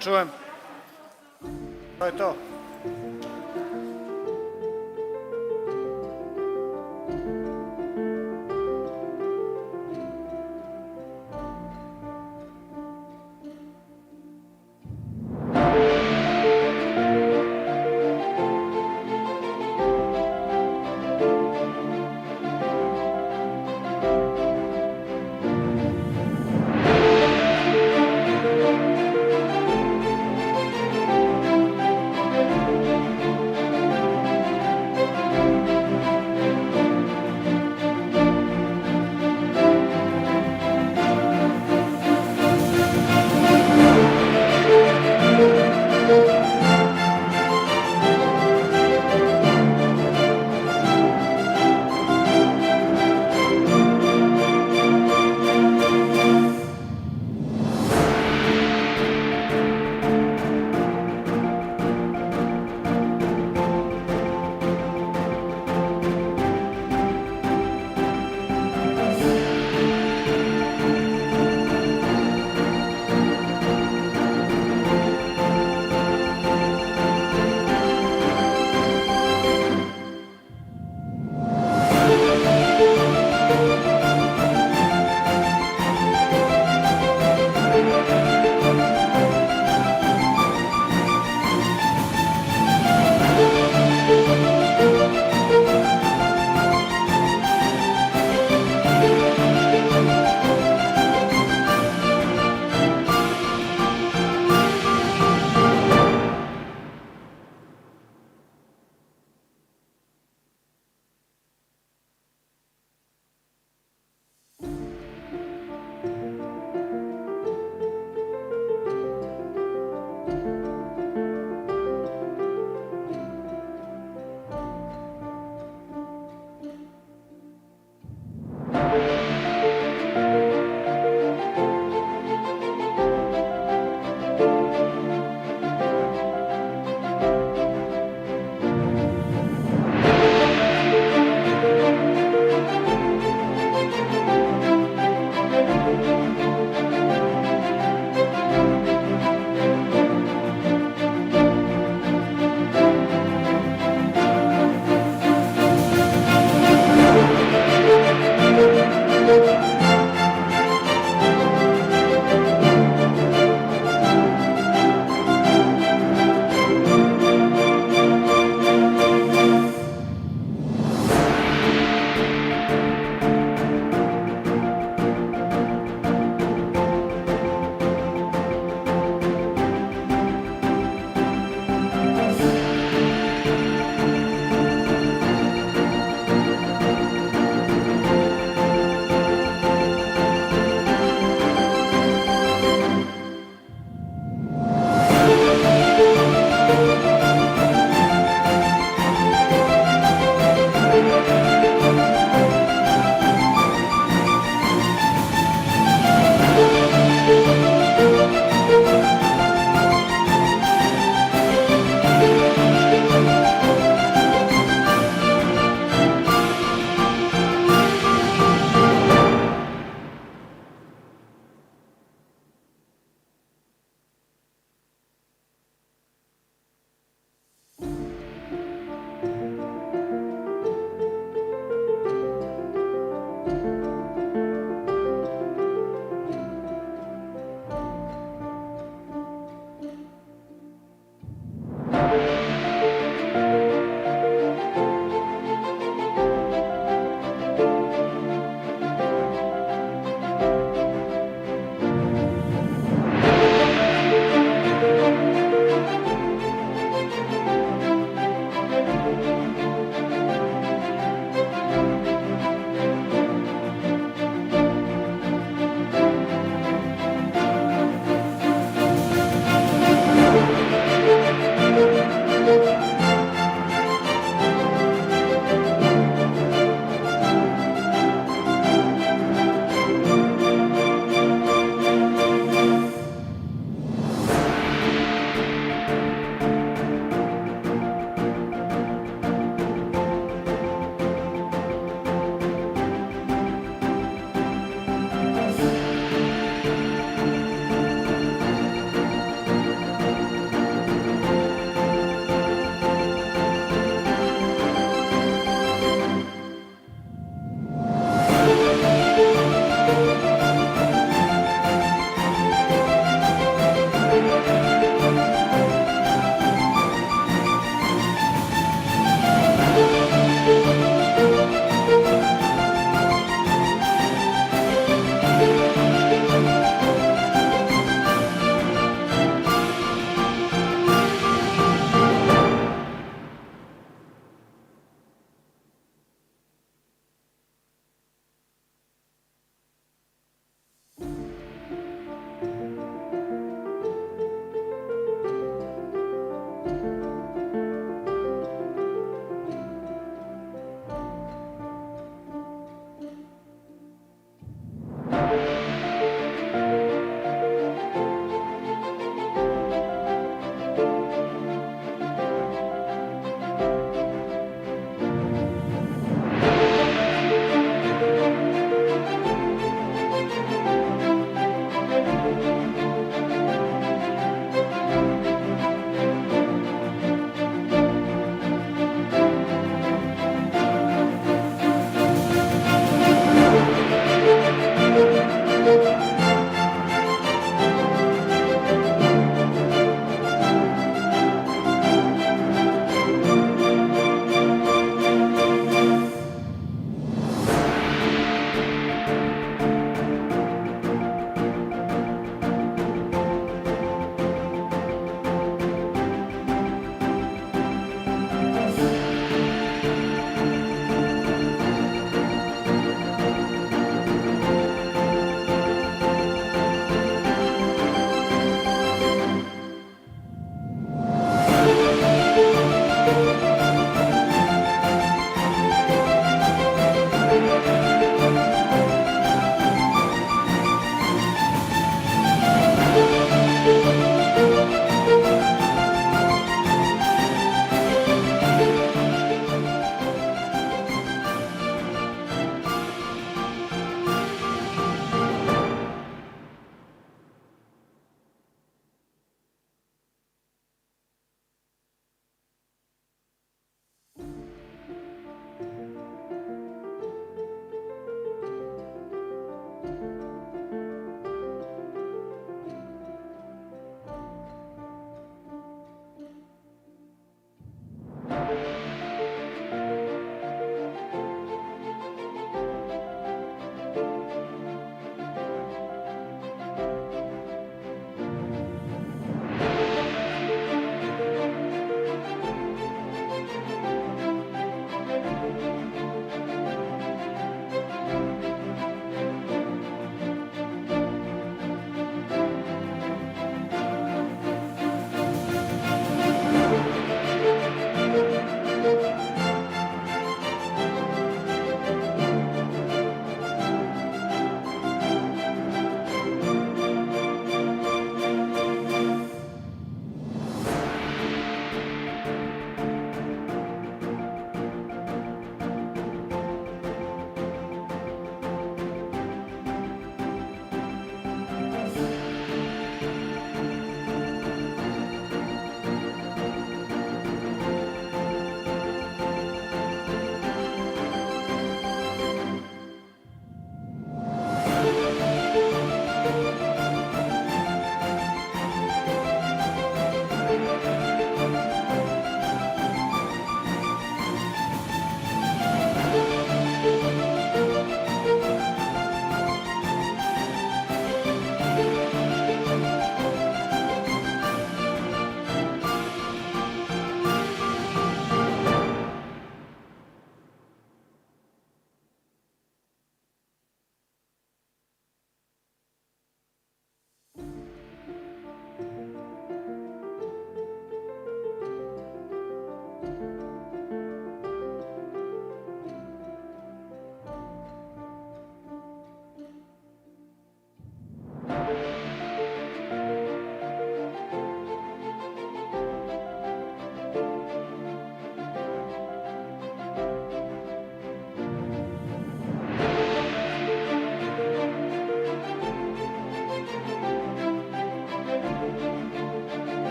Czułem. To je to.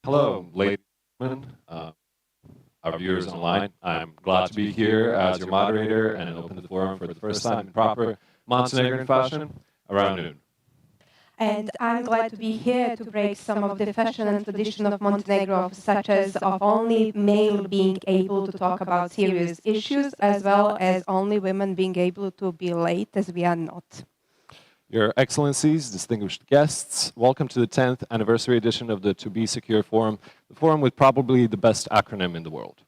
Hello, ladies and gentlemen, our viewers online. I'm glad to be here as your moderator and open the forum for the first time in proper Montenegrin fashion around noon. And I'm glad to be here to break some of the fashion and tradition of Montenegro, such as of only male being able to talk about serious issues, as well as only women being able to be late, as we are not. Your Excellencies, distinguished guests, welcome to the 10th anniversary edition of the To Be Secure Forum, the forum with probably the best acronym in the world.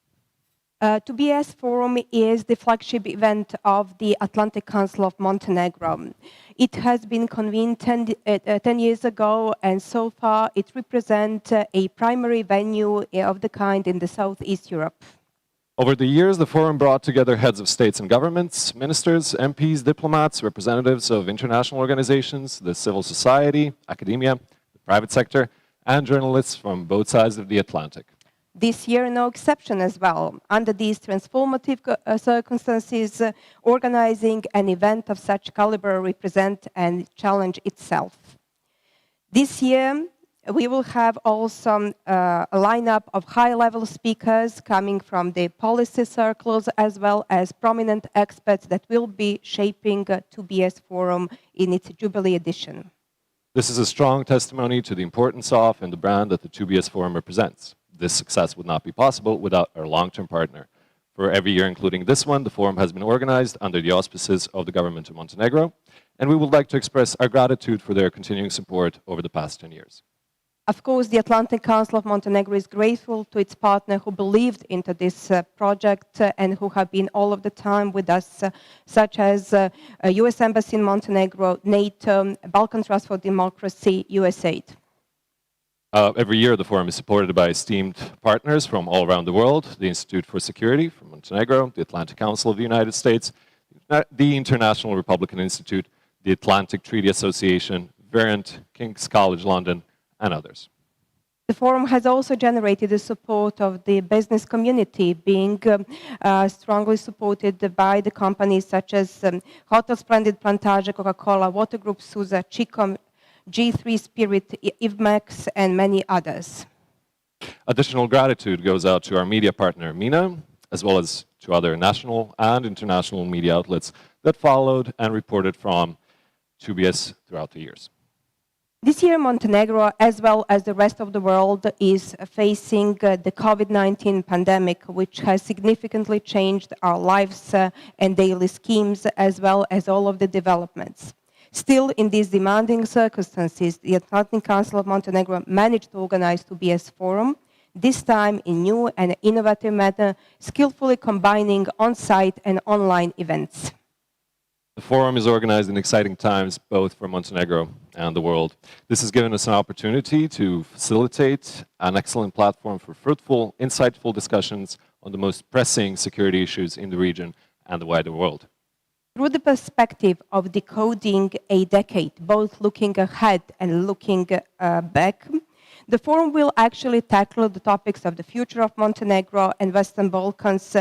TBS Forum is the flagship event of the Atlantic Council of Montenegro. It has been convened 10 years ago, and so far it represents a primary venue of the kind in the Southeast Europe. Over the years, the forum brought together heads of states and governments, ministers, MPs, diplomats, representatives of international organizations, the civil society, academia, the private sector, and journalists from both sides of the Atlantic. This year, no exception as well. Under these transformative circumstances, organizing an event of such caliber represents and challenge itself. This year, we will have also a lineup of high-level speakers coming from the policy circles, as well as prominent experts that will be shaping 2BS Forum in its Jubilee edition. This is a strong testimony to the importance of and the brand that the 2BS Forum represents. This success would not be possible without our long-term partner. For every year, including this one, the forum has been organized under the auspices of the government of Montenegro, and we would like to express our gratitude for their continuing support over the past 10 years. Of course, the Atlantic Council of Montenegro is grateful to its partner who believed into this project and who have been all of the time with us, such as US Embassy in Montenegro, NATO, Balkan Trust for Democracy, USAID. Every year, the forum is supported by esteemed partners from all around the world, the Institute for Security from Montenegro, the Atlantic Council of the United States, the International Republican Institute, the Atlantic Treaty Association, Variant, King's College London, and others. The forum has also generated the support of the business community, being strongly supported by the companies such as Hotel Splendid Plantage, Coca-Cola, Water Group, Suza, Chicom, G3 Spirit, IVMAX, and many others. Additional gratitude goes out to our media partner, MENA, as well as to other national and international media outlets that followed and reported from 2BS throughout the years. This year, Montenegro, as well as the rest of the world, is facing the COVID-19 pandemic, which has significantly changed our lives and daily schemes, as well as all of the developments. Still, in these demanding circumstances, the Atlantic Council of Montenegro managed to organize 2BS Forum, this time in new and innovative manner, skillfully combining on-site and online events. The forum is organized in exciting times, both for Montenegro and the world. This has given us an opportunity to facilitate an excellent platform for fruitful, insightful discussions on the most pressing security issues in the region and the wider world. Through the perspective of decoding a decade, both looking ahead and looking back, the forum will actually tackle the topics of the future of Montenegro and Western Balkans,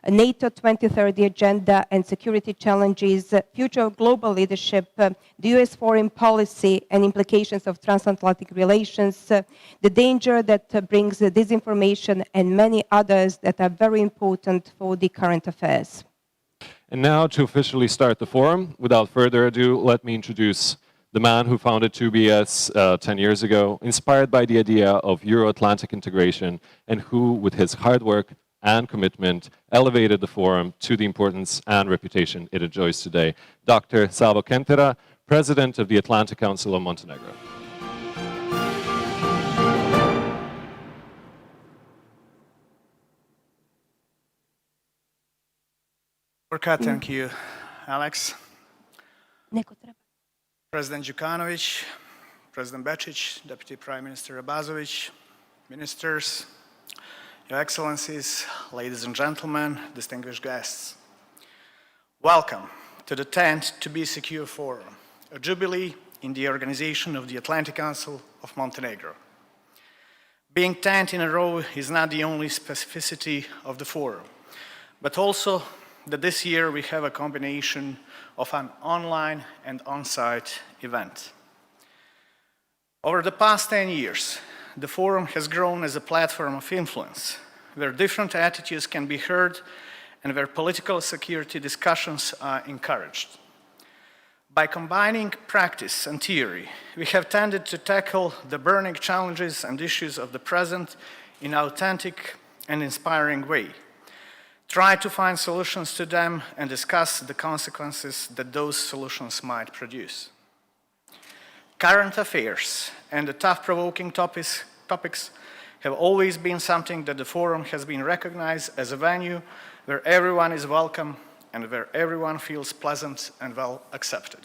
NATO 2030 agenda and security challenges, future of global leadership, the US foreign policy and implications of transatlantic relations, the danger that brings disinformation, and many others that are very important for the current affairs. And now, to officially start the forum, without further ado, let me introduce the man who founded 2BS 10 years ago, inspired by the idea of Euro-Atlantic integration, and who, with his hard work and commitment, elevated the forum to the importance and reputation it enjoys today. Dr. Savo Kentera, President of the Atlantic Council of Montenegro. Thank you, Alex. President Đukanović, President Bečić, Deputy Prime Minister Abazović, ministers, Your Excellencies, ladies and gentlemen, distinguished guests. Welcome to the 10th To Be Secure Forum, a jubilee in the organization of the Atlantic Council of Montenegro. Being 10th in a row is not the only specificity of the forum, but also that this year we have a combination of an online and on-site event. Over the past 10 years, the forum has grown as a platform of influence, where different attitudes can be heard and where political security discussions are encouraged. By combining practice and theory, we have tended to tackle the burning challenges and issues of the present in an authentic and inspiring way. Try to find solutions to them and discuss the consequences that those solutions might produce. Current affairs and the tough-provoking topics have always been something that the forum has been recognized as a venue where everyone is welcome and where everyone feels pleasant and well accepted.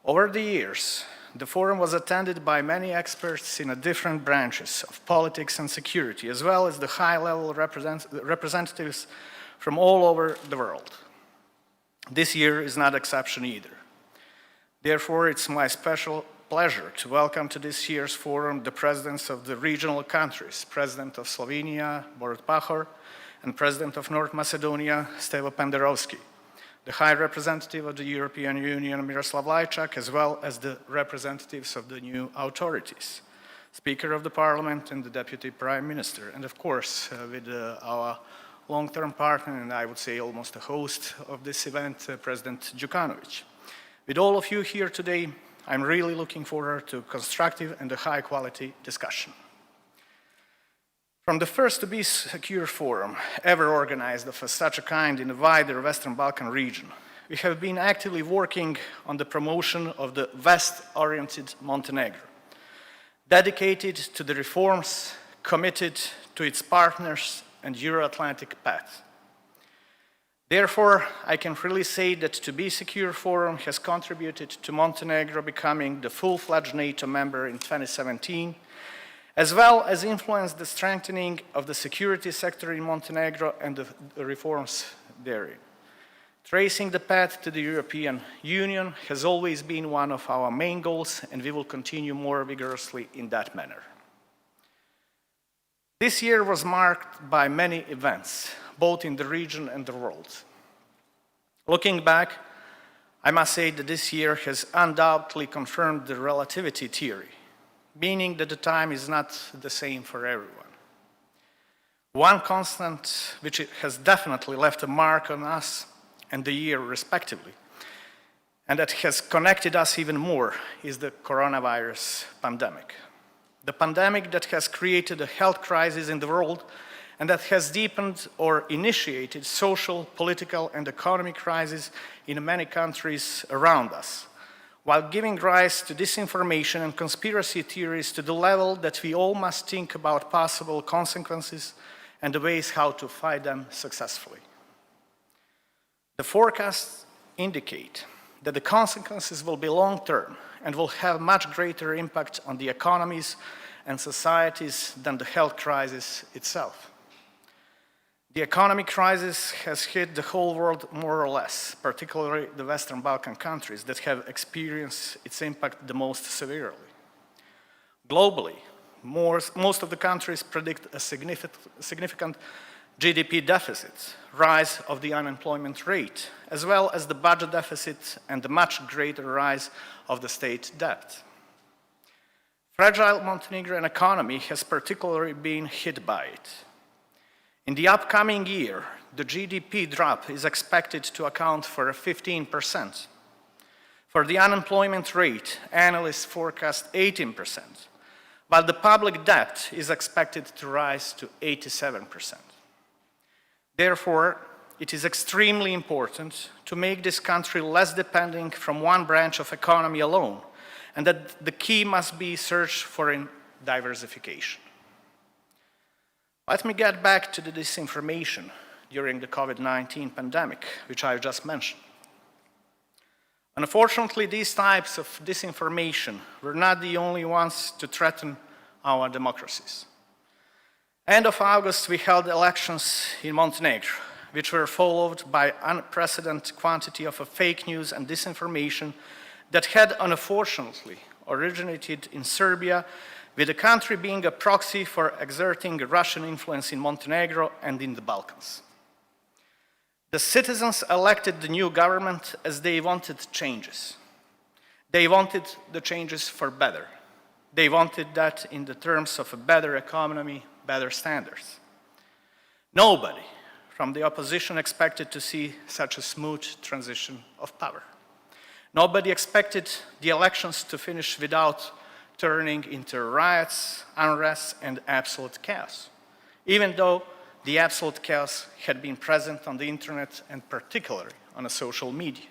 Over the years, the forum was attended by many experts in the different branches of politics and security, as well as the high-level representatives from all over the world. This year is not exception either. Therefore, it's my special pleasure to welcome to this year's forum the presidents of the regional countries, President of Slovenia, Borut Pahor, and President of North Macedonia, Stevo Penderovski, the High Representative of the European Union, Miroslav Lajčák, as well as the representatives of the new authorities, Speaker of the Parliament and the Deputy Prime Minister, and of course, with our long-term partner, and I would say almost a host of this event, President Đukanović. With all of you here today, I'm really looking forward to a constructive and a high-quality discussion. From the first to be secure forum ever organized of such a kind in the wider Western Balkan region, we have been actively working on the promotion of the West-oriented Montenegro, dedicated to the reforms, committed to its partners and Euro-Atlantic path. Therefore, I can freely say that To Be Secure Forum has contributed to Montenegro becoming the full-fledged NATO member in 2017, as well as influenced the strengthening of the security sector in Montenegro and the reforms therein. Tracing the path to the European Union has always been one of our main goals, and we will continue more vigorously in that manner. This year was marked by many events, both in the region and the world. Looking back, I must say that this year has undoubtedly confirmed the relativity theory, meaning that the time is not the same for everyone. One constant which has definitely left a mark on us and the year respectively, and that has connected us even more, is the coronavirus pandemic. The pandemic that has created a health crisis in the world and that has deepened or initiated social, political, and economic crises in many countries around us, while giving rise to disinformation and conspiracy theories to the level that we all must think about possible consequences and the ways how to fight them successfully. The forecasts indicate that the consequences will be long-term and will have much greater impact on the economies and societies than the health crisis itself. The economic crisis has hit the whole world more or less, particularly the Western Balkan countries that have experienced its impact the most severely. Globally, most of the countries predict a significant GDP deficit, rise of the unemployment rate, as well as the budget deficit and the much greater rise of the state debt. Fragile Montenegrin economy has particularly been hit by it. In the upcoming year, the GDP drop is expected to account for 15%. For the unemployment rate, analysts forecast 18%, while the public debt is expected to rise to 87%. Therefore, it is extremely important to make this country less dependent from one branch of economy alone, and that the key must be search for diversification. Let me get back to the disinformation during the COVID-19 pandemic, which I just mentioned. Unfortunately, these types of disinformation were not the only ones to threaten our democracies. End of August, we held elections in Montenegro, which were followed by unprecedented quantity of fake news and disinformation that had unfortunately originated in Serbia, with the country being a proxy for exerting Russian influence in Montenegro and in the Balkans. The citizens elected the new government as they wanted changes. They wanted the changes for better. They wanted that in the terms of a better economy, better standards. Nobody from the opposition expected to see such a smooth transition of power. Nobody expected the elections to finish without turning into riots, unrest, and absolute chaos, even though the absolute chaos had been present on the internet and particularly on the social media.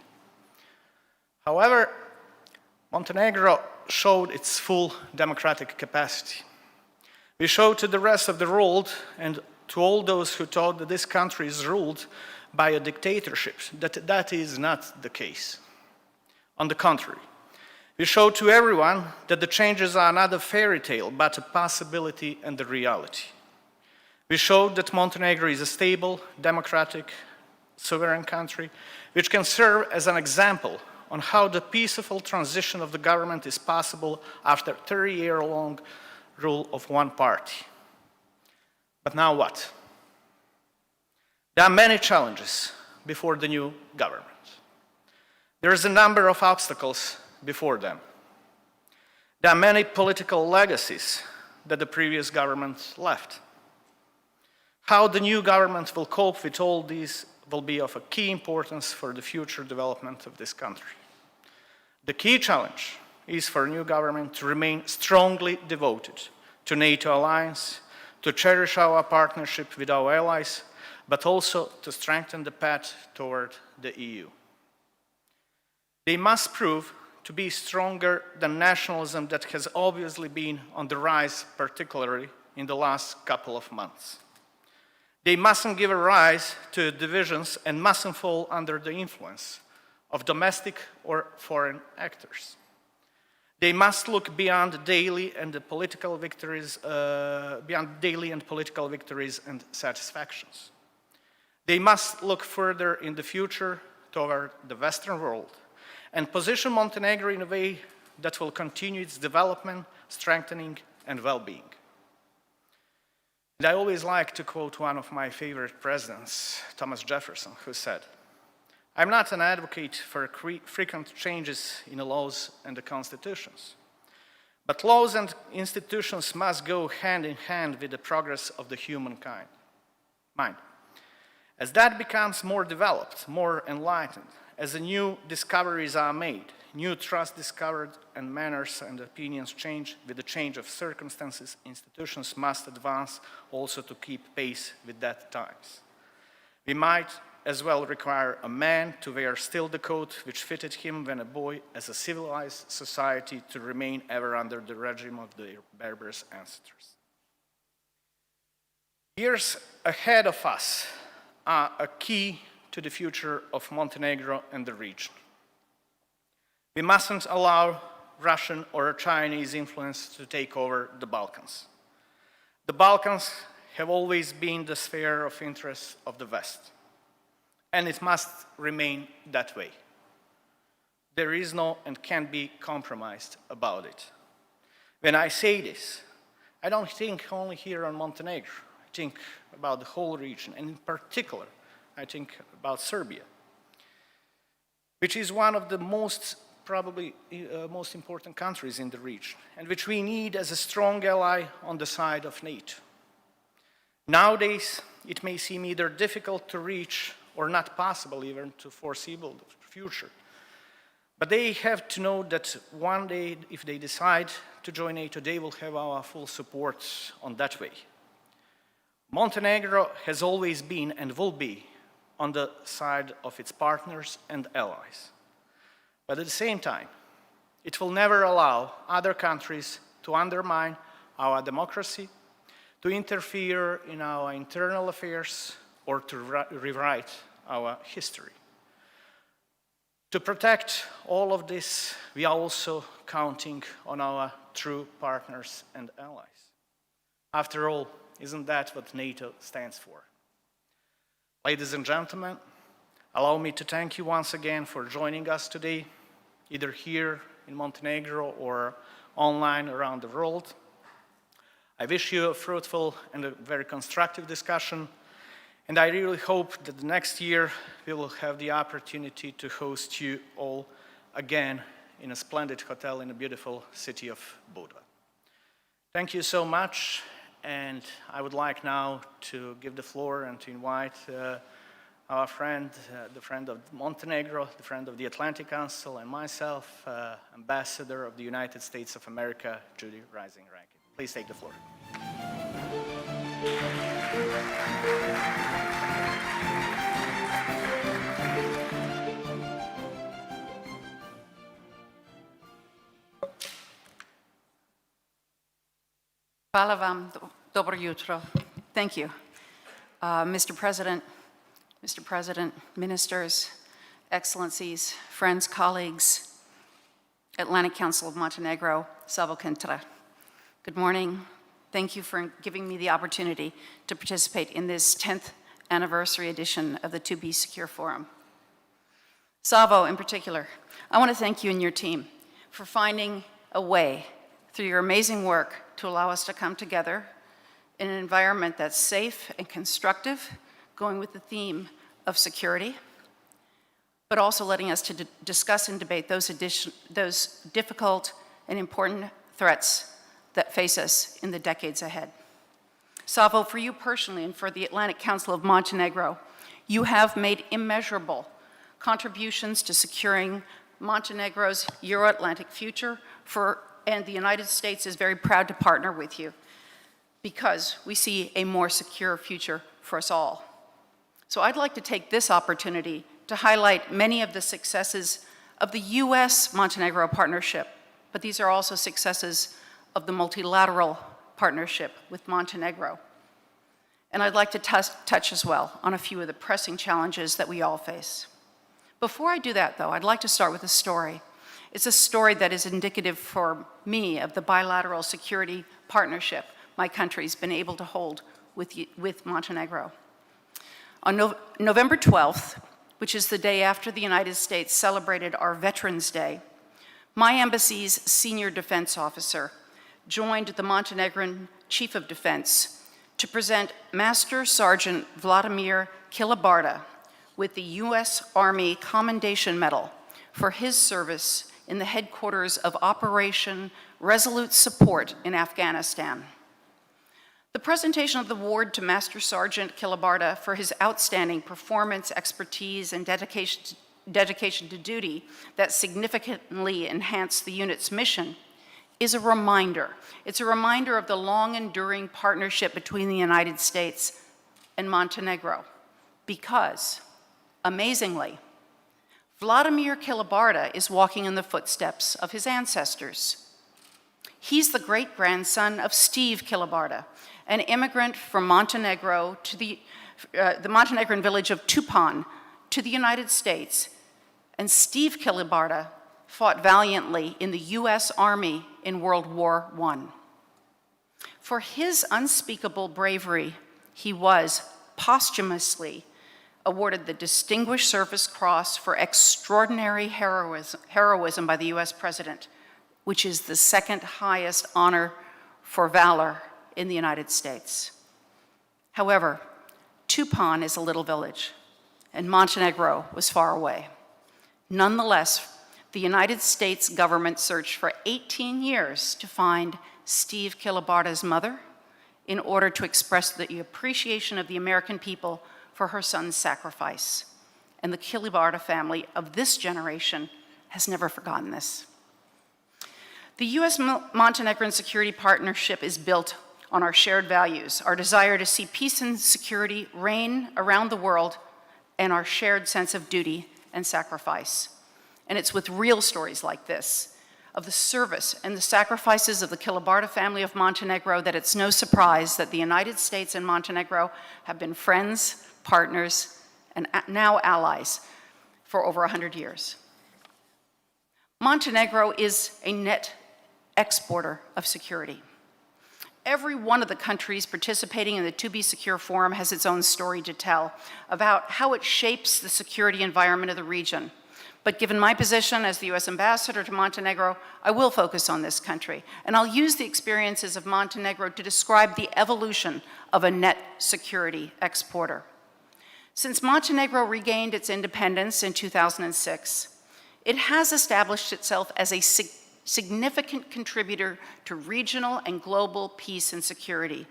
However, Montenegro showed its full democratic capacity. We showed to the rest of the world and to all those who thought that this country is ruled by a dictatorship that that is not the case. On the contrary, we showed to everyone that the changes are not a fairy tale, but a possibility and a reality. We showed that Montenegro is a stable, democratic, sovereign country which can serve as an example on how the peaceful transition of the government is possible after 30-year-long rule of one party. But now what? There are many challenges before the new government. There is a number of obstacles before them. There are many political legacies that the previous government left. How the new government will cope with all these will be of a key importance for the future development of this country. The key challenge is for a new government to remain strongly devoted to NATO alliance, to cherish our partnership with our allies, but also to strengthen the path toward the EU. They must prove to be stronger than nationalism that has obviously been on the rise, particularly in the last couple of months. They mustn't give a rise to divisions and mustn't fall under the influence of domestic or foreign actors. They must look beyond daily and political victories, and satisfactions. They must look further in the future toward the Western world and position Montenegro in a way that will continue its development, strengthening, and well-being. And I always like to quote one of my favorite presidents, Thomas Jefferson, who said, "I'm not an advocate for frequent changes in the laws and the constitutions, but laws and institutions must go hand in hand with the progress of the humankind. Mind. As that becomes more developed, more enlightened, as the new discoveries are made, new trusts discovered, and manners and opinions change with the change of circumstances, institutions must advance also to keep pace with that times. We might as well require a man to wear still the coat which fitted him when a boy, as a civilized society to remain ever under the regime of their barbarous ancestors." Years ahead of us are a key to the future of Montenegro and the region. We mustn't allow Russian or Chinese influence to take over the Balkans. The Balkans have always been the sphere of interest of the West, and it must remain that way. There is no and can't be compromised about it. When I say this, I don't think only here on Montenegro. I think about the whole region, and in particular, I think about Serbia, which is one of the probably most important countries in the region, and which we need as a strong ally on the side of NATO. Nowadays, it may seem either difficult to reach or not possible even to foreseeable future. But they have to know that one day, if they decide to join NATO, they will have our full support on that way. Montenegro has always been and will be on the side of its partners and allies. But at the same time, it will never allow other countries to undermine our democracy, to interfere in our internal affairs, or to rewrite our history. To protect all of this, we are also counting on our true partners and allies. After all, isn't that what NATO stands for? Ladies and gentlemen, allow me to thank you once again for joining us today, either here in Montenegro or online around the world. I wish you a fruitful and a very constructive discussion, and I really hope that the next year we will have the opportunity to host you all again in a splendid hotel in the beautiful city of Budva. Thank you so much. And I would like now to give the floor and to invite our friend, the friend of Montenegro, the friend of the Atlantic Council, and myself, Ambassador of the United States of America, Judy Rising-Rankin. Please take the floor. Hvala vam, dobro jutro. Thank you. Mr. President, ministers, excellencies, friends, colleagues, Atlantic Council of Montenegro, Savo Kentra. Good morning. Thank you for giving me the opportunity to participate in this 10th anniversary edition of the To Be Secure Forum. Savo, in particular, I want to thank you and your team for finding a way through your amazing work to allow us to come together in an environment that's safe and constructive, going with the theme of security, but also letting us to discuss and debate those difficult and important threats that face us in the decades ahead. Savo, for you personally and for the Atlantic Council of Montenegro, you have made immeasurable contributions to securing Montenegro's Euro-Atlantic future, and the United States is very proud to partner with you because we see a more secure future for us all. So I'd like to take this opportunity to highlight many of the successes of the US-Montenegro partnership, but these are also successes of the multilateral partnership with Montenegro. And I'd like to touch as well on a few of the pressing challenges that we all face. Before I do that, though, I'd like to start with a story. It's a story that is indicative for me of the bilateral security partnership my country's been able to hold with Montenegro. On November 12th, which is the day after the United States celebrated our Veterans Day, my embassy's senior defense officer joined the Montenegrin Chief of Defense to present Master Sergeant Vladimir Kilibarda with the U.S. Army Commendation Medal for his service in the headquarters of Operation Resolute Support in Afghanistan. The presentation of the award to Master Sergeant Kilibarda for his outstanding performance, expertise, and dedication to duty that significantly enhanced the unit's mission is a reminder. It's a reminder of the long-enduring partnership between the United States and Montenegro because, amazingly, Vladimir Kilibarda is walking in the footsteps of his ancestors. He's the great-grandson of Steve Kilibarda, an immigrant from Montenegro to the Montenegrin village of Tupan to the United States. And Steve Kilibarda fought valiantly in the US Army in World War I. For his unspeakable bravery, he was posthumously awarded the Distinguished Service Cross for extraordinary heroism by the US President, which is the second highest honor for valor in the United States. However, Tupan is a little village, and Montenegro was far away. Nonetheless, the United States government searched for 18 years to find Steve Kilibarda's mother in order to express the appreciation of the American people for her son's sacrifice. And the Kilibarda family of this generation has never forgotten this. The US-Montenegrin security partnership is built on our shared values, our desire to see peace and security reign around the world, and our shared sense of duty and sacrifice. And it's with real stories like this, of the service and the sacrifices of the Kilibarda family of Montenegro, that it's no surprise that the United States and Montenegro have been friends, partners, and now allies for over 100 years. Montenegro is a net exporter of security. Every one of the countries participating in the To Be Secure Forum has its own story to tell about how it shapes the security environment of the region. But given my position as the US ambassador to Montenegro, I will focus on this country. And I'll use the experiences of Montenegro to describe the evolution of a net security exporter. Since Montenegro regained its independence in 2006, it has established itself as a significant contributor to regional and global peace and security.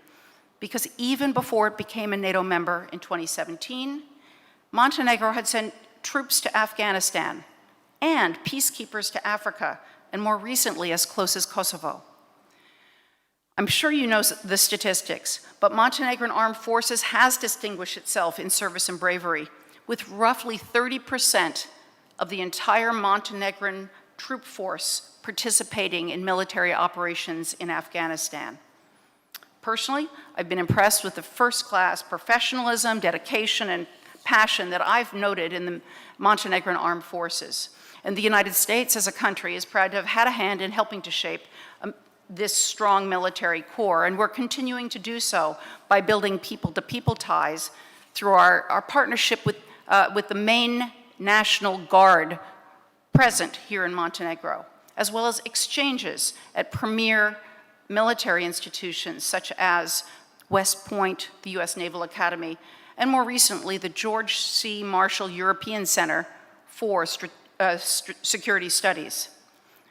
Because even before it became a NATO member in 2017, Montenegro had sent troops to Afghanistan and peacekeepers to Africa, and more recently as close as Kosovo. I'm sure you know the statistics, but Montenegrin armed forces has distinguished itself in service and bravery, with roughly 30% of the entire Montenegrin troop force participating in military operations in Afghanistan. Personally, I've been impressed with the first-class professionalism, dedication, and passion that I've noted in the Montenegrin armed forces. And the United States as a country is proud to have had a hand in helping to shape this strong military core, and we're continuing to do so by building people-to-people ties through our partnership with the main National Guard present here in Montenegro, as well as exchanges at premier military institutions such as West Point, the U.S. Naval Academy, and more recently, the George C. Marshall European Center for Security Studies.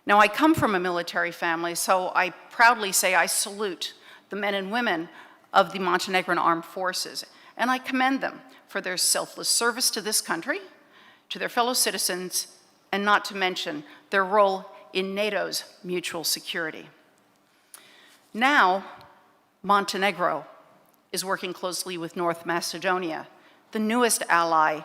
Now, I come from a military family, so I proudly say I salute the men and women of the Montenegrin armed forces, and I commend them for their selfless service to this country, to their fellow citizens, and not to mention their role in NATO's mutual security. Now, Montenegro is working closely with North Macedonia, the newest ally,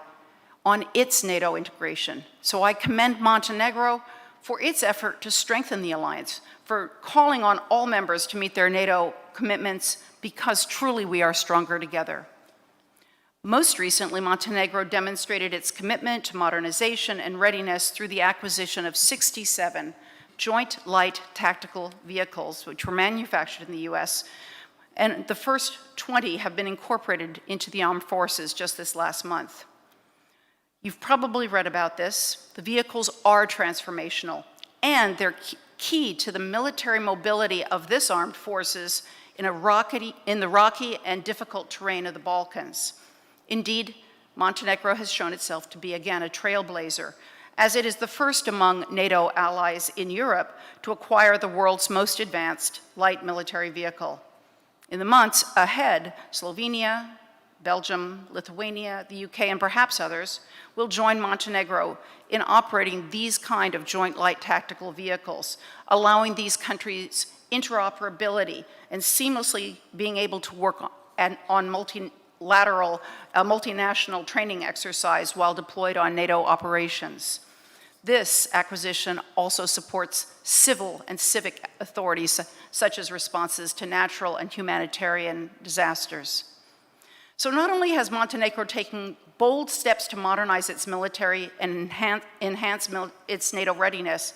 on its NATO integration. So I commend Montenegro for its effort to strengthen the alliance, for calling on all members to meet their NATO commitments, because truly we are stronger together. Most recently, Montenegro demonstrated its commitment to modernization and readiness through the acquisition of 67 joint light tactical vehicles, which were manufactured in the US, and the first 20 have been incorporated into the armed forces just this last month. You've probably read about this. The vehicles are transformational, and they're key to the military mobility of this armed forces in the rocky and difficult terrain of the Balkans. Indeed, Montenegro has shown itself to be, again, a trailblazer, as it is the first among NATO allies in Europe to acquire the world's most advanced light military vehicle. In the months ahead, Slovenia, Belgium, Lithuania, the UK, and perhaps others will join Montenegro in operating these kind of joint light tactical vehicles, allowing these countries interoperability and seamlessly being able to work on multinational training exercise while deployed on NATO operations. This acquisition also supports civil and civic authorities, such as responses to natural and humanitarian disasters. So not only has Montenegro taken bold steps to modernize its military and enhance its NATO readiness,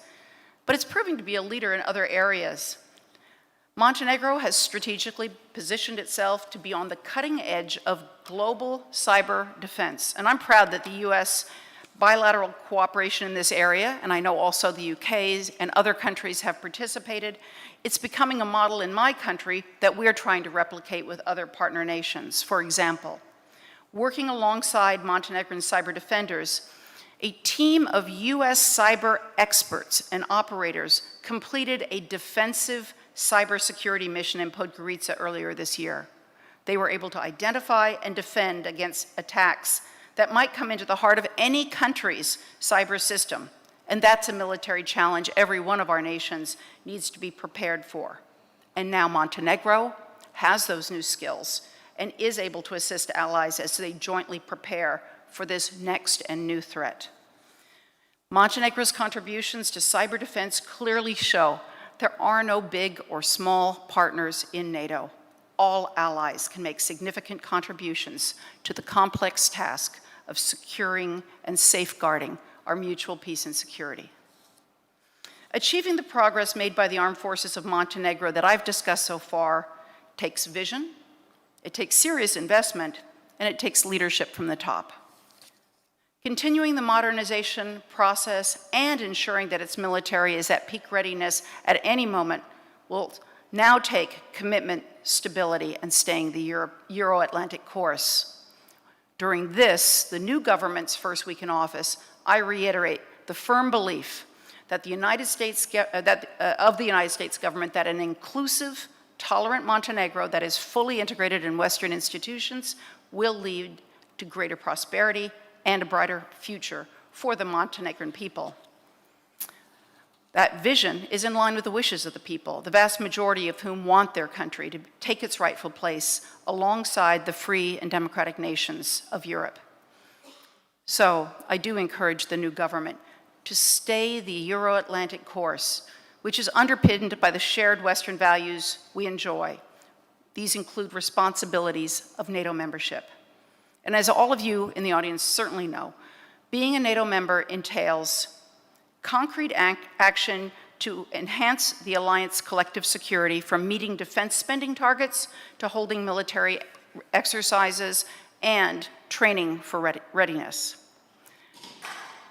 but it's proving to be a leader in other areas. Montenegro has strategically positioned itself to be on the cutting edge of global cyber defense, and I'm proud that the US bilateral cooperation in this area, and I know also the UK's and other countries have participated. It's becoming a model in my country that we're trying to replicate with other partner nations. For example, working alongside Montenegrin cyber defenders, a team of US cyber experts and operators completed a defensive cybersecurity mission in Podgorica earlier this year. They were able to identify and defend against attacks that might come into the heart of any country's cyber system. And that's a military challenge every one of our nations needs to be prepared for. And now Montenegro has those new skills and is able to assist allies as they jointly prepare for this next and new threat. Montenegro's contributions to cyber defense clearly show there are no big or small partners in NATO. All allies can make significant contributions to the complex task of securing and safeguarding our mutual peace and security. Achieving the progress made by the armed forces of Montenegro that I've discussed so far takes vision, it takes serious investment, and it takes leadership from the top. Continuing the modernization process and ensuring that its military is at peak readiness at any moment will now take commitment, stability, and staying the Euro-Atlantic course. During this, the new government's first week in office, I reiterate the firm belief that the United States, of the United States government, that an inclusive, tolerant Montenegro that is fully integrated in Western institutions will lead to greater prosperity and a brighter future for the Montenegrin people. That vision is in line with the wishes of the people, the vast majority of whom want their country to take its rightful place alongside the free and democratic nations of Europe. So I do encourage the new government to stay the Euro-Atlantic course, which is underpinned by the shared Western values we enjoy. These include responsibilities of NATO membership. And as all of you in the audience certainly know, being a NATO member entails concrete action to enhance the alliance collective security, from meeting defense spending targets to holding military exercises and training for readiness.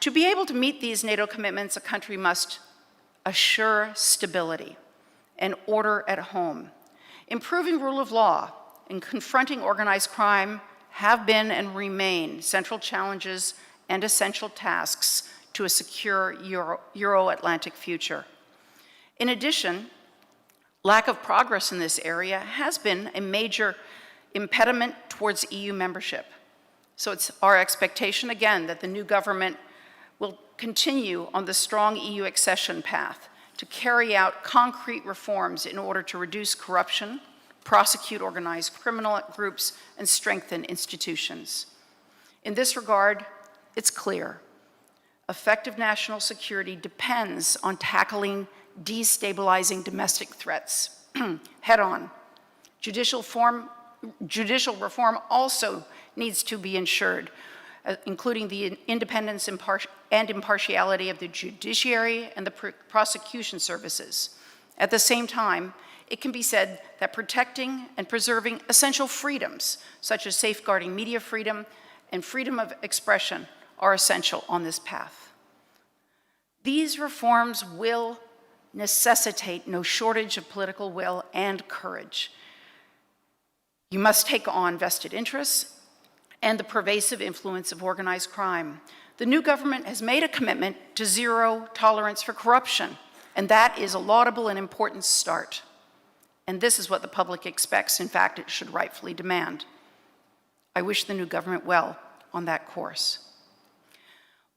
To be able to meet these NATO commitments, a country must assure stability and order at home. Improving rule of law and confronting organized crime have been and remain central challenges and essential tasks to a secure Euro-Atlantic future. In addition, lack of progress in this area has been a major impediment towards EU membership. So it's our expectation, again, that the new government will continue on the strong EU accession path to carry out concrete reforms in order to reduce corruption, prosecute organized criminal groups, and strengthen institutions. In this regard, it's clear effective national security depends on tackling destabilizing domestic threats head on. Judicial reform also needs to be ensured, including the independence and impartiality of the judiciary and the prosecution services. At the same time, it can be said that protecting and preserving essential freedoms, such as safeguarding media freedom and freedom of expression, are essential on this path. These reforms will necessitate no shortage of political will and courage. You must take on vested interests and the pervasive influence of organized crime. The new government has made a commitment to zero tolerance for corruption, and that is a laudable and important start. And this is what the public expects. In fact, it should rightfully demand. I wish the new government well on that course.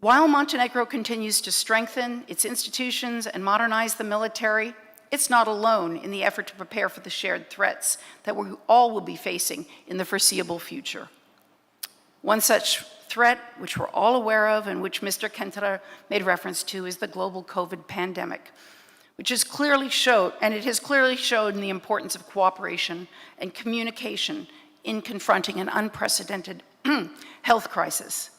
While Montenegro continues to strengthen its institutions and modernize the military, it's not alone in the effort to prepare for the shared threats that we all will be facing in the foreseeable future. One such threat, which we're all aware of and which Mr. Kentra made reference to, is the global COVID pandemic, which has clearly showed, and it has clearly shown the importance of cooperation and communication in confronting an unprecedented health crisis.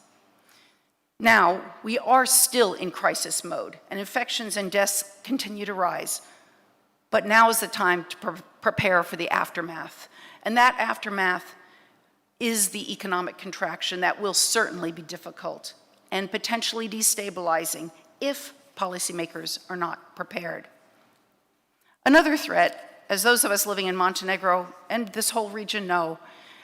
Now, we are still in crisis mode, and infections and deaths continue to rise. But now is the time to prepare for the aftermath. And that aftermath is the economic contraction that will certainly be difficult and potentially destabilizing if policymakers are not prepared. Another threat, as those of us living in Montenegro and this whole region know,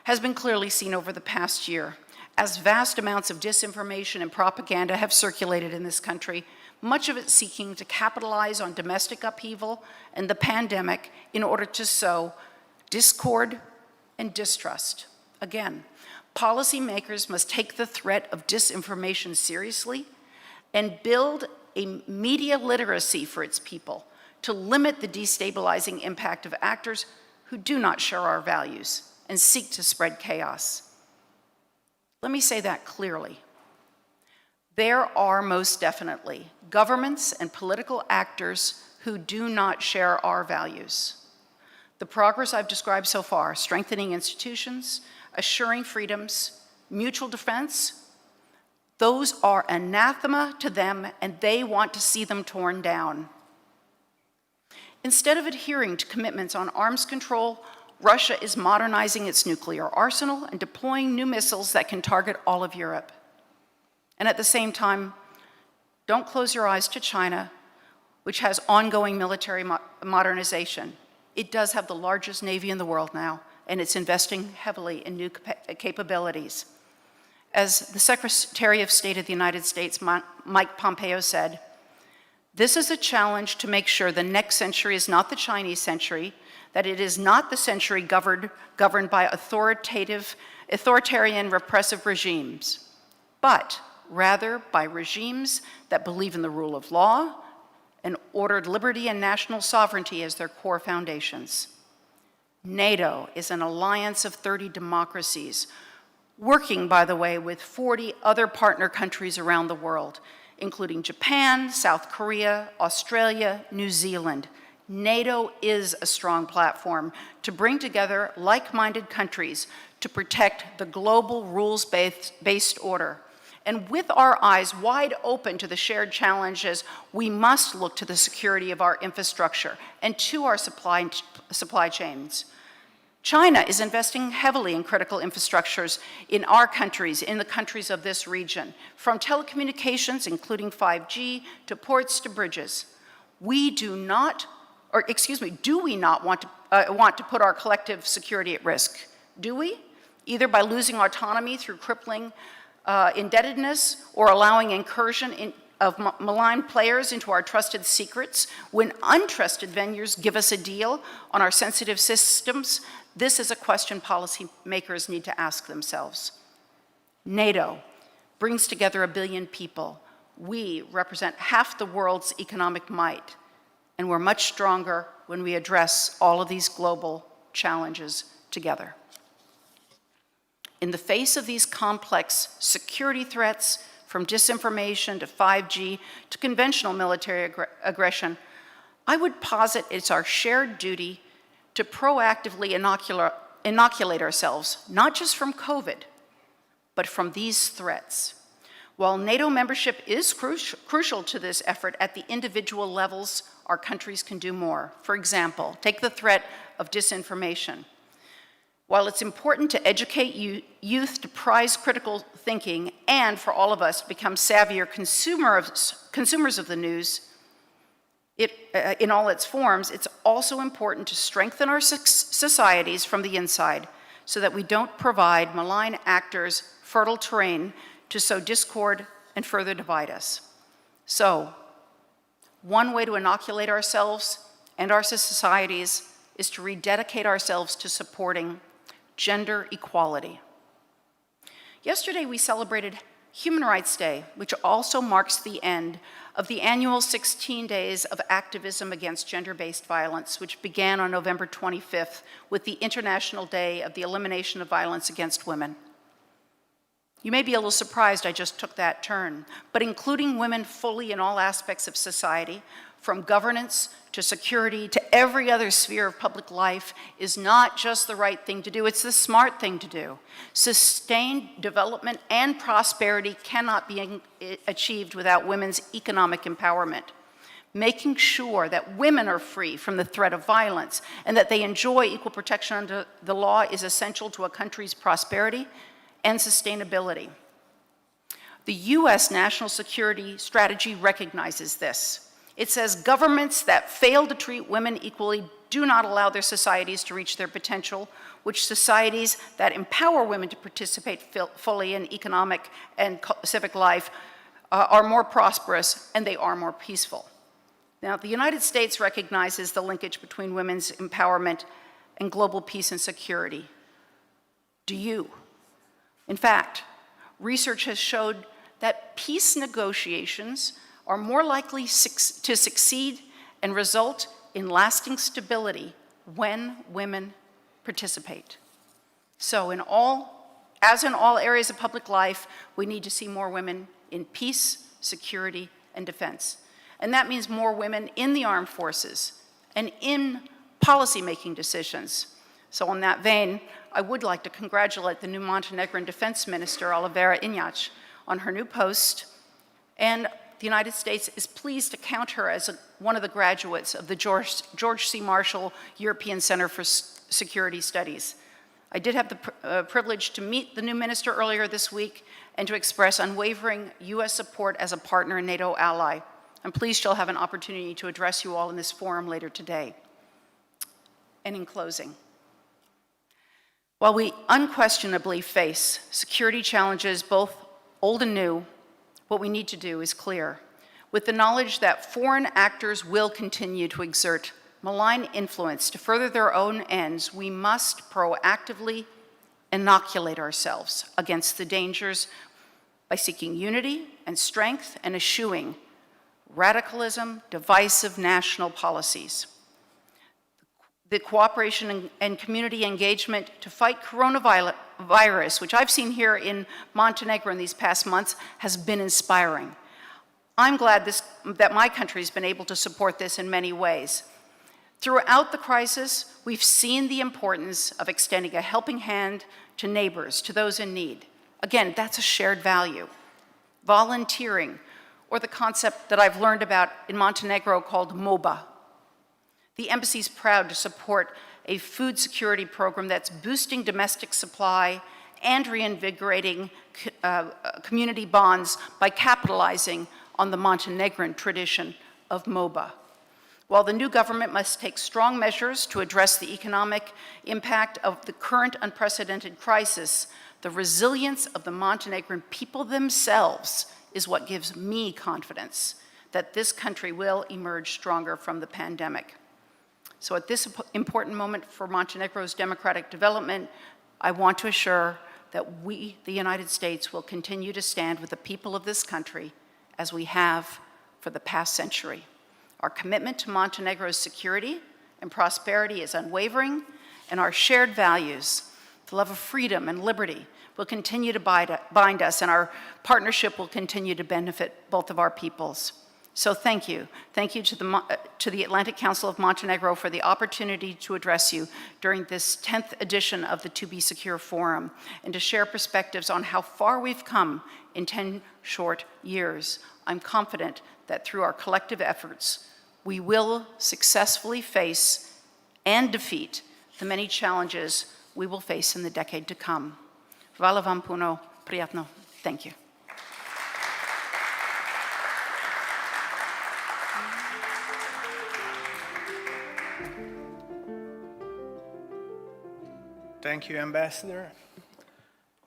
has been clearly seen over the past year. As vast amounts of disinformation and propaganda have circulated in this country, much of it seeking to capitalize on domestic upheaval and the pandemic in order to sow discord and distrust. Again, policymakers must take the threat of disinformation seriously and build a media literacy for its people to limit the destabilizing impact of actors who do not share our values and seek to spread chaos. Let me say that clearly. There are most definitely governments and political actors who do not share our values. The progress I've described so far, strengthening institutions, assuring freedoms, mutual defense, those are anathema to them, and they want to see them torn down. Instead of adhering to commitments on arms control, Russia is modernizing its nuclear arsenal and deploying new missiles that can target all of Europe. And at the same time, don't close your eyes to China, which has ongoing military modernization. It does have the largest navy in the world now, and it's investing heavily in new capabilities. As the Secretary of State of the United States, Mike Pompeo, said, This is a challenge to make sure the next century is not the Chinese century, that it is not the century governed by authoritarian repressive regimes, but rather by regimes that believe in the rule of law and ordered liberty and national sovereignty as their core foundations. NATO is an alliance of 30 democracies, working, by the way, with 40 other partner countries around the world, including Japan, South Korea, Australia, New Zealand. NATO is a strong platform to bring together like-minded countries to protect the global rules-based order. And with our eyes wide open to the shared challenges, we must look to the security of our infrastructure and to our supply chains. China is investing heavily in critical infrastructures in our countries, in the countries of this region, from telecommunications, including 5G, to ports to bridges. Do we not want to put our collective security at risk? Do we? Either by losing autonomy through crippling indebtedness or allowing incursion of malign players into our trusted secrets when untrusted vendors give us a deal on our sensitive systems. This is a question policymakers need to ask themselves. NATO brings together 1 billion people. We represent half the world's economic might, and we're much stronger when we address all of these global challenges together. In the face of these complex security threats, from disinformation to 5G to conventional military aggression, I would posit it's our shared duty to proactively inoculate ourselves, not just from COVID, but from these threats. While NATO membership is crucial to this effort at the individual levels, our countries can do more. For example, take the threat of disinformation. While it's important to educate youth to prize critical thinking and for all of us to become savvier consumers of the news, in all its forms, it's also important to strengthen our societies from the inside so that we don't provide malign actors fertile terrain to sow discord and further divide us. So, one way to inoculate ourselves and our societies is to rededicate ourselves to supporting gender equality. Yesterday, we celebrated Human Rights Day, which also marks the end of the annual 16 days of activism against gender-based violence, which began on November 25th with the International Day of the Elimination of Violence Against Women. You may be a little surprised I just took that turn, but including women fully in all aspects of society, from governance to security to every other sphere of public life, is not just the right thing to do, it's the smart thing to do. Sustained development and prosperity cannot be achieved without women's economic empowerment. Making sure that women are free from the threat of violence and that they enjoy equal protection under the law is essential to a country's prosperity and sustainability. The US National Security Strategy recognizes this. It says governments that fail to treat women equally do not allow their societies to reach their potential, which societies that empower women to participate fully in economic and civic life are more prosperous and they are more peaceful. Now, the United States recognizes the linkage between women's empowerment and global peace and security. Do you? In fact, research has showed that peace negotiations are more likely to succeed and result in lasting stability when women participate. So as in all areas of public life, we need to see more women in peace, security, and defense. And that means more women in the armed forces and in policy-making decisions. So in that vein, I would like to congratulate the new Montenegrin Defense Minister, Olivera Injac, on her new post, and the United States is pleased to count her as one of the graduates of the George C. Marshall European Center for Security Studies. I did have the privilege to meet the new minister earlier this week and to express unwavering US support as a partner and NATO ally. I'm pleased she'll have an opportunity to address you all in this forum later today. And in closing, while we unquestionably face security challenges both old and new, what we need to do is clear. With the knowledge that foreign actors will continue to exert malign influence to further their own ends, we must proactively inoculate ourselves against the dangers by seeking unity and strength and eschewing radicalism, divisive national policies. The cooperation and community engagement to fight coronavirus, which I've seen here in Montenegro in these past months, has been inspiring. I'm glad that my country has been able to support this in many ways. Throughout the crisis, we've seen the importance of extending a helping hand to neighbors, to those in need. Again, that's a shared value. Volunteering, or the concept that I've learned about in Montenegro called MOBA. The embassy is proud to support a food security program that's boosting domestic supply and reinvigorating community bonds by capitalizing on the Montenegrin tradition of MOBA. While the new government must take strong measures to address the economic impact of the current unprecedented crisis, the resilience of the Montenegrin people themselves is what gives me confidence that this country will emerge stronger from the pandemic. So at this important moment for Montenegro's democratic development, I want to assure that we, the United States, will continue to stand with the people of this country as we have for the past century. Our commitment to Montenegro's security and prosperity is unwavering, and our shared values, the love of freedom and liberty, will continue to bind us, and our partnership will continue to benefit both of our peoples. So thank you. Thank you to the Atlantic Council of Montenegro for the opportunity to address you during this 10th edition of the To Be Secure Forum, and to share perspectives on how far we've come in 10 short years. I'm confident that through our collective efforts, we will successfully face and defeat the many challenges we will face in the decade to come. Hvala vam puno, prijatno. Thank you. Thank you, Ambassador.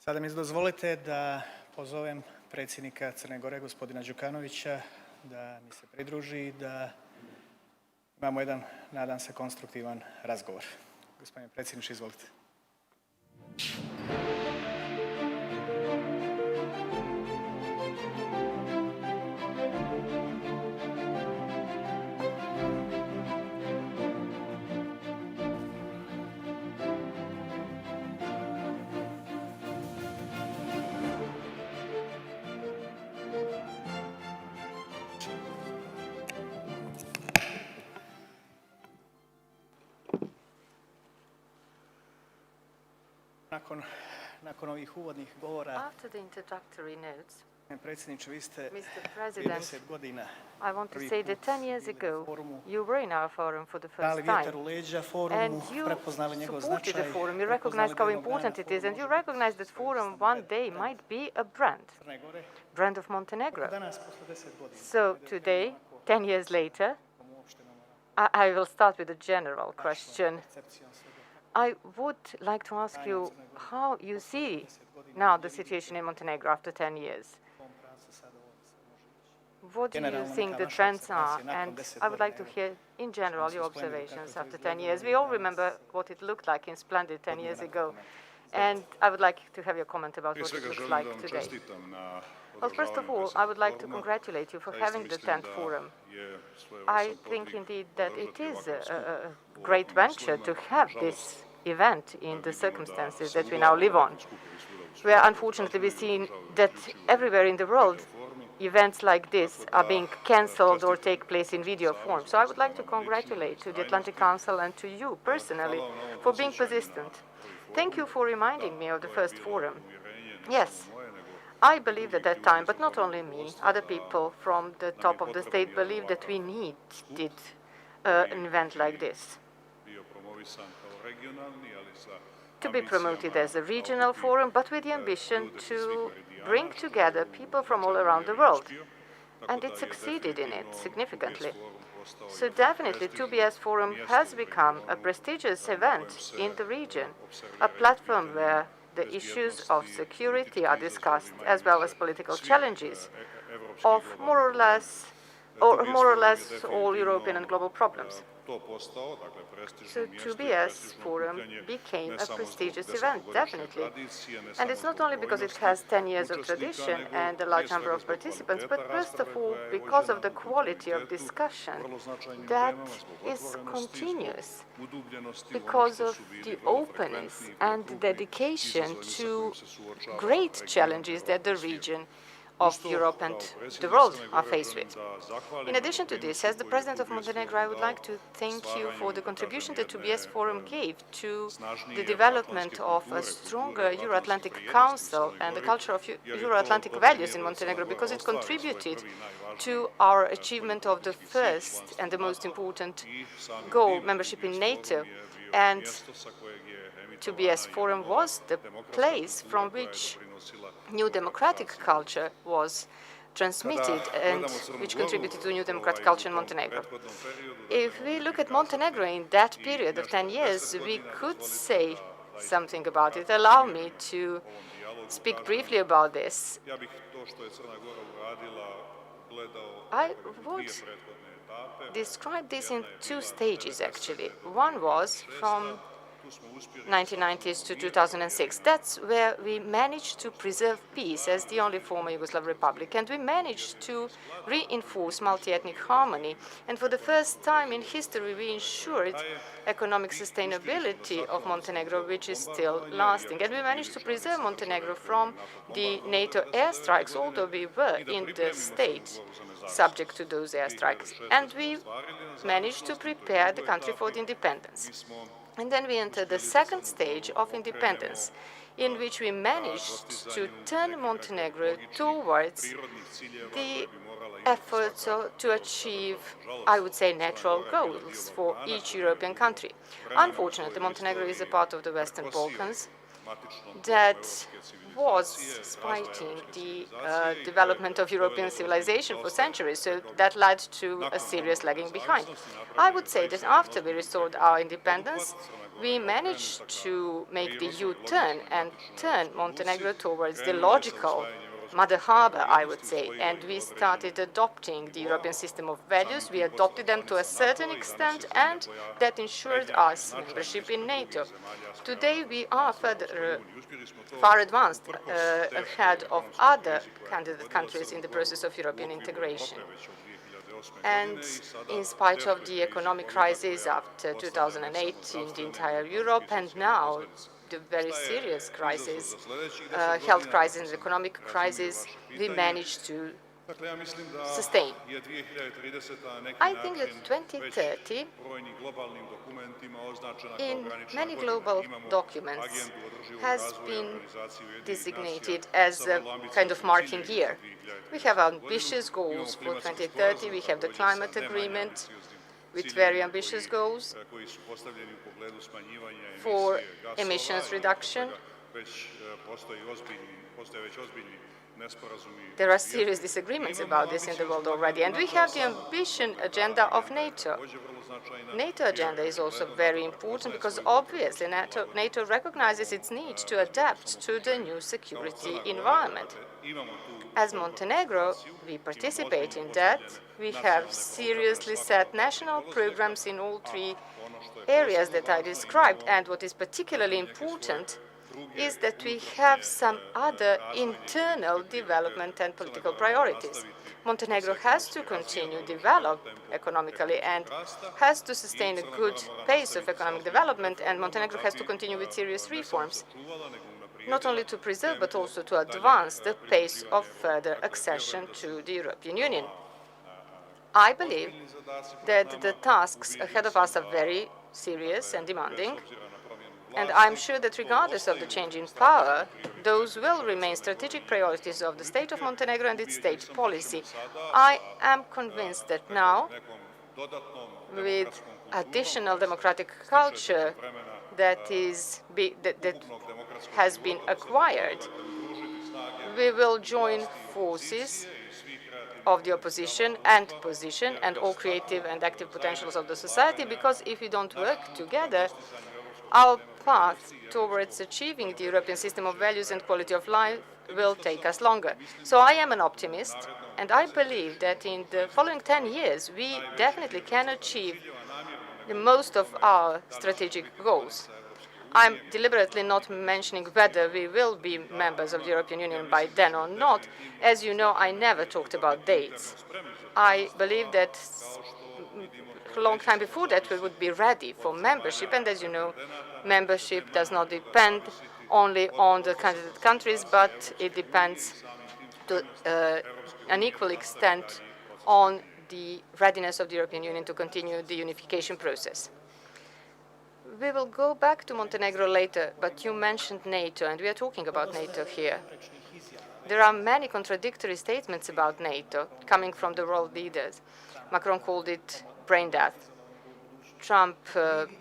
Sada mi dozvolite da pozovem predsjednika Crne Gore, gospodina Đukanovića, da mi se pridruži i da imamo jedan, nadam se, konstruktivan razgovor. Gospodine predsjedniče, izvolite. Nakon ovih uvodnih govora, After the introductory notes, predsjedniče, vi ste Mr. President, 30 godina I want to say that 10 years ago, you were in our forum for the dali first vjetar time, u leđa and forumu, you prepoznali njegov supported značaj, the forum. You recognized how important it is, and you recognized that forum one day might be a brand of Montenegro. Danas, posle 10 godina, So today, 10 years later, I will start with a general question. I would like to ask you how you see now the situation in Montenegro after 10 years. What do you think the trends are? And I would like to hear, in general, your observations after 10 years. We all remember what it looked like in Splendid 10 years ago. And I would like to have your comment about what it looks like today. Well, first of all, I would like to congratulate you for having the 10th forum. I think indeed that it is a great venture to have this event in the circumstances that we now live on, where unfortunately we see that everywhere in the world events like this are being cancelled or take place in video form. So I would like to congratulate to the Atlantic Council and to you personally for being persistent. Thank you for reminding me of the first forum. Yes, I believed at that time, but not only me, other people from the top of the state believed that we needed an event like this to be promoted as a regional forum, but with the ambition to bring together people from all around the world. And it succeeded in it significantly. So definitely, 2BS Forum has become a prestigious event in the region, a platform where the issues of security are discussed, as well as political challenges of more or less or more or less all European and global problems. So TBS Forum became a prestigious event, definitely. And it's not only because it has 10 years of tradition and a large number of participants, but first of all, because of the quality of discussion that is continuous, because of the openness and dedication to great challenges that the region of Europe and the world are faced with. In addition to this, as the President of Montenegro, I would like to thank you for the contribution that TBS Forum gave to the development of a stronger Euro-Atlantic Council and the culture of Euro-Atlantic values in Montenegro, because it contributed to our achievement of the first and the most important goal, membership in NATO. And TBS Forum was the place from which new democratic culture was transmitted and which contributed to new democratic culture in Montenegro. If we look at Montenegro in that period of 10 years, we could say something about it. Allow me to speak briefly about this. I would describe this in two stages, actually. One was from 1990s to 2006. That's where we managed to preserve peace as the only former Yugoslav republic, and we managed to reinforce multi-ethnic harmony. And for the first time in history, we ensured economic sustainability of Montenegro, which is still lasting. And we managed to preserve Montenegro from the NATO airstrikes, although we were in the state subject to those airstrikes. And we managed to prepare the country for the independence. And then we entered the second stage of independence, in which we managed to turn Montenegro towards the efforts to achieve, I would say, natural goals for each European country. Unfortunately, Montenegro is a part of the Western Balkans that was fighting the development of European civilization for centuries, so that led to a serious lagging behind. I would say that after we restored our independence, we managed to make the U-turn and turn Montenegro towards the logical mother harbor, I would say, and we started adopting the European system of values. We adopted them to a certain extent, and that ensured us membership in NATO. Today, we are far advanced ahead of other candidate countries in the process of European integration. And in spite of the economic crisis after 2008 in the entire Europe, and now the very serious crisis, health crisis and economic crisis, we managed to sustain. I think that 2030, in many global documents, has been designated as a kind of marking year. We have ambitious goals for 2030. We have the climate agreement with very ambitious goals for emissions reduction. There are serious disagreements about this in the world already. And we have the ambition agenda of NATO. NATO agenda is also very important because obviously NATO recognizes its need to adapt to the new security environment. As Montenegro, we participate in that. We have seriously set national programs in all three areas that I described. And what is particularly important is that we have some other internal development and political priorities. Montenegro has to continue to develop economically and has to sustain a good pace of economic development, and Montenegro has to continue with serious reforms, not only to preserve but also to advance the pace of further accession to the European Union. I believe that the tasks ahead of us are very serious and demanding, and I'm sure that regardless of the change in power, those will remain strategic priorities of the state of Montenegro and its state policy. I am convinced that now, with additional democratic culture that has been acquired, we will join forces of the opposition and position and all creative and active potentials of the society, because if we don't work together, our path towards achieving the European system of values and quality of life will take us longer. So I am an optimist. And I believe that in the following 10 years, we definitely can achieve the most of our strategic goals. I'm deliberately not mentioning whether we will be members of the European Union by then or not. As you know, I never talked about dates. I believe that a long time before that we would be ready for membership. And as you know, membership does not depend only on the candidate countries, but it depends to an equal extent on the readiness of the European Union to continue the unification process. We will go back to Montenegro later, but you mentioned NATO, and we are talking about NATO here. There are many contradictory statements about NATO coming from the world leaders. Macron called it brain death. Trump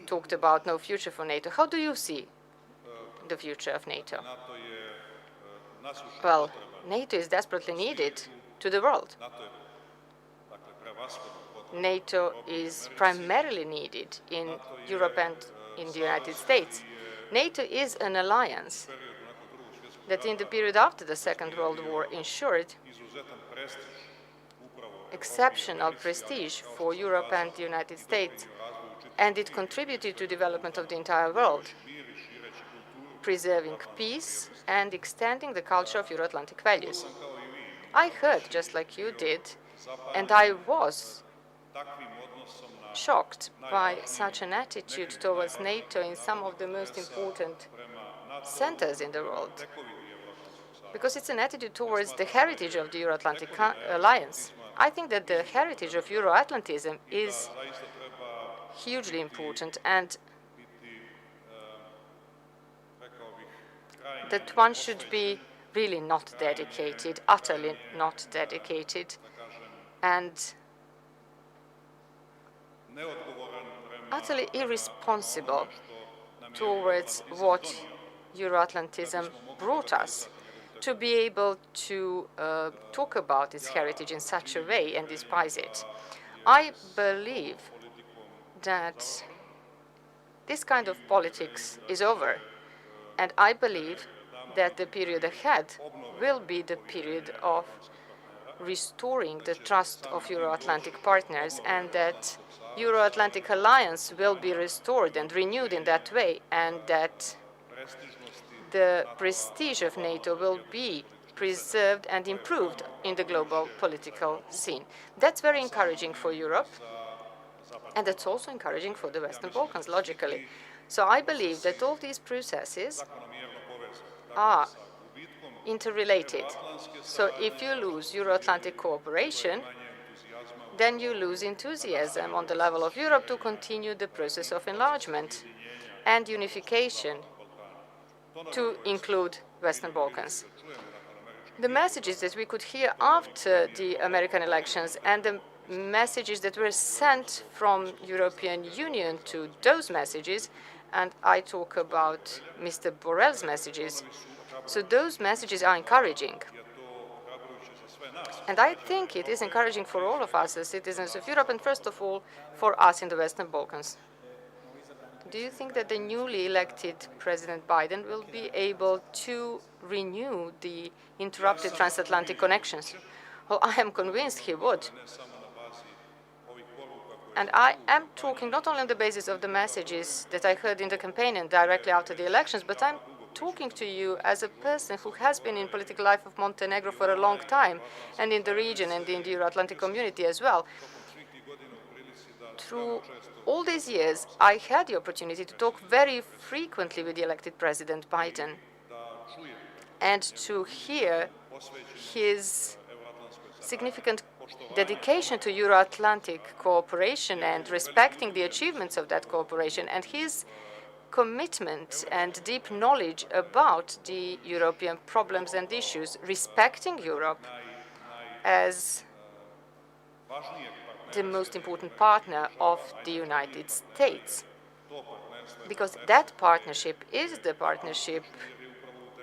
talked about no future for NATO. How do you see the future of NATO? Well, NATO is desperately needed to the world. NATO is primarily needed in Europe and in the United States. NATO is an alliance that in the period after the Second World War ensured exceptional prestige for Europe and the United States, and it contributed to development of the entire world, preserving peace and extending the culture of Euro-Atlantic values. I heard, just like you did, and I was shocked by such an attitude towards NATO in some of the most important centers in the world, because it's an attitude towards the heritage of the Euro-Atlantic Alliance. I think that the heritage of Euro-Atlantism is hugely important, and that one should be really not dedicated, utterly not dedicated, and utterly irresponsible towards what Euro-Atlantism brought us, to be able to talk about its heritage in such a way and despise it. I believe that this kind of politics is over, and I believe that the period ahead will be the period of restoring the trust of Euro-Atlantic partners, and that Euro-Atlantic alliance will be restored and renewed in that way, and that the prestige of NATO will be preserved and improved in the global political scene. That's very encouraging for Europe, and that's also encouraging for the Western Balkans, logically. So I believe that all these processes are interrelated. So if you lose Euro-Atlantic cooperation, then you lose enthusiasm on the level of Europe to continue the process of enlargement and unification to include Western Balkans. The messages that we could hear after the American elections and the messages that were sent from European Union to those messages, and I talk about Mr. Borrell's messages, so those messages are encouraging. And I think it is encouraging for all of us as citizens of Europe, and first of all, for us in the Western Balkans. Do you think that the newly elected President Biden will be able to renew the interrupted transatlantic connections? Well, I am convinced he would. And I am talking not only on the basis of the messages that I heard in the campaign and directly after the elections, but I'm talking to you as a person who has been in political life of Montenegro for a long time, and in the region and in the Euro-Atlantic community as well. Through all these years, I had the opportunity to talk very frequently with the elected President Biden and to hear his significant dedication to Euro-Atlantic cooperation and respecting the achievements of that cooperation, and his commitment and deep knowledge about the European problems and issues, respecting Europe as the most important partner of the United States. Because that partnership is the partnership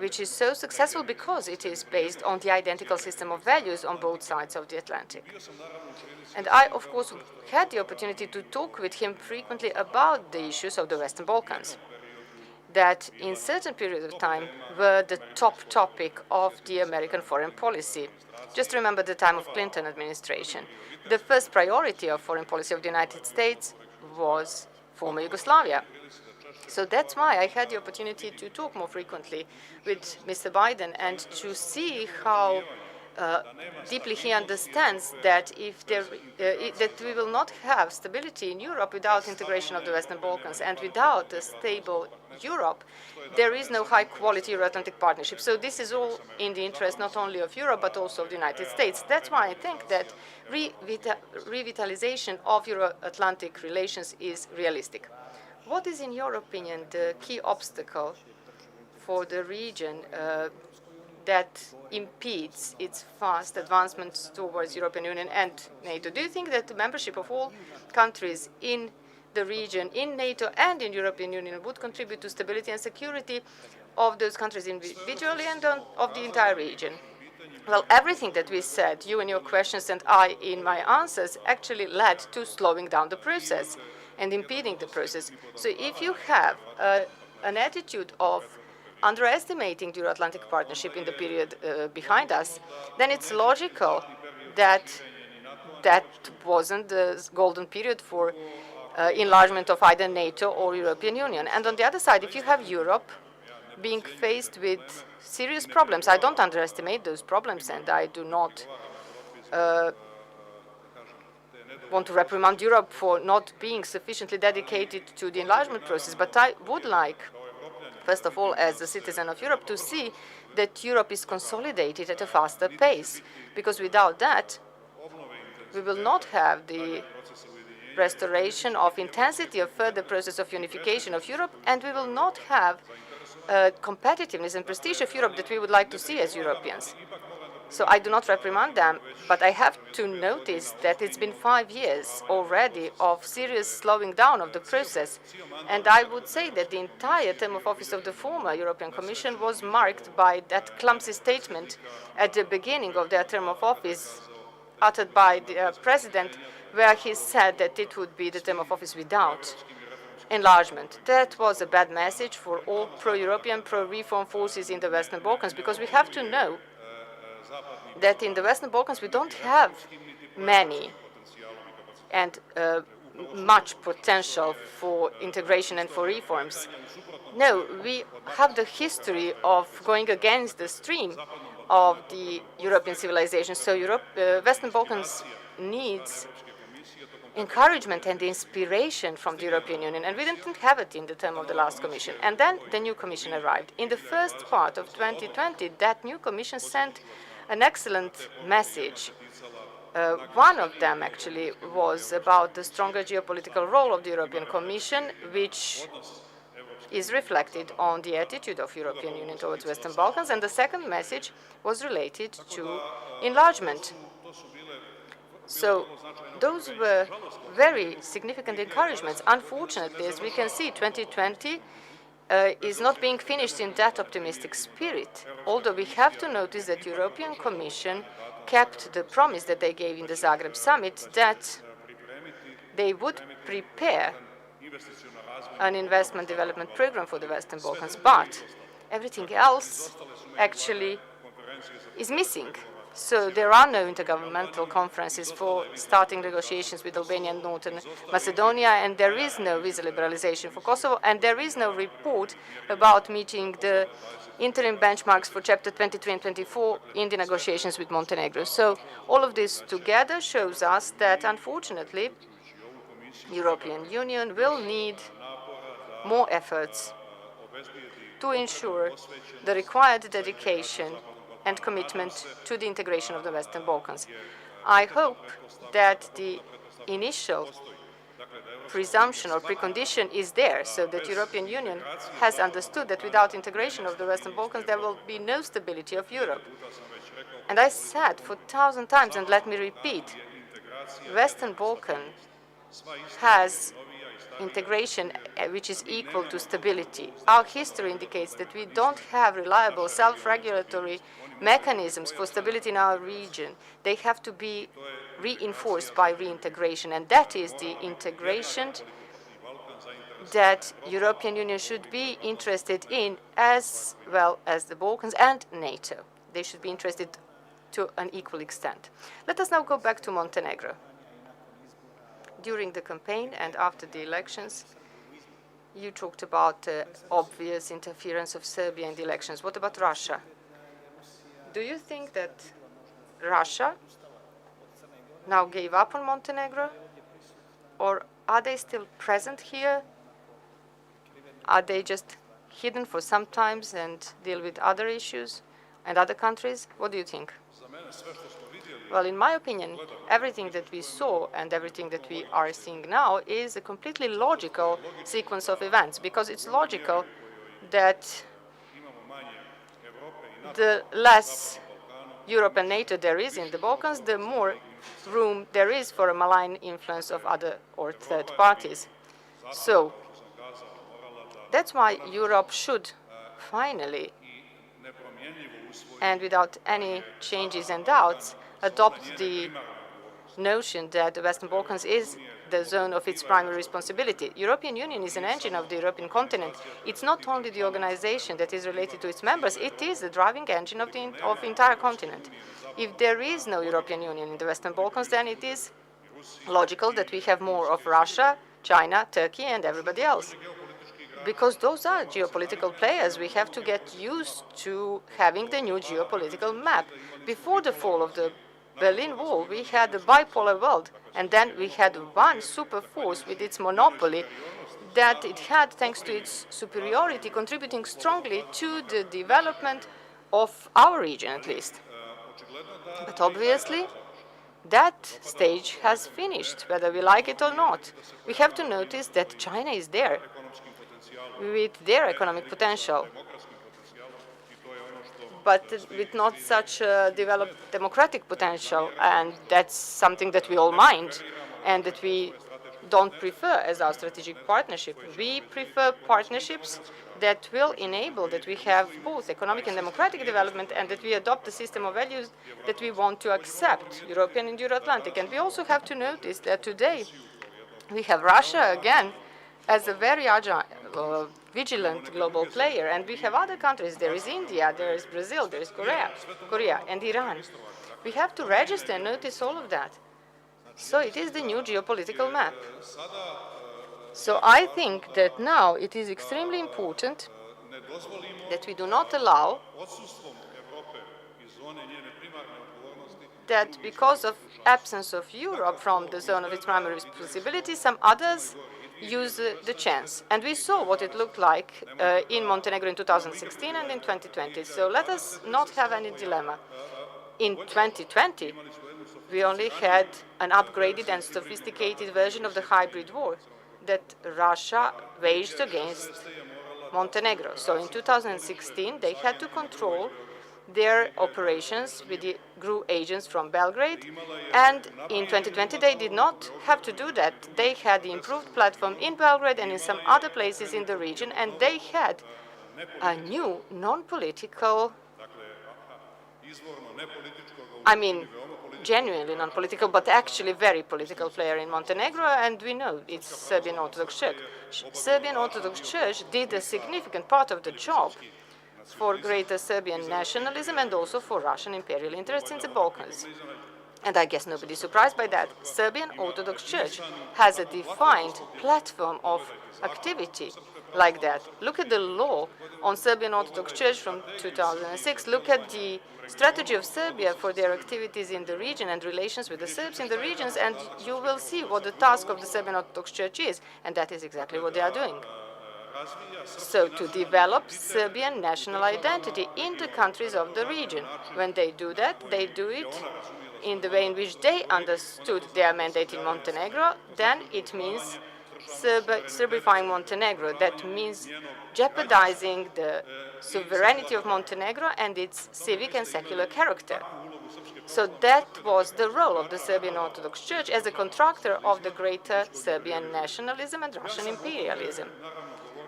which is so successful because it is based on the identical system of values on both sides of the Atlantic. And I, of course, had the opportunity to talk with him frequently about the issues of the Western Balkans, that in certain periods of time were the top topic of the American foreign policy. Just remember the time of Clinton administration. The first priority of foreign policy of the United States was former Yugoslavia. So that's why I had the opportunity to talk more frequently with Mr. Biden and to see how deeply he understands that that we will not have stability in Europe without integration of the Western Balkans, and without a stable Europe, there is no high-quality Euro-Atlantic partnership. So this is all in the interest not only of Europe but also of the United States. That's why I think that revitalization of Euro-Atlantic relations is realistic. What is, in your opinion, the key obstacle for the region that impedes its fast advancement towards European Union and NATO? Do you think that the membership of all countries in the region, in NATO and in European Union, would contribute to stability and security of those countries individually and of the entire region? Well, everything that we said, you in your questions and I in my answers, actually led to slowing down the process and impeding the process. So if you have an attitude of underestimating the Euro-Atlantic partnership in the period behind us, then it's logical that that wasn't the golden period for enlargement of either NATO or European Union. And on the other side, if you have Europe being faced with serious problems, I don't underestimate those problems, and I do not want to reprimand Europe for not being sufficiently dedicated to the enlargement process, but I would like, first of all, as a citizen of Europe, to see that Europe is consolidated at a faster pace, because without that, we will not have the restoration of intensity of further process of unification of Europe, and we will not have competitiveness and prestige of Europe that we would like to see as Europeans. So I do not reprimand them, but I have to notice that it's been 5 years already of serious slowing down of the process. And I would say that the entire term of office of the former European Commission was marked by that clumsy statement at the beginning of their term of office uttered by the president, where he said that it would be the term of office without enlargement. That was a bad message for all pro-European, pro-reform forces in the Western Balkans, because we have to know that in the Western Balkans we don't have many and much potential for integration and for reforms. No, we have the history of going against the stream of the European civilization. So Western Balkans needs encouragement and inspiration from the European Union, and we didn't have it in the term of the last Commission. And then the new Commission arrived. In the first part of 2020, that new Commission sent an excellent message. One of them actually was about the stronger geopolitical role of the European Commission, which is reflected on the attitude of European Union towards Western Balkans. And the second message was related to enlargement. So those were very significant encouragements. Unfortunately, as we can see, 2020 is not being finished in that optimistic spirit, although we have to notice that the European Commission kept the promise that they gave in the Zagreb summit that they would prepare an investment development program for the Western Balkans, but everything else actually is missing. So there are no intergovernmental conferences for starting negotiations with Albania and Northern Macedonia, and there is no visa liberalization for Kosovo, and there is no report about meeting the interim benchmarks for Chapter 23 and 24 in the negotiations with Montenegro. So all of this together shows us that, unfortunately, the European Union will need more efforts to ensure the required dedication and commitment to the integration of the Western Balkans. I hope that the initial presumption or precondition is there, so that the European Union has understood that without integration of the Western Balkans, there will be no stability of Europe. And I said for 1,000 times, and let me repeat, Western Balkan has integration which is equal to stability. Our history indicates that we don't have reliable self-regulatory mechanisms for stability in our region. They have to be reinforced by reintegration, and that is the integration that European Union should be interested in, as well as the Balkans and NATO. They should be interested to an equal extent. Let us now go back to Montenegro. During the campaign and after the elections, you talked about obvious interference of Serbia in the elections. What about Russia? Do you think that Russia now gave up on Montenegro? Or are they still present here? Are they just hidden for some times and deal with other issues and other countries? What do you think? Well, in my opinion, everything that we saw and everything that we are seeing now is a completely logical sequence of events, because it's logical that the less Europe and NATO there is in the Balkans, the more room there is for a malign influence of other or third parties. So that's why Europe should finally, and without any changes and doubts, adopt the notion that the Western Balkans is the zone of its primary responsibility. European Union is an engine of the European continent. It's not only the organization that is related to its members, it is the driving engine of the entire continent. If there is no European Union in the Western Balkans, then it is logical that we have more of Russia, China, Turkey, and everybody else. Because those are geopolitical players. We have to get used to having the new geopolitical map. Before the fall of the Berlin Wall, we had a bipolar world, and then we had one superforce with its monopoly that it had, thanks to its superiority, contributing strongly to the development of our region, at least. But obviously, that stage has finished, whether we like it or not. We have to notice that China is there with their economic potential, but with not such a developed democratic potential, and that's something that we all mind and that we don't prefer as our strategic partnership. We prefer partnerships that will enable that we have both economic and democratic development, and that we adopt the system of values that we want to accept, European and Euro-Atlantic. And we also have to notice that today we have Russia again as a very agile, vigilant global player, and we have other countries. There is India, there is Brazil, there is Korea, and Iran. We have to register and notice all of that. So it is the new geopolitical map. So I think that now it is extremely important that we do not allow that because of absence of Europe from the zone of its primary responsibility, some others use the chance. And we saw what it looked like in Montenegro in 2016 and in 2020. So let us not have any dilemma. In 2020, we only had an upgraded and sophisticated version of the hybrid war that Russia waged against Montenegro. So in 2016, they had to control their operations with the GRU agents from Belgrade, and in 2020 they did not have to do that. They had the improved platform in Belgrade and in some other places in the region, and they had a new non-political, I mean genuinely non-political, but actually very political player in Montenegro, and we know it's Serbian Orthodox Church. Serbian Orthodox Church did a significant part of the job for greater Serbian nationalism and also for Russian imperial interests in the Balkans. And I guess nobody's surprised by that. Serbian Orthodox Church has a defined platform of activity like that. Look at the law on Serbian Orthodox Church from 2006. Look at the strategy of Serbia for their activities in the region and relations with the Serbs in the regions, and you will see what the task of the Serbian Orthodox Church is, and that is exactly what they are doing. So to develop Serbian national identity in the countries of the region. When they do that, they do it in the way in which they understood their mandate in Montenegro. Then it means Serbifying Montenegro. That means jeopardizing the sovereignty of Montenegro and its civic and secular character. So that was the role of the Serbian Orthodox Church as a contractor of the greater Serbian nationalism and Russian imperialism.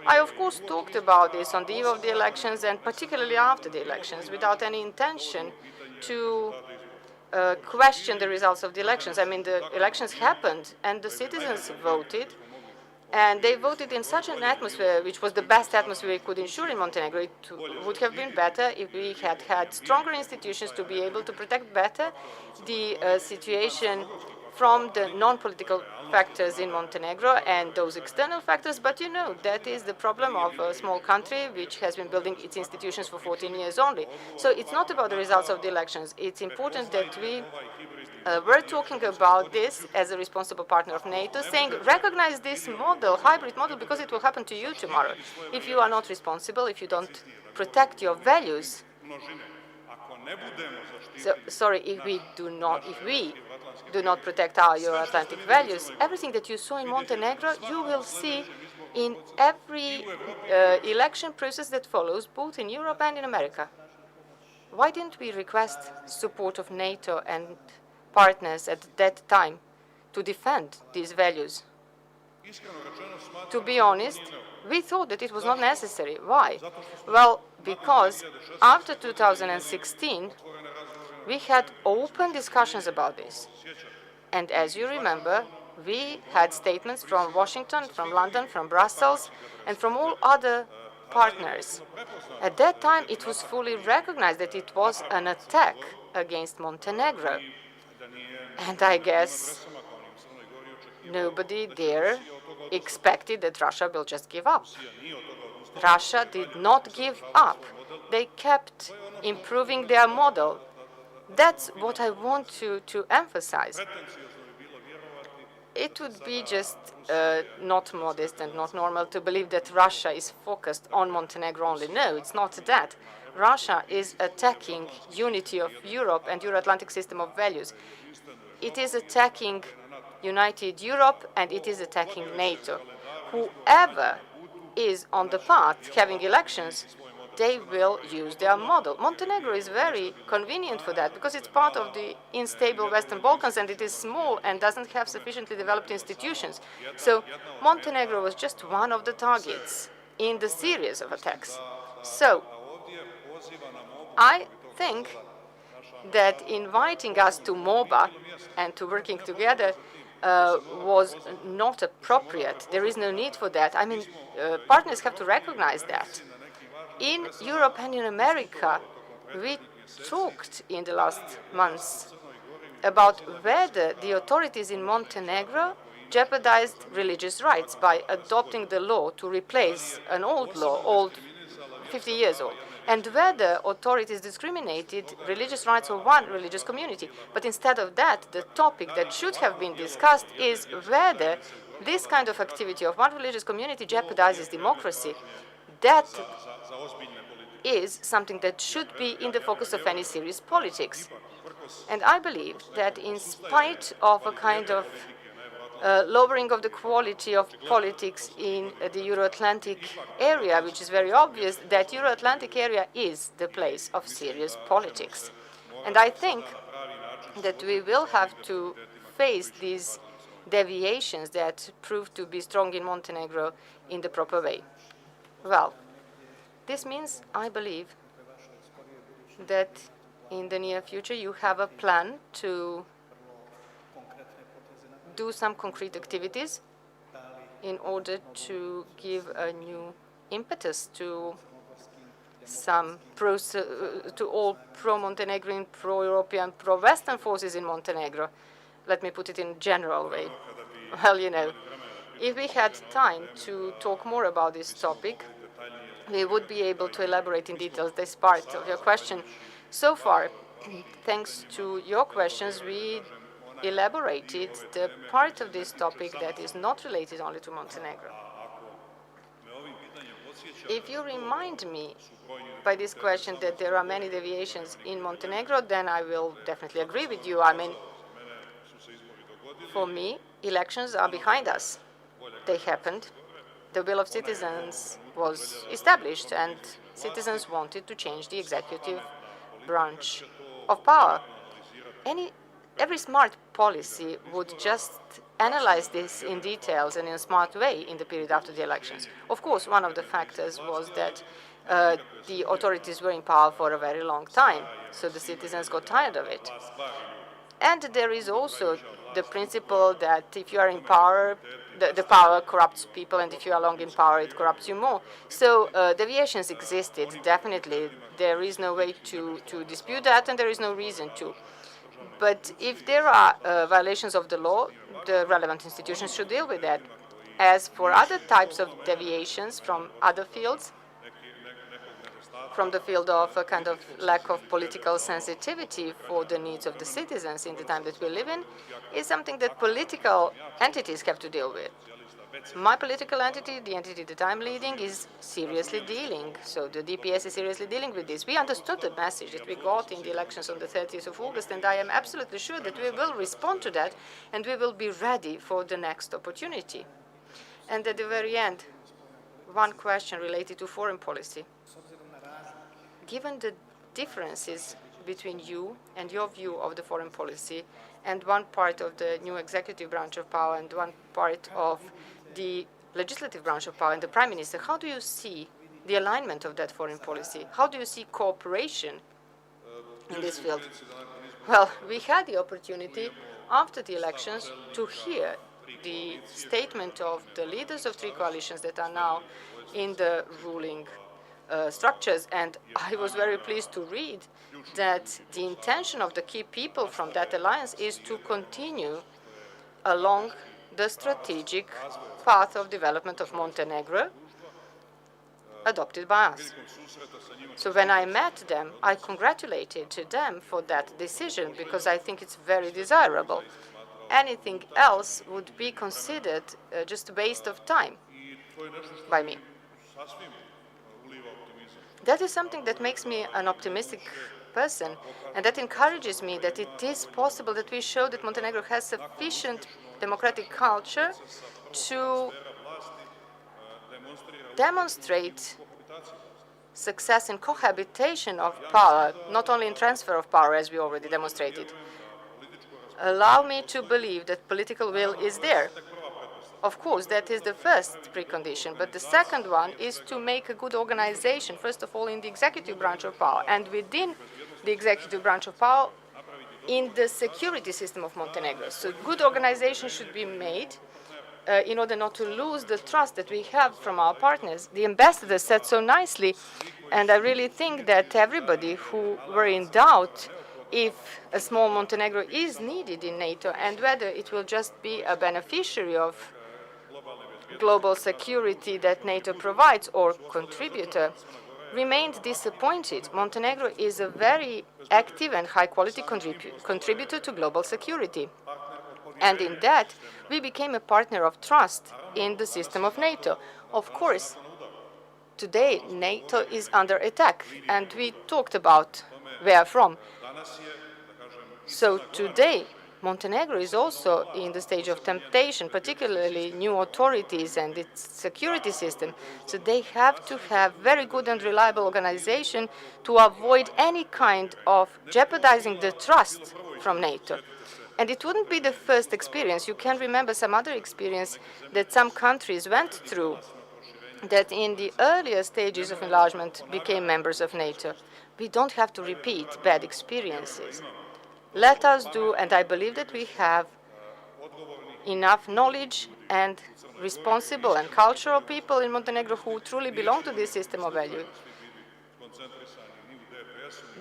I, of course, talked about this on the eve of the elections and particularly after the elections without any intention to question the results of the elections. I mean, the elections happened and the citizens voted, And they voted in such an atmosphere, which was the best atmosphere we could ensure in Montenegro. It would have been better if we had had stronger institutions to be able to protect better the situation from the non-political factors in Montenegro and those external factors. But you know, that is the problem of a small country which has been building its institutions for 14 years only. So it's not about the results of the elections. It's important that we're talking about this as a responsible partner of NATO, saying recognize this model, hybrid model, because it will happen to you tomorrow. If you are not responsible, if you don't protect your values, so, sorry, if we do not protect our Euro-Atlantic values, everything that you saw in Montenegro, you will see in every election process that follows, both in Europe and in America. Why didn't we request support of NATO and partners at that time to defend these values? To be honest, we thought that it was not necessary. Why? Well, because after 2016, we had open discussions about this. And as you remember, we had statements from Washington, from London, from Brussels, and from all other partners. At that time, it was fully recognized that it was an attack against Montenegro. And I guess nobody there expected that Russia will just give up. Russia did not give up. They kept improving their model. That's what I want to emphasize. It would be just not modest and not normal to believe that Russia is focused on Montenegro only. No, it's not that. Russia is attacking unity of Europe and Euro-Atlantic system of values. It is attacking united Europe, and it is attacking NATO. Whoever is on the path having elections, they will use their model. Montenegro is very convenient for that because it's part of the unstable Western Balkans, and it is small and doesn't have sufficiently developed institutions. So Montenegro was just one of the targets in the series of attacks. So I think that inviting us to MOBA and to working together was not appropriate. There is no need for that. I mean, partners have to recognize that. In Europe and in America, we talked in the last months about whether the authorities in Montenegro jeopardized religious rights by adopting the law to replace an old law, 50 years old, and whether authorities discriminated religious rights of one religious community. But instead of that, the topic that should have been discussed is whether this kind of activity of one religious community jeopardizes democracy. That is something that should be in the focus of any serious politics. And I believe that in spite of a kind of lowering of the quality of politics in the Euro-Atlantic area, which is very obvious, that Euro-Atlantic area is the place of serious politics. And I think that we will have to face these deviations that prove to be strong in Montenegro in the proper way. Well, this means, I believe, that in the near future you have a plan to do some concrete activities in order to give a new impetus to all pro-Montenegrin, pro-European, pro-Western forces in Montenegro. Let me put it in a general way. Well, you know, if we had time to talk more about this topic, we would be able to elaborate in detail this part of your question. So far, thanks to your questions, we elaborated the part of this topic that is not related only to Montenegro. If you remind me by this question that there are many deviations in Montenegro, then I will definitely agree with you. I mean, for me, elections are behind us. They happened. The will of citizens was established, and citizens wanted to change the executive branch of power. Every smart policy would just analyze this in details and in a smart way in the period after the elections. Of course, one of the factors was that the authorities were in power for a very long time, so the citizens got tired of it. And there is also the principle that if you are in power the power corrupts people, and if you are long in power, it corrupts you more. So deviations existed, definitely. There is no way to dispute that, and there is no reason to. But if there are violations of the law, the relevant institutions should deal with that. As for other types of deviations from other fields, from the field of a kind of lack of political sensitivity for the needs of the citizens in the time that we live in, is something that political entities have to deal with. My political entity, the entity that I'm leading, is seriously dealing. So the DPS is seriously dealing with this. We understood the message that we got in the elections on the 30th of August, and I am absolutely sure that we will respond to that, and we will be ready for the next opportunity. And at the very end, one question related to foreign policy. Given the differences between you and your view of the foreign policy, and one part of the new executive branch of power and one part of the legislative branch of power and the Prime Minister, how do you see the alignment of that foreign policy? How do you see cooperation in this field? Well, we had the opportunity after the elections to hear the statement of the leaders of three coalitions that are now in the ruling structures, and I was very pleased to read that the intention of the key people from that alliance is to continue along the strategic path of development of Montenegro adopted by us. So when I met them, I congratulated them for that decision because I think it's very desirable. Anything else would be considered just a waste of time by me. That is something that makes me an optimistic person, and that encourages me that it is possible that we show that Montenegro has sufficient democratic culture to demonstrate success in cohabitation of power, not only in transfer of power, as we already demonstrated. Allow me to believe that political will is there. Of course, that is the first precondition, but the second one is to make a good organization, first of all, in the executive branch of power, and within the executive branch of power, in the security system of Montenegro. So good organization should be made in order not to lose the trust that we have from our partners. The ambassador said so nicely, and I really think that everybody who were in doubt if a small Montenegro is needed in NATO and whether it will just be a beneficiary of global security that NATO provides or contributor, remained disappointed. Montenegro is a very active and high-quality contributor to global security. And in that, we became a partner of trust in the system of NATO. Of course, today, NATO is under attack, and we talked about where from. So today, Montenegro is also in the stage of temptation, particularly new authorities and its security system. So they have to have very good and reliable organization to avoid any kind of jeopardizing the trust from NATO. And it wouldn't be the first experience. You can remember some other experience that some countries went through that in the earlier stages of enlargement became members of NATO. We don't have to repeat bad experiences. Let us do, and I believe that we have enough knowledge and responsible and cultural people in Montenegro who truly belong to this system of value.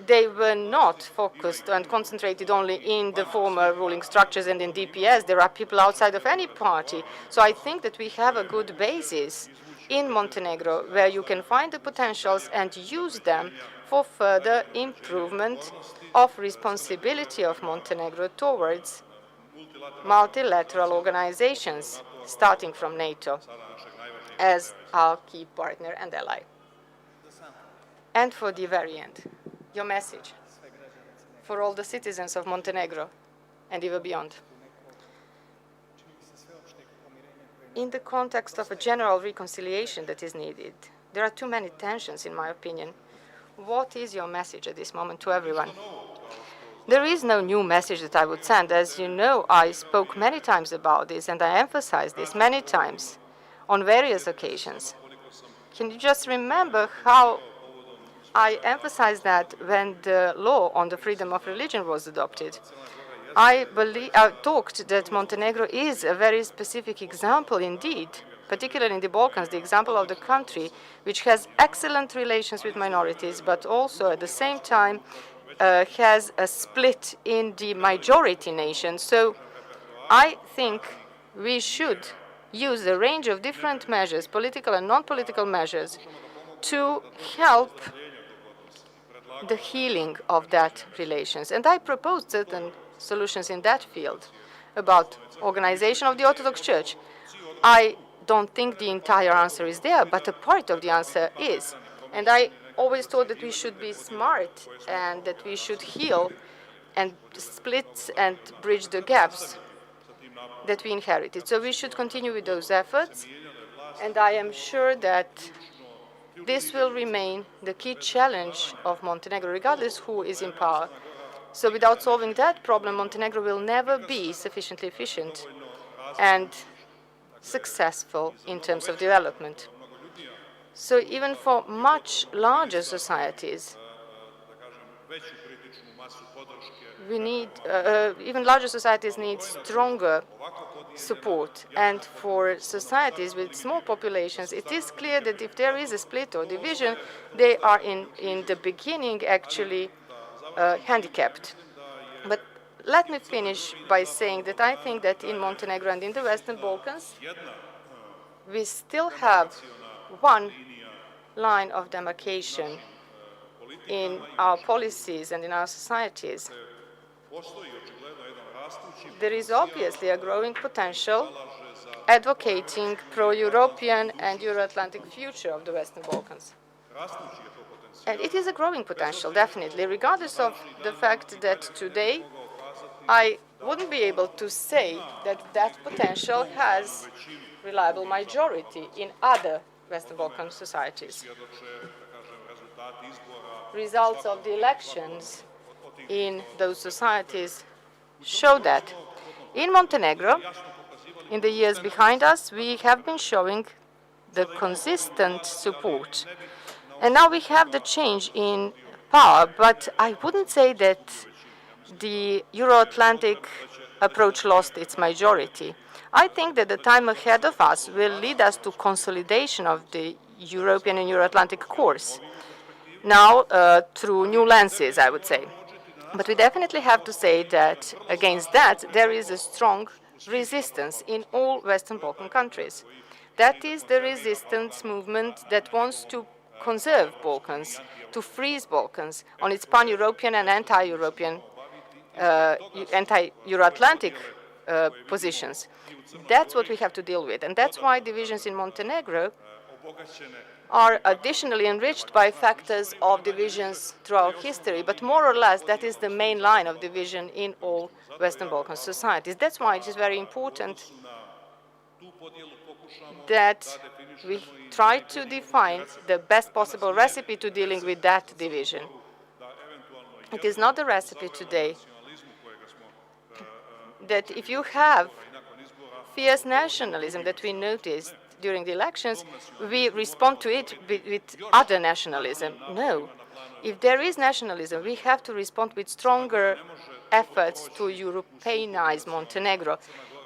They were not focused and concentrated only in the former ruling structures and in DPS. There are people outside of any party. So I think that we have a good basis in Montenegro where you can find the potentials and use them for further improvement of responsibility of Montenegro towards multilateral organizations, starting from NATO as our key partner and ally. And for the very end, your message for all the citizens of Montenegro and even beyond. In the context of a general reconciliation that is needed, there are too many tensions, in my opinion. What is your message at this moment to everyone? There is no new message that I would send. As you know, I spoke many times about this, and I emphasized this many times on various occasions. Can you just remember how I emphasized that when the law on the freedom of religion was adopted? I talked that Montenegro is a very specific example indeed, particularly in the Balkans, the example of the country which has excellent relations with minorities, but also at the same time has a split in the majority nation. So I think we should use a range of different measures, political and non-political measures, to help the healing of that relations. And I proposed certain solutions in that field about organization of the Orthodox Church. I don't think the entire answer is there, but a part of the answer is. And I always thought that we should be smart and that we should heal and split and bridge the gaps that we inherited. So we should continue with those efforts, and I am sure that this will remain the key challenge of Montenegro, regardless who is in power. So without solving that problem, Montenegro will never be sufficiently efficient and successful in terms of development. So even for much larger societies, we need, even larger societies need stronger support. And for societies with small populations, it is clear that if there is a split or division, they are in the beginning actually handicapped. But let me finish by saying that I think that in Montenegro and in the Western Balkans, we still have one line of demarcation in our policies and in our societies. There is obviously a growing potential advocating pro-European and Euro-Atlantic future of the Western Balkans. And it is a growing potential, definitely, regardless of the fact that today I wouldn't be able to say that that potential has reliable majority in other Western Balkan societies. Results of the elections in those societies show that. In Montenegro, in the years behind us, we have been showing the consistent support. And now we have the change in power, but I wouldn't say that the Euro-Atlantic approach lost its majority. I think that the time ahead of us will lead us to consolidation of the European and Euro-Atlantic course. Now, through new lenses, I would say. But we definitely have to say that against that, there is a strong resistance in all Western Balkan countries. That is the resistance movement that wants to conserve Balkans, to freeze Balkans on its pan-European and anti-European, anti-Euro-Atlantic positions. That's what we have to deal with. And that's why divisions in Montenegro are additionally enriched by factors of divisions throughout history, but more or less that is the main line of division in all Western Balkan societies. That's why it is very important that we try to define the best possible recipe to dealing with that division. It is not a recipe today that if you have fierce nationalism that we noticed during the elections, we respond to it with other nationalism. No. If there is nationalism, we have to respond with stronger efforts to Europeanize Montenegro.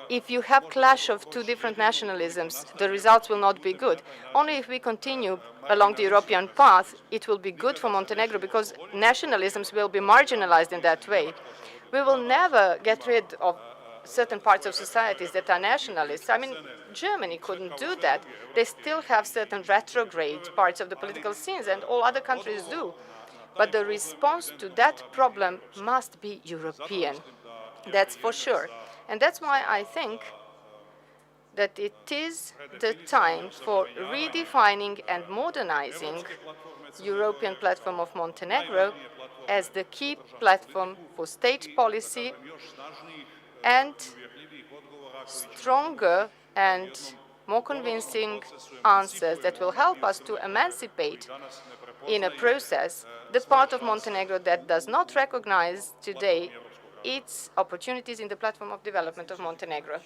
If you have clash of two different nationalisms, the results will not be good. Only if we continue along the European path, it will be good for Montenegro, because nationalisms will be marginalized in that way. We will never get rid of certain parts of societies that are nationalists. I mean, Germany couldn't do that. They still have certain retrograde parts of the political scenes, and all other countries do. But the response to that problem must be European. That's for sure. And that's why I think that it is the time for redefining and modernizing European platform of Montenegro as the key platform for state policy and stronger and more convincing answers that will help us to emancipate in a process the part of Montenegro that does not recognize today its opportunities in the platform of development of Montenegro.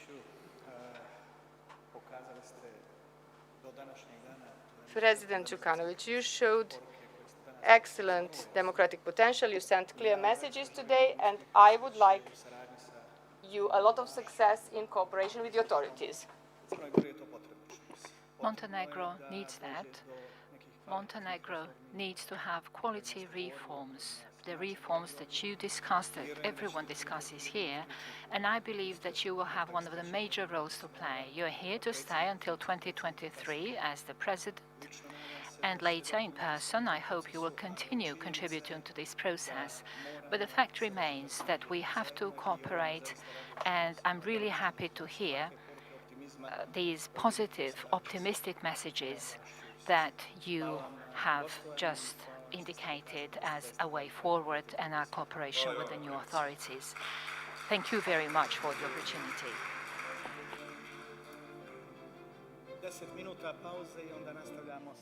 President Đukanović, you showed excellent democratic potential. You sent clear messages today, and I would like you a lot of success in cooperation with the authorities. Montenegro needs that. Montenegro needs to have quality reforms, the reforms that you discussed, that everyone discusses here, and I believe that you will have one of the major roles to play. You're here to stay until 2023 as the president, and later in person, I hope you will continue contributing to this process. But the fact remains that we have to cooperate, and I'm really happy to hear these positive, optimistic messages that you have just indicated as a way forward and our cooperation with the new authorities. Thank you very much for the opportunity. 10 minuta pauze I onda nastavljamo.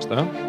Что?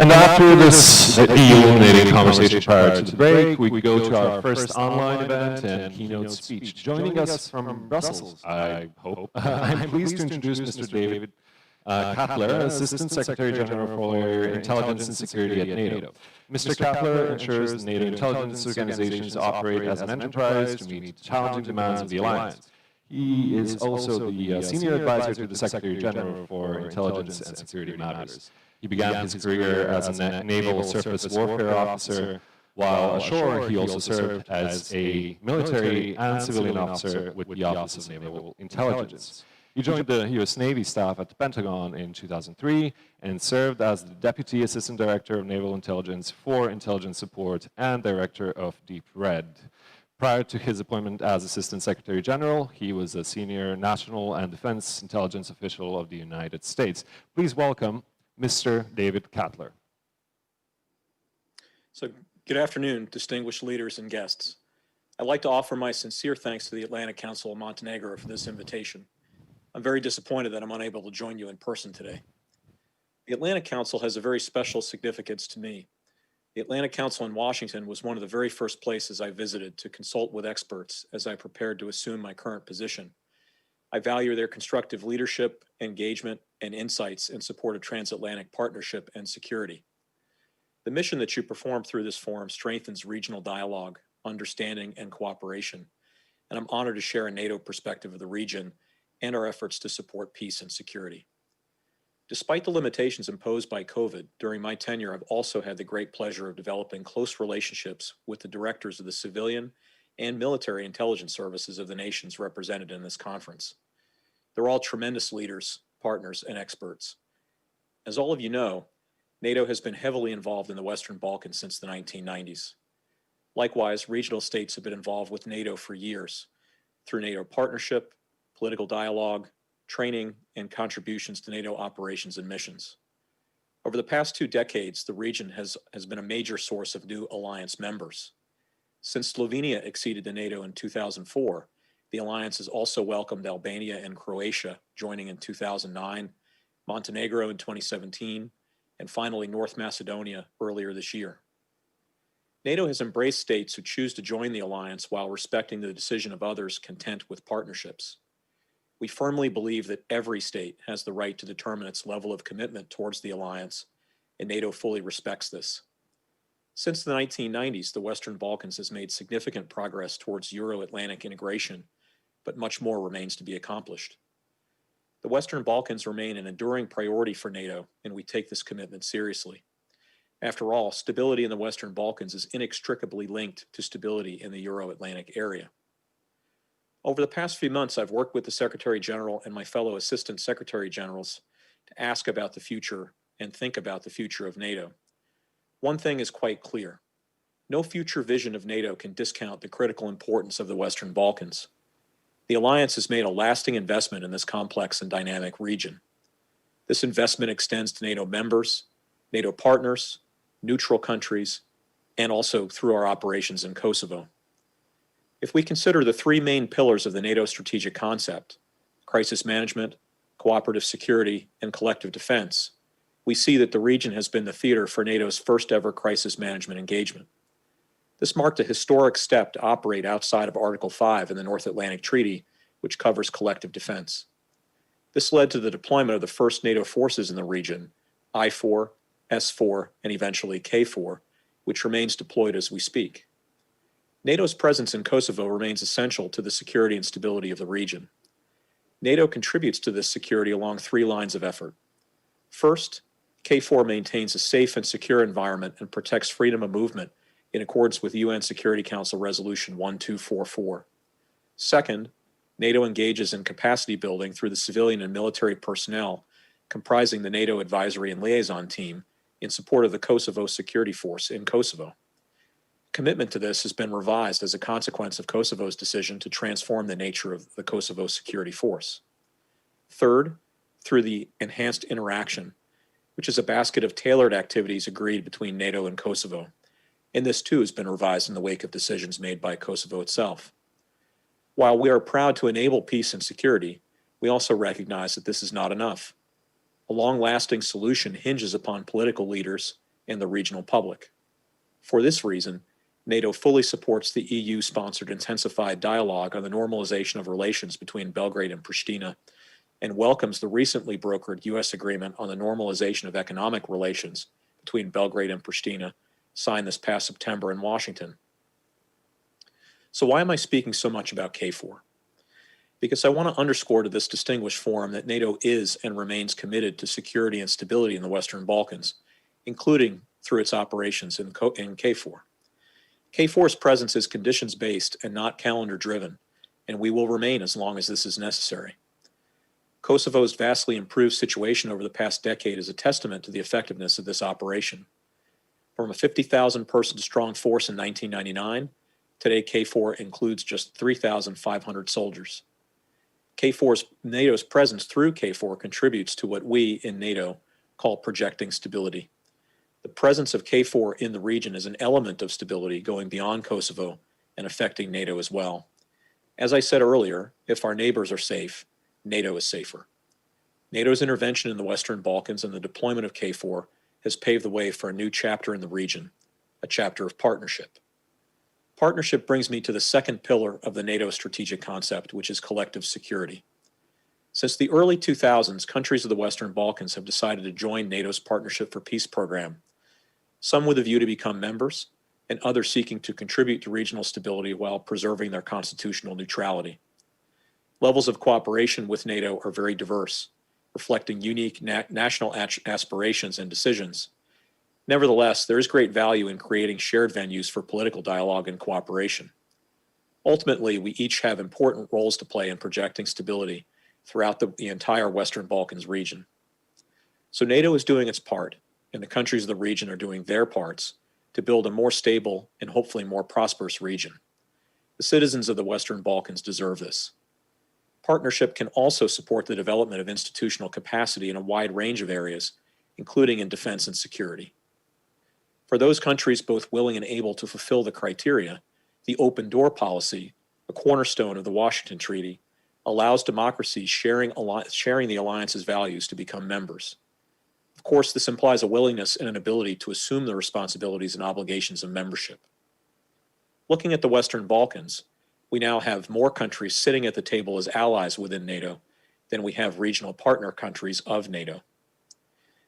And after this illuminating conversation prior to the break, we go to our first online event and keynote speech. Joining us from Brussels, I hope, I'm pleased to introduce Mr. David Cutler, Assistant Secretary General for Intelligence and Security at NATO. Mr. Cutler ensures NATO intelligence organizations operate as an enterprise to meet the challenging demands of the alliance. He is also the senior advisor to the Secretary General for Intelligence and Security Matters. He began his career as a naval surface warfare officer, while ashore he also served as a military and civilian officer with the Office of Naval Intelligence. He joined the U.S. Navy staff at the Pentagon in 2003 and served as the Deputy Assistant Director of Naval Intelligence for Intelligence Support and Director of Deep Red. Prior to his appointment as Assistant Secretary General, he was a senior national and defense intelligence official of the United States. Please welcome Mr. David Cutler. So, good afternoon, distinguished leaders and guests. I'd like to offer my sincere thanks to the Atlantic Council of Montenegro for this invitation. I'm very disappointed that I'm unable to join you in person today. The Atlantic Council has a very special significance to me. The Atlantic Council in Washington was one of the very first places I visited to consult with experts as I prepared to assume my current position. I value their constructive leadership, engagement, and insights in support of transatlantic partnership and security. The mission that you perform through this forum strengthens regional dialogue, understanding, and cooperation, and I'm honored to share a NATO perspective of the region and our efforts to support peace and security. Despite the limitations imposed by COVID, during my tenure, I've also had the great pleasure of developing close relationships with the directors of the civilian and military intelligence services of the nations represented in this conference. They're all tremendous leaders, partners, and experts. As all of you know, NATO has been heavily involved in the Western Balkans since the 1990s. Likewise, regional states have been involved with NATO for years through NATO partnership, political dialogue, training, and contributions to NATO operations and missions. Over the past 2 decades, the region has been a major source of new alliance members. Since Slovenia acceded to NATO in 2004, the alliance has also welcomed Albania and Croatia, joining in 2009, Montenegro in 2017, and finally North Macedonia earlier this year. NATO has embraced states who choose to join the alliance while respecting the decision of others content with partnerships. We firmly believe that every state has the right to determine its level of commitment towards the alliance, and NATO fully respects this. Since the 1990s, the Western Balkans has made significant progress towards Euro-Atlantic integration, but much more remains to be accomplished. The Western Balkans remain an enduring priority for NATO, and we take this commitment seriously. After all, stability in the Western Balkans is inextricably linked to stability in the Euro-Atlantic area. Over the past few months, I've worked with the Secretary General and my fellow Assistant Secretary Generals to ask about the future and think about the future of NATO. One thing is quite clear. No future vision of NATO can discount the critical importance of the Western Balkans. The alliance has made a lasting investment in this complex and dynamic region. This investment extends to NATO members, NATO partners, neutral countries, and also through our operations in Kosovo. If we consider the 3 main pillars of the NATO strategic concept, crisis management, cooperative security, and collective defense, we see that the region has been the theater for NATO's first ever crisis management engagement. This marked a historic step to operate outside of Article 5 in the North Atlantic Treaty, which covers collective defense. This led to the deployment of the first NATO forces in the region, I-4, S-4, and eventually K-4, which remains deployed as we speak. NATO's presence in Kosovo remains essential to the security and stability of the region. NATO contributes to this security along 3 lines of effort. First, K4 maintains a safe and secure environment and protects freedom of movement in accordance with UN Security Council Resolution 1244. Second, NATO engages in capacity building through the civilian and military personnel comprising the NATO Advisory and Liaison Team in support of the Kosovo Security Force in Kosovo. Commitment to this has been revised as a consequence of Kosovo's decision to transform the nature of the Kosovo Security Force. Third, through the Enhanced Interaction, which is a basket of tailored activities agreed between NATO and Kosovo, and this too has been revised in the wake of decisions made by Kosovo itself. While we are proud to enable peace and security, we also recognize that this is not enough. A long-lasting solution hinges upon political leaders and the regional public. For this reason, NATO fully supports the EU-sponsored intensified dialogue on the normalization of relations between Belgrade and Pristina, and welcomes the recently brokered U.S. agreement on the normalization of economic relations between Belgrade and Pristina, signed this past September in Washington. So why am I speaking so much about KFOR? Because I want to underscore to this distinguished forum that NATO is and remains committed to security and stability in the Western Balkans, including through its operations in KFOR. KFOR's presence is conditions-based and not calendar-driven, and we will remain as long as this is necessary. Kosovo's vastly improved situation over the past decade is a testament to the effectiveness of this operation. From a 50,000-person strong force in 1999, today KFOR includes just 3,500 soldiers. NATO's presence through KFOR contributes to what we in NATO call projecting stability. The presence of KFOR in the region is an element of stability going beyond Kosovo and affecting NATO as well. As I said earlier, if our neighbors are safe, NATO is safer. NATO's intervention in the Western Balkans and the deployment of KFOR has paved the way for a new chapter in the region, a chapter of partnership. Partnership brings me to the second pillar of the NATO strategic concept, which is collective security. Since the early 2000s, countries of the Western Balkans have decided to join NATO's Partnership for Peace program, some with a view to become members, and others seeking to contribute to regional stability while preserving their constitutional neutrality. Levels of cooperation with NATO are very diverse, reflecting unique national aspirations and decisions. Nevertheless, there is great value in creating shared venues for political dialogue and cooperation. Ultimately, we each have important roles to play in projecting stability throughout the entire Western Balkans region. So NATO is doing its part, and the countries of the region are doing their parts to build a more stable and hopefully more prosperous region. The citizens of the Western Balkans deserve this. Partnership can also support the development of institutional capacity in a wide range of areas, including in defense and security. For those countries both willing and able to fulfill the criteria, the open door policy, a cornerstone of the Washington Treaty, allows democracies sharing the alliance's values to become members. Of course, this implies a willingness and an ability to assume the responsibilities and obligations of membership. Looking at the Western Balkans, we now have more countries sitting at the table as allies within NATO than we have regional partner countries of NATO.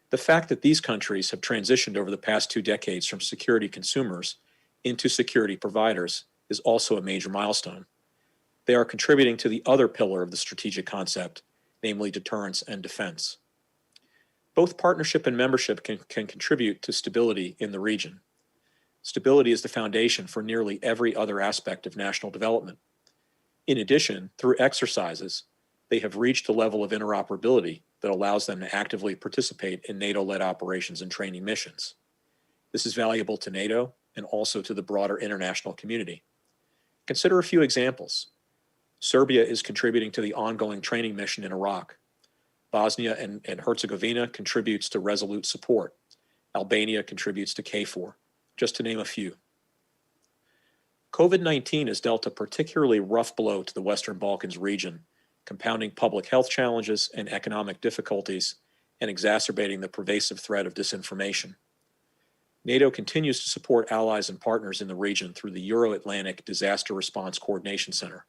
The fact that these countries have transitioned over the past 2 decades from security consumers into security providers is also a major milestone. They are contributing to the other pillar of the strategic concept, namely deterrence and defense. Both partnership and membership can contribute to stability in the region. Stability is the foundation for nearly every other aspect of national development. In addition, through exercises, they have reached a level of interoperability that allows them to actively participate in NATO-led operations and training missions. This is valuable to NATO and also to the broader international community. Consider a few examples. Serbia is contributing to the ongoing training mission in Iraq. Bosnia and Herzegovina contributes to Resolute support. Albania contributes to KFOR, just to name a few. COVID-19 has dealt a particularly rough blow to the Western Balkans region, compounding public health challenges and economic difficulties and exacerbating the pervasive threat of disinformation. NATO continues to support allies and partners in the region through the Euro-Atlantic Disaster Response Coordination Center.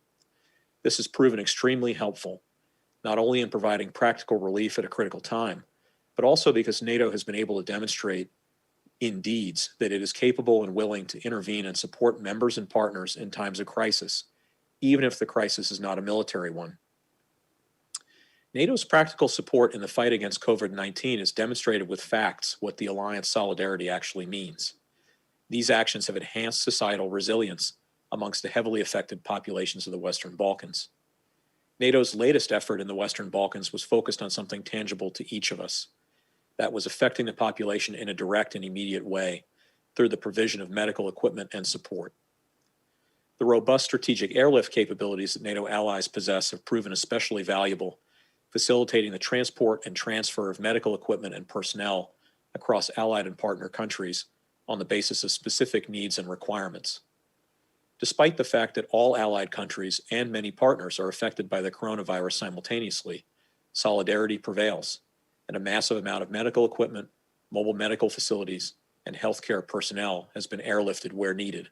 This has proven extremely helpful, not only in providing practical relief at a critical time, but also because NATO has been able to demonstrate in deeds that it is capable and willing to intervene and support members and partners in times of crisis, even if the crisis is not a military one. NATO's practical support in the fight against COVID-19 has demonstrated with facts what the alliance solidarity actually means. These actions have enhanced societal resilience amongst the heavily affected populations of the Western Balkans. NATO's latest effort in the Western Balkans was focused on something tangible to each of us. that was affecting the population in a direct and immediate way through the provision of medical equipment and support. The robust strategic airlift capabilities that NATO allies possess have proven especially valuable, facilitating the transport and transfer of medical equipment and personnel across allied and partner countries on the basis of specific needs and requirements. Despite the fact that all allied countries and many partners are affected by the coronavirus simultaneously, solidarity prevails, and a massive amount of medical equipment, mobile medical facilities, and healthcare personnel has been airlifted where needed.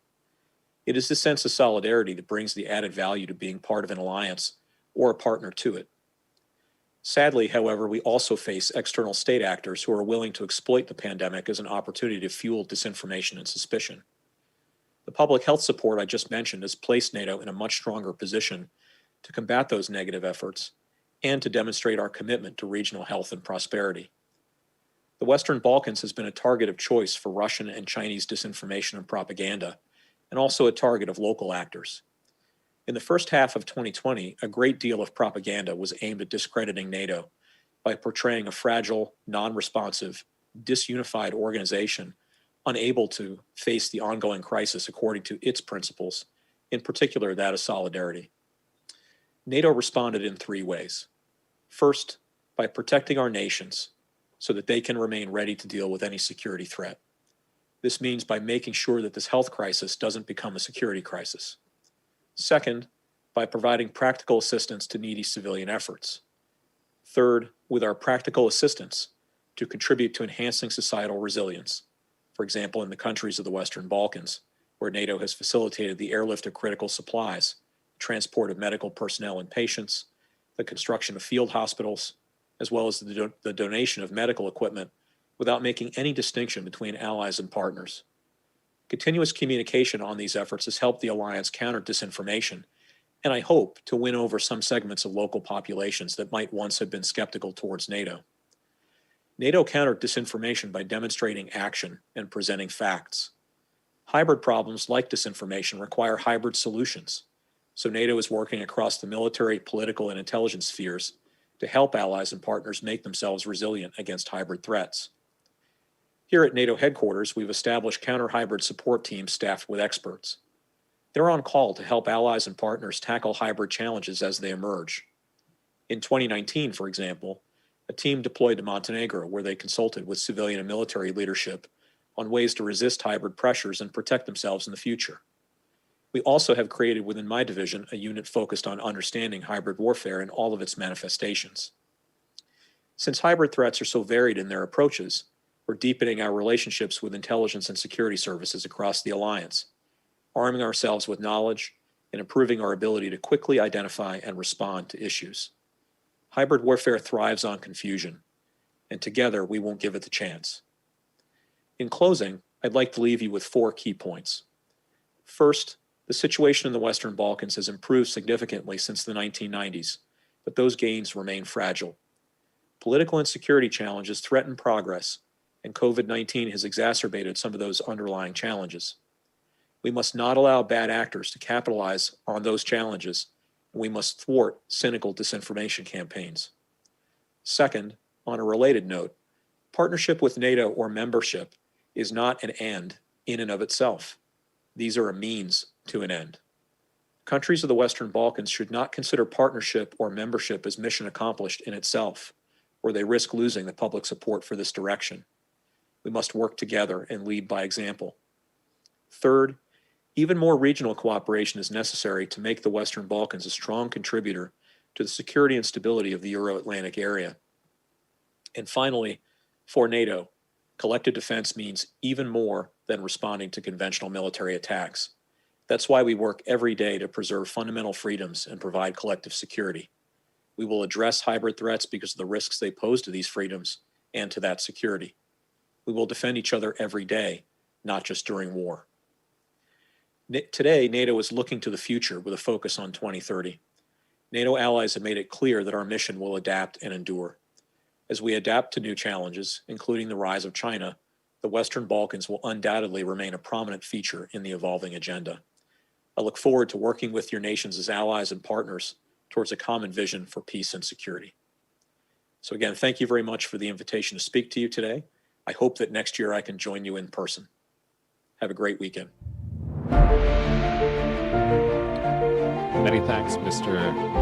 It is this sense of solidarity that brings the added value to being part of an alliance or a partner to it. Sadly, however, we also face external state actors who are willing to exploit the pandemic as an opportunity to fuel disinformation and suspicion. The public health support I just mentioned has placed NATO in a much stronger position to combat those negative efforts and to demonstrate our commitment to regional health and prosperity. The Western Balkans has been a target of choice for Russian and Chinese disinformation and propaganda, and also a target of local actors. In the first half of 2020, a great deal of propaganda was aimed at discrediting NATO by portraying a fragile, non-responsive, disunified organization unable to face the ongoing crisis according to its principles, in particular that of solidarity. NATO responded in three ways. First, by protecting our nations so that they can remain ready to deal with any security threat. This means by making sure that this health crisis doesn't become a security crisis. Second, by providing practical assistance to needy civilian efforts. Third, with our practical assistance to contribute to enhancing societal resilience, for example, in the countries of the Western Balkans, where NATO has facilitated the airlift of critical supplies, transport of medical personnel and patients, the construction of field hospitals, as well as the donation of medical equipment without making any distinction between allies and partners. Continuous communication on these efforts has helped the alliance counter disinformation, and I hope to win over some segments of local populations that might once have been skeptical towards NATO. NATO countered disinformation by demonstrating action and presenting facts. Hybrid problems like disinformation require hybrid solutions, so NATO is working across the military, political, and intelligence spheres to help allies and partners make themselves resilient against hybrid threats. Here at NATO headquarters, we've established counter-hybrid support teams staffed with experts. They're on call to help allies and partners tackle hybrid challenges as they emerge. In 2019, for example, a team deployed to Montenegro where they consulted with civilian and military leadership on ways to resist hybrid pressures and protect themselves in the future. We also have created within my division a unit focused on understanding hybrid warfare in all of its manifestations. Since hybrid threats are so varied in their approaches, we're deepening our relationships with intelligence and security services across the alliance, arming ourselves with knowledge and improving our ability to quickly identify and respond to issues. Hybrid warfare thrives on confusion, and together we won't give it the chance. In closing, I'd like to leave you with 4 key points. First, the situation in the Western Balkans has improved significantly since the 1990s, but those gains remain fragile. Political and security challenges threaten progress, and COVID-19 has exacerbated some of those underlying challenges. We must not allow bad actors to capitalize on those challenges, and we must thwart cynical disinformation campaigns. Second, on a related note, partnership with NATO or membership is not an end in and of itself. These are a means to an end. Countries of the Western Balkans should not consider partnership or membership as mission accomplished in itself, or they risk losing the public support for this direction. We must work together and lead by example. Third, even more regional cooperation is necessary to make the Western Balkans a strong contributor to the security and stability of the Euro-Atlantic area. And finally, for NATO, collective defense means even more than responding to conventional military attacks. That's why we work every day to preserve fundamental freedoms and provide collective security. We will address hybrid threats because of the risks they pose to these freedoms and to that security. We will defend each other every day, not just during war. Today, NATO is looking to the future with a focus on 2030. NATO allies have made it clear that our mission will adapt and endure. As we adapt to new challenges, including the rise of China, the Western Balkans will undoubtedly remain a prominent feature in the evolving agenda. I look forward to working with your nations as allies and partners towards a common vision for peace and security. So again, thank you very much for the invitation to speak to you today. I hope that next year I can join you in person. Have a great weekend. Many thanks, Mr.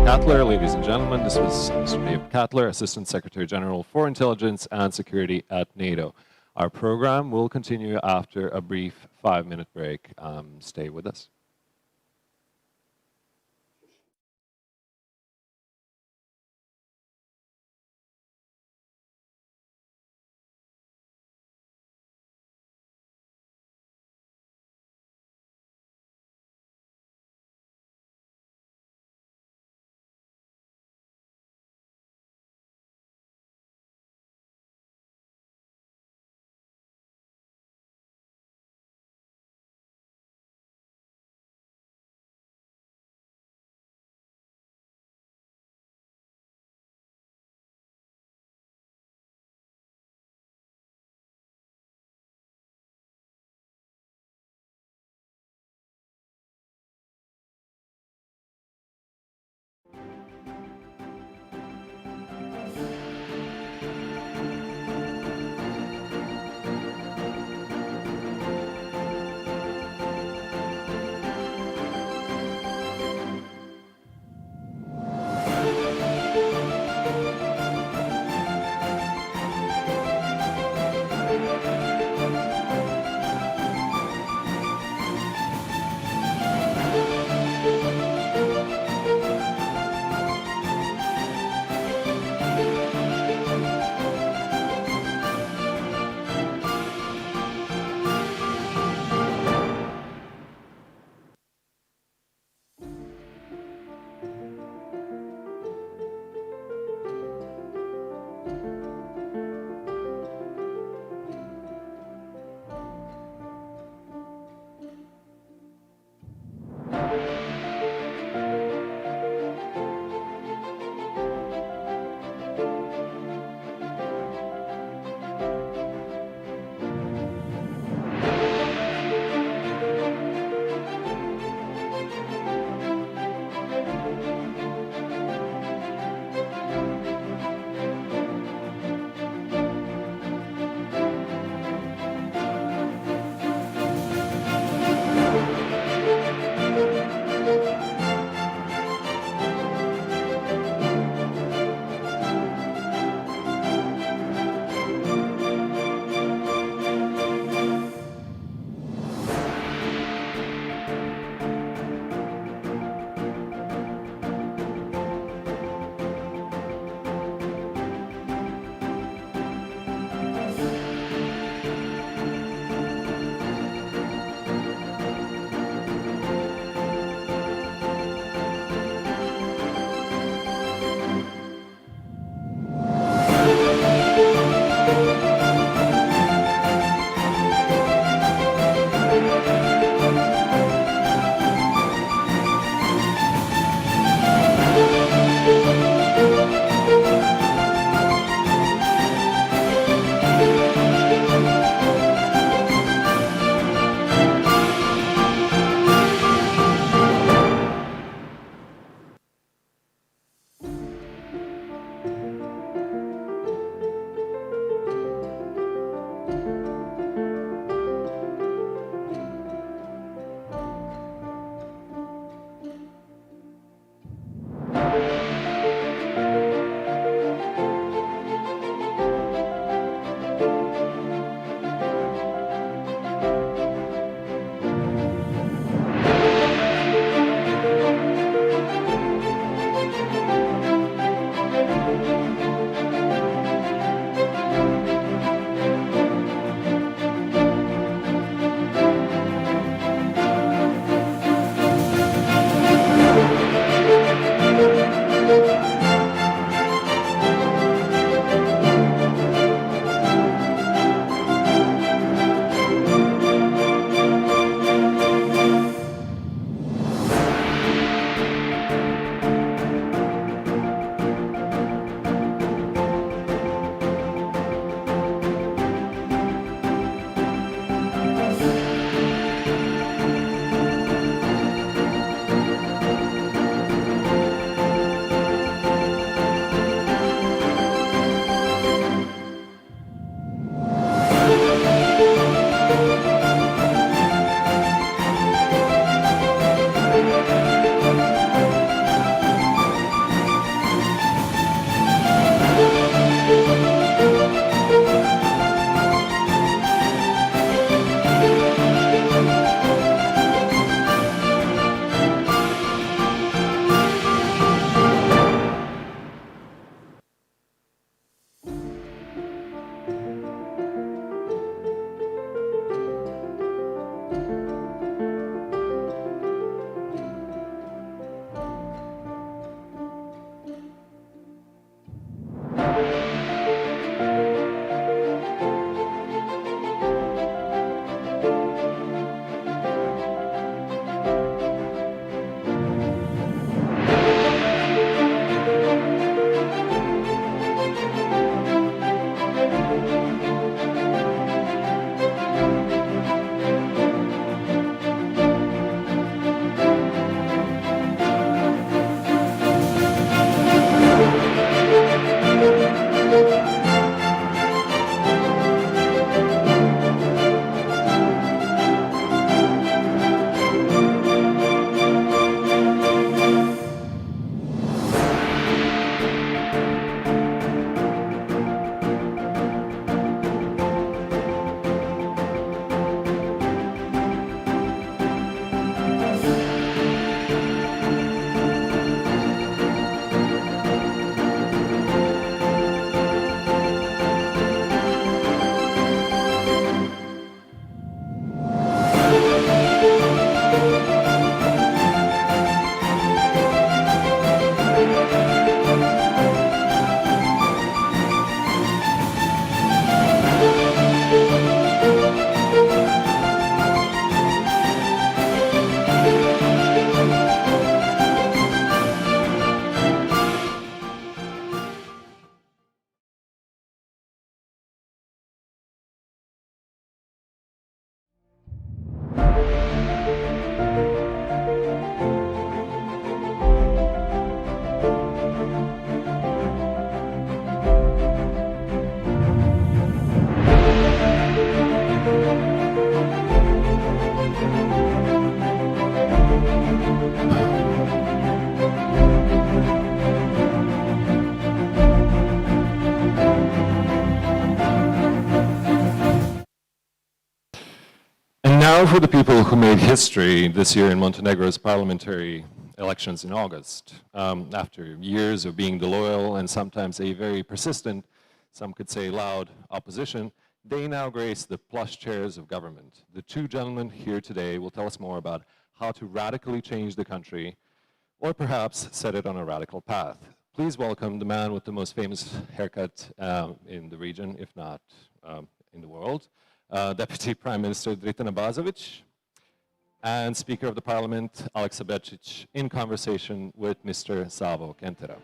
Cattler. Ladies and gentlemen, this was Mr. David Cattler, Assistant Secretary General for Intelligence and Security at NATO. Our program will continue after a brief 5-minute break. Stay with us. And now for the people who made history this year in Montenegro's parliamentary elections in August. After years of being the loyal and sometimes a very persistent, some could say loud, opposition, they now grace the plush chairs of government. The two gentlemen here today will tell us more about how to radically change the country, or perhaps set it on a radical path. Please welcome the man with the most famous haircut in the region, if not in the world, Deputy Prime Minister Dritan Abazovic, and Speaker of the Parliament, Aleksa Bečić, in conversation with Mr. Savo Kentera.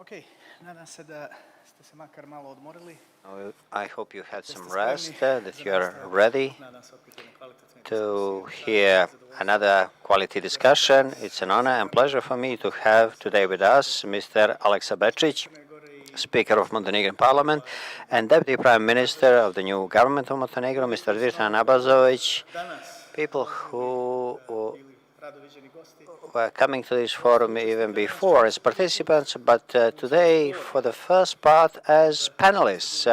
Okay, nadam se da ste se makar malo odmorili. I hope you had some rest, that you are ready to hear another quality discussion. It's an honor and pleasure for me to have today with us Mr. Aleksa Bečić, Speaker of Montenegrin Parliament, and Deputy Prime Minister of the new government of Montenegro, Mr. Dritan Abazovic, people who were coming to this forum even before as participants, but today for the first part as panelists.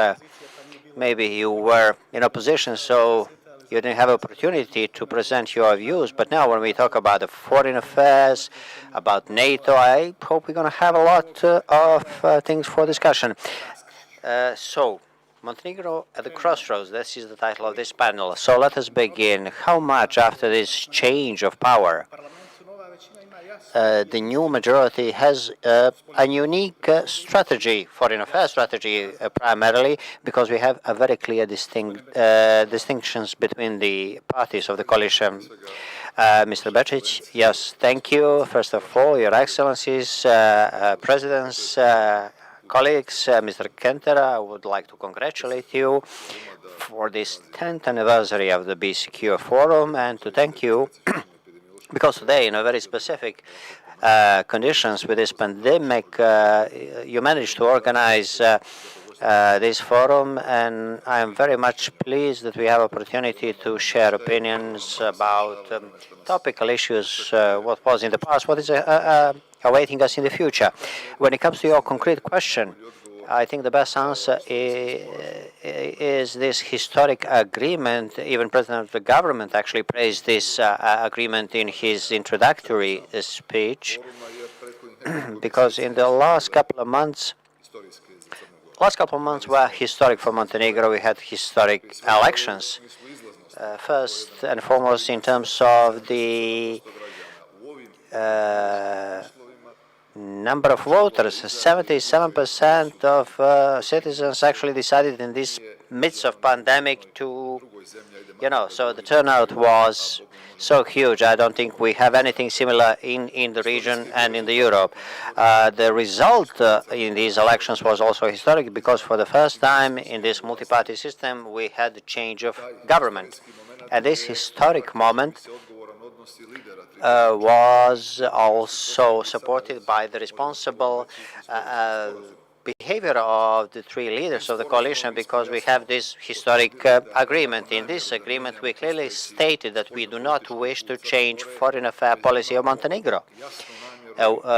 Maybe you were in opposition, so you didn't have opportunity to present your views, but now when we talk about the foreign affairs, about NATO, I hope we're going to have a lot of things for discussion. So, Montenegro at the crossroads, this is the title of this panel. So let us begin. How much after this change of power the new majority has a unique strategy, foreign affairs strategy primarily, because we have a very clear distinctions between the parties of the coalition. Mr. Bečić, yes, thank you. First of all, Your Excellencies, Presidents, colleagues, Mr. Kentera, I would like to congratulate you for this 10th anniversary of the Be Secure Forum and to thank you because today, in a very specific conditions with this pandemic, you managed to organize this forum, and I am very much pleased that we have opportunity to share opinions about topical issues, what was in the past, what is awaiting us in the future. When it comes to your concrete question, I think the best answer is this historic agreement. Even President of the government actually praised this agreement in his introductory speech, because in the last couple of months were historic for Montenegro. We had historic elections. First and foremost, in terms of the number of voters, 77% of citizens actually decided in this midst of pandemic to, so the turnout was so huge. I don't think we have anything similar in the region and in the Europe. The result in these elections was also historic because for the first time in this multi-party system we had a change of government. At this historic moment was also supported by the responsible behavior of the three leaders of the coalition, because we have this historic agreement. In this agreement, we clearly stated that we do not wish to change foreign affairs policy of Montenegro.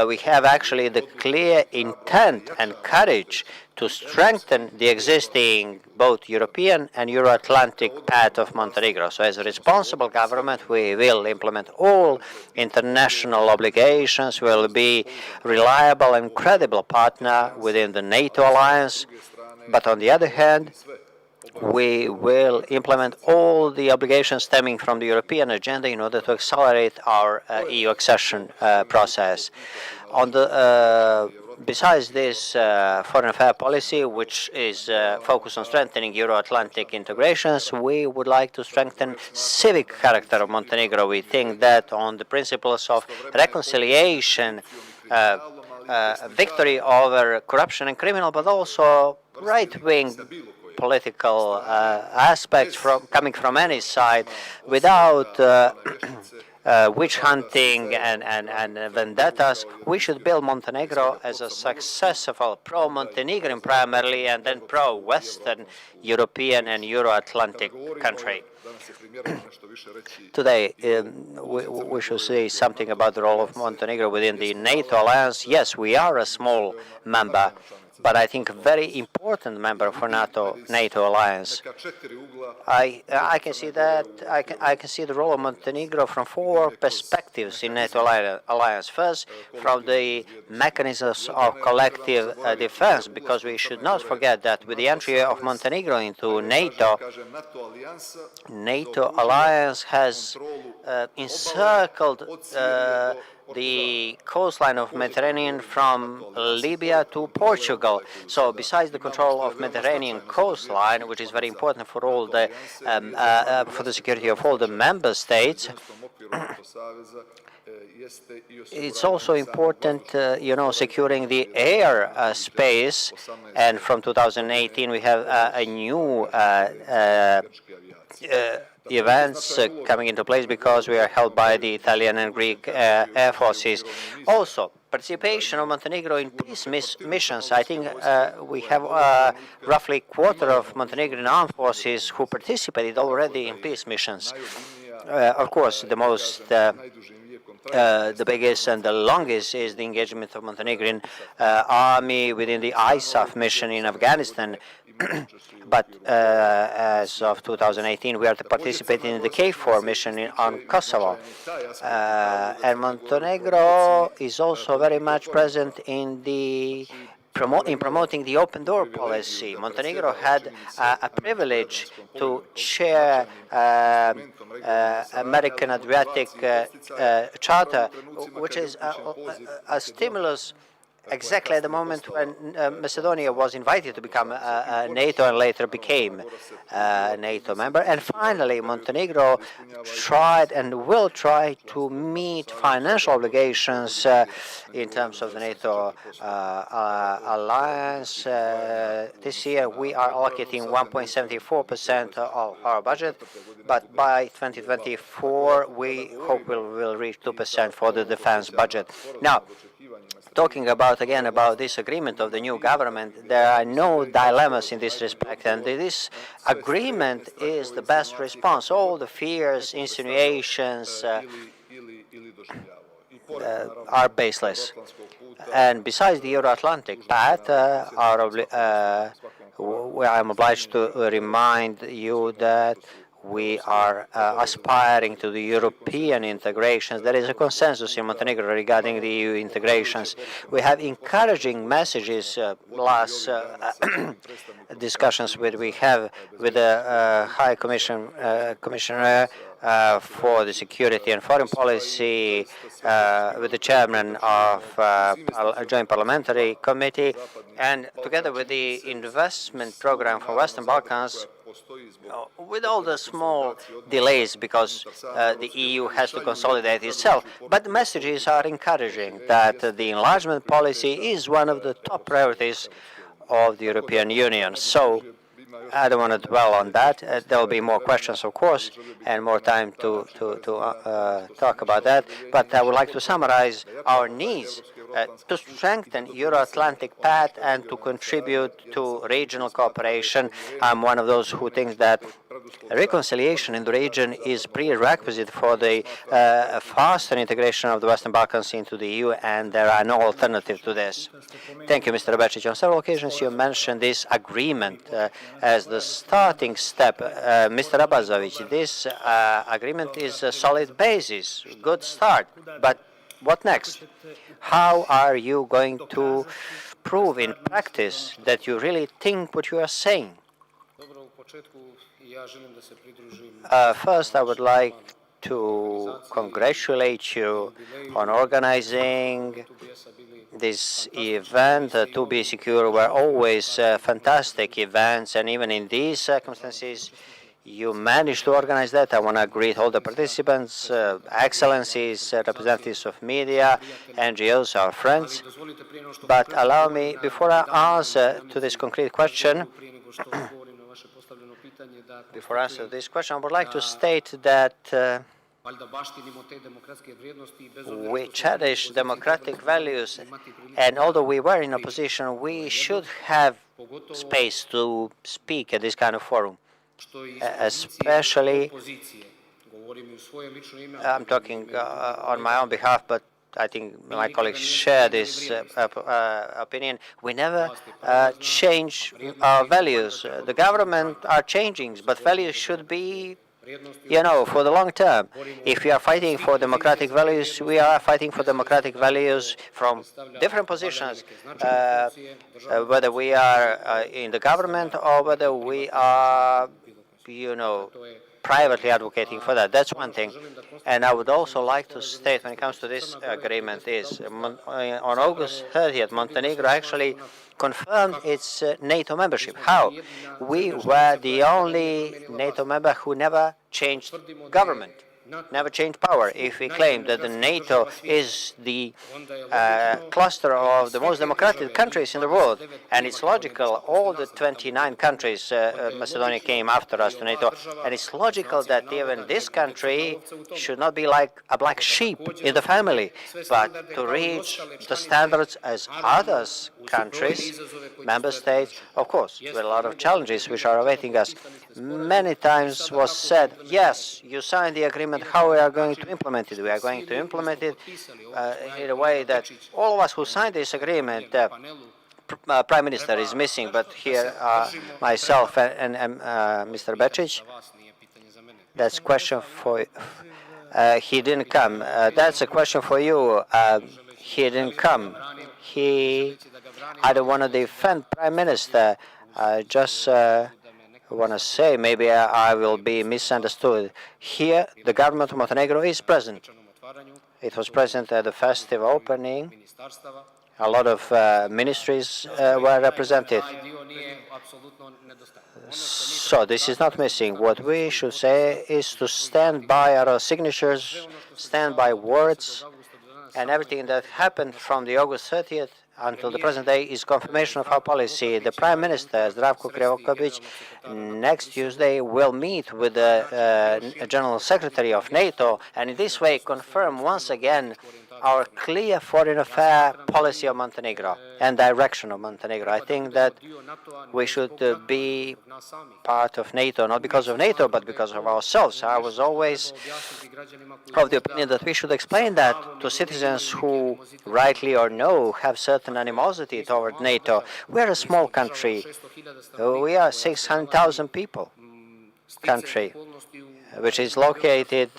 We have actually the clear intent and courage to strengthen the existing both European and Euro-Atlantic path of Montenegro. So as a responsible government, we will implement all international obligations, will be reliable and credible partner within the NATO alliance. But on the other hand, we will implement all the obligations stemming from the European agenda in order to accelerate our EU accession process. On the Besides this foreign affairs policy, which is focused on strengthening Euro-Atlantic integrations, we would like to strengthen civic character of Montenegro. We think that on the principles of reconciliation, victory over corruption and criminal, but also right-wing political aspects coming from any side, without witch hunting and vendettas, we should build Montenegro as a successful pro-Montenegrin primarily, and then pro-Western European and Euro-Atlantic country. Today, we should say something about the role of Montenegro within the NATO alliance. Yes, we are a small member, but I think a very important member for NATO alliance. I can see that I can see the role of Montenegro from four perspectives in NATO alliance. First, from the mechanisms of collective defense, because we should not forget that with the entry of Montenegro into NATO alliance has encircled the coastline of Mediterranean from Libya to Portugal. So besides the control of Mediterranean coastline, which is very important for all the for the security of all the member states, it's also important, securing the air space. And from 2018, we have a new events coming into place because we are held by the Italian and Greek air forces. Also, participation of Montenegro in peace missions. I think we have roughly a quarter of Montenegrin armed forces who participated already in peace missions. Of course, the most the biggest and the longest is the engagement of Montenegrin army within the ISAF mission in Afghanistan. But as of 2018, we are participating in the KFOR mission on Kosovo. And Montenegro is also very much present in promoting the open door policy. Montenegro had a privilege to chair American Adriatic Charter, which is a stimulus exactly at the moment when Macedonia was invited to become a NATO and later became a NATO member. And finally, Montenegro tried and will try to meet financial obligations in terms of the NATO alliance. This year, we are allocating 1.74% of our budget, but by 2024, we hope we'll reach 2% for the defense budget. Now, talking about this agreement of the new government, there are no dilemmas in this respect, and this agreement is the best response. All the fears, insinuations are baseless. And besides the Euro-Atlantic path, I'm obliged to remind you that we are aspiring to the European integrations. There is a consensus in Montenegro regarding the EU integrations. We have encouraging messages. Last discussions we have with the High Commissioner for the Security and Foreign Policy, with the chairman of a Joint Parliamentary Committee, and together with the investment program for Western Balkans, with all the small delays because the EU has to consolidate itself. But the messages are encouraging that the enlargement policy is one of the top priorities of the European Union. So I don't want to dwell on that. There will be more questions, of course, and more time to talk about that. But I would like to summarize our needs to strengthen Euro-Atlantic path and to contribute to regional cooperation. I'm one of those who thinks that reconciliation in the region is prerequisite for the faster integration of the Western Balkans into the EU, and there are no alternatives to this. Thank you, Mr. Bečić. On several occasions, you mentioned this agreement as the starting step. Mr. Abazovic, this agreement is a solid basis, good start. But what next? How are you going to prove in practice that you really think what you are saying? First, I would like to congratulate you on organizing this event. To be secure were always fantastic events, and even in these circumstances, you managed to organize that. I want to greet all the participants, excellencies, representatives of media, NGOs, our friends. But allow me, before I answer to this concrete question, I would like to state that we cherish democratic values, and although we were in opposition, we should have space to speak at this kind of forum. Especially, I'm talking on my own behalf, but I think my colleagues share this opinion. We never change our values. The government are changing, but values should be, for the long term. If we are fighting for democratic values, we are fighting for democratic values from different positions, whether we are in the government or whether we are, privately advocating for that. That's one thing. And I would also like to state, when it comes to this agreement, is on August 30th, Montenegro actually confirmed its NATO membership. How? We were the only NATO member who never changed government, never changed power. If we claim that the NATO is the cluster of the most democratic countries in the world, and it's logical, all the 29 countries, Macedonia came after us to NATO, and it's logical that even this country should not be like a black sheep in the family, but to reach the standards as others countries, member states, of course, with a lot of challenges which are awaiting us. Many times was said, yes, you signed the agreement, how we are going to implement it? We are going to implement it in a way that all of us who signed this agreement, Prime Minister is missing, but here myself and Mr. Bečić, that's a question for he didn't come. That's a question for you. He didn't come. I don't want to defend Prime Minister. I just want to say, maybe I will be misunderstood. Here, the government of Montenegro is present. It was present at the festive opening. A lot of ministries were represented. So this is not missing. What we should say is to stand by our signatures, stand by words, and everything that happened from the August 30th until the present day is confirmation of our policy. The Prime Minister, Zdravko Krivokapić, next Tuesday will meet with the General Secretary of NATO, and in this way confirm once again our clear foreign affairs policy of Montenegro and direction of Montenegro. I think that we should be part of NATO, not because of NATO, but because of ourselves. I was always of the opinion that we should explain that to citizens who, rightly or no, have certain animosity toward NATO. We are a small country. We are 600,000 people country, which is located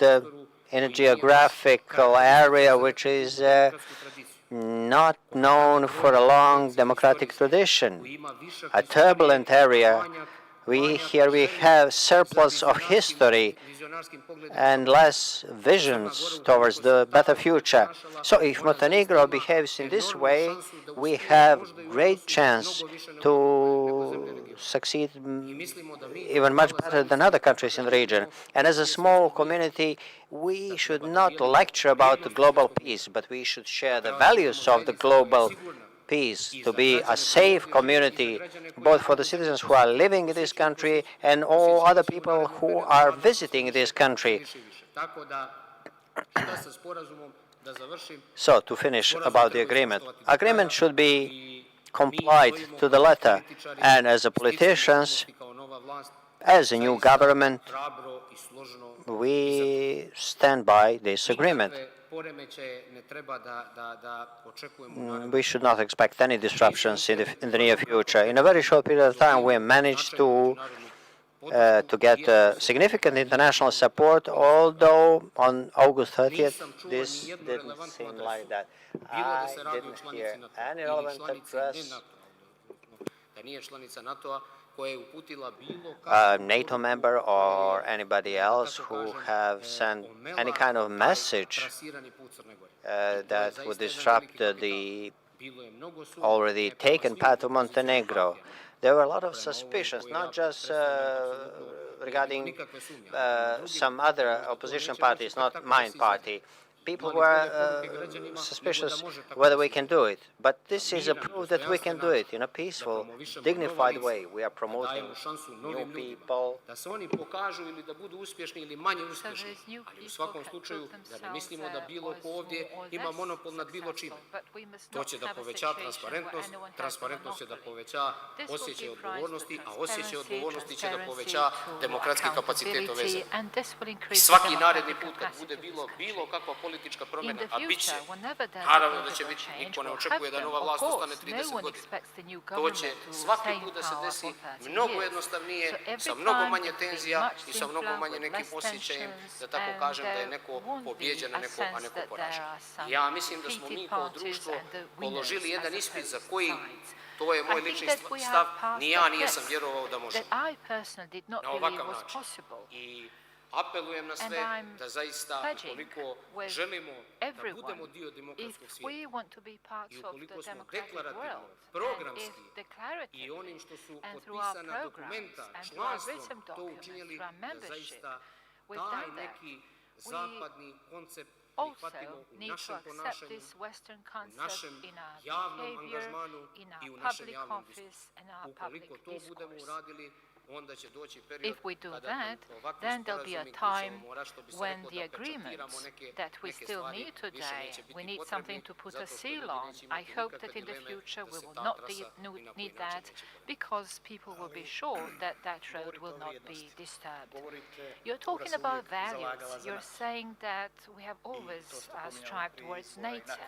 in a geographical area which is not known for a long democratic tradition, a turbulent area. Here we have surplus of history and less visions towards the better future. So if Montenegro behaves in this way, we have great chance to succeed even much better than other countries in the region. And as a small community, we should not lecture about the global peace, but we should share the values of the global peace, to be a safe community, both for the citizens who are living in this country and all other people who are visiting this country. So, to finish about the agreement should be complied to the letter, and as a politicians, as a new government, we stand by this agreement. We should not expect any disruptions in the near future. In a very short period of time, we managed to get significant international support, although on August 30th, this didn't seem like that. I didn't hear any relevant address a NATO member or anybody else who have sent any kind of message that would disrupt the already taken path of Montenegro. There were a lot of suspicions, not just regarding some other opposition parties, not mine party. People were suspicious whether we can do it. But this is a proof that we can do it in a peaceful, dignified way. We are promoting new people. So those new people can prove themselves as more or less successful, but we must not have a situation where anyone has a monopoly. This will give rise to transparency, accountability, and this will increase the democratic capacity of this country. In the future, whenever there's a political change, we'll have them. Of course, no one expects the new government to stay in power for 30 years. So every time it will be much simpler, with less tensions, and there won't be a sense that there are some defeated parties and the winners as opposed sides. I think that we have passed a test that I personally did not believe was possible. And I'm pledging with everyone, if we want to be part of the democratic world, and if declaratively and through our programs and through our written documents, through our membership, we've done that, we also need to accept this Western concept in our behavior, in our public office, and our public discourse. If we do that, then there'll be a time when the agreements that we still need today, we need something to put a seal on. I hope that in the future we will not need that, because people will be sure that that road will not be disturbed. You're talking about values. You're saying that we have always strived towards NATO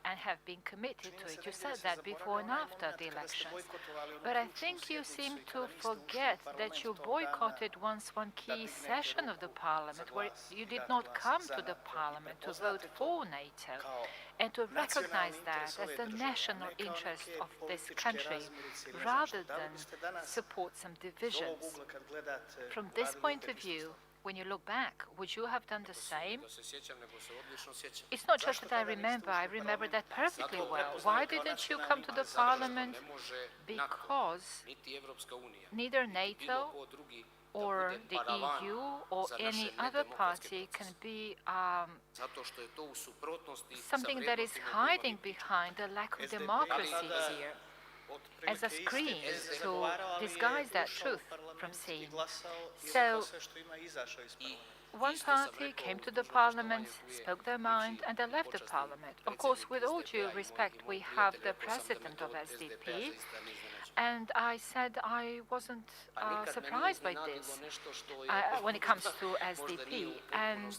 and have been committed to it. You said that before and after the elections. But I think you seem to forget that you boycotted once one key session of the parliament, where you did not come to the parliament to vote for NATO and to recognize that as the national interest of this country, rather than support some divisions. From this point of view, when you look back, would you have done the same? It's not just that I remember that perfectly well. Why didn't you come to the parliament? Because neither NATO or the EU or any other party can be something that is hiding behind the lack of democracy here, as a screen to disguise that truth from seeing. So one party came to the parliament, spoke their mind, and they left the parliament. Of course, with all due respect, we have the president of SDP, and I said I wasn't surprised by this when it comes to SDP. And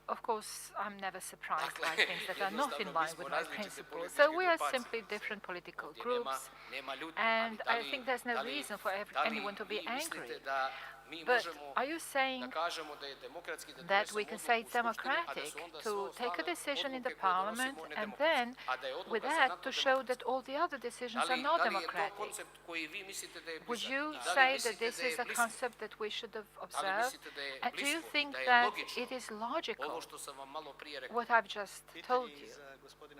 of course, I'm never surprised by things that are not in line with my principles. So we are simply different political groups, and I think there's no reason for anyone to be angry. But are you saying that we can say it's democratic to take a decision in the parliament and then, with that, to show that all the other decisions are not democratic? Would you say that this is a concept that we should have observed? And do you think that it is logical, what I've just told you?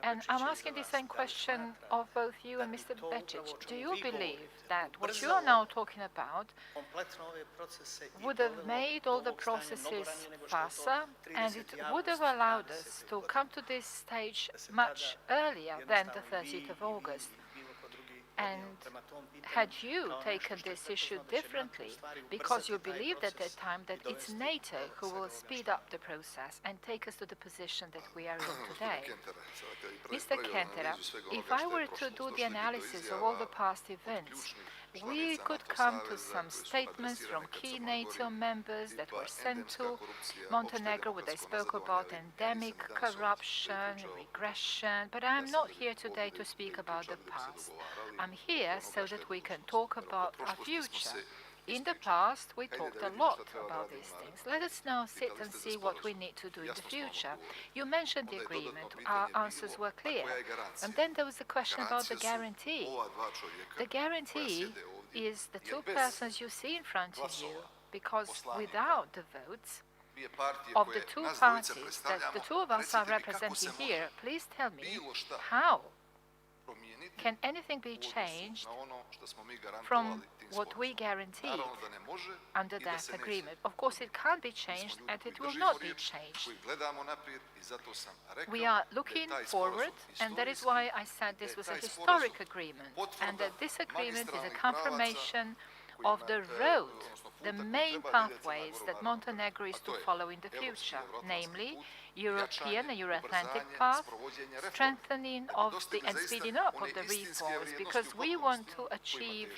And I'm asking the same question of both you and Mr. Bečić. Do you believe that what you are now talking about would have made all the processes faster, and it would have allowed us to come to this stage much earlier than the 30th of August? And had you taken this issue differently, because you believed at that time that it's NATO who will speed up the process and take us to the position that we are in today? Mr. Kentera, if I were to do the analysis of all the past events, we could come to some statements from key NATO members that were sent to Montenegro, where they spoke about endemic corruption, regression, but I'm not here today to speak about the past. I'm here so that we can talk about our future. In the past, we talked a lot about these things. Let us now sit and see what we need to do in the future. You mentioned the agreement. Our answers were clear. And then there was the question about the guarantee. The guarantee is the two persons you see in front of you, because without the votes of the two parties that the two of us are representing here, please tell me how can anything be changed from what we guaranteed under that agreement? Of course, it can't be changed, and it will not be changed. We are looking forward, and that is why I said this was a historic agreement, and that this agreement is a confirmation of the road, the main pathways that Montenegro is to follow in the future, namely European and Euro-Atlantic path, strengthening of and speeding up of the reforms, because we want to achieve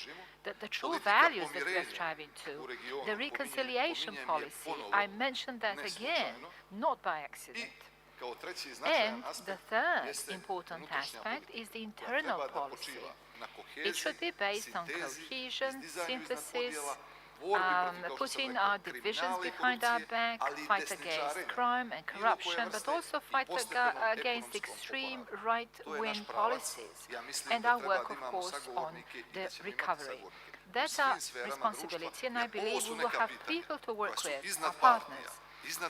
the true values that we are striving to, the reconciliation policy. I mentioned that again, not by accident. And the third important aspect is the internal policy. It should be based on cohesion, synthesis, putting our divisions behind our back, fight against crime and corruption, but also fight against extreme right-wing policies, and our work, of course, on the recovery. That's our responsibility, and I believe we will have people to work with, our partners.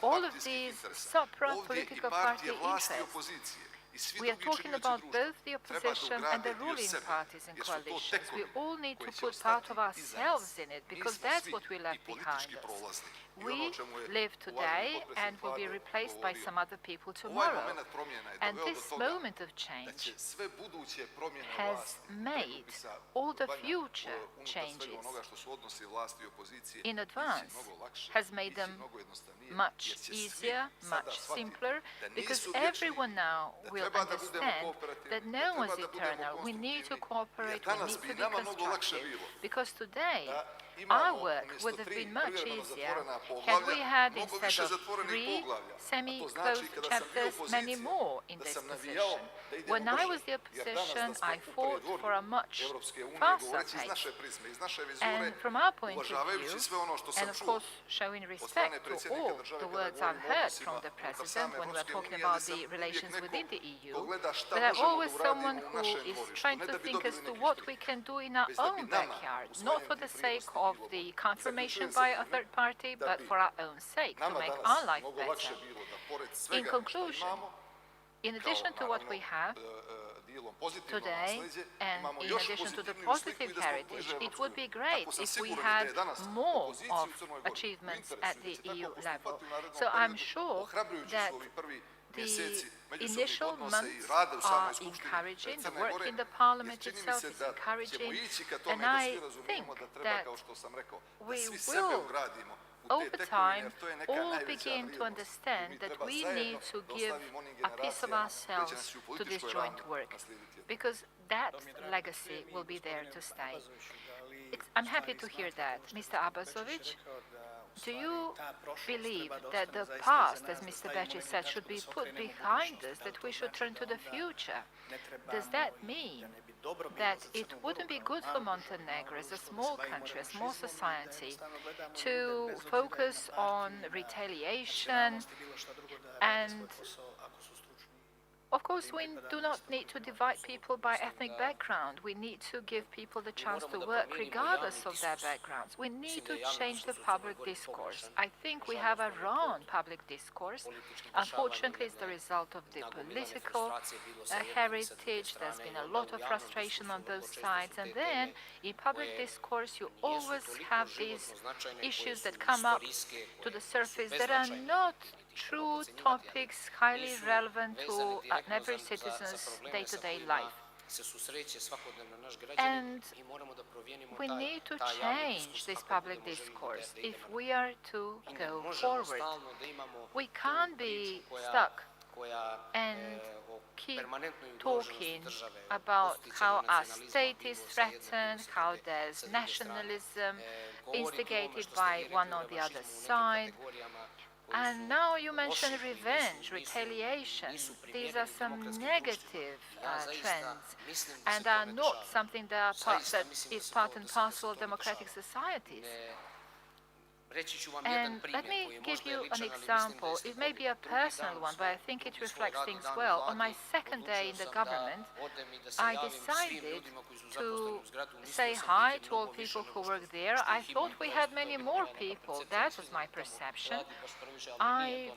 All of these supra-political party interests. We are talking about both the opposition and the ruling parties and coalitions. We all need to put part of ourselves in it, because that's what we left behind us. We live today and will be replaced by some other people tomorrow. And this moment of change has made all the future changes in advance, has made them much easier, much simpler, because everyone now will understand that no one's eternal. We need to cooperate, we need to be constructive, because today our work would have been much easier had we had, instead of 3 semi-closed chapters, many more in this position. When I was the opposition, I fought for a much faster pace. And from our point of view, and of course showing respect to all the words I've heard from the President when we're talking about the relations within the EU, but I'm always someone who is trying to think as to what we can do in our own backyard, not for the sake of the confirmation by a third party, but for our own sake, to make our life better. In conclusion, in addition to what we have today, and in addition to the positive heritage, it would be great if we had more of achievements at the EU level. So I'm sure that the initial months are encouraging, the work in the Parliament itself is encouraging, and I think that we will, over time, all begin to understand that we need to give a piece of ourselves to this joint work, because that legacy will be there to stay. I'm happy to hear that. Mr. Abazovic, do you believe that the past, as Mr. Bečić said, should be put behind us, that we should turn to the future? Does that mean that it wouldn't be good for Montenegro as a small country, a small society, to focus on retaliation and of course, we do not need to divide people by ethnic background. We need to give people the chance to work regardless of their backgrounds. We need to change the public discourse. I think we have a wrong public discourse. Unfortunately, it's the result of the political heritage. There's been a lot of frustration on both sides. And then, in public discourse, you always have these issues that come up to the surface that are not true topics highly relevant to every citizen's day-to-day life. And we need to change this public discourse if we are to go forward. We can't be stuck and keep talking about how our state is threatened, how there's nationalism instigated by one or the other side. And now you mention revenge, retaliation. These are some negative trends and are not something that is part and parcel of democratic societies. And let me give you an example. It may be a personal one, but I think it reflects things well. On my second day in the government, I decided to say hi to all people who work there. I thought we had many more people. That was my perception. I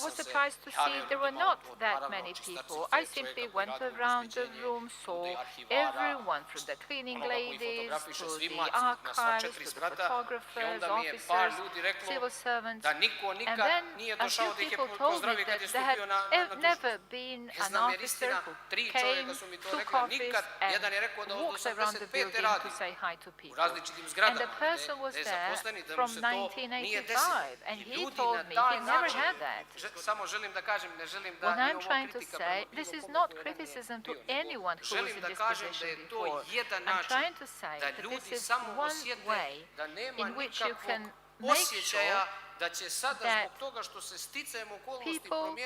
was surprised to see there were not that many people. I simply went around the room, saw everyone, from the cleaning ladies to the archives, to the photographers, officers, civil servants. And then a few people told me that there had never been an officer who came, took office, and walked around the building to say hi to people. And the person was there from 1985, and he told me he never had that. What I'm trying to say, this is not criticism to anyone who was in this position before. I'm trying to say that this is one way in which you can make sure that people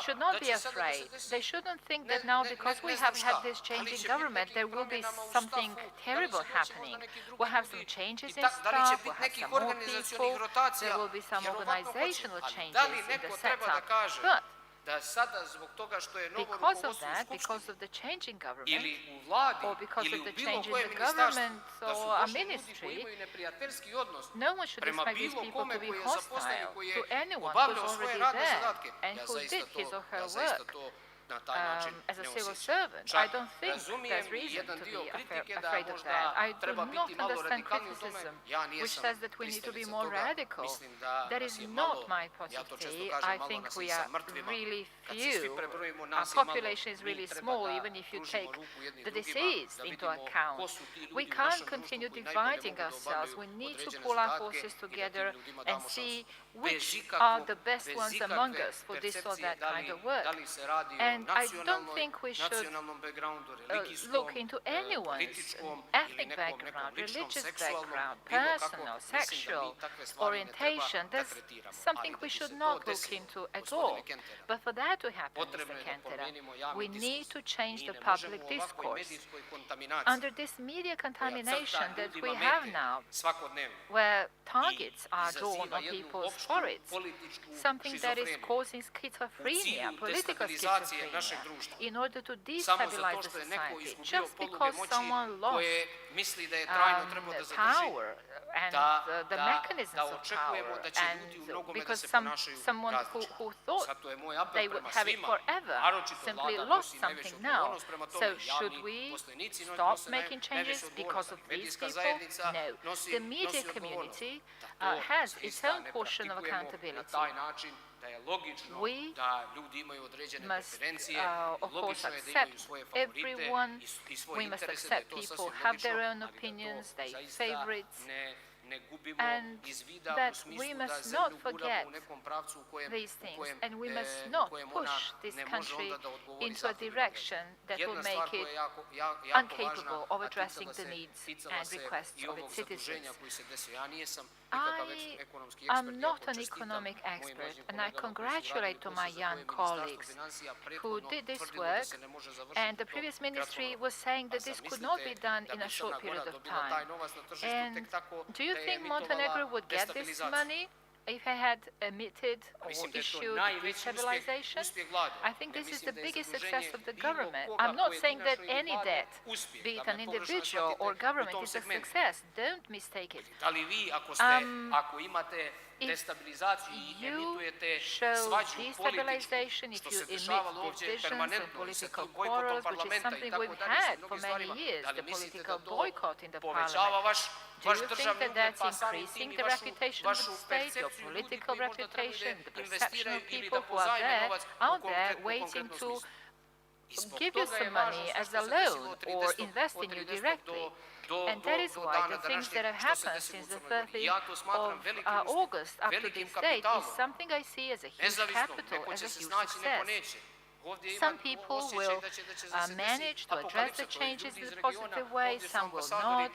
should not be afraid. They shouldn't think that now, because we have had this change in government, there will be something terrible happening. We'll have some changes in staff, we'll have some more people, there will be some organizational changes in the setup. But because of that, because of the change in government, or because of the change in the government or a ministry, no one should expect these people to be hostile to anyone who's already there and who did his or her work. As a civil servant, I don't think there's reason to be afraid of that. I do not understand criticism which says that we need to be more radical. That is not my point of view. I think we are really few. Our population is really small, even if you take the deceased into account. We can't continue dividing ourselves. We need to pull our forces together and see which are the best ones among us for this or that kind of work. And I don't think we should look into anyone's ethnic background, religious background, personal, sexual orientation. That's something we should not look into at all. But for that to happen, Mr. Kentera, we need to change the public discourse. Under this media contamination that we have now, where targets are drawn on people's foreheads, something that is causing schizophrenia, political schizophrenia, in order to destabilize the society, just because someone lost power and the mechanisms of power, and because someone who thought they would have it forever simply lost something now. So should we stop making changes because of these people? No. The media community has its own portion of accountability. We must, of course, accept everyone. We must accept people have their own opinions, their favorites, and that we must not forget these things, and we must not push this country into a direction that will make it incapable of addressing the needs and requests of its citizens. I am not an economic expert, and I congratulate my young colleagues who did this work, and the previous ministry was saying that this could not be done in a short period of time. And do you think Montenegro would get this money if I had emitted or issued destabilization? I think this is the biggest success of the government. I'm not saying that any debt, be it an individual or government, is a success. Don't mistake it. If you show destabilization, if you emit divisions and political quarrels, which is something we've had for many years, the political boycott in the parliament, do you think that that's increasing the reputation of the state, your political reputation, the perception of people who are there, out there waiting to give you some money as a loan or invest in you directly? And that is why the things that have happened since the 30th of August up to this date is something I see as a huge capital, as a huge success. Some people will manage to address the changes in a positive way, some will not.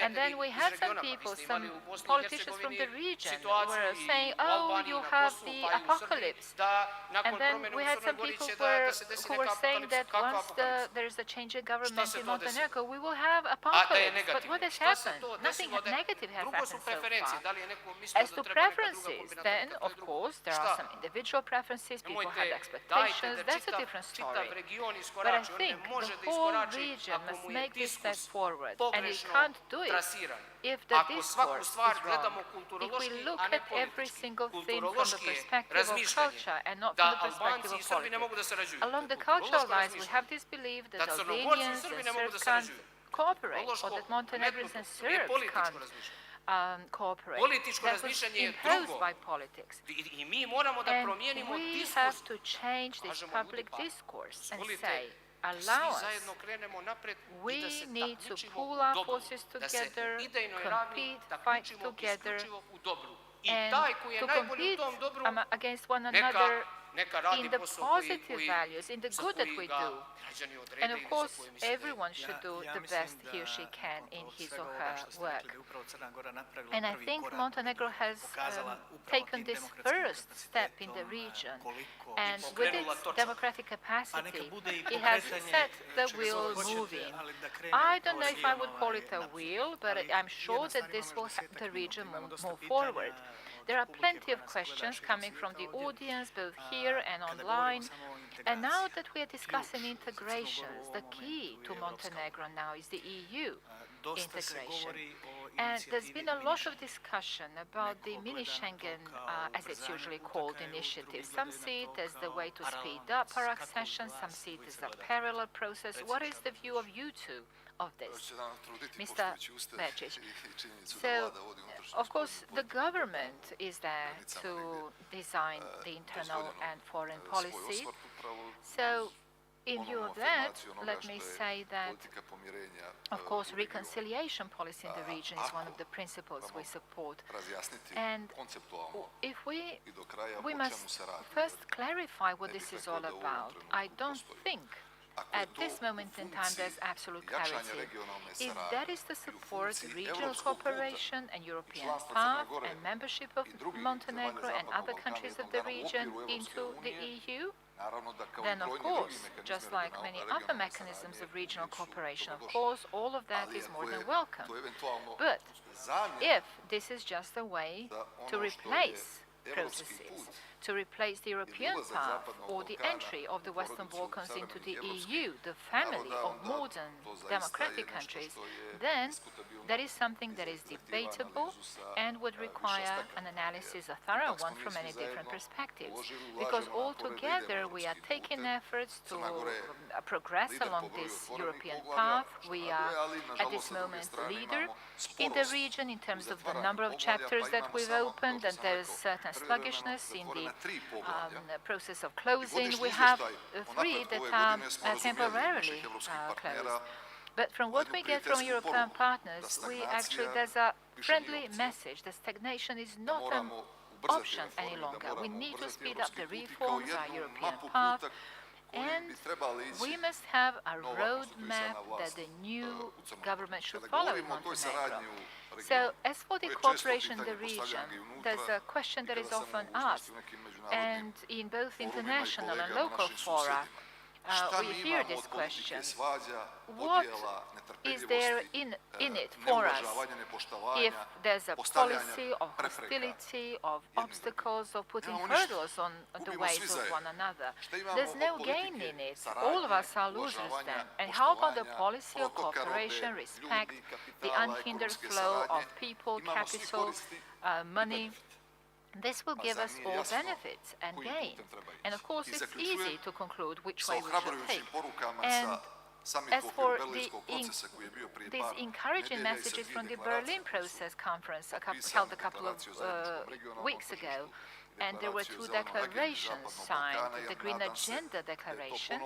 And then we had some people, some politicians from the region were saying, oh, you have the apocalypse. And then we had some people who were saying that once there is a change in government in Montenegro, we will have apocalypse. But what has happened? Nothing negative has happened so far. As to preferences, then, of course, there are some individual preferences, people have expectations, that's a different story. But I think the whole region must make this step forward, and it can't do it if the discourse is wrong. If we look at every single thing from the perspective of culture and not from the perspective of politics. Along the cultural lines, we have this belief that Albanians and Serbs can't cooperate, or that Montenegrins and Serbs can't cooperate. That was imposed by politics. And we have to change this public discourse and say, allow us, we need to pool our forces together, compete, fight together, and to compete against one another in the positive values, in the good that we do. And of course, everyone should do the best he or she can in his or her work. And I think Montenegro has taken this first step in the region, and with its democratic capacity, it has set the wheel moving. I don't know if I would call it a wheel, but I'm sure that this will help the region move forward. There are plenty of questions coming from the audience, both here and online. And now that we are discussing integrations, the key to Montenegro now is the EU integration. And there's been a lot of discussion about the mini-Schengen, as it's usually called, initiative. Some see it as the way to speed up our accession, some see it as a parallel process. What is the view of you two of this, Mr. Bečić? So, of course, the government is there to design the internal and foreign policy. So, in view of that, let me say that, of course, reconciliation policy in the region is one of the principles we support. And if we must first clarify what this is all about. I don't think at this moment in time there's absolute clarity. If that is to support regional cooperation and European path and membership of Montenegro and other countries of the region into the EU, then of course, just like many other mechanisms of regional cooperation, of course, all of that is more than welcome. But if this is just a way to replace processes, to replace the European path or the entry of the Western Balkans into the EU, the family of modern democratic countries, then that is something that is debatable and would require an analysis, a thorough one, from many different perspectives. Because altogether we are taking efforts to progress along this European path. We are at this moment leader in the region in terms of the number of chapters that we've opened, and there is certain sluggishness in the process of closing. We have 3 that are temporarily closed. But from what we get from European partners, there's a friendly message that stagnation is not an option any longer. We need to speed up the reforms, our European path, and we must have a roadmap that the new government should follow in Montenegro. So, as for the cooperation in the region, there's a question that is often asked, and in both international and local fora, we hear this question. What is there in it for us if there's a policy of hostility, of obstacles, of putting hurdles on the ways of one another? There's no gain in it. All of us are losers then. And how about the policy of cooperation, respect, the unhindered flow of people, capital, money? This will give us all benefits and gain. And of course, it's easy to conclude which way we should take. And as for these encouraging messages from the Berlin Process Conference held a couple of weeks ago, and there were two declarations signed, the Green Agenda Declaration.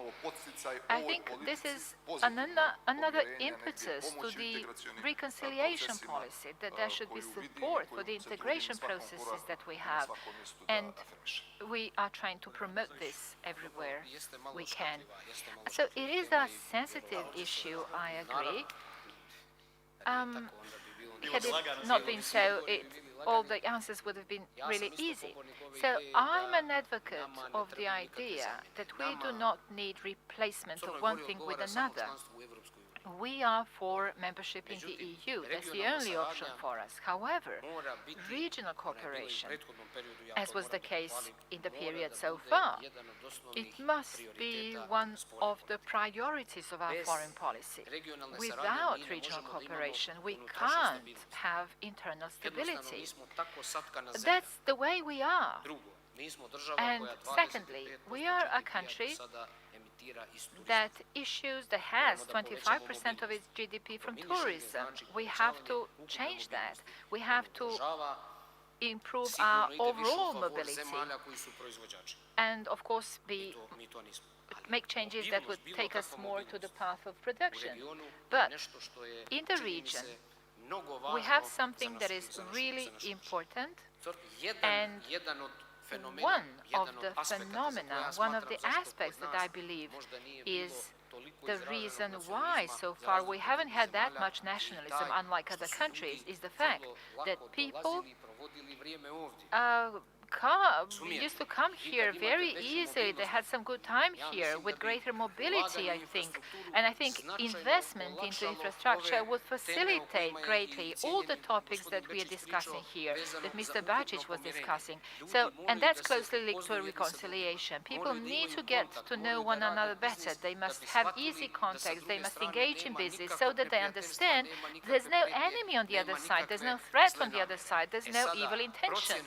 I think this is another impetus to the reconciliation policy, that there should be support for the integration processes that we have, and we are trying to promote this everywhere we can. So it is a sensitive issue, I agree. Had it not been so, all the answers would have been really easy. So I'm an advocate of the idea that we do not need replacement of one thing with another. We are for membership in the EU. That's the only option for us. However, regional cooperation, as was the case in the period so far, it must be one of the priorities of our foreign policy. Without regional cooperation, we can't have internal stability. That's the way we are. And secondly, we are a country that has 25% of its GDP from tourism. We have to change that. We have to improve our overall mobility and, of course, make changes that would take us more to the path of production. But in the region, we have something that is really important, and one of the phenomena, one of the aspects that I believe is the reason why so far we haven't had that much nationalism, unlike other countries, is the fact that people used to come here very easily. They had some good time here with greater mobility, I think. And I think investment into infrastructure would facilitate greatly all the topics that we are discussing here, that Mr. Bačić was discussing. So, and that's closely linked to reconciliation. People need to get to know one another better. They must have easy contacts. They must engage in business so that they understand there's no enemy on the other side. There's no threat on the other side. There's no evil intention.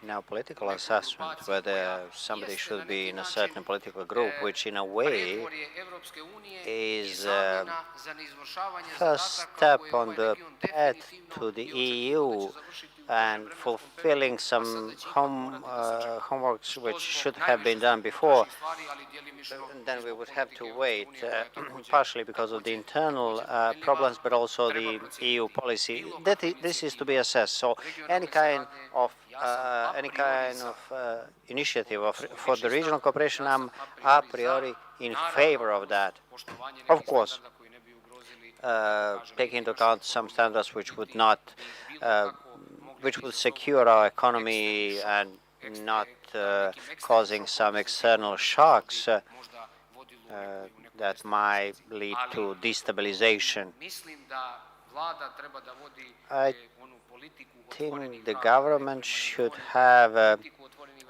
Now, political assessment, whether somebody should be in a certain political group, which in a way is first step on the path to the EU and fulfilling some homeworks which should have been done before, then we would have to wait, partially because of the internal problems, but also the EU policy. This is to be assessed. So any kind of initiative for the regional cooperation, I'm a priori in favor of that. Of course, taking into account some standards which would not, which would secure our economy and not causing some external shocks that might lead to destabilization. I think the government should have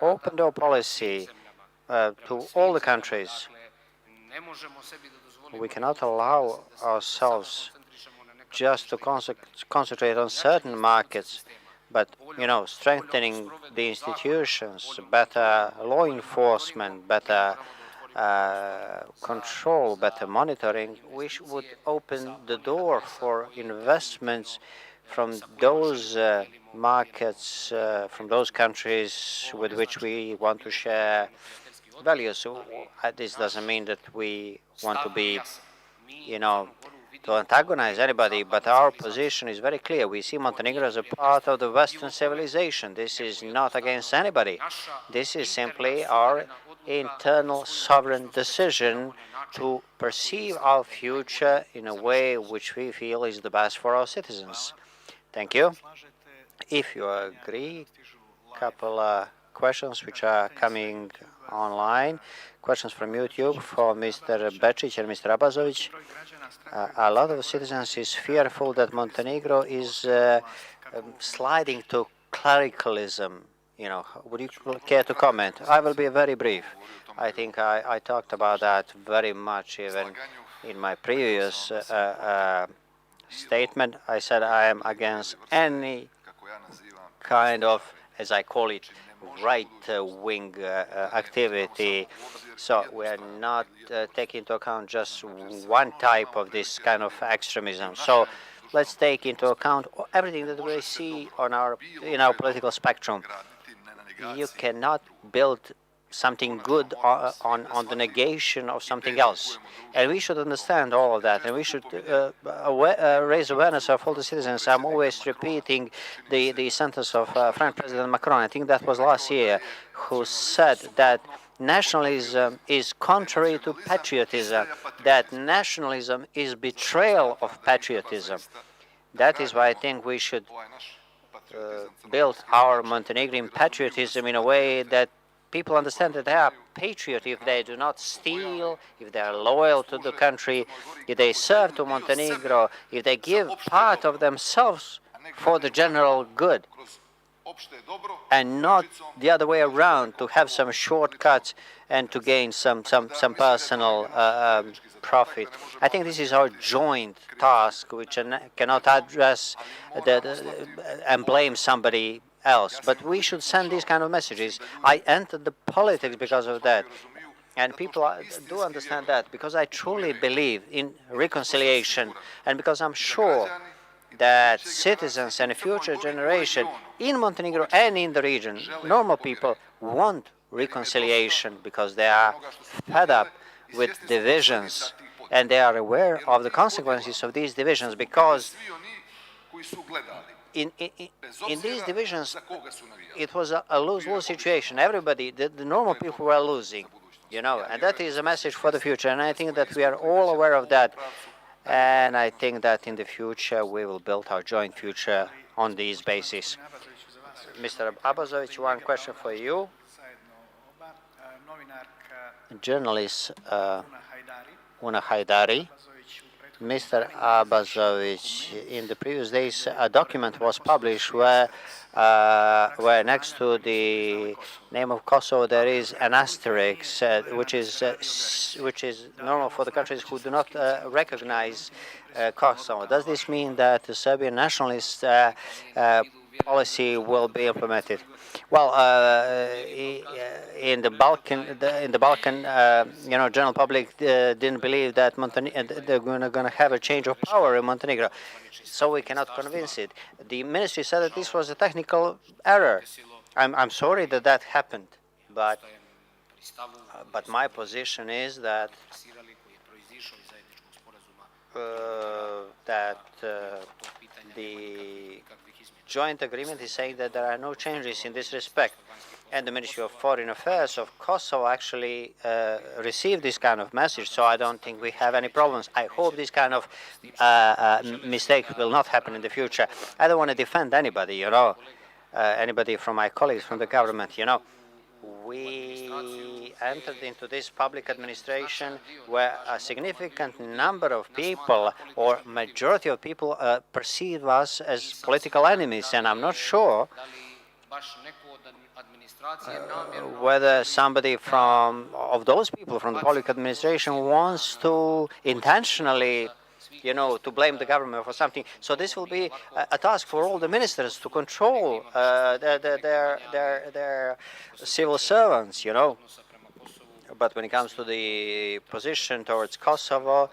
open door policy to all the countries. We cannot allow ourselves just to concentrate on certain markets, but, you know, strengthening the institutions, better law enforcement, better control, better monitoring, which would open the door for investments from those markets, from those countries with which we want to share values. So this doesn't mean that we want to be, you know, to antagonize anybody, but our position is very clear. We see Montenegro as a part of the Western civilization. This is not against anybody. This is simply our internal sovereign decision to perceive our future in a way which we feel is the best for our citizens. Thank you. If you agree, a couple of questions which are coming online. Questions from YouTube for Mr. Bačić and Mr. Abazović. A lot of citizens is fearful that Montenegro is sliding to clericalism. You know, would you care to comment? I will be very brief. I think I talked about that very much even in my previous statement. I said I am against any kind of, as I call it, right-wing activity. So we are not taking into account just one type of this kind of extremism. So let's take into account everything that we see on in our political spectrum. you cannot build something good on the negation of something else. And we should understand all of that, and we should raise awareness of all the citizens. I'm always repeating the sentence of French President Macron, I think that was last year, who said that nationalism is contrary to patriotism, that nationalism is betrayal of patriotism. That is why I think we should build our Montenegrin patriotism in a way that people understand that they are patriot if they do not steal, if they are loyal to the country, if they serve to Montenegro, if they give part of themselves for the general good, and not the other way around, to have some shortcuts and to gain some personal profit. I think this is our joint task, which cannot address and blame somebody else. But we should send these kind of messages. I entered the politics because of that. And people do understand that, because I truly believe in reconciliation, and because I'm sure that citizens and future generation in Montenegro and in the region, normal people, want reconciliation because they are fed up with divisions, and they are aware of the consequences of these divisions, because in these divisions, it was a lose-lose situation. Everybody, the normal people were losing, and that is a message for the future. And I think that we are all aware of that. And I think that in the future, we will build our joint future on these basis. Mr. Abazovic, one question for you. Journalist Una Haidari. Mr. Abazovic, in the previous days, a document was published where next to the name of Kosovo there is an asterisk, which is normal for the countries who do not recognize Kosovo. Does this mean that the Serbian nationalist policy will be implemented? Well, in the Balkan, general public didn't believe that they're going to have a change of power in Montenegro, so we cannot convince it. The ministry said that this was a technical error. I'm sorry that that happened, but my position is that the joint agreement is saying that there are no changes in this respect. And the Ministry of Foreign Affairs of Kosovo actually received this kind of message, so I don't think we have any problems. I hope this kind of mistake will not happen in the future. I don't want to defend anybody, anybody from my colleagues from the government, We entered into this public administration where a significant number of people, or majority of people, perceive us as political enemies, and I'm not sure whether somebody of those people from the public administration wants to intentionally, to blame the government for something. So this will be a task for all the ministers to control their civil servants, But when it comes to the position towards Kosovo,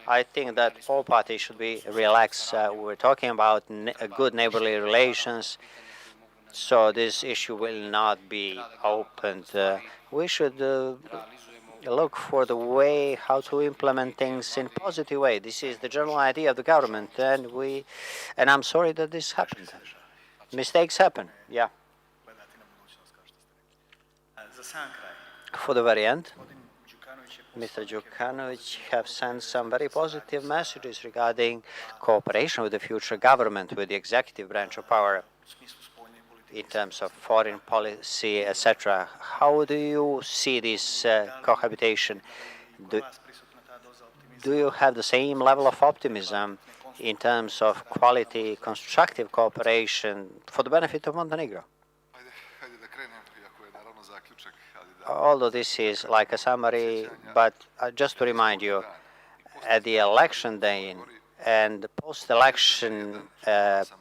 I think that all parties should be relaxed. We're talking about good neighborly relations, so this issue will not be opened. We should look for the way how to implement things in a positive way. This is the general idea of the government, and I'm sorry that this happened. Mistakes happen, yeah. For the very end, Mr. Djukanovic have sent some very positive messages regarding cooperation with the future government, with the executive branch of power, in terms of foreign policy, etc. How do you see this cohabitation? Do you have the same level of optimism in terms of quality, constructive cooperation for the benefit of Montenegro? Although this is like a summary, but just to remind you, at the election day and the post-election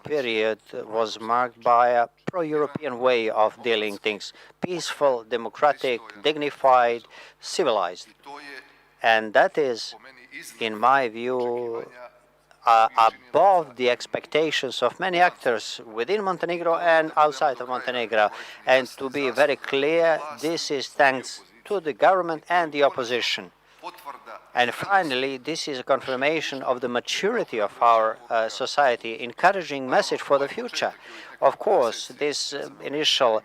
period was marked by a pro-European way of dealing things, peaceful, democratic, dignified, civilized. And that is, in my view, above the expectations of many actors within Montenegro and outside of Montenegro. And to be very clear, this is thanks to the government and the opposition. And finally, this is a confirmation of the maturity of our society, encouraging message for the future. Of course, this initial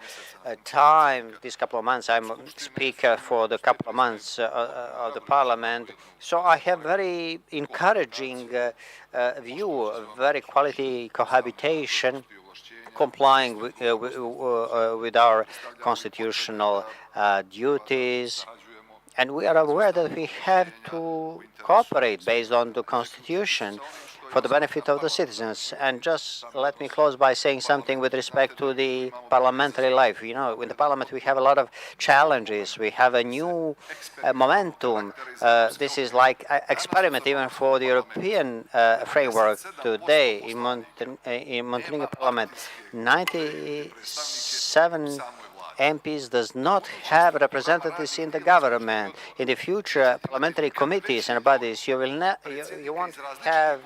time, these couple of months, I'm speaker for the couple of months of the parliament, so I have very encouraging view, very quality cohabitation, complying with our constitutional duties. And we are aware that we have to cooperate based on the Constitution for the benefit of the citizens. And just let me close by saying something with respect to the parliamentary life. You know, in the parliament we have a lot of challenges. We have a new momentum. This is like an experiment even for the European framework today in Montenegro parliament. 97 MPs does not have representatives in the government. In the future, parliamentary committees and bodies, you won't have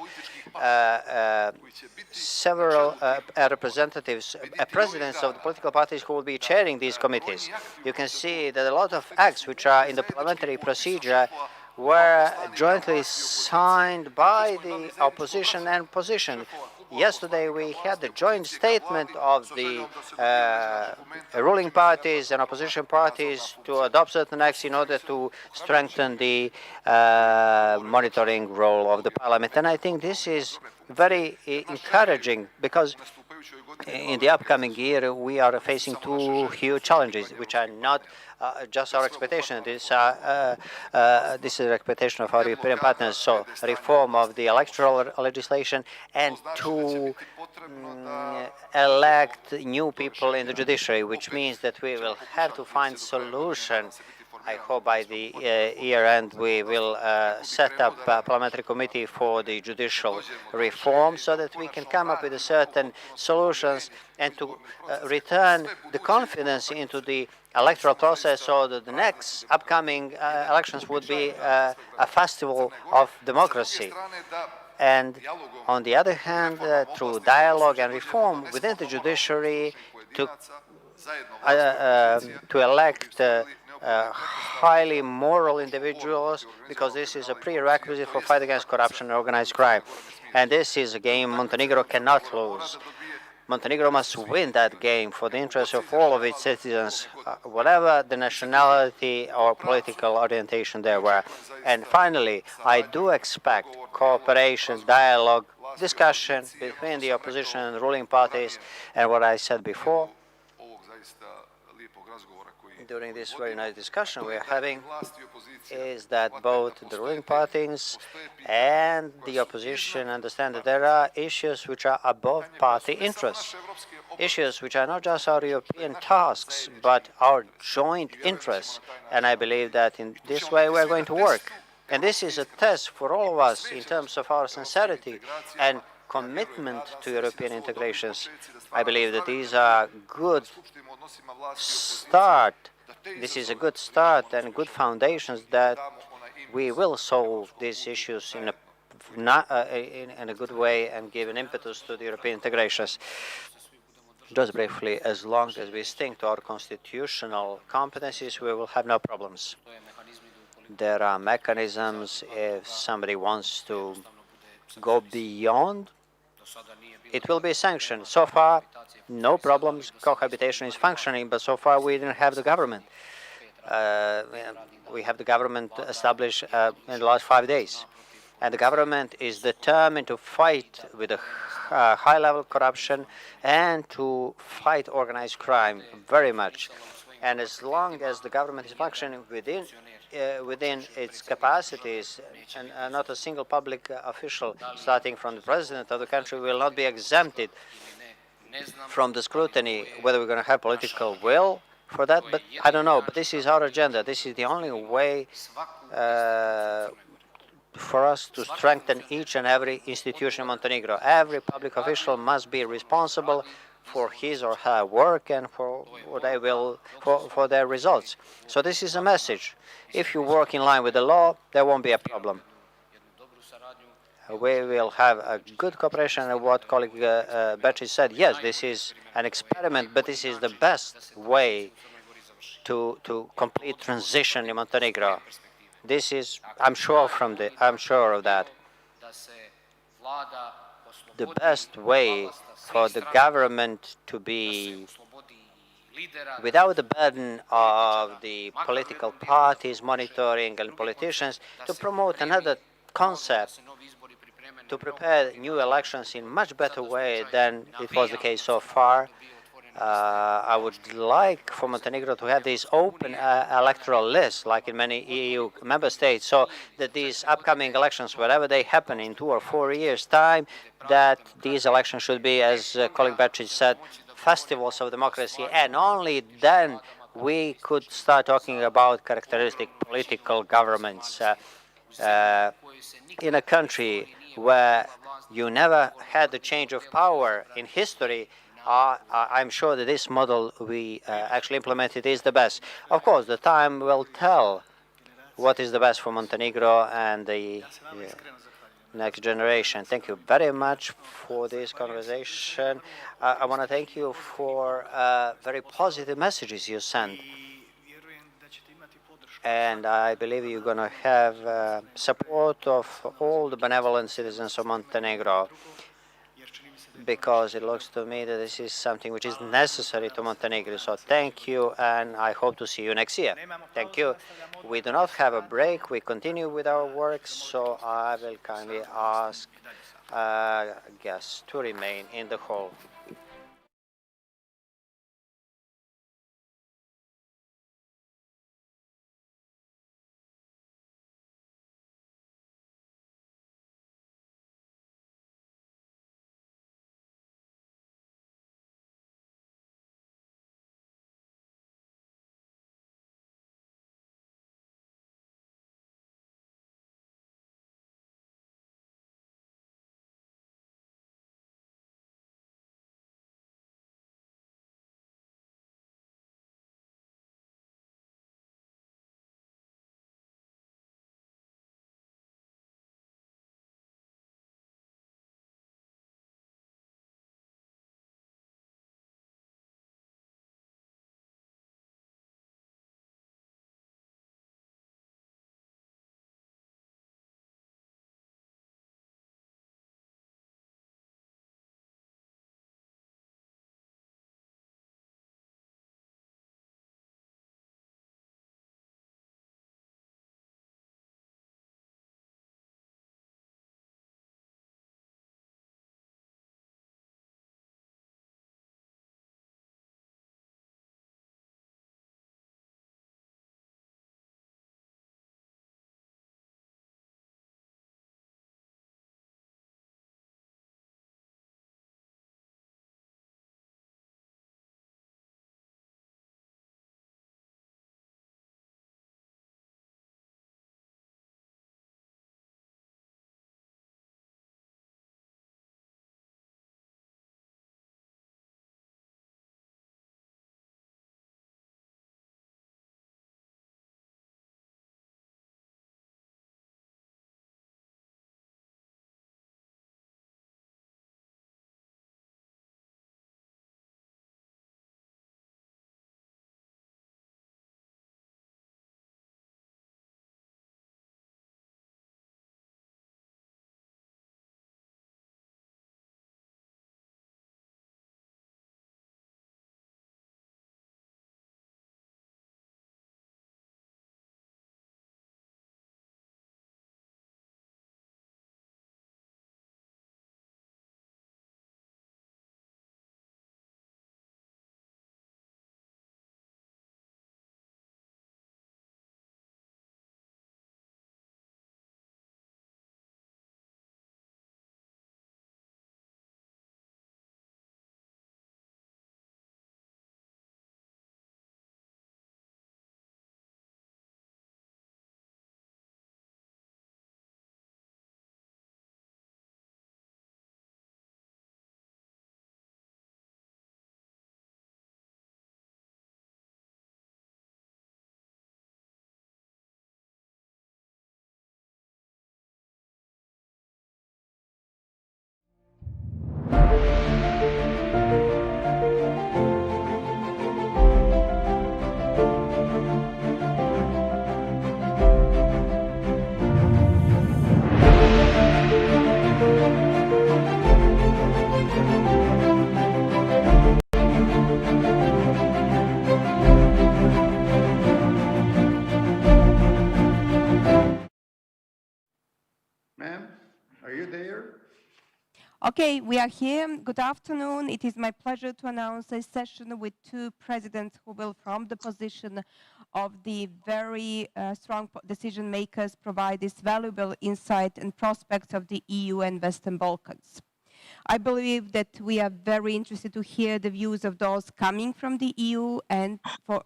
several representatives, presidents of the political parties who will be chairing these committees. You can see that a lot of acts which are in the parliamentary procedure were jointly signed by the opposition and position. Yesterday we had the joint statement of the ruling parties and opposition parties to adopt certain acts in order to strengthen the monitoring role of the parliament. And I think this is very encouraging because in the upcoming year we are facing two huge challenges which are not just our expectation. This is the expectation of our European partners. So reform of the electoral legislation and to elect new people in the judiciary, which means that we will have to find solutions. I hope by the year end we will set up a parliamentary committee for the judicial reform so that we can come up with certain solutions and to return the confidence into the electoral process so that the next upcoming elections would be a festival of democracy. And on the other hand, through dialogue and reform within the judiciary to elect highly moral individuals, because this is a prerequisite for fight against corruption and organized crime. And this is a game Montenegro cannot lose. Montenegro must win that game for the interest of all of its citizens, whatever the nationality or political orientation they were. And finally, I do expect cooperation, dialogue, discussion between the opposition and the ruling parties. And what I said before, during this very nice discussion we are having, is that both the ruling parties and the opposition understand that there are issues which are above party interests, issues which are not just our European tasks, but our joint interests. And I believe that in this way we are going to work. And this is a test for all of us in terms of our sincerity and commitment to European integrations. I believe that these are good start. This is a good start and good foundations that we will solve these issues in a good way and give an impetus to the European integrations. Just briefly, as long as we stick to our constitutional competencies, we will have no problems. There are mechanisms if somebody wants to go beyond, it will be sanctioned. So far, no problems, cohabitation is functioning, but so far we didn't have the government. We have the government established in the last 5 days. And the government is determined to fight with a high-level corruption and to fight organized crime very much. And as long as the government is functioning within its capacities, and not a single public official, starting from the president of the country, will not be exempted from the scrutiny. Whether we're going to have political will for that, but I don't know. But this is our agenda. This is the only way for us to strengthen each and every institution in Montenegro. Every public official must be responsible for his or her work and for what they will for their results. So this is a message. If you work in line with the law, there won't be a problem. we will have a good cooperation. And what colleague Bečić said, yes, this is an experiment, but this is the best way to complete transition in Montenegro. This is, I'm sure of that. The best way for the government to be without the burden of the political parties monitoring and politicians, to promote another concept, to prepare new elections in much better way than it was the case so far. I would like for Montenegro to have this open electoral list, like in many EU member states, so that these upcoming elections, wherever they happen in 2 or 4 years' time, that these elections should be, as colleague Bečić said, festivals of democracy, and only then we could start talking about characteristic political governments. In a country where you never had the change of power in history, I'm sure that this model we actually implemented is the best. Of course, the time will tell what is the best for Montenegro and the next generation. Thank you very much for this conversation. I want to thank you for very positive messages you sent. And I believe you're going to have support of all the benevolent citizens of Montenegro, because it looks to me that this is something which is necessary to Montenegro. So thank you, and I hope to see you next year. Thank you. We do not have a break. We continue with our work, so I will kindly ask guests to remain in the hall. Are you there? Okay, we are here. Good afternoon. It is my pleasure to announce a session with two presidents who will, from the position of the very strong decision makers, provide this valuable insight and prospects of the EU and Western Balkans. I believe that we are very interested to hear the views of those coming from the EU and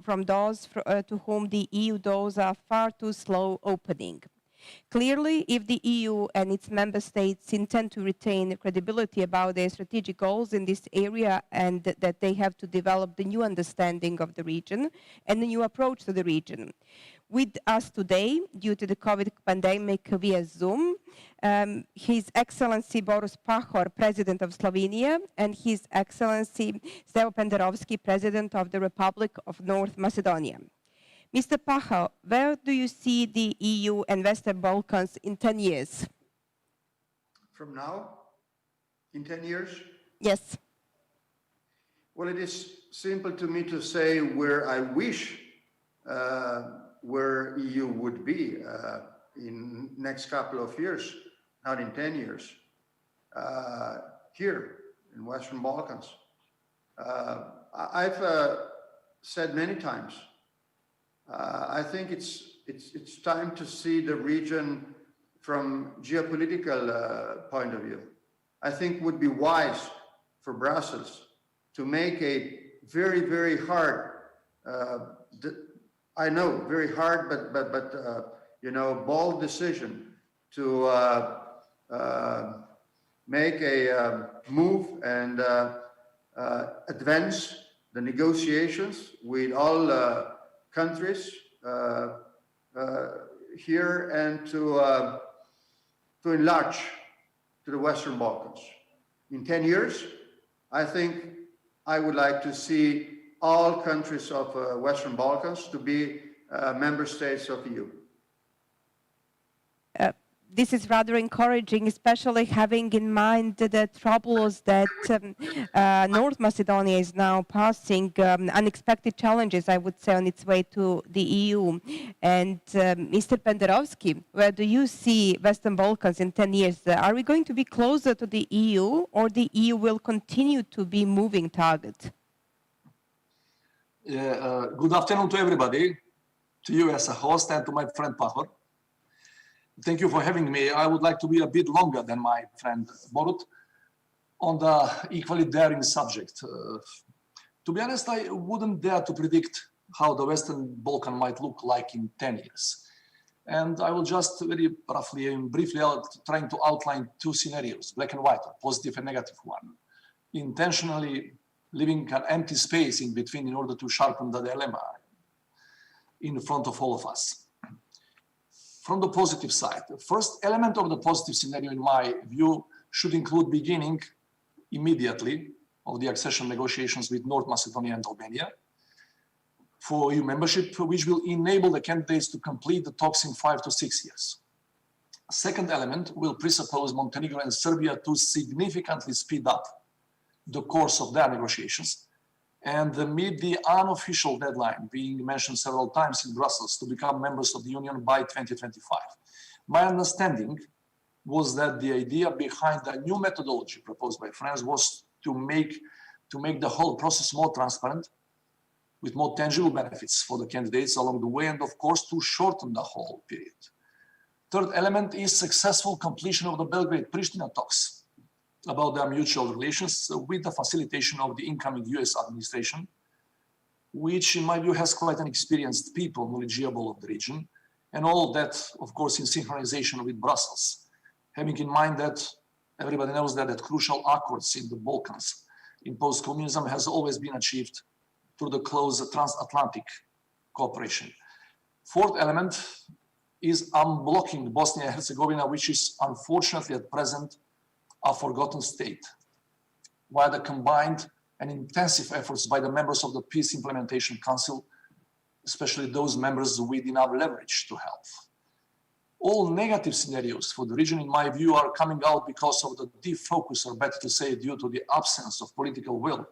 from those to whom the EU doors are far too slow opening. Clearly, if the EU and its member states intend to retain credibility about their strategic goals in this area and that they have to develop the new understanding of the region and the new approach to the region. With us today, due to the COVID pandemic via Zoom, His Excellency Boris Pahor, President of Slovenia, and His Excellency Stevo Penderovski, President of the Republic of North Macedonia. Mr. Pahor, where do you see the EU and Western Balkans in 10 years? From now? In 10 years? Yes. Well, it is simple to me to say where I wish where EU would be in next couple of years, not in 10 years. Here in Western Balkans. I've said many times, I think it's time to see the region from geopolitical point of view. I think it would be wise for Brussels to make a very, very hard, I know, very hard, but you know, bold decision to make a move and advance the negotiations with all countries here and to enlarge to the Western Balkans. In 10 years, I think I would like to see all countries of Western Balkans to be member states of the EU. This is rather encouraging, especially having in mind the troubles that North Macedonia is now passing, unexpected challenges, I would say, on its way to the EU. And Mr. Penderovski, where do you see Western Balkans in 10 years? Are we going to be closer to the EU, or the EU will continue to be moving target? Good afternoon to everybody, to you as a host and to my friend Pahor. Thank you for having me. I would like to be a bit longer than my friend Borut on the equally daring subject. To be honest, I wouldn't dare to predict how the Western Balkan might look like in 10 years. And I will just very roughly and briefly trying to outline two scenarios, black and white, a positive and negative one, intentionally leaving an empty space in between in order to sharpen the dilemma in front of all of us. From the positive side, the first element of the positive scenario, in my view, should include beginning immediately of the accession negotiations with North Macedonia and Albania for EU membership, which will enable the candidates to complete the talks in 5 to 6 years. Second element will presuppose Montenegro and Serbia to significantly speed up the course of their negotiations and meet the unofficial deadline being mentioned several times in Brussels to become members of the Union by 2025. My understanding was that the idea behind the new methodology proposed by France was to make the whole process more transparent, with more tangible benefits for the candidates along the way, and of course to shorten the whole period. Third element is successful completion of the Belgrade-Pristina talks about their mutual relations with the facilitation of the incoming US administration, which in my view has quite an experienced people knowledgeable of the region, and all that, of course, in synchronization with Brussels, having in mind that everybody knows that crucial accords in the Balkans in post-communism has always been achieved through the close transatlantic cooperation. Fourth element is unblocking Bosnia and Herzegovina, which is unfortunately at present a forgotten state, while the combined and intensive efforts by the members of the Peace Implementation Council, especially those members with enough leverage to help. All negative scenarios for the region, in my view, are coming out because of the defocus, or better to say, due to the absence of political will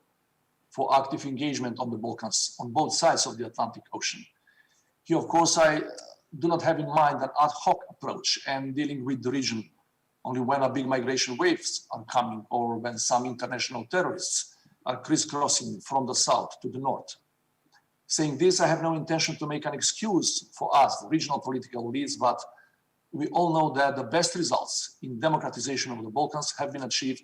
for active engagement on the Balkans, on both sides of the Atlantic Ocean. Here, of course, I do not have in mind an ad hoc approach and dealing with the region only when a big migration waves are coming or when some international terrorists are crisscrossing from the south to the north. Saying this, I have no intention to make an excuse for us, the regional political elites, but we all know that the best results in democratization of the Balkans have been achieved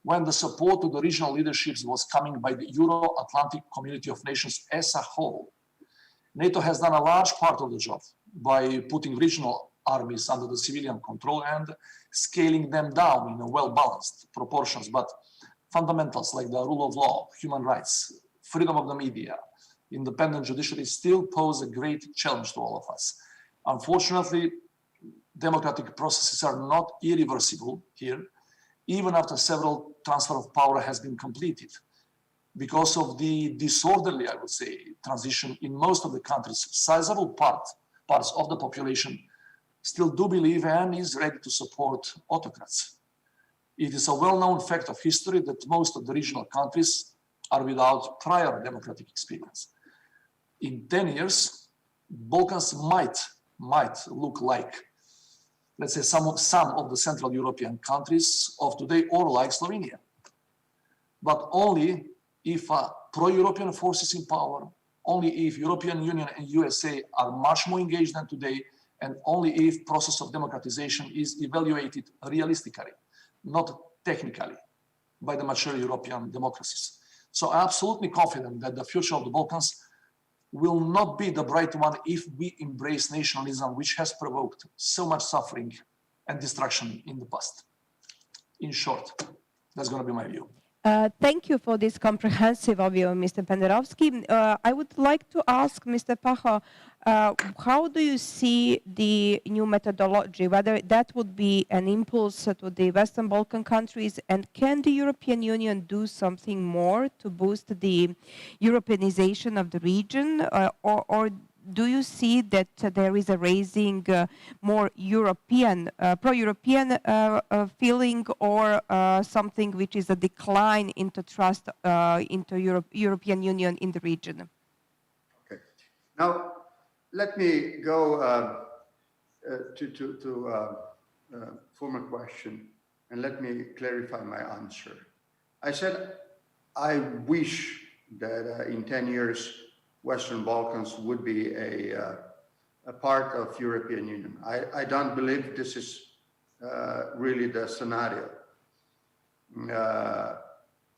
when the support to the regional leaderships was coming by the Euro-Atlantic community of nations as a whole. NATO has done a large part of the job by putting regional armies under the civilian control and scaling them down in a well-balanced proportions, but fundamentals like the rule of law, human rights, freedom of the media, independent judiciary still pose a great challenge to all of us. Unfortunately, democratic processes are not irreversible here, even after several transfer of power has been completed. Because of the disorderly, I would say, transition in most of the countries, sizable parts of the population still do believe and is ready to support autocrats. It is a well-known fact of history that most of the regional countries are without prior democratic experience. In 10 years, Balkans might look like, let's say, some of the Central European countries of today, or like Slovenia. But only if pro-European forces in power, only if European Union and USA are much more engaged than today, and only if process of democratization is evaluated realistically, not technically, by the mature European democracies. So I'm absolutely confident that the future of the Balkans will not be the bright one if we embrace nationalism, which has provoked so much suffering and destruction in the past. In short, that's going to be my view. Thank you for this comprehensive overview, Mr. Penderovsky. I would like to ask Mr. Pacho, how do you see the new methodology, whether that would be an impulse to the Western Balkan countries, and can the European Union do something more to boost the Europeanization of the region, or do you see that there is a raising more European, pro-European feeling, or something which is a decline into trust into European Union in the region? Okay. Now, let me go to former question, and let me clarify my answer. I said I wish that in 10 years, Western Balkans would be a part of European Union. I don't believe this is really the scenario.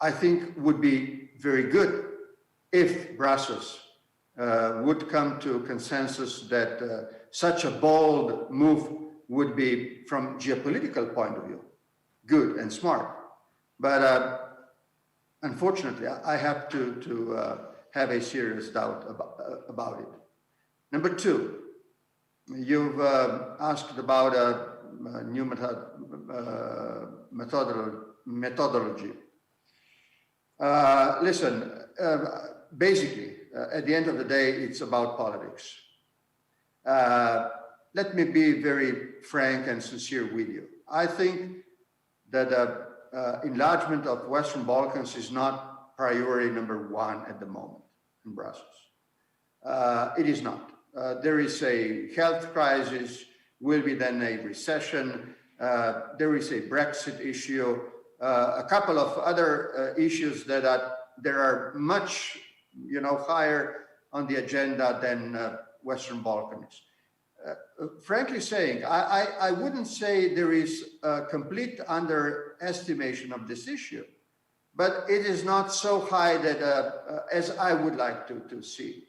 I think would be very good if Brussels would come to a consensus that such a bold move would be, from geopolitical point of view, good and smart. But unfortunately, I have to have a serious doubt about it. Number two, you've asked about a new methodology. Listen, basically, at the end of the day, it's about politics. Let me be very frank and sincere with you. I think that enlargement of Western Balkans is not priority number one at the moment in Brussels. It is not. There is a health crisis, will be then a recession, there is a Brexit issue, a couple of other issues that are much higher on the agenda than Western Balkans. Frankly saying, I wouldn't say there is a complete underestimation of this issue, but it is not so high that as I would like to see.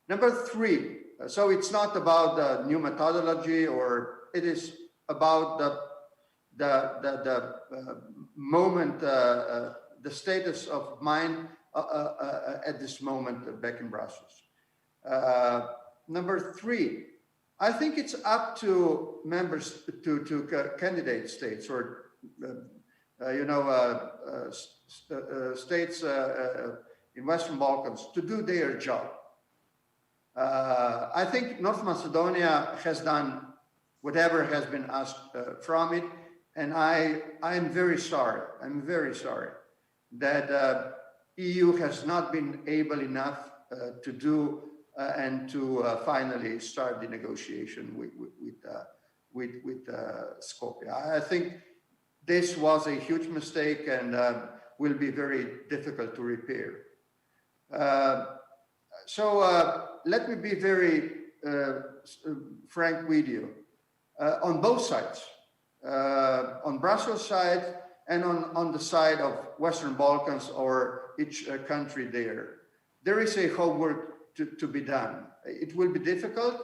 Number three, so it's not about the new methodology, or it is about the moment, the status of mind at this moment back in Brussels. Number three, I think it's up to members, to candidate states, or states in Western Balkans to do their job. I think North Macedonia has done whatever has been asked from it, and I am very sorry. I'm very sorry that EU has not been able enough to do and to finally start the negotiation Skopje. I think this was a huge mistake and will be very difficult to repair. Let me be very frank with you. On both sides, on Brussels side and on the side of Western Balkans or each country there is a homework to be done. It will be difficult,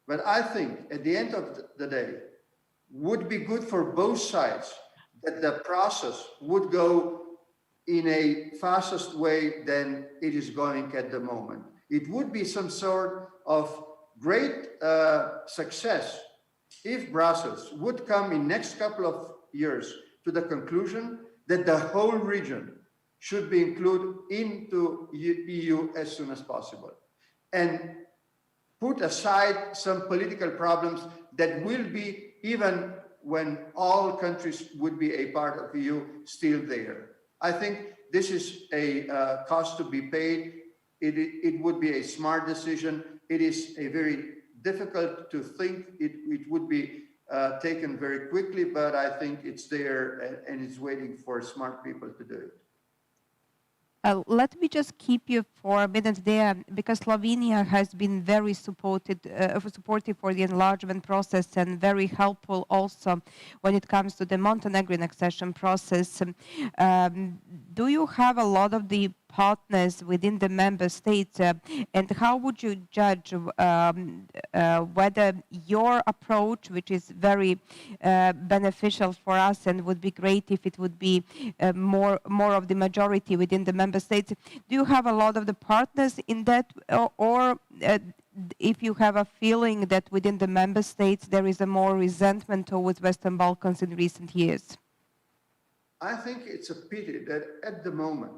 but I think at the end of the day, would be good for both sides that the process would go in a fastest way than it is going at the moment. It would be some sort of great success if Brussels would come in next couple of years to the conclusion that the whole region should be included into EU as soon as possible, and put aside some political problems that will be, even when all countries would be a part of EU, still there. I think this is a cost to be paid. It would be a smart decision. It is a very difficult to think it would be taken very quickly, but I think it's there and it's waiting for smart people to do it. Let me just keep you for a minute there, because Slovenia has been very supportive for the enlargement process and very helpful also when it comes to the Montenegrin accession process. Do you have a lot of the partners within the member states, and how would you judge whether your approach, which is very beneficial for us and would be great if it would be more of the majority within the member states, do you have a lot of the partners in that, or if you have a feeling that within the member states there is a more resentment towards Western Balkans in recent years? I think it's a pity that at the moment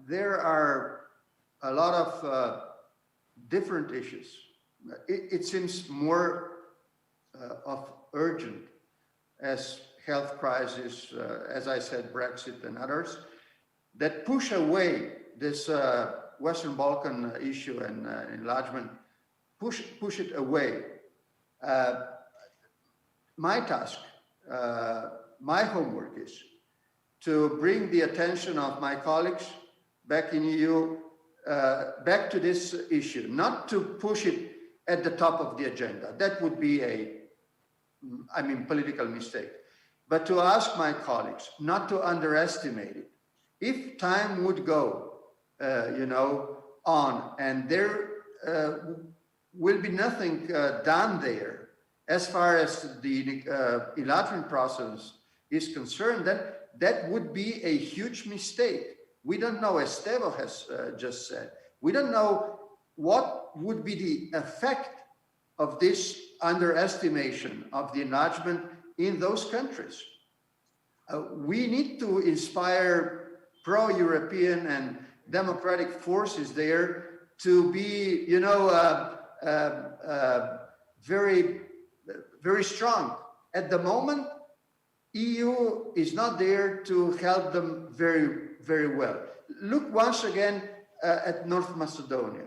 there are a lot of different issues. It seems more of urgent as health crisis, as I said, Brexit and others, that push away this Western Balkan issue and enlargement, push it away. My task, my homework is to bring the attention of my colleagues back in EU, back to this issue, not to push it at the top of the agenda. That would be political mistake. But to ask my colleagues not to underestimate it. If time would go, on, and there will be nothing done there as far as the enlargement process is concerned, then that would be a huge mistake. We don't know, as Stevo has just said, we don't know what would be the effect of this underestimation of the enlargement in those countries. We need to inspire pro-European and democratic forces there to be, very, very strong. At the moment, EU is not there to help them very, very well. Look once again at North Macedonia.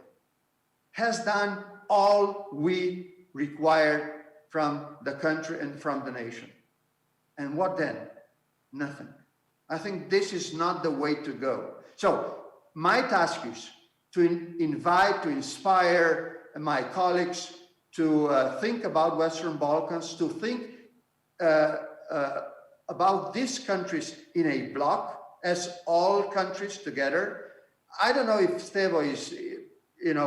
Has done all we required from the country and from the nation. And what then? Nothing. I think this is not the way to go. So my task is to invite, to inspire my colleagues to think about Western Balkans, to think about these countries in a bloc as all countries together. I don't know if Stevo is, in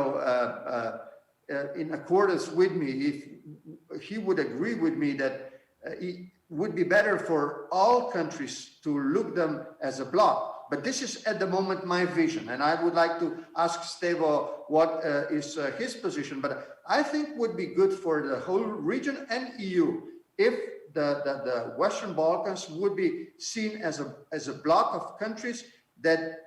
accordance with me, if he would agree with me that it would be better for all countries to look them as a bloc. But this is at the moment my vision, and I would like to ask Stevo what is his position. But I think would be good for the whole region and EU if the Western Balkans would be seen as a bloc of countries that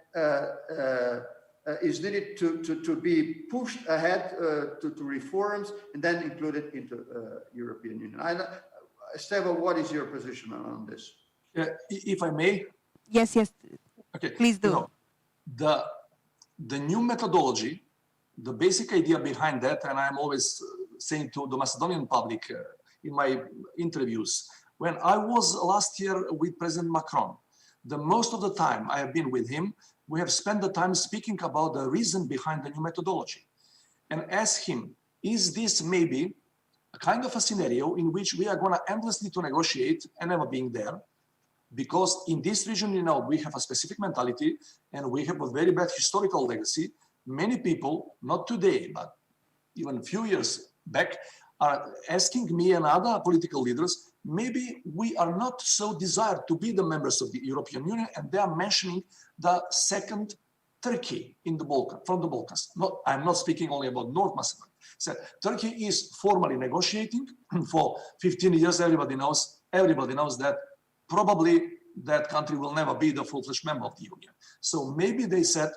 is needed to be pushed ahead to reforms and then included into European Union. Stevo, what is your position on this? If I may? Yes. Okay. Please do. The new methodology, the basic idea behind that, and I'm always saying to the Macedonian public, in my interviews. When I was last year with President Macron, the most of the time I have been with him, we have spent the time speaking about the reason behind the new methodology and ask him, is this maybe a kind of a scenario in which we are going to endlessly to negotiate and never being there? Because in this region, you know, we have a specific mentality and we have a very bad historical legacy. Many people, not today, but even a few years back, are asking me and other political leaders, maybe we are not so desired to be the members of the European Union, and they are mentioning the second Turkey in the Balkans, from the Balkans. I'm not speaking only about North Macedonia. So Turkey is formally negotiating for 15 years. Everybody knows that probably that country will never be the full-fledged member of the Union. So maybe they said,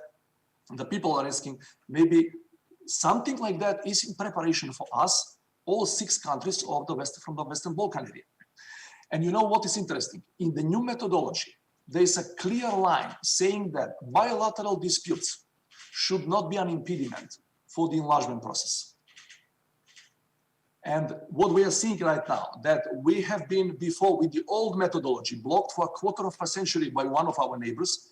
the people are asking, maybe something like that is in preparation for us, all 6 countries of the West, from the Western Balkan area. And you know what is interesting? In the new methodology, there is a clear line saying that bilateral disputes should not be an impediment for the enlargement process. And what we are seeing right now, that we have been before with the old methodology blocked for a quarter of a century by one of our neighbors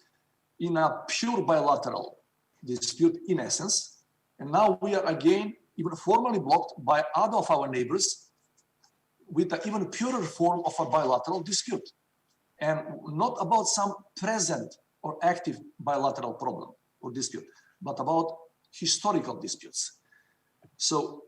in a pure bilateral dispute in essence. And now we are again even formally blocked by other of our neighbors with an even purer form of a bilateral dispute. And not about some present or active bilateral problem or dispute, but about historical disputes. So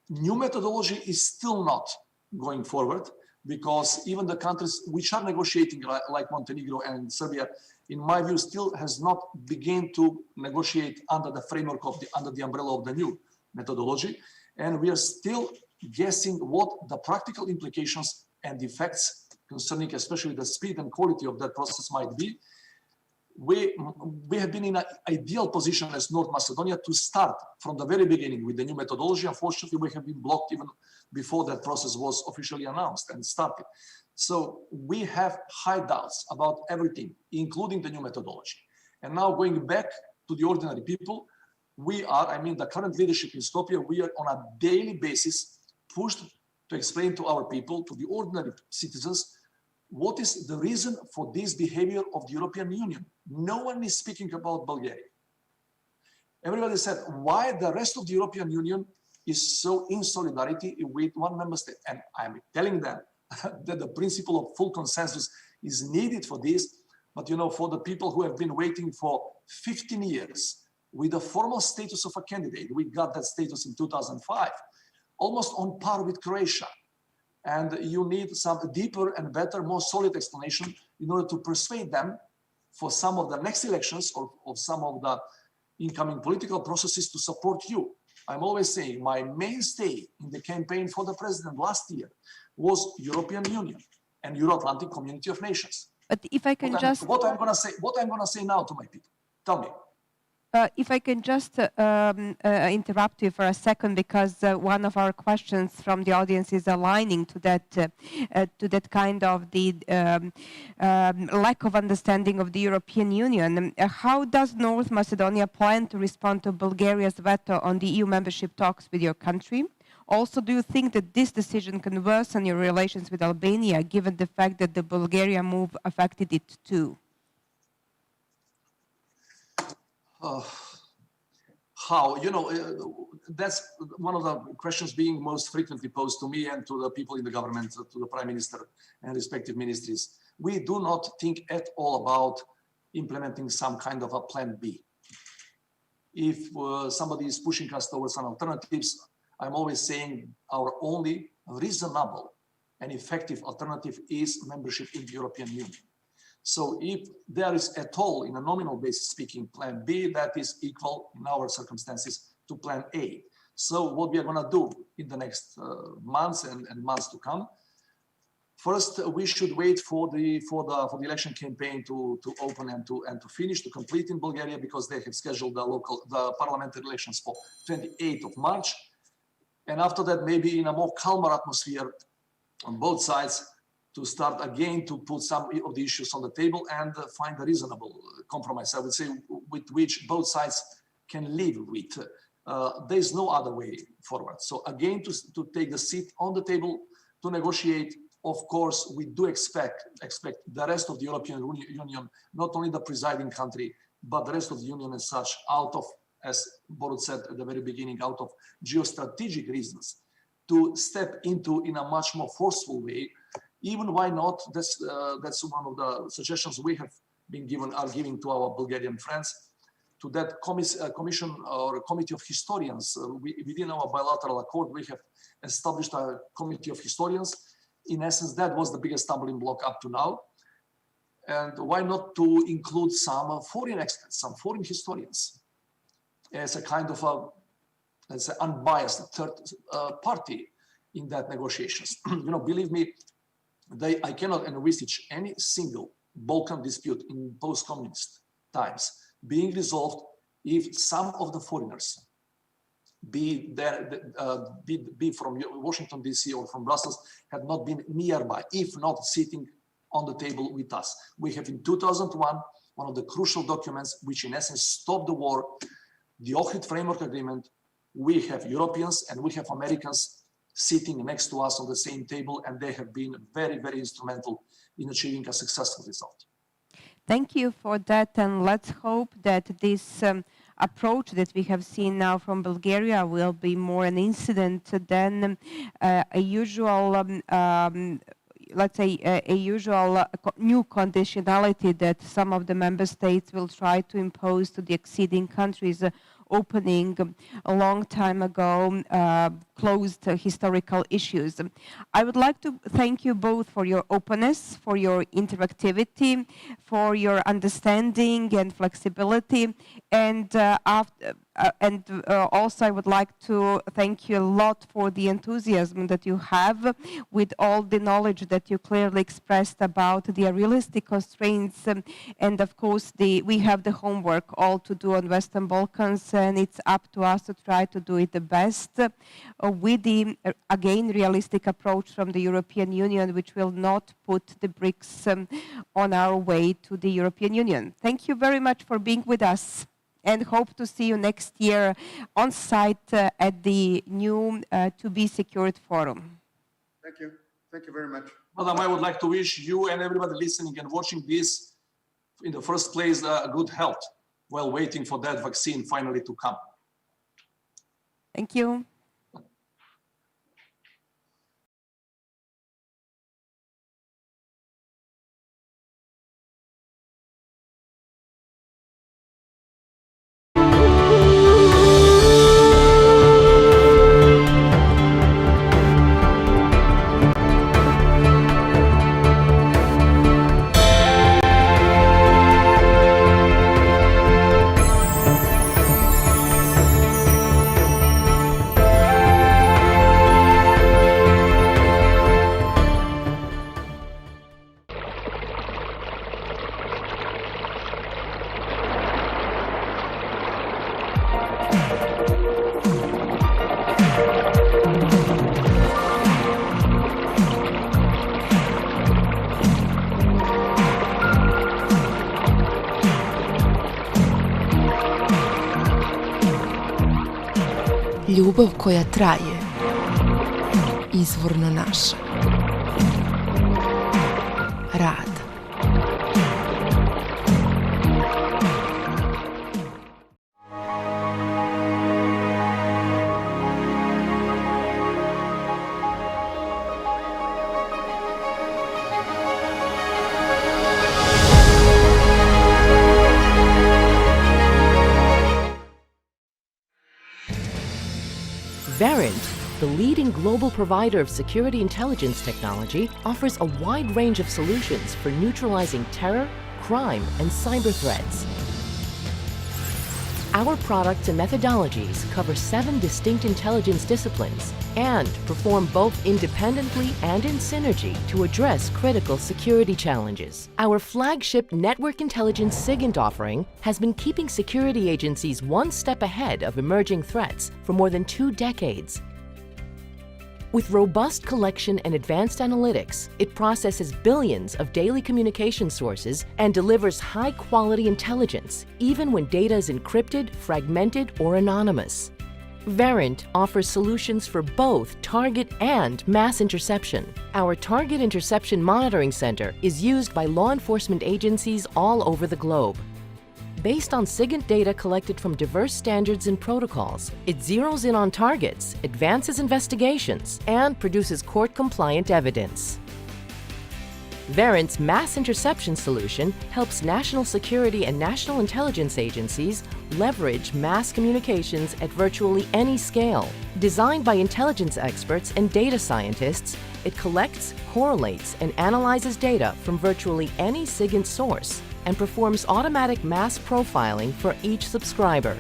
new methodology is still not going forward because even the countries which are negotiating like Montenegro and Serbia, in my view, still has not begun to negotiate under the framework of under the umbrella of the new methodology. And we are still guessing what the practical implications and effects concerning especially the speed and quality of that process might be. We have been in an ideal position as North Macedonia to start from the very beginning with the new methodology. Unfortunately, we have been blocked even before that process was officially announced and started. So we have high doubts about everything, including the new methodology. And now going back to the ordinary people, we are, I mean, the current leadership in Skopje, we are on a daily basis pushed to explain to our people, to the ordinary citizens, what is the reason for this behavior of the European Union? No one is speaking about Bulgaria. Everybody said, why the rest of the European Union is so in solidarity with one member state? And I'm telling them that the principle of full consensus is needed for this. But you know, for the people who have been waiting for 15 years with the formal status of a candidate, we got that status in 2005, almost on par with Croatia. And you need some deeper and better, more solid explanation in order to persuade them for some of the next elections or some of the incoming political processes to support you. I'm always saying my mainstay in the campaign for the president last year was European Union and Euro-Atlantic Community of Nations. But if I can what I'm going to say now to my people, tell me. If I can just interrupt you for a second, because one of our questions from the audience is aligning to that kind of the lack of understanding of the European Union. How does North Macedonia plan to respond to Bulgaria's veto on the EU membership talks with your country? Also, do you think that this decision can worsen your relations with Albania, given the fact that the Bulgaria move affected it too? How? You know, that's one of the questions being most frequently posed to me and to the people in the government, to the Prime Minister and respective ministries. We do not think at all about implementing some kind of a plan B. If somebody is pushing us towards some alternatives, I'm always saying our only reasonable and effective alternative is membership in the European Union. So if there is at all, in a nominal basis speaking, plan B, that is equal in our circumstances to plan A. So what we are going to do in the next months and months to come, first we should wait for the election campaign to open and to finish, to complete in Bulgaria, because they have scheduled the parliamentary elections for 28th of March. And after that, maybe in a more calmer atmosphere on both sides, to start again to put some of the issues on the table and find a reasonable compromise, I would say, with which both sides can live with. There is no other way forward. So again, to take the seat on the table to negotiate. Of course, we do expect the rest of the European Union, not only the presiding country, but the rest of the Union as such, out of, as Borut said at the very beginning, out of geostrategic reasons, to step into in a much more forceful way. Even why not? That's one of the suggestions we have been giving to our Bulgarian friends. To that commission or committee of historians, within our bilateral accord, we have established a committee of historians. In essence, that was the biggest stumbling block up to now. And why not to include some foreign experts, some foreign historians, as a kind of as an unbiased third party in that negotiations. Believe me, I cannot envisage any single Balkan dispute in post-communist times being resolved if some of the foreigners, be from Washington, D.C. or from Brussels, had not been nearby, if not sitting on the table with us. We have in 2001, one of the crucial documents which in essence stopped the war, the Ohrid Framework Agreement. We have Europeans and we have Americans sitting next to us on the same table, and they have been very, very instrumental in achieving a successful result. Thank you for that, and let's hope that this approach that we have seen now from Bulgaria will be more an incident than a usual, let's say, a usual new conditionality that some of the member states will try to impose to the acceding countries, opening a long time ago closed historical issues. I would like to thank you both for your openness, for your interactivity, for your understanding and flexibility, and also I would like to thank you a lot for the enthusiasm that you have with all the knowledge that you clearly expressed about the realistic constraints, and of course we have the homework all to do on Western Balkans, and it's up to us to try to do it the best with the, again, realistic approach from the European Union, which will not put the bricks on our way to the European Union. Thank you very much for being with us, and hope to see you next year on site at the new To Be Secured Forum. Thank you. Thank you very much. Madam, I would like to wish you and everybody listening and watching this, in the first place, good health while waiting for that vaccine finally to come. Thank you. Ljubav koja traje, izvorno naša. Rad. Verint, the leading global provider of security intelligence technology, offers a wide range of solutions for neutralizing terror, crime, and cyber threats. Our products and methodologies cover 7 distinct intelligence disciplines and perform both independently and in synergy to address critical security challenges. Our flagship Network Intelligence SIGINT offering has been keeping security agencies one step ahead of emerging threats for more than 2 decades. With robust collection and advanced analytics, it processes billions of daily communication sources and delivers high-quality intelligence, even when data is encrypted, fragmented, or anonymous. Verint offers solutions for both target and mass interception. Our Target Interception Monitoring Center is used by law enforcement agencies all over the globe. Based on SIGINT data collected from diverse standards and protocols, it zeroes in on targets, advances investigations, and produces court-compliant evidence. Verint's mass interception solution helps national security and national intelligence agencies leverage mass communications at virtually any scale. Designed by intelligence experts and data scientists, it collects, correlates, and analyzes data from virtually any SIGINT source and performs automatic mass profiling for each subscriber.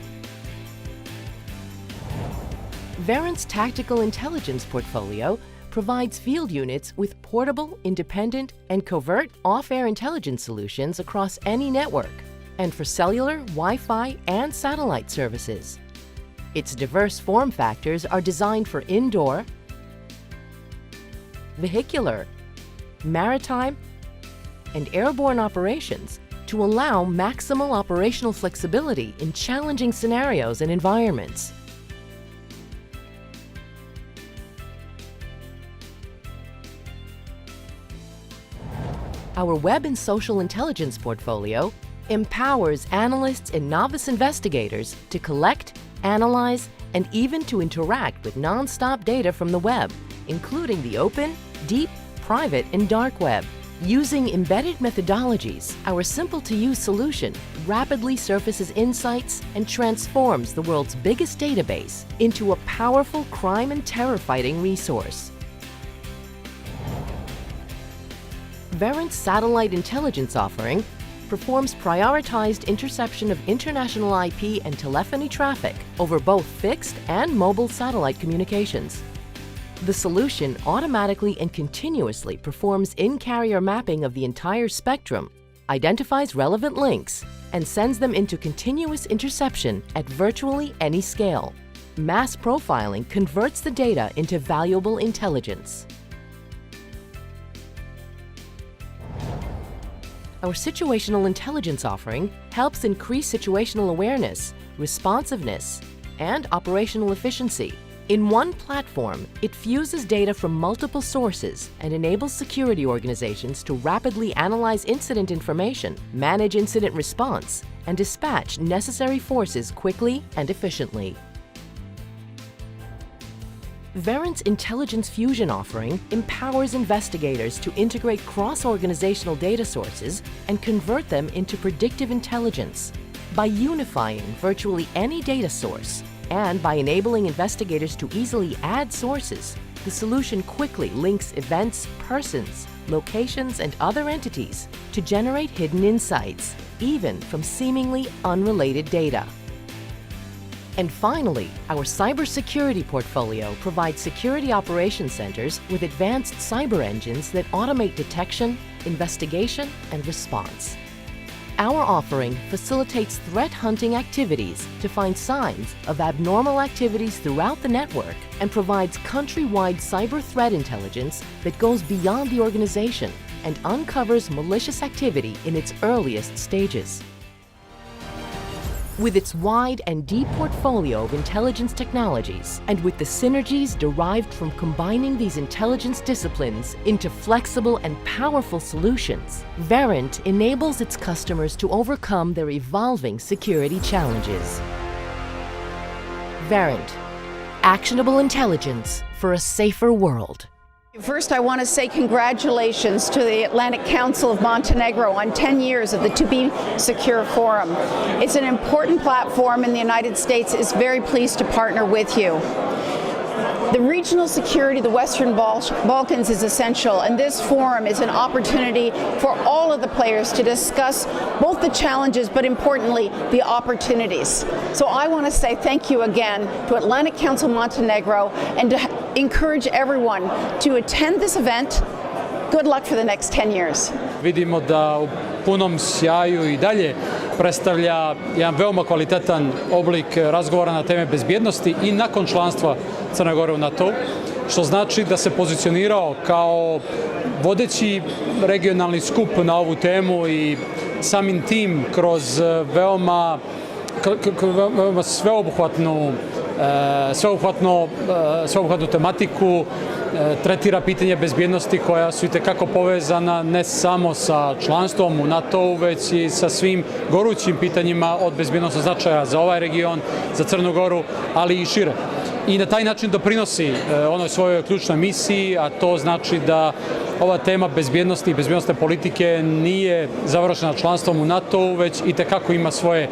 Verint's tactical intelligence portfolio provides field units with portable, independent, and covert off-air intelligence solutions across any network, and for cellular, Wi-Fi, and satellite services. Its diverse form factors are designed for indoor, vehicular, maritime, and airborne operations to allow maximal operational flexibility in challenging scenarios and environments. Our web and social intelligence portfolio empowers analysts and novice investigators to collect, analyze, and even to interact with non-stop data from the web, including the open, deep, private, and dark web. Using embedded methodologies, our simple-to-use solution rapidly surfaces insights and transforms the world's biggest database into a powerful crime and terror-fighting resource. Verint's satellite intelligence offering performs prioritized interception of international IP and telephony traffic over both fixed and mobile satellite communications. The solution automatically and continuously performs in-carrier mapping of the entire spectrum, identifies relevant links, and sends them into continuous interception at virtually any scale. Mass profiling converts the data into valuable intelligence. Our situational intelligence offering helps increase situational awareness, responsiveness, and operational efficiency. In one platform, it fuses data from multiple sources and enables security organizations to rapidly analyze incident information, manage incident response, and dispatch necessary forces quickly and efficiently. Verint's Intelligence Fusion offering empowers investigators to integrate cross-organizational data sources and convert them into predictive intelligence. By unifying virtually any data source and by enabling investigators to easily add sources, the solution quickly links events, persons, locations, and other entities to generate hidden insights, even from seemingly unrelated data. And finally, our cybersecurity portfolio provides security operations centers with advanced cyber engines that automate detection, investigation, and response. Our offering facilitates threat hunting activities to find signs of abnormal activities throughout the network and provides countrywide cyber threat intelligence that goes beyond the organization and uncovers malicious activity in its earliest stages. With its wide and deep portfolio of intelligence technologies, and with the synergies derived from combining these intelligence disciplines into flexible and powerful solutions, Verint enables its customers to overcome their evolving security challenges. Verint, actionable intelligence for a safer world. First, I want to say congratulations to the Atlantic Council of Montenegro on 10 years of the To Be Secure Forum. It's an important platform, and the United States is very pleased to partner with you. The regional security of the Western Balkans is essential, and this forum is an opportunity for all of the players to discuss both the challenges, but importantly, the opportunities. So I want to say thank you again to Atlantic Council Montenegro and to encourage everyone to attend this event. Good luck for the next 10 years. Vidimo da u punom sjaju I dalje predstavlja jedan veoma kvalitetan oblik razgovora na teme bezbjednosti I nakon članstva Crne Gore u NATO, što znači da se pozicionirao kao vodeći regionalni skup na ovu temu I samim tim kroz veoma sveobuhvatnu sveobuhvatnu tematiku, tretira pitanje bezbjednosti koja su itekako povezana ne samo sa članstvom u NATO-u, već i sa svim gorućim pitanjima od bezbjednosnog značaja za ovaj region, za Crnu Goru, ali i šire. I na taj način doprinosi onoj svojoj ključnoj misiji, a to znači da ova tema bezbjednosti i bezbjednosne politike nije završena članstvom u NATO-u, već itekako ima svoje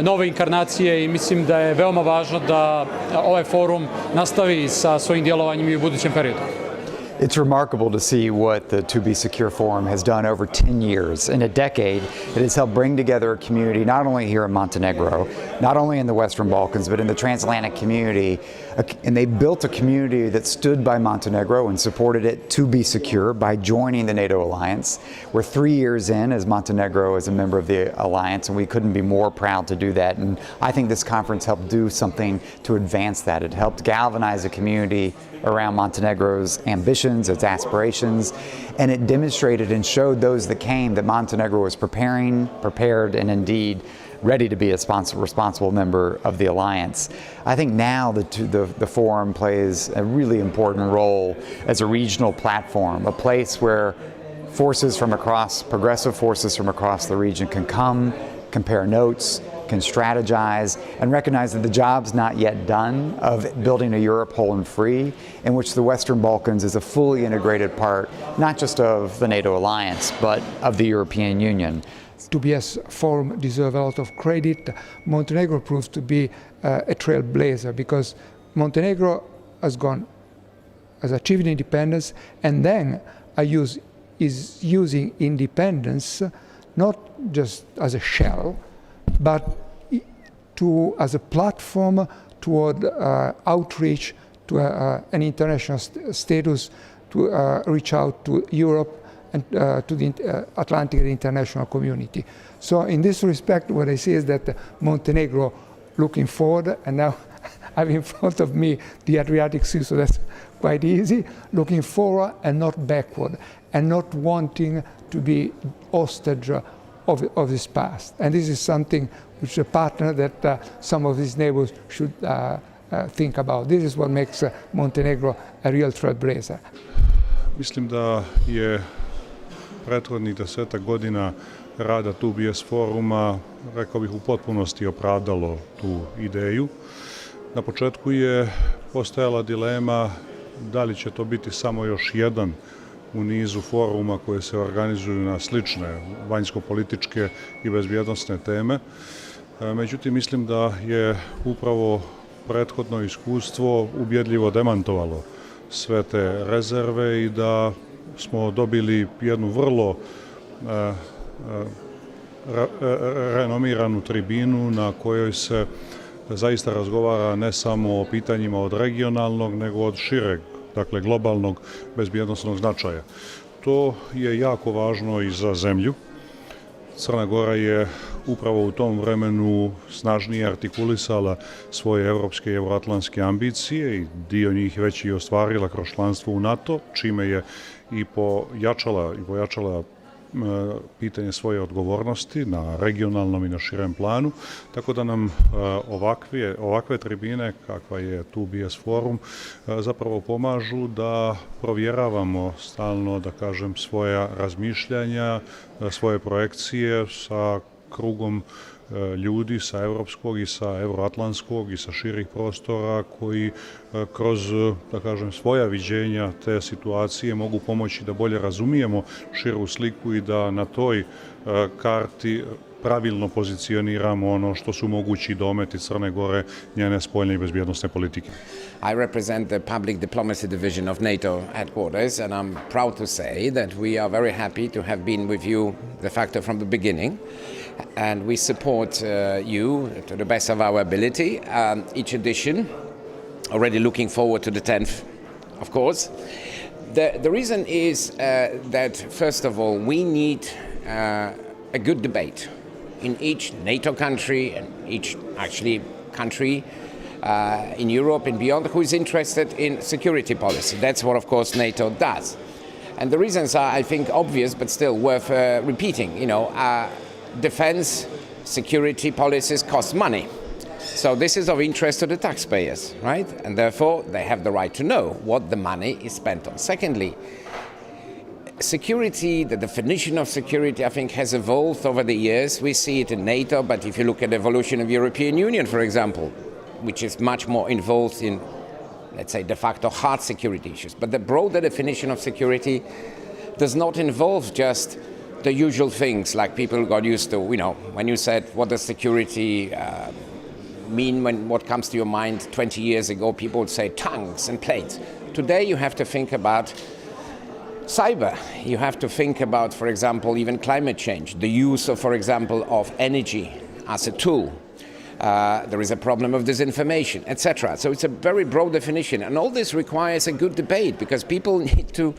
nove inkarnacije i mislim da je veoma važno da ovaj forum nastavi sa svojim djelovanjem i u budućem periodu. It's remarkable to see what the To Be Secure Forum has done over 10 years. In a decade, it has helped bring together a community not only here in Montenegro, not only in the Western Balkans, but in the transatlantic community. And they built a community that stood by Montenegro and supported it to be secure by joining the NATO alliance. We're 3 years in as Montenegro is a member of the alliance, and we couldn't be more proud to do that. And I think this conference helped do something to advance that. It helped galvanize a community around Montenegro's ambitions, its aspirations, and it demonstrated and showed those that came that Montenegro was prepared, and indeed ready to be a responsible member of the alliance. I think now the forum plays a really important role as a regional platform, a place where progressive forces from across the region can come, compare notes, can strategize, and recognize that the job's not yet done of building a Europe whole and free, in which the Western Balkans is a fully integrated part, not just of the NATO alliance, but of the European Union. TBS forum deserves a lot of credit. Montenegro proves to be a trailblazer because Montenegro has achieved independence, and then is using independence not just as a shell, but as a platform toward outreach to an international status, to reach out to Europe and to the Atlantic and international community. So in this respect, what I see is that Montenegro looking forward, and now I have in front of me the Adriatic Sea, so that's quite easy, looking forward and not backward, and not wanting to be hostage of this past. And this is something which a partner that some of these neighbors should think about. This is what makes Montenegro a real trailblazer. Mislim da je prethodnih 10 godina rada TBS foruma, rekao bih, u potpunosti opravdalo tu ideju. Na početku je postojala dilema da li će to biti samo još jedan u nizu foruma koje se organizuju na slične vanjsko-političke i bezbjednosne teme. Međutim, mislim da je upravo prethodno iskustvo ubjedljivo demantovalo sve te rezerve i da smo dobili jednu vrlo renomiranu tribinu na kojoj se zaista razgovara ne samo o pitanjima od regionalnog, nego od šireg, dakle globalnog bezbjednosnog značaja. To je jako važno i za zemlju. Crna Gora je upravo u tom vremenu snažnije artikulisala svoje evropske i euroatlantske ambicije i dio njih već i ostvarila kroz članstvo u NATO, čime je i pojačala pitanje svoje odgovornosti na regionalnom i na širem planu, tako da nam ovakve tribine, kakva je TBS forum, zapravo pomažu da provjeravamo stalno, da kažem, svoja razmišljanja, svoje projekcije sa krugom ljudi sa evropskog i sa euroatlantskog i sa širih prostora koji kroz, da kažem, svoja viđenja te situacije mogu pomoći da bolje razumijemo širu sliku i da na toj karti pravilno pozicioniramo ono što su mogući dometi Crne Gore, njene spoljne i bezbjednosne politike. I represent the public diplomacy division of NATO headquarters, and I'm proud to say that we are very happy to have been with you, de facto, from the beginning. And we support you to the best of our ability. Each edition, already looking forward to the 10th, of course. The reason is that, first of all, we need a good debate in each NATO country and each, actually, country in Europe and beyond who is interested in security policy. That's what, of course, NATO does. And the reasons are, I think, obvious, but still worth repeating. You know, defense, security policies cost money. So this is of interest to the taxpayers, right? And therefore, they have the right to know what the money is spent on. Secondly, security, the definition of security, I think, has evolved over the years. We see it in NATO, but if you look at the evolution of the European Union, for example, which is much more involved in, let's say, de facto hard security issues. But the broader definition of security does not involve just the usual things like people got used to, when you said, what does security mean, what comes to your mind 20 years ago, people would say tanks and planes. Today you have to think about cyber. You have to think about, for example, even climate change, the use of, for example, of energy as a tool. There is a problem of disinformation, etc. So it's a very broad definition, and all this requires a good debate because people need to.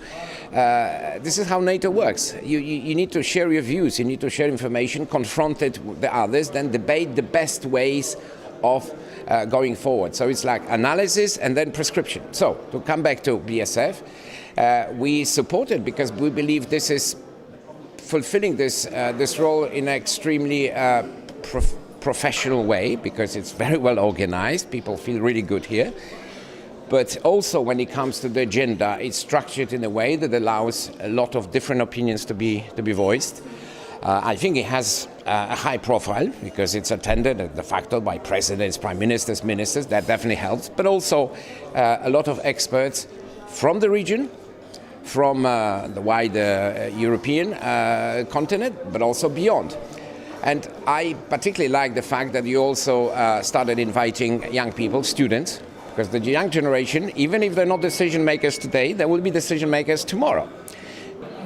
This is how NATO works. You need to share your views, you need to share information, confront it with the others, then debate the best ways of going forward. So it's like analysis and then prescription. So to come back to BSF, we support it because we believe this is fulfilling this role in an extremely professional way because it's very well organized. People feel really good here. But also when it comes to the agenda, it's structured in a way that allows a lot of different opinions to be voiced. I think it has a high profile because it's attended de facto by presidents, prime ministers, ministers. That definitely helps. But also a lot of experts from the region, from the wider European continent, but also beyond. And I particularly like the fact that you also started inviting young people, students, because the young generation, even if they're not decision makers today, they will be decision makers tomorrow.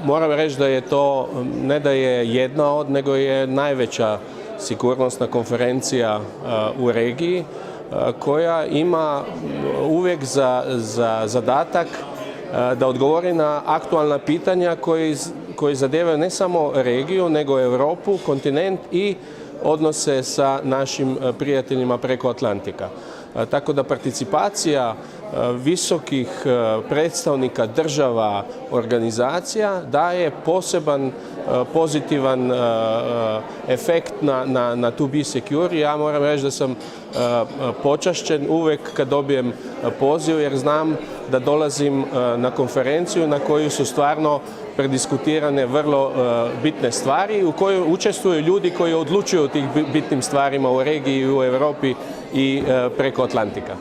Moram reći da je to ne da je jedna od, nego je najveća sigurnosna konferencija u regiji koja ima uvijek za zadatak da odgovori na aktualna pitanja koji zadevaju ne samo regiju, nego Europu, kontinent i odnose sa našim prijateljima preko Atlantika. Tako da participacija visokih predstavnika država, organizacija daje poseban pozitivan efekt na to be secure. Ja moram reći da sam počašćen uvijek kad dobijem poziv jer znam da dolazim na konferenciju na koju su stvarno prediskutirane vrlo bitne stvari u kojoj učestvuju ljudi koji odlučuju o tih bitnim stvarima u regiji i u Europi i preko Atlantika.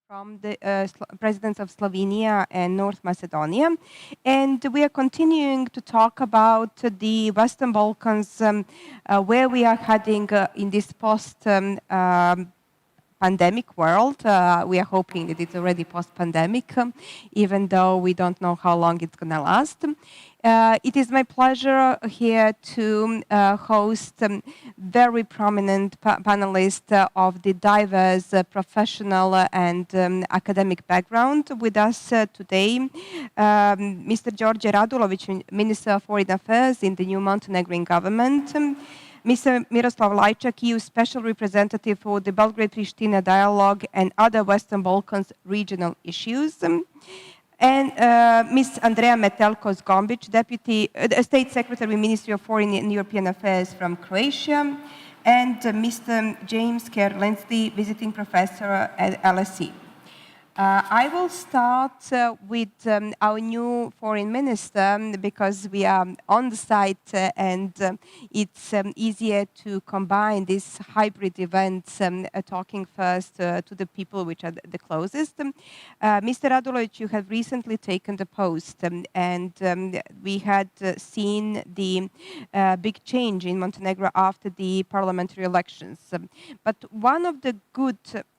From the presidents of Slovenia and North Macedonia. And we are continuing to talk about the Western Balkans, where we are heading in this post-pandemic world. We are hoping that it's already post-pandemic, even though we don't know how long it's going to last. It is my pleasure here to host very prominent panelists of the diverse professional and academic background with us today. Mr. George Radulovic, Minister of Foreign Affairs in the new Montenegrin government. Mr. Miroslav Lajčak, EU Special Representative for the Belgrade-Pristina dialogue and other Western Balkans regional issues. And Ms. Andrea Metelko-Zgombic, Deputy State Secretary, Ministry of Foreign and European Affairs from Croatia, and Mr. James Kerr-Lindsey, Visiting Professor at LSE. I will start with our new foreign minister because we are on the site and it's easier to combine these hybrid events, talking first to the people which are the closest. Mr. Radulovic, you have recently taken the post and we had seen the big change in Montenegro after the parliamentary elections. But one of the good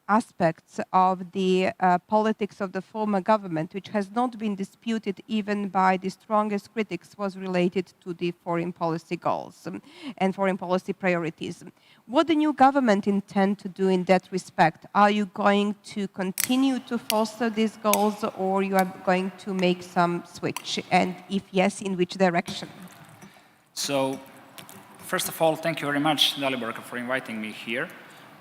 aspects of the politics of the former government, which has not been disputed even by the strongest critics, was related to the foreign policy goals and foreign policy priorities. What the new government intend to do in that respect? Are you going to continue to foster these goals, or you are going to make some switch? And if yes, in which direction? So, first of all, thank you very much, Dalibor, for inviting me here.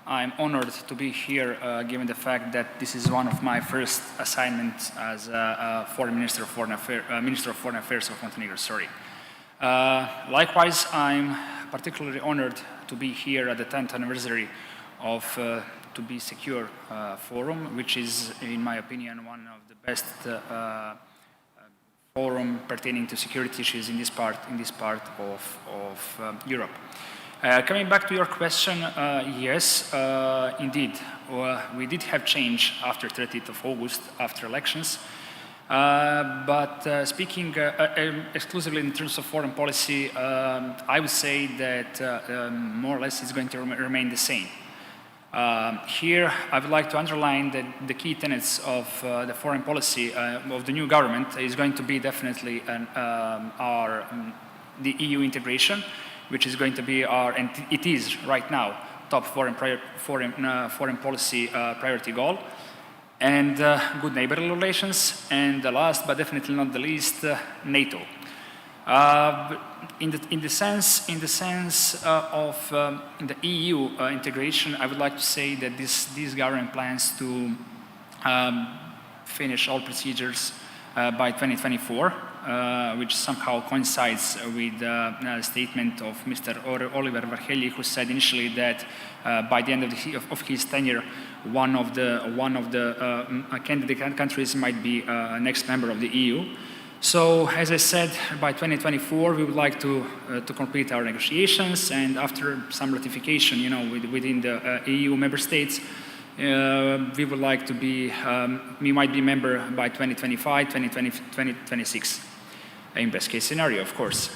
I'm honored to be here, given the fact that this is one of my first assignments as Minister of Foreign Affairs of Montenegro. Sorry. Likewise, I'm particularly honored to be here at the 10th anniversary of To Be Secure Forum, which is, in my opinion, one of the best forum pertaining to security issues in this part of Europe. Coming back to your question, yes, indeed, we did have change after 30th of August, after elections. But speaking exclusively in terms of foreign policy, I would say that more or less it's going to remain the same. Here, I would like to underline that the key tenets of the foreign policy of the new government is going to be definitely the EU integration, which is going to be and it is right now, top foreign policy priority goal, and good neighborly relations, and the last but definitely not the least, NATO. In the sense of the EU integration, I would like to say that this government plans to finish all procedures by 2024. Which somehow coincides with a statement of Mr. Oliver Varhelyi, who said initially that by the end of his tenure, one of the candidate countries might be a next member of the EU. So, as I said, by 2024, we would like to complete our negotiations, and after some ratification, within the EU member states, we would like to be, we might be member by 2025, 2026. In best case scenario, of course.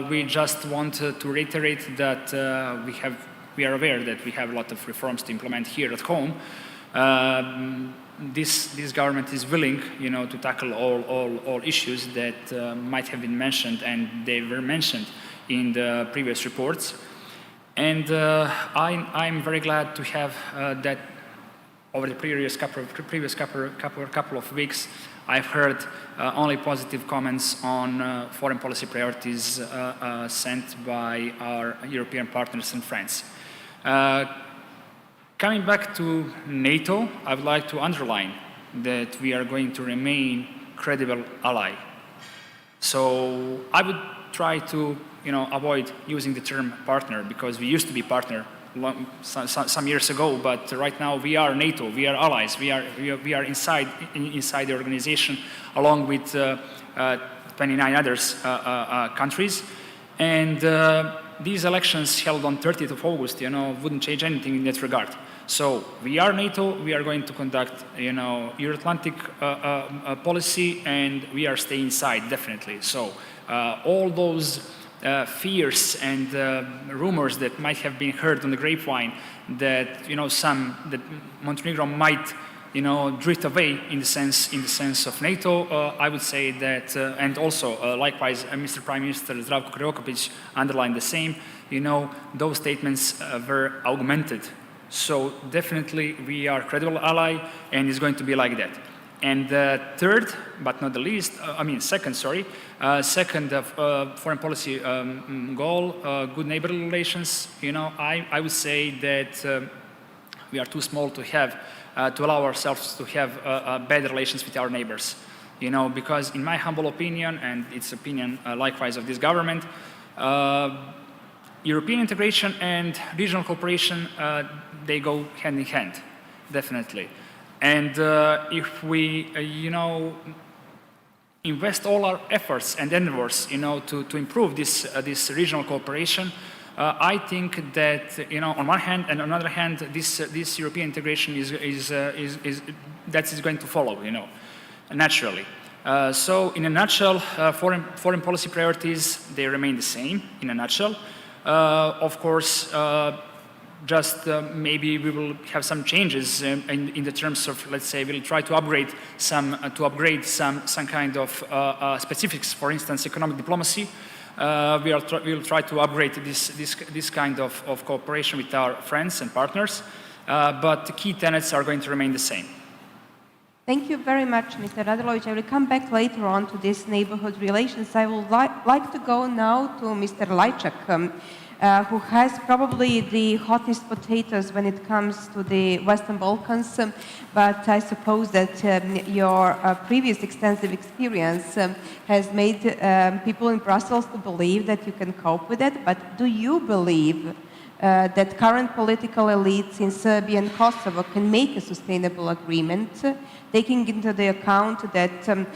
We just want to reiterate that we are aware that we have a lot of reforms to implement here at home. This government is willing, to tackle all issues that might have been mentioned, and they were mentioned in the previous reports. And I'm very glad to have that over the previous couple of weeks. I've heard only positive comments on foreign policy priorities sent by our European partners and friends. Coming back to NATO, I would like to underline that we are going to remain credible ally. So I would try to, avoid using the term partner, because we used to be partner some years ago, but right now we are NATO, we are allies, we are inside the organization along with 29 other countries, and these elections held on 30th of August, wouldn't change anything in that regard. So we are NATO, we are going to conduct, Euro-Atlantic policy, and we are staying inside, definitely. So all those fears and rumors that might have been heard on the grapevine that that Montenegro might drift away in the sense of NATO. I would say that, and also likewise, Mr. Prime Minister Zdravko Krivokapić underlined the same. Those statements were augmented. So definitely we are a credible ally, and it's going to be like that. And third, but not the least, second foreign policy goal, good neighborly relations. I would say that we are too small to have, to allow ourselves to have bad relations with our neighbors. Because in my humble opinion, and it's opinion likewise of this government, European integration and regional cooperation, they go hand in hand, definitely. And if we, invest all our efforts and endeavors, to improve this regional cooperation, I think that, on one hand, and on the other hand, this European integration is going to follow, naturally. So, in a nutshell, foreign policy priorities, they remain the same. In a nutshell, of course. Just maybe we will have some changes in the terms of, let's say, we'll try to upgrade some kind of specifics. For instance, economic diplomacy. We'll try to upgrade this kind of cooperation with our friends and partners, but the key tenets are going to remain the same. Thank you very much, Mr. Radulovic. I will come back later on to this neighborhood relations. I would like to go now to Mr. Lajčák, who has probably the hottest potatoes when it comes to the Western Balkans, but I suppose that your previous extensive experience has made people in Brussels to believe that you can cope with it. But do you believe that current political elites in Serbia and Kosovo can make a sustainable agreement, taking into the account that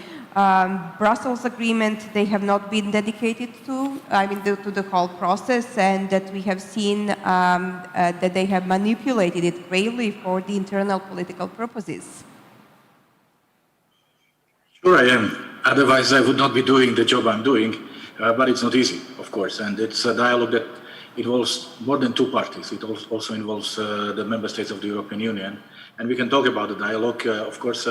Brussels agreement, they have not been dedicated to, to the whole process, and that we have seen that they have manipulated it greatly for the internal political purposes? Sure I am. Otherwise I would not be doing the job I'm doing, but it's not easy, of course, and it's a dialogue that involves more than two parties. It also involves the member states of the European Union, and we can talk about the dialogue, of course,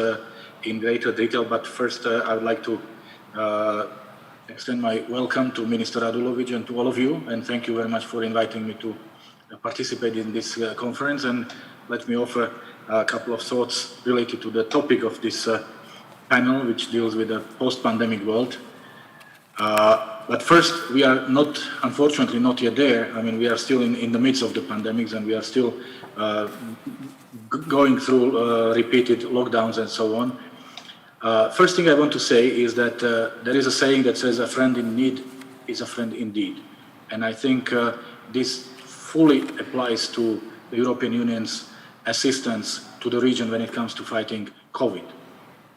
in greater detail, but first I would like to extend my welcome to Minister Radulovic and to all of you, and thank you very much for inviting me to participate in this conference, and let me offer a couple of thoughts related to the topic of this panel, which deals with the post-pandemic world. But first, we are not, unfortunately, not yet there. We are still in the midst of the pandemics, and we are still going through repeated lockdowns and so on. First thing I want to say is that there is a saying that says a friend in need is a friend indeed. And I think this fully applies to the European Union's assistance to the region when it comes to fighting COVID.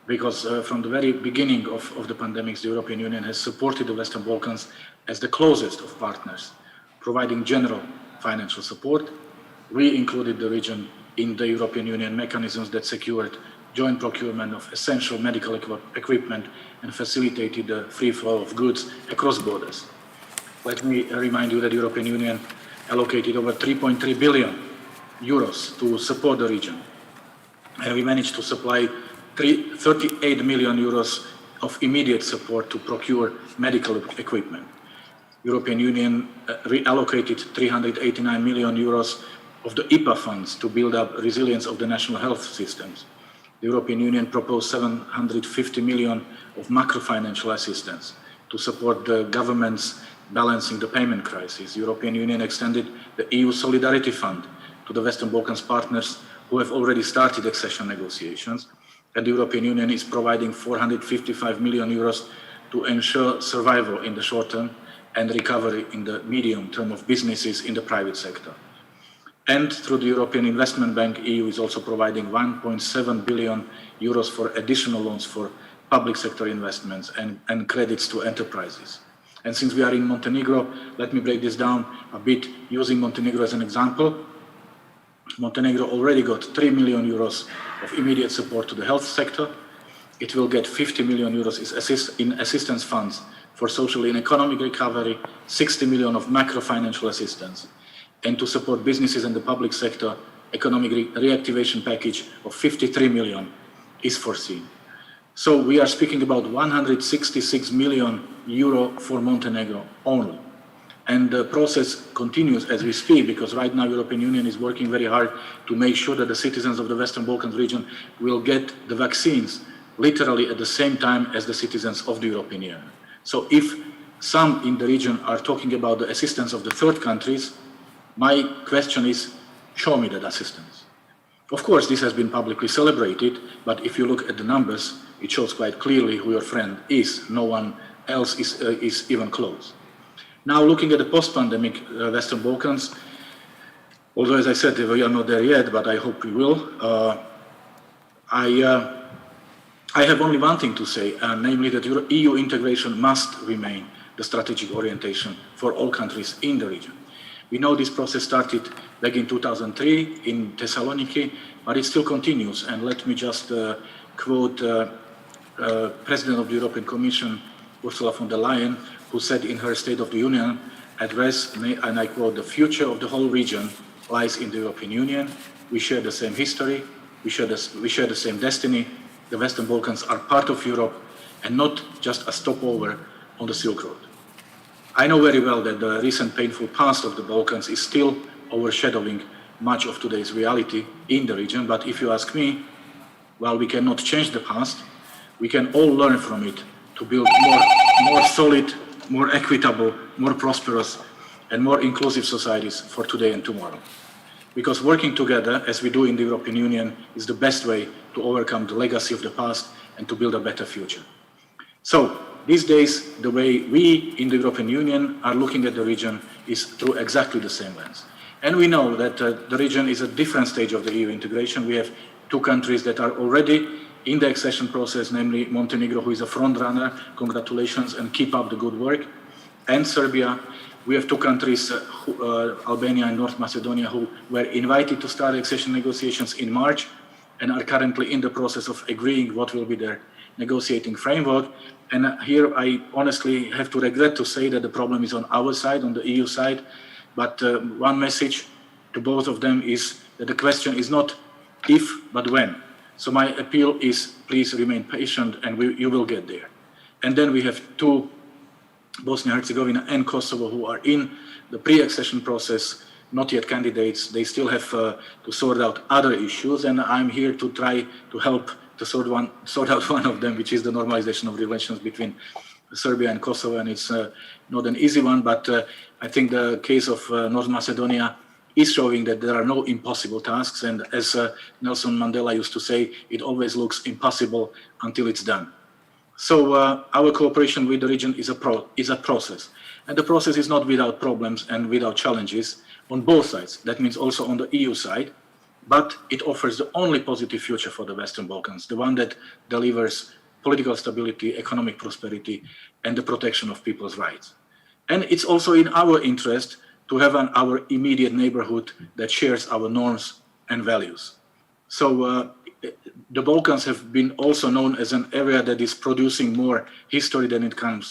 Because from the very beginning of the pandemics, the European Union has supported the Western Balkans as the closest of partners, providing general financial support. We included the region in the European Union mechanisms that secured joint procurement of essential medical equipment and facilitated the free flow of goods across borders. Let me remind you that the European Union allocated over 3.3 billion euros to support the region. And we managed to supply 38 million euros of immediate support to procure medical equipment. European Union reallocated 389 million euros of the IPA funds to build up resilience of the national health systems. The European Union proposed 750 million of macro-financial assistance to support the governments balancing the payment crisis. The European Union extended the EU Solidarity Fund to the Western Balkans partners who have already started accession negotiations. And the European Union is providing 455 million euros to ensure survival in the short term and recovery in the medium term of businesses in the private sector. And through the European Investment Bank, EU is also providing 1.7 billion euros for additional loans for public sector investments and credits to enterprises. And since we are in Montenegro, let me break this down a bit using Montenegro as an example. Montenegro already got 3 million euros of immediate support to the health sector. It will get 50 million euros in assistance funds for social and economic recovery, 60 million of macro-financial assistance. And to support businesses in the public sector, economic reactivation package of 53 million is foreseen. So we are speaking about 166 million euro for Montenegro only. And the process continues as we speak, because right now European Union is working very hard to make sure that the citizens of the Western Balkans region will get the vaccines literally at the same time as the citizens of the European Union. So if some in the region are talking about the assistance of the third countries, my question is, show me that assistance. Of course, this has been publicly celebrated, but if you look at the numbers, it shows quite clearly who your friend is. No one else is even close. Now, looking at the post-pandemic Western Balkans, although, as I said, we are not there yet, but I hope we will, I have only one thing to say, namely that EU integration must remain the strategic orientation for all countries in the region. We know this process started back in 2003 in Thessaloniki, but it still continues. And let me just quote President of the European Commission, Ursula von der Leyen, who said in her State of the Union address, and I quote, "The future of the whole region lies in the European Union. We share the same history, we share the same destiny. The Western Balkans are part of Europe and not just a stopover on the Silk Road." I know very well that the recent painful past of the Balkans is still overshadowing much of today's reality in the region, but if you ask me, while we cannot change the past, we can all learn from it to build more solid, more equitable, more prosperous, and more inclusive societies for today and tomorrow. Because working together, as we do in the European Union, is the best way to overcome the legacy of the past and to build a better future. So, these days, the way we in the European Union are looking at the region is through exactly the same lens. And we know that the region is a different stage of the EU integration. We have two countries that are already in the accession process, namely Montenegro, who is a front runner. Congratulations and keep up the good work. And Serbia. We have two countries, Albania and North Macedonia, who were invited to start accession negotiations in March and are currently in the process of agreeing what will be their negotiating framework. And here I honestly have to regret to say that the problem is on our side, on the EU side. But one message to both of them is that the question is not if, but when. So my appeal is please remain patient and you will get there. And then we have two, Bosnia and Herzegovina and Kosovo, who are in the pre-accession process, not yet candidates. They still have to sort out other issues, and I'm here to try to help to sort out one of them, which is the normalization of relations between Serbia and Kosovo, and it's not an easy one, but I think the case of North Macedonia is showing that there are no impossible tasks, and as Nelson Mandela used to say, it always looks impossible until it's done. So our cooperation with the region is a process. And the process is not without problems and without challenges on both sides. That means also on the EU side, but it offers the only positive future for the Western Balkans, the one that delivers political stability, economic prosperity, and the protection of people's rights. And it's also in our interest to have our immediate neighborhood that shares our norms and values. So the Balkans have been also known as an area that is producing more history than it can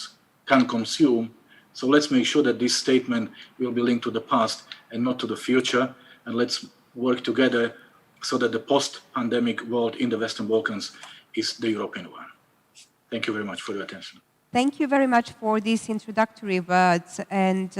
consume. So let's make sure that this statement will be linked to the past and not to the future. And let's work together so that the post-pandemic world in the Western Balkans is the European one. Thank you very much for your attention. Thank you very much for these introductory words, and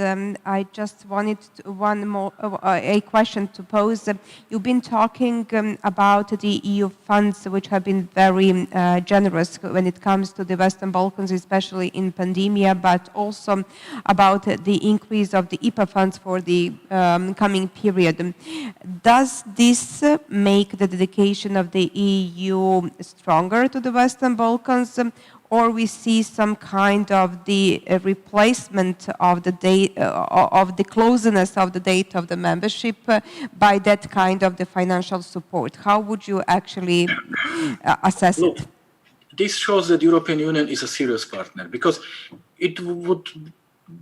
I just wanted a question to pose. You've been talking about the EU funds, which have been very generous when it comes to the Western Balkans, especially in pandemia, but also about the increase of the IPA funds for the coming period. Does this make the dedication of the EU stronger to the Western Balkans? Or we see some kind of the replacement of the closeness of the date of the membership by that kind of the financial support? How would you actually assess it? This shows that the European Union is a serious partner, because it would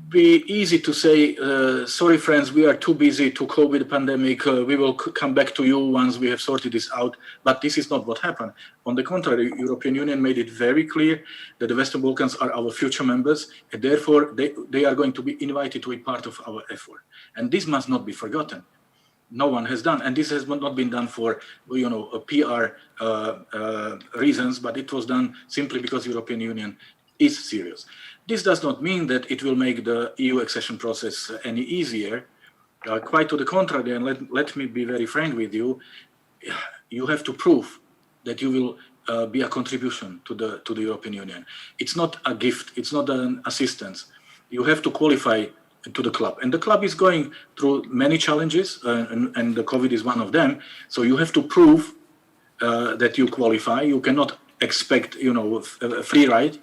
be easy to say, sorry friends, we are too busy to cope with the pandemic, we will come back to you once we have sorted this out. But this is not what happened. On the contrary, the European Union made it very clear that the Western Balkans are our future members, and therefore they are going to be invited to be part of our effort. And this must not be forgotten. no one has done. And this has not been done for, PR reasons, but it was done simply because the European Union is serious. This does not mean that it will make the EU accession process any easier. Quite to the contrary, and let me be very frank with you, you have to prove that you will be a contribution to the European Union. It's not a gift, it's not an assistance. You have to qualify to the club. And the club is going through many challenges, and the COVID is one of them. So you have to prove that you qualify. You cannot expect, a free ride.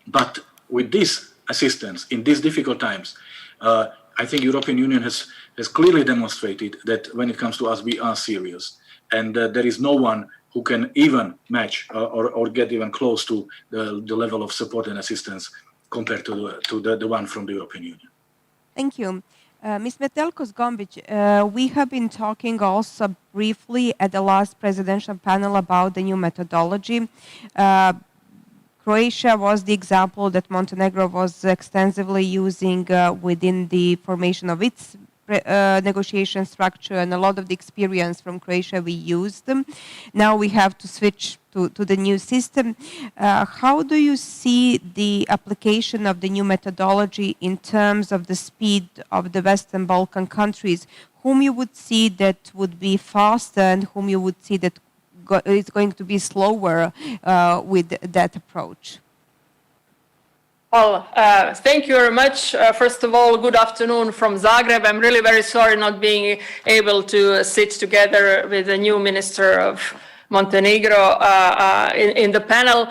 But with this assistance in these difficult times, I think European Union has clearly demonstrated that when it comes to us, we are serious. And there is no one who can even match or get even close to the level of support and assistance compared to the one from the European Union. Thank you. Ms. Metelko-Zgombic, we have been talking also briefly at the last presidential panel about the new methodology. Croatia was the example that Montenegro was extensively using within the formation of its negotiation structure, and a lot of the experience from Croatia we used them. Now we have to switch to the new system. How do you see the application of the new methodology in terms of the speed of the Western Balkan countries? Whom you would see that would be faster and whom you would see that is going to be slower with that approach? Well, thank you very much. First of all, good afternoon from Zagreb. I'm really very sorry not being able to sit together with the new Minister of Montenegro in the panel.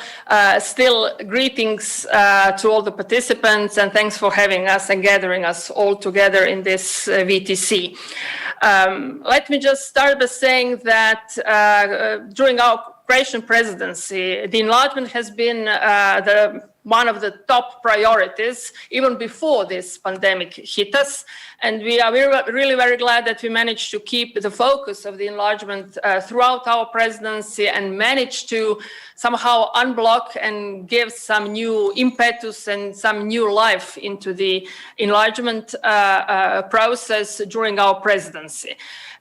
Still, greetings to all the participants, and thanks for having us and gathering us all together in this VTC. Let me just start by saying that during our Croatian presidency, the enlargement has been one of the top priorities, even before this pandemic hit us. And we are really very glad that we managed to keep the focus of the enlargement throughout our presidency and managed to somehow unblock and give some new impetus and some new life into the enlargement process during our presidency.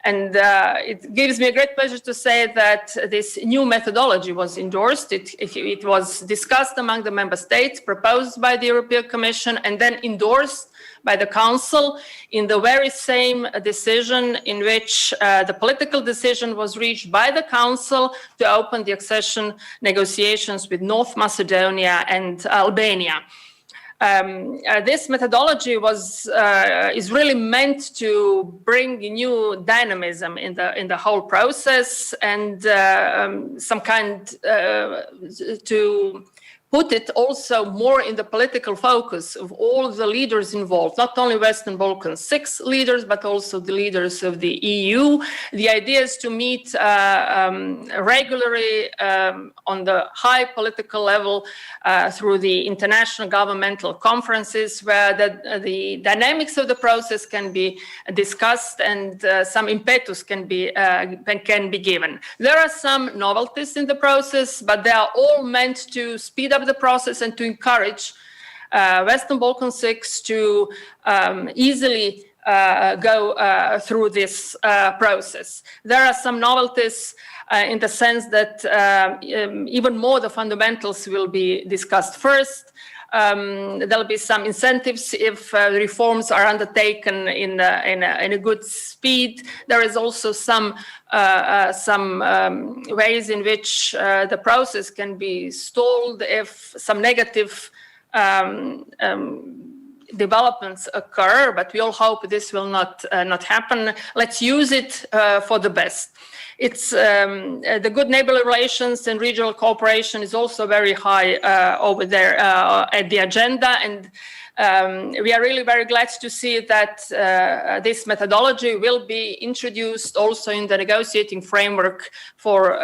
And it gives me a great pleasure to say that this new methodology was endorsed. It was discussed among the member states, proposed by the European Commission, and then endorsed by the Council in the very same decision in which the political decision was reached by the Council to open the accession negotiations with North Macedonia and Albania. This methodology is really meant to bring new dynamism in the whole process and some kind to put it also more in the political focus of all the leaders involved, not only Western Balkan 6 leaders, but also the leaders of the EU. The idea is to meet regularly on the high political level through the international governmental conferences where the dynamics of the process can be discussed and some impetus can be given. There are some novelties in the process, but they are all meant to speed up the process and to encourage Western Balkan 6 to easily go through this process. There are some novelties in the sense that even more the fundamentals will be discussed first. There'll be some incentives if reforms are undertaken in a good speed. There is also some ways in which the process can be stalled if some negative developments occur, but we all hope this will not happen. Let's use it for the best. It's the good neighborly relations and regional cooperation is also very high over there at the agenda, and we are really very glad to see that this methodology will be introduced also in the negotiating framework for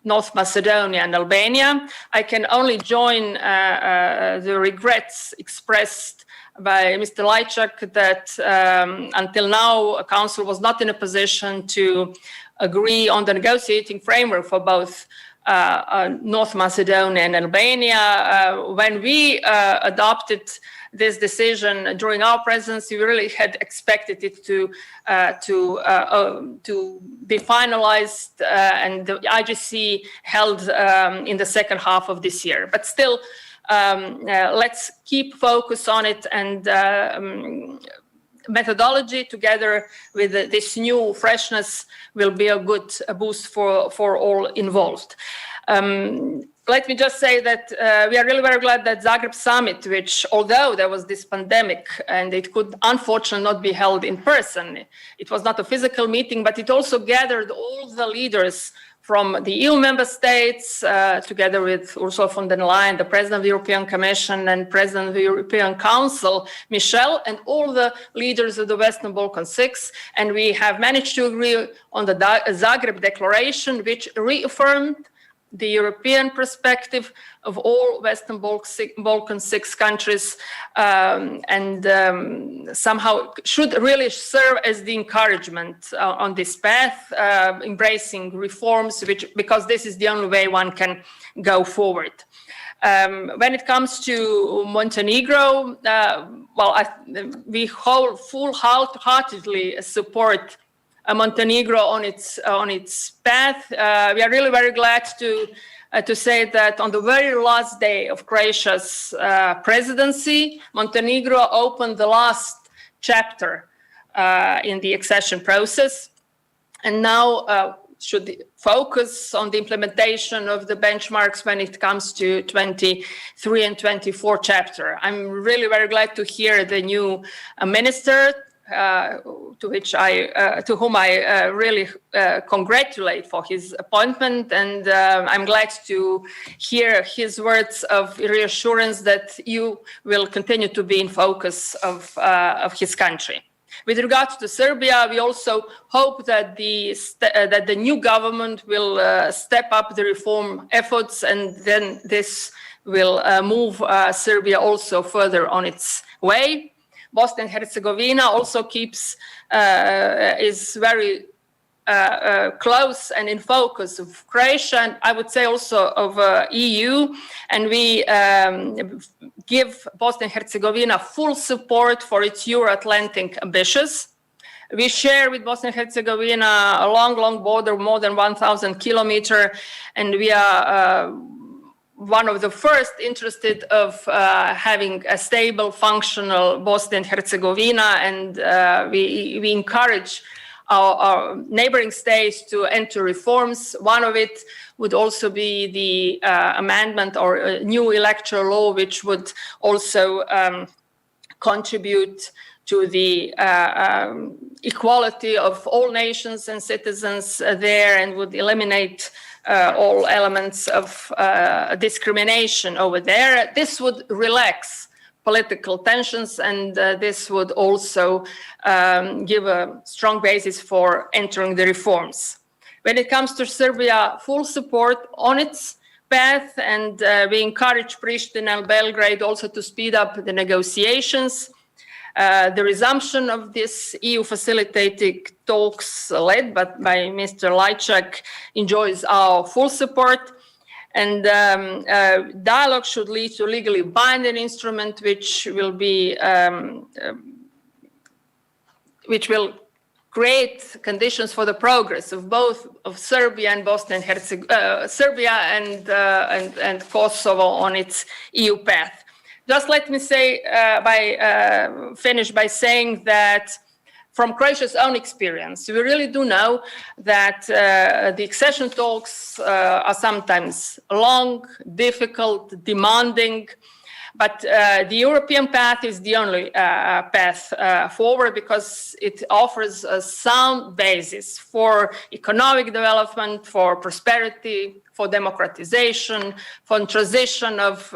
North Macedonia and Albania. I can only join the regrets expressed by Mr. Lajčák that until now, a council was not in a position to agree on the negotiating framework for both North Macedonia and Albania. When we adopted this decision during our presidency. We really had expected it to be finalized and the IGC held in the second half of this year. But still, let's keep focus on it, and methodology together with this new freshness will be a good boost for all involved. Let me just say that we are really very glad that Zagreb summit, which although there was this pandemic and it could unfortunately not be held in person, it was not a physical meeting, but it also gathered all the leaders from the EU member states, together with Ursula von der Leyen, the President of the European Commission and President of the European Council, Michel, and all the leaders of the Western Balkan 6. And we have managed to agree on the Zagreb Declaration, which reaffirmed the European perspective of all Western Balkan 6 countries, and somehow should really serve as the encouragement on this path, embracing reforms, because this is the only way one can go forward. When it comes to Montenegro, we full-heartedly support Montenegro on its path. We are really very glad to say that on the very last day of Croatia's presidency, Montenegro opened the last chapter in the accession process, and now should focus on the implementation of the benchmarks when it comes to 23 and 24 chapter. I'm really very glad to hear the new minister, to whom I really congratulate for his appointment, and I'm glad to hear his words of reassurance that you will continue to be in focus of his country. With regard to Serbia, we also hope that the new government will step up the reform efforts, and then this will move Serbia also further on its way. Bosnia and Herzegovina also is very close and in focus of Croatia, and I would say also of EU, and we give Bosnia and Herzegovina full support for its Euro-Atlantic ambitions. We share with Bosnia and Herzegovina a long border, more than 1,000 kilometers, and we are one of the first interested of having a stable, functional Bosnia and Herzegovina, and we encourage our neighboring states to enter reforms. One of it would also be the amendment or a new electoral law, which would also contribute to the equality of all nations and citizens there, and would eliminate all elements of discrimination over there. This would relax political tensions, and this would also give a strong basis for entering the reforms. When it comes to Serbia, full support on its path, and we encourage Pristina and Belgrade also to speed up the negotiations. The resumption of this EU facilitated talks led by Mr. Lajčák enjoys our full support, and dialogue should lead to legally binding instrument, which will create conditions for the progress of both of Serbia and Bosnia and Herzegovina, Serbia and Kosovo on its EU path. Just let me say, finish by saying that from Croatia's own experience, we really do know that the accession talks are sometimes long, difficult, demanding, but the European path is the only path forward, because it offers a sound basis for economic development, for prosperity, for democratization, for transition of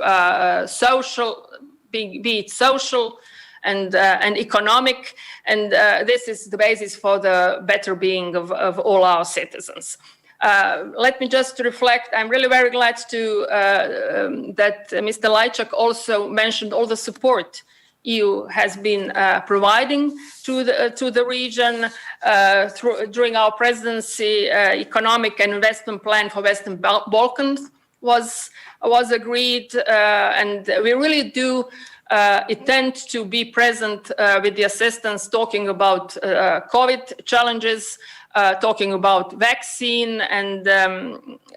social, be it social and economic, and this is the basis for the better being of all our citizens. Let me just reflect. I'm really very glad that Mr. Lajčák also mentioned all the support EU has been providing to the region during our presidency. Economic and investment plan for Western Balkans was agreed, and we really do It tends to be present with the assistants talking about COVID challenges, talking about vaccine, and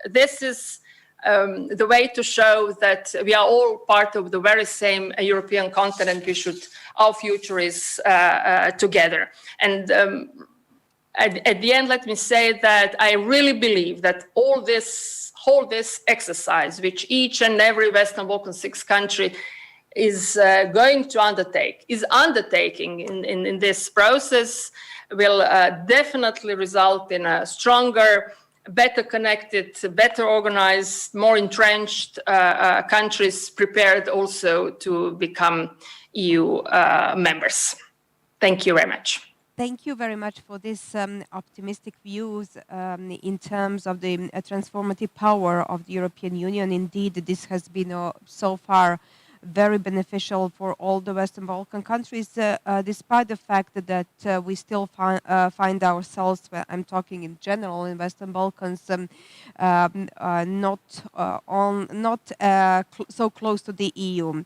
this is the way to show that we are all part of the very same European continent. Our future is together. And at the end, let me say that I really believe that all this exercise, which each and every Western Balkan 6 country is going to undertaking in this process, will definitely result in a stronger, better connected, better organized, more entrenched countries prepared also to become EU members. Thank you very much. Thank you very much for this optimistic views in terms of the transformative power of the European Union. Indeed, this has been so far very beneficial for all the Western Balkan countries, despite the fact that we still find ourselves, I'm talking in general in Western Balkans, not so close to the EU.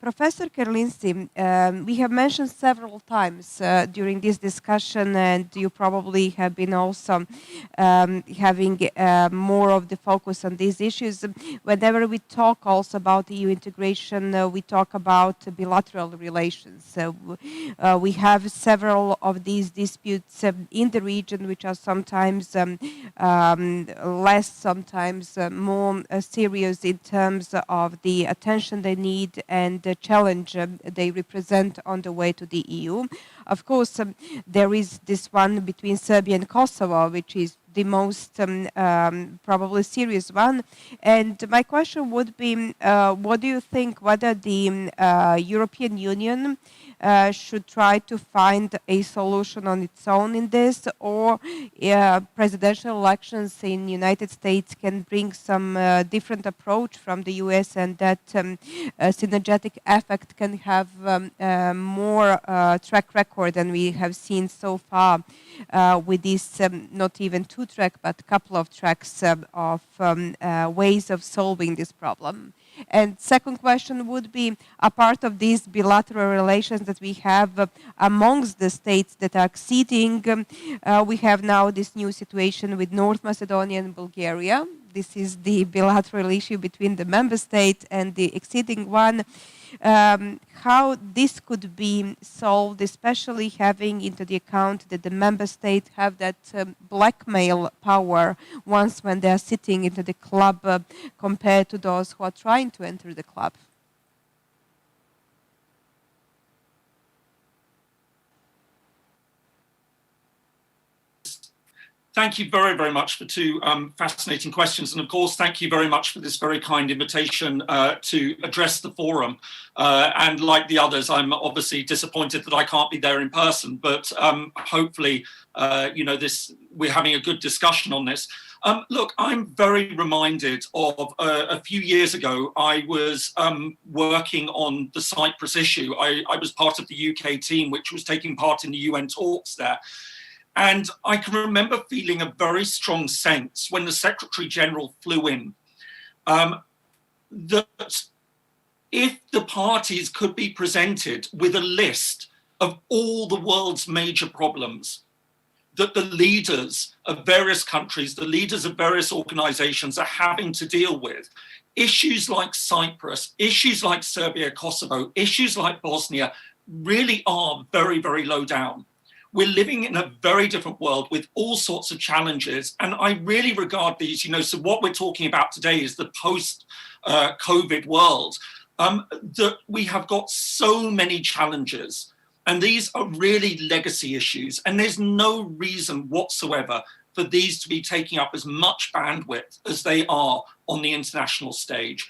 Professor Kerlinski, we have mentioned several times during this discussion, and you probably have been also having more of the focus on these issues. Whenever we talk also about EU integration, we talk about bilateral relations. We have several of these disputes in the region, which are sometimes less, sometimes more serious in terms of the attention they need and the challenge they represent on the way to the EU. Of course, there is this one between Serbia and Kosovo, which is the most probably serious one. And my question would be, what do you think, whether the European Union should try to find a solution on its own in this, or presidential elections in the United States can bring some different approach from the US, and that synergetic effect can have more track record than we have seen so far with this not even 2-track but couple of tracks of ways of solving this problem. And second question would be, a part of these bilateral relations that we have amongst the states that are acceding, we have now this new situation with North Macedonia and Bulgaria. This is the bilateral issue between the member state and the acceding one. How this could be solved, especially having into the account that the member states have that blackmail power once when they are sitting into the club compared to those who are trying to enter the club. Thank you very, very much for two fascinating questions. And of course, thank you very much for this very kind invitation to address the forum. And like the others, I'm obviously disappointed that I can't be there in person, but hopefully, we're having a good discussion on this. Look, I'm very reminded of a few years ago, I was working on the Cyprus issue. I was part of the UK team, which was taking part in the UN talks there. And I can remember feeling a very strong sense when the Secretary General flew in that if the parties could be presented with a list of all the world's major problems that the leaders of various countries, the leaders of various organizations are having to deal with, issues like Cyprus, issues like Serbia, Kosovo, issues like Bosnia really are very, very low down. We're living in a very different world with all sorts of challenges. And I really regard these, so what we're talking about today is the post-COVID world, that we have got so many challenges. And these are really legacy issues. And there's no reason whatsoever for these to be taking up as much bandwidth as they are on the international stage.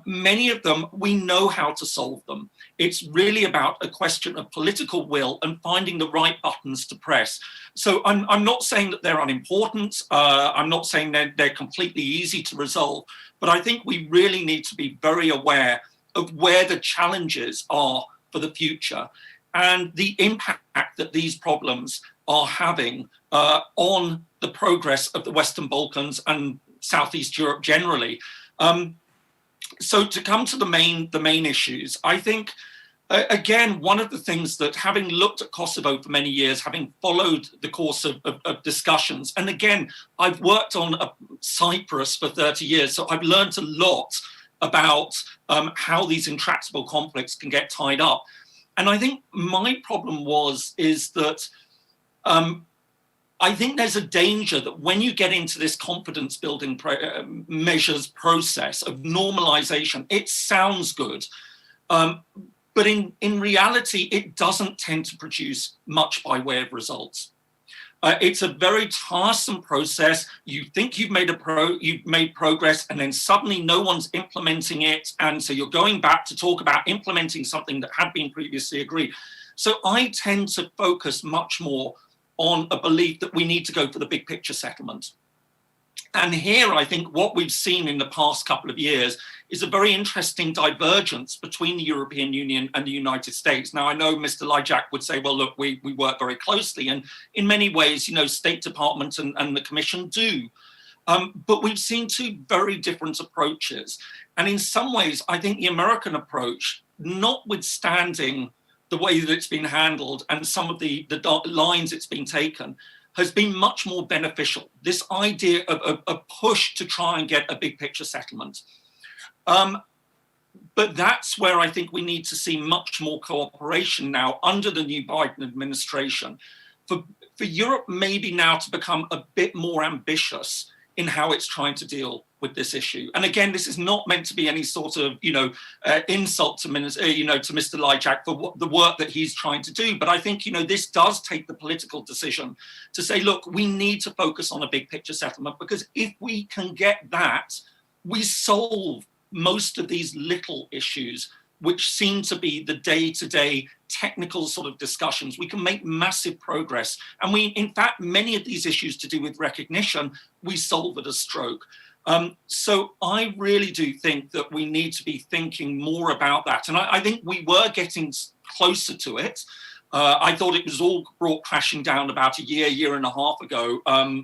Many of them, we know how to solve them. It's really about a question of political will and finding the right buttons to press. So I'm not saying that they're unimportant. I'm not saying they're completely easy to resolve. But I think we really need to be very aware of where the challenges are for the future and the impact that these problems are having on the progress of the Western Balkans and Southeast Europe generally. So to come to the main issues, I think, again, one of the things that, having looked at Kosovo for many years, having followed the course of discussions, and again, I've worked on Cyprus for 30 years, so I've learned a lot about how these intractable conflicts can get tied up. And I think my problem is that I think there's a danger that when you get into this confidence building measures process of normalization, it sounds good. But in reality, it doesn't tend to produce much by way of results. It's a very tiresome process. You think you've made progress, and then suddenly no one's implementing it, and so you're going back to talk about implementing something that had been previously agreed. So I tend to focus much more on a belief that we need to go for the big picture settlement. And here, I think what we've seen in the past couple of years is a very interesting divergence between the European Union and the United States. Now, I know Mr. Lajak would say, well, look, we work very closely. And in many ways, you know, State Department and the Commission do. But we've seen two very different approaches. And in some ways, I think the American approach, notwithstanding the way that it's been handled and some of the lines it's been taken, has been much more beneficial. This idea of a push to try and get a big picture settlement. But that's where I think we need to see much more cooperation now under the new Biden administration for Europe maybe now to become a bit more ambitious in how it's trying to deal with this issue. And again, this is not meant to be any sort of, insult to Mr. Lajak for the work that he's trying to do. But I think, this does take the political decision to say, look, we need to focus on a big picture settlement, because if we can get that, we solve most of these little issues, which seem to be the day-to-day technical sort of discussions. We can make massive progress. And in fact, many of these issues to do with recognition, we solve at a stroke. So I really do think that we need to be thinking more about that. And I think we were getting closer to it. I thought it was all brought crashing down about a year and a half ago,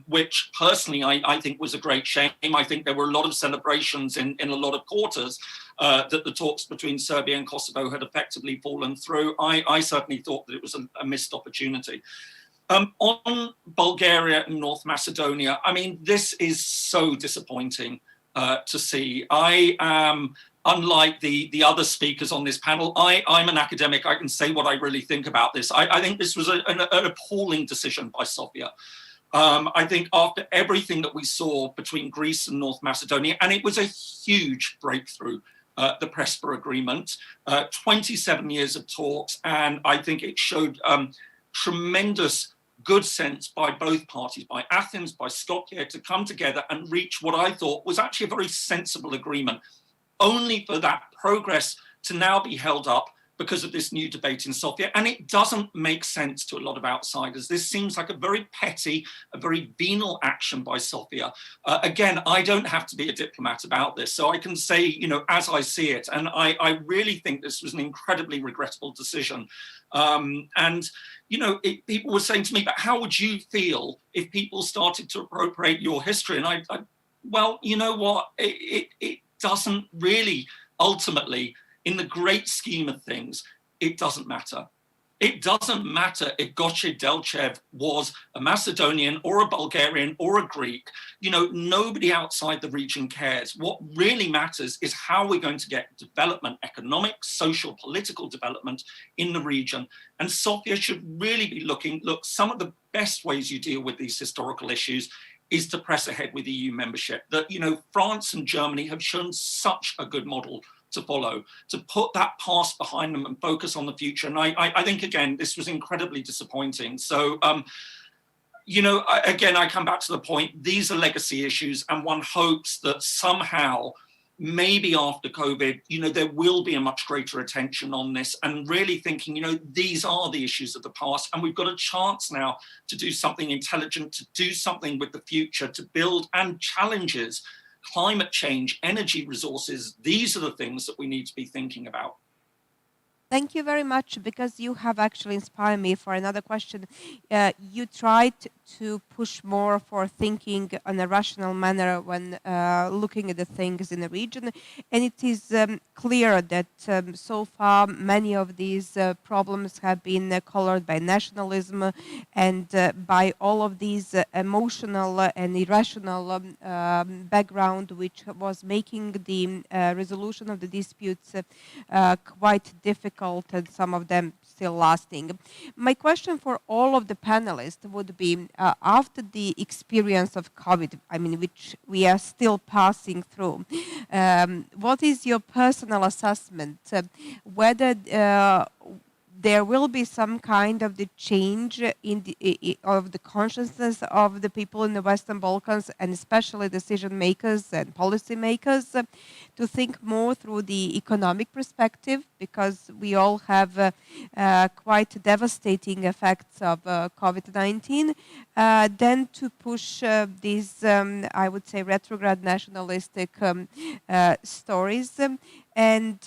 which personally I think was a great shame. I think there were a lot of celebrations in a lot of quarters that the talks between Serbia and Kosovo had effectively fallen through. I certainly thought that it was a missed opportunity. On Bulgaria and North Macedonia, I mean, this is so disappointing to see. I am, unlike the other speakers on this panel, I'm an academic. I can say what I really think about this. I think this was an appalling decision by Sofia. I think after everything that we saw between Greece and North Macedonia, and it was a huge breakthrough, the Prespa agreement, 27 years of talks, and I think it showed tremendous good sense by both parties, by Athens, by Skopje, to come together and reach what I thought was actually a very sensible agreement, only for that progress to now be held up because of this new debate in Sofia. And it doesn't make sense to a lot of outsiders. This seems like a very petty, a very venal action by Sofia. Again, I don't have to be a diplomat about this, so I can say, as I see it. And I really think this was an incredibly regrettable decision. People were saying to me, but how would you feel if people started to appropriate your history? And well, you know what? It doesn't really, ultimately, in the great scheme of things, it doesn't matter. It doesn't matter if Goce Delchev was a Macedonian or a Bulgarian or a Greek. Nobody outside the region cares. What really matters is how we're going to get development, economic, social, political development in the region. And Sofia should really be look, some of the best ways you deal with these historical issues is to press ahead with EU membership. That, France and Germany have shown such a good model to follow, to put that past behind them and focus on the future. And I think, again, this was incredibly disappointing. So, again, I come back to the point, these are legacy issues, and one hopes that somehow, maybe after COVID, there will be a much greater attention on this and really thinking, these are the issues of the past. And we've got a chance now to do something intelligent, to do something with the future, to build and challenges climate change, energy resources. These are the things that we need to be thinking about. Thank you very much, because you have actually inspired me for another question. You tried to push more for thinking in a rational manner when looking at the things in the region, and it is clear that so far many of these problems have been colored by nationalism and by all of these emotional and irrational background, which was making the resolution of the disputes quite difficult, and some of them still lasting. My question for all of the panelists would be, after the experience of COVID, I mean, which we are still passing through, what is your personal assessment whether there will be some kind of the change in of the consciousness of the people in the Western Balkans, and especially decision makers and policy makers, to think more through the economic perspective, because we all have quite devastating effects of COVID-19, then to push these, I would say, retrograde nationalistic stories. And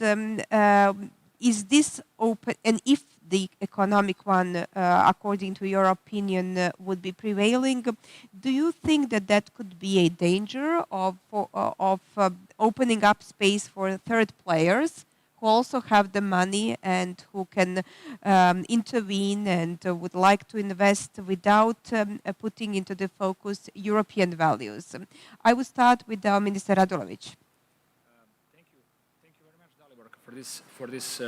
is this open, and if the economic one, according to your opinion, would be prevailing, do you think that that could be a danger of opening up space for third players who also have the money and who can intervene and would like to invest without putting into the focus European values? I will start with Minister Radulovic. For this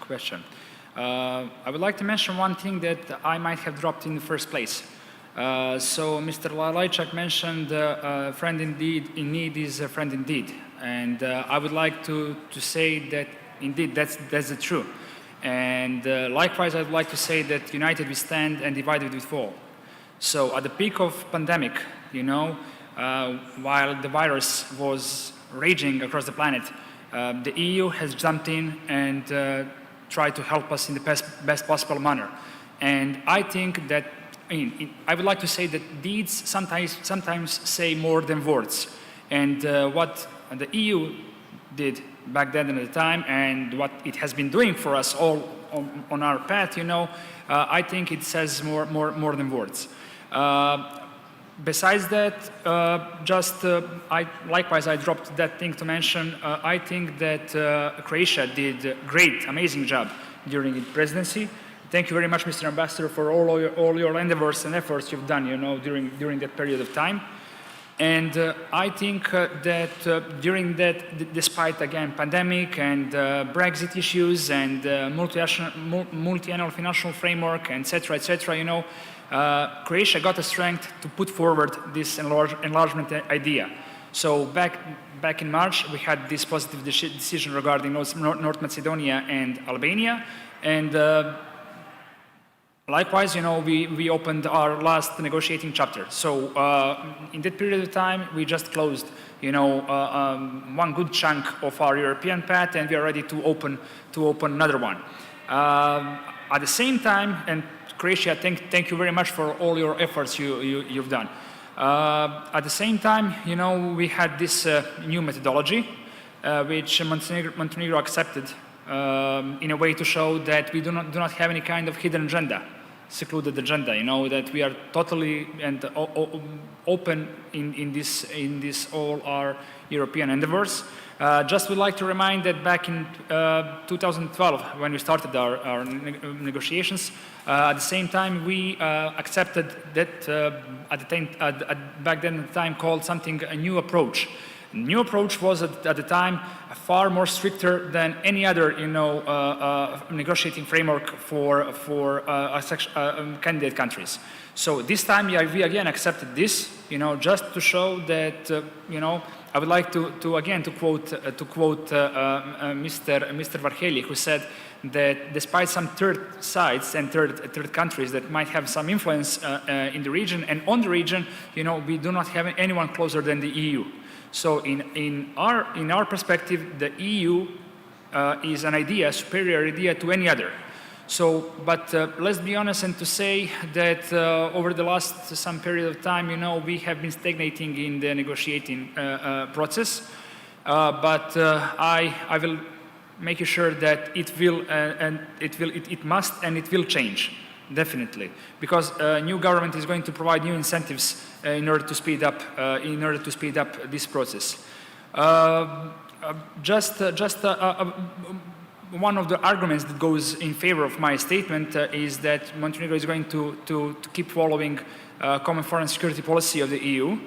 question. I would like to mention one thing that I might have dropped in the first place. So Mr. Lajčák mentioned friend in need is a friend indeed. And I would like to say that indeed that's the truth. And likewise, I'd like to say that united we stand and divided we fall. So at the peak of pandemic, you know, while the virus was raging across the planet, the EU has jumped in and tried to help us in the best possible manner. And I think that, I would like to say that deeds sometimes say more than words. And what the EU did back then at the time, and what it has been doing for us all on our path, you know, I think it says more than words. Besides that, likewise, I dropped that thing to mention. I think that Croatia did a great, amazing job during its presidency. Thank you very much, Mr. Ambassador, for all your endeavors and efforts you've done, you know, during that period of time. And I think that during that, despite again pandemic and Brexit issues and multi-annual financial framework, etc., you know, Croatia got the strength to put forward this enlargement idea. So back in March, we had this positive decision regarding North Macedonia and Albania, and likewise, you know, we opened our last negotiating chapter. So in that period of time, we just closed, you know, one good chunk of our European path, and we are ready to open another one. At the same time, and Croatia, thank you very much for all your efforts you've done. At the same time, you know, we had this new methodology, which Montenegro accepted in a way to show that we do not have any kind of hidden agenda, secluded agenda. You know, that we are totally and open in this all our European endeavors. Just would like to remind that back in 2012, when we started our negotiations, at the same time we accepted that back then at the time called something a new approach. New approach was at the time far more stricter than any other, you know, negotiating framework for candidate countries. So this time we again accepted this, you know, just to show that, you know, I would like to quote Mr. Varhelyi, who said that despite some third sides and third countries that might have some influence in the region and on the region, you know, we do not have anyone closer than the EU. So in our perspective, the EU is an idea, a superior idea to any other. So, but let's be honest and to say that over the last some period of time, you know, we have been stagnating in the negotiating process. But I will making sure that it will it must and it will change, definitely, because new government is going to provide new incentives in order to speed up this process. One of the arguments that goes in favor of my statement is that Montenegro is going to keep following common foreign security policy of the EU.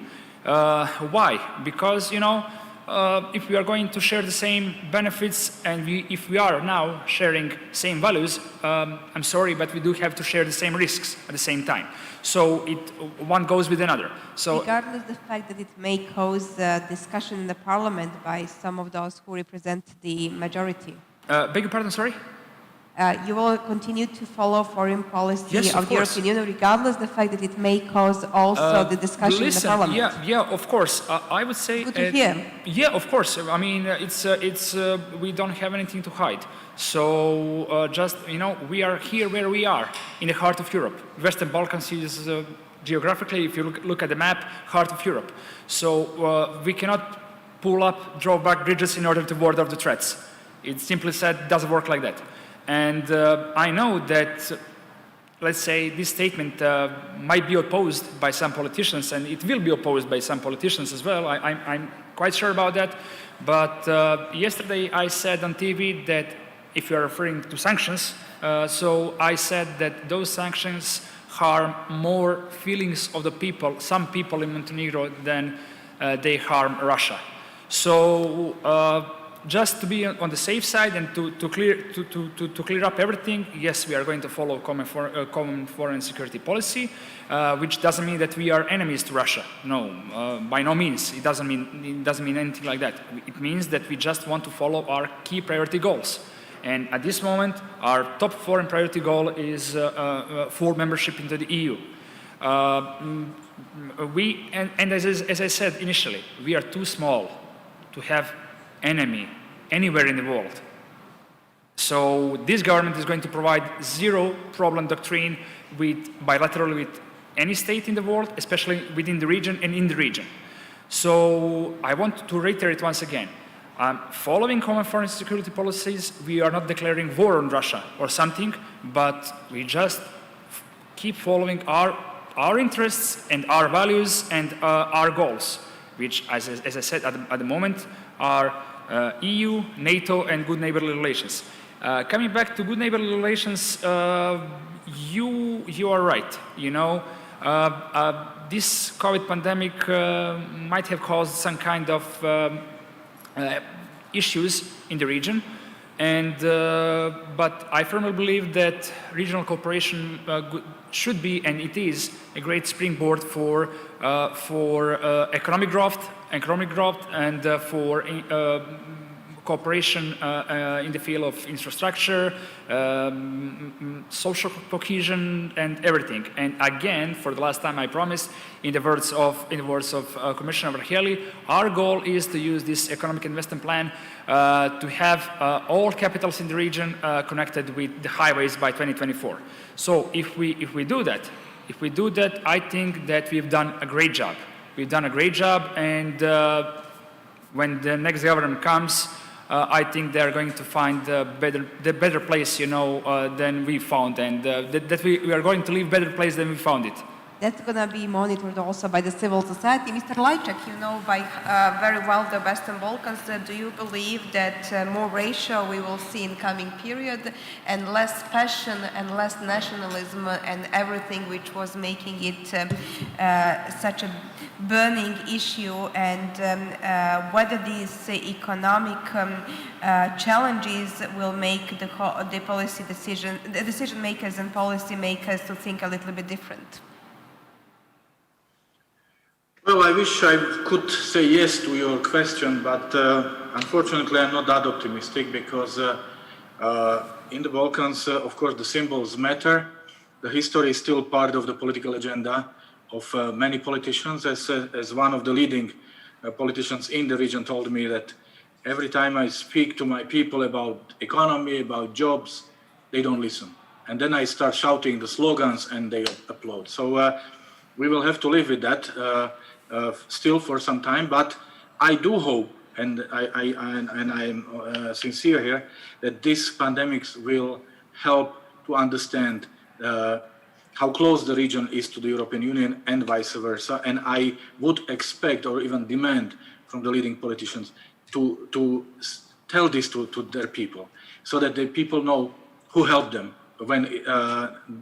Why? Because, you know, if we are going to share the same benefits and if we are now sharing same values, I'm sorry, but we do have to share the same risks at the same time. So one goes with another. So regardless of the fact that it may cause discussion in the parliament by some of those who represent the majority. Beg your pardon, sorry? You will continue to follow foreign policy yes, of the European Union, regardless of the fact that it may cause also the discussion in the parliament. Yeah, of course. I would say. Good to hear. Yeah, of course. I mean, we don't have anything to hide. So just, you know, we are here where we are, in the heart of Europe. Western Balkans is geographically, if you look at the map, heart of Europe. So we cannot pull up, draw back bridges in order to ward off the threats. It simply said doesn't work like that. And I know that, let's say, this statement might be opposed by some politicians, and it will be opposed by some politicians as well. I'm quite sure about that. But yesterday I said on TV that if you are referring to sanctions, so I said that those sanctions harm more feelings of the people, some people in Montenegro, than they harm Russia. So just to be on the safe side and to clear up everything, yes, we are going to follow common foreign security policy, which doesn't mean that we are enemies to Russia. No, by no means. It doesn't mean anything like that. It means that we just want to follow our key priority goals. And at this moment, our top foreign priority goal is full membership into the EU. As I said initially, we are too small to have enemy anywhere in the world. So this government is going to provide zero problem doctrine bilaterally with any state in the world, especially within the region and in the region. So I want to reiterate once again, following common foreign security policies, we are not declaring war on Russia or something, but we just keep following our interests and our values and our goals, which, as I said at the moment, are EU, NATO, and good neighborly relations. Coming back to good neighborly relations, you are right. You know, this COVID pandemic might have caused some kind of issues in the region, but I firmly believe that regional cooperation should be, and it is, a great springboard for economic growth and for cooperation in the field of infrastructure, social cohesion, and everything. And again, for the last time, I promise, in the words of Commissioner Varhelyi, our goal is to use this economic investment plan to have all capitals in the region connected with the highways by 2024. So if we do that, I think that we've done a great job. We've done a great job, and when the next government comes, I think they're going to find the better place, you know, than we found, and that we are going to leave better place than we found it. That's going to be monitored also by the civil society. Mr. Lajčák, you know very well the Western Balkans. Do you believe that more ratio we will see in coming period, and less passion and less nationalism and everything which was making it such a burning issue, and whether these economic challenges will make the policy decision makers and policy makers to think a little bit different? Well, I wish I could say yes to your question, but unfortunately I'm not that optimistic, because in the Balkans, of course, the symbols matter. The history is still part of the political agenda of many politicians. As one of the leading politicians in the region told me, that every time I speak to my people about economy, about jobs, they don't listen. And then I start shouting the slogans and they applaud. So we will have to live with that still for some time, but I do hope and I'm sincere here, that this pandemic will help to understand how close the region is to the European Union and vice versa. And I would expect or even demand from the leading politicians to tell this to their people, so that the people know who helped them when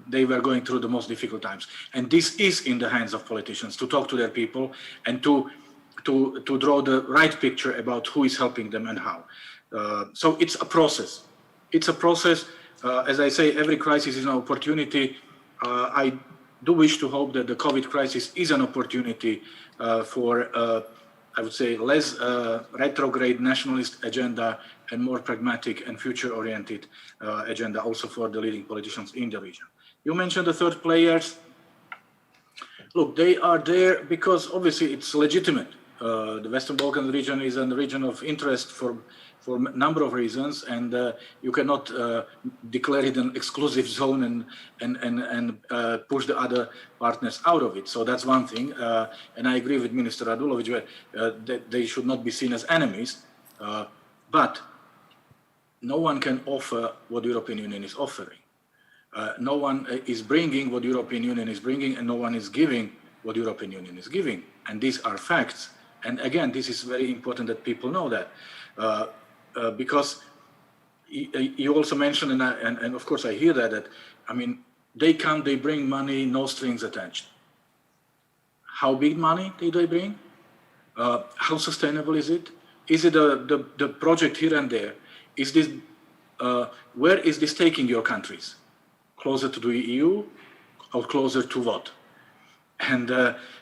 they were going through the most difficult times. And this is in the hands of politicians to talk to their people and to draw the right picture about who is helping them and how. So it's a process. It's a process. As I say, every crisis is an opportunity. I do wish to hope that the COVID crisis is an opportunity for, I would say, less retrograde nationalist agenda and more pragmatic and future-oriented agenda also for the leading politicians in the region. You mentioned the third players. Look, they are there because obviously it's legitimate. The Western Balkan region is a region of interest for a number of reasons, and you cannot declare it an exclusive zone and push the other partners out of it. So that's one thing. And I agree with Minister Radulovic that they should not be seen as enemies. But no one can offer what the European Union is offering. No one is bringing what the European Union is bringing, and no one is giving what the European Union is giving. And these are facts. And again, this is very important that people know that. Because you also mentioned, and of course I hear that, I mean, they come, they bring money, no strings attached. How big money do they bring? How sustainable is it? Is it the project here and there? Is this, where is this taking your countries? Closer to the EU or closer to what? And,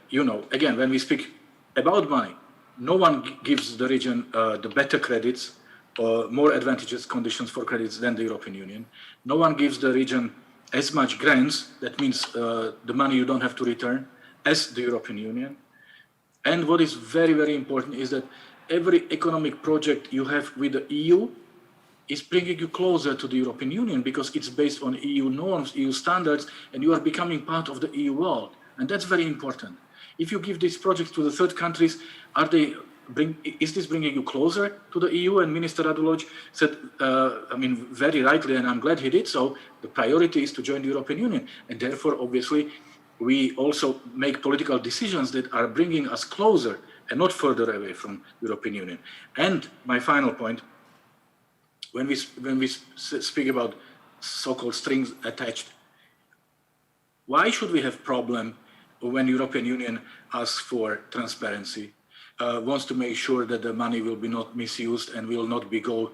you know, again, when we speak about money, no one gives the region the better credits or more advantageous conditions for credits than the European Union. No one gives the region as much grants, that means the money you don't have to return, as the European Union. And what is very, very important is that every economic project you have with the EU is bringing you closer to the European Union because it's based on EU norms, EU standards, and you are becoming part of the EU world. And that's very important. If you give these projects to the third countries, is this bringing you closer to the EU? And Minister Radulovic said, I mean, very rightly, and I'm glad he did so, the priority is to join the European Union. And therefore, obviously, we also make political decisions that are bringing us closer and not further away from the European Union. And my final point, when we speak about so-called strings attached, why should we have problem when European Union asks for transparency, wants to make sure that the money will be not misused and will not be go,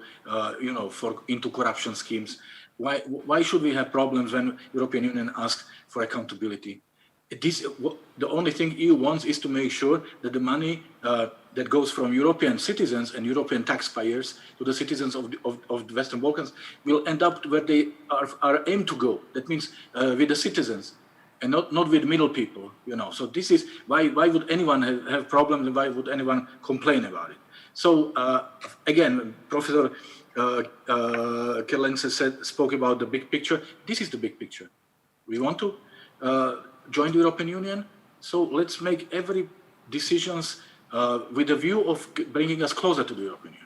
into corruption schemes? Why should we have problems when European Union asks for accountability? The only thing EU wants is to make sure that the money that goes from European citizens and European taxpayers to the citizens of the Western Balkans will end up where they are aimed to go. That means with the citizens and not with middle people, So this is why would anyone have problems and why would anyone complain about it? So again, Professor Kerlense spoke about the big picture. This is the big picture. We want to join the European Union, so let's make every decisions with a view of bringing us closer to the European Union.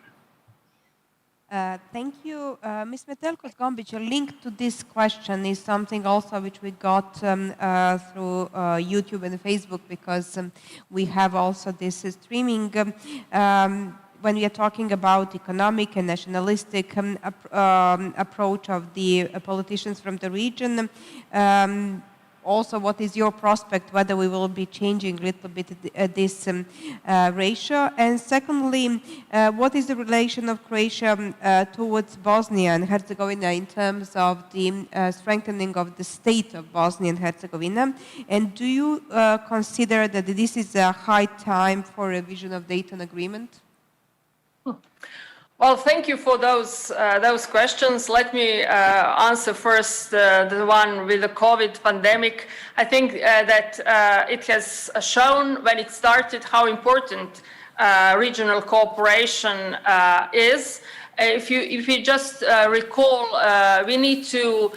Thank you. Ms. Metelko-Zgombic, a link to this question is something also which we got through YouTube and Facebook because we have also this streaming. When we are talking about economic and nationalistic approach of the politicians from the region, also, what is your prospect, whether we will be changing a little bit this ratio? And secondly, what is the relation of Croatia towards Bosnia and Herzegovina in terms of the strengthening of the state of Bosnia and Herzegovina? And do you consider that this is a high time for revision of Dayton Agreement? Well, thank you for those questions. Let me answer first the one with the COVID pandemic. I think that it has shown when it started how important regional cooperation is. If you just recall, we need to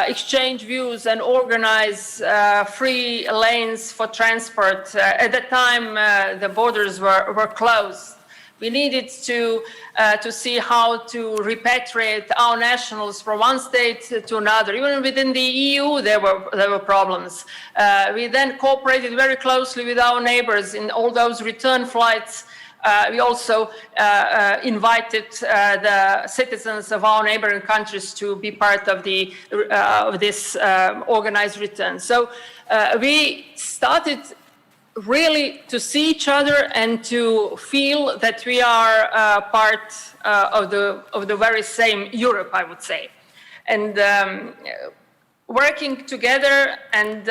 exchange views and organize free lanes for transport. At the time, the borders were closed. We needed to see how to repatriate our nationals from one state to another. Even within the EU, there were problems. We then cooperated very closely with our neighbors in all those return flights. We also invited the citizens of our neighboring countries to be part of this organized return. So we started really to see each other and to feel that we are part of the very same Europe, I would say. And working together and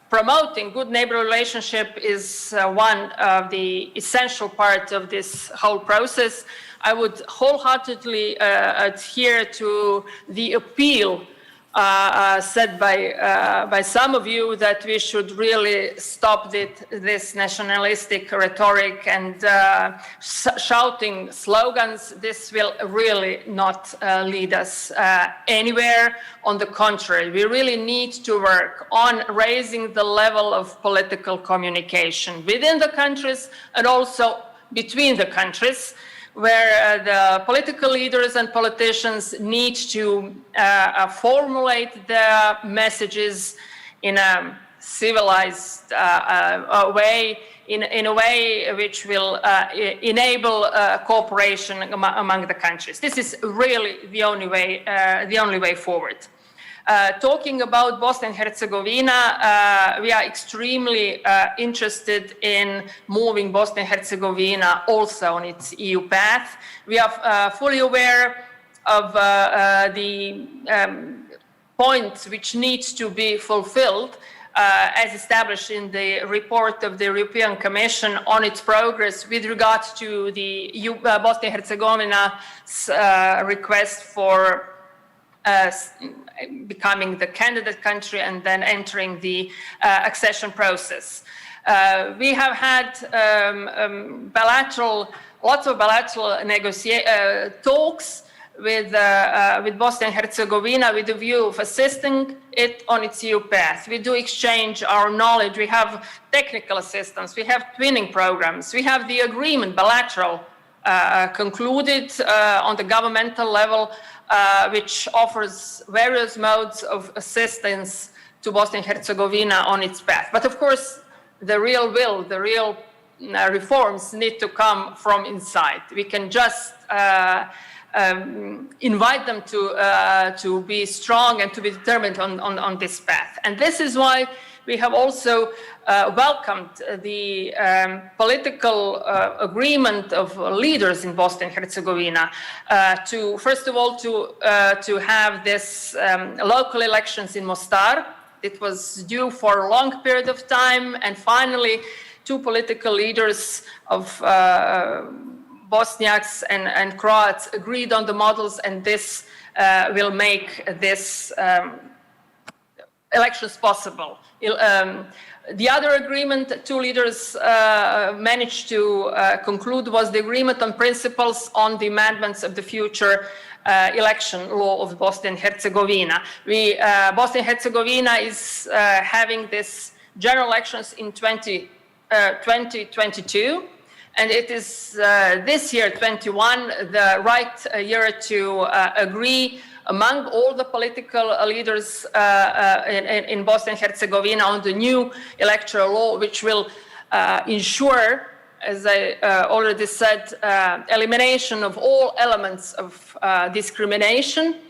promoting good neighbor relationship is one of the essential parts of this whole process. I would wholeheartedly adhere to the appeal said by some of you that we should really stop this nationalistic rhetoric and shouting slogans. This will really not lead us anywhere. On the contrary, we really need to work on raising the level of political communication within the countries and also between the countries, where the political leaders and politicians need to formulate their messages in a civilized way, in a way which will enable cooperation among the countries. This is really the only way forward. Talking about Bosnia and Herzegovina, we are extremely interested in moving Bosnia and Herzegovina also on its EU path. We are fully aware of the points which needs to be fulfilled as established in the report of the European Commission on its progress with regard to the Bosnia and Herzegovina's request for becoming the candidate country and then entering the accession process. We have had lots of bilateral talks with Bosnia and Herzegovina with the view of assisting it on its EU path. We do exchange our knowledge. We have technical assistance. We have twinning programs. We have the agreement bilateral concluded on the governmental level, which offers various modes of assistance to Bosnia and Herzegovina on its path. But of course, the real reforms need to come from inside. We can just invite them to be strong and to be determined on this path. And this is why we have also welcomed the political agreement of leaders in Bosnia and Herzegovina to, first of all, to have this local elections in Mostar. It was due for a long period of time, and finally, two political leaders of Bosniaks and Croats agreed on the models, and this will make this elections possible. The other agreement two leaders managed to conclude was the agreement on principles on the amendments of the future election law of Bosnia and Herzegovina. Bosnia and Herzegovina is having this general elections in 2022, and it is this year, 21, the right year to agree among all the political leaders in Bosnia and Herzegovina on the new electoral law, which will ensure, as I already said, elimination of all elements of discrimination,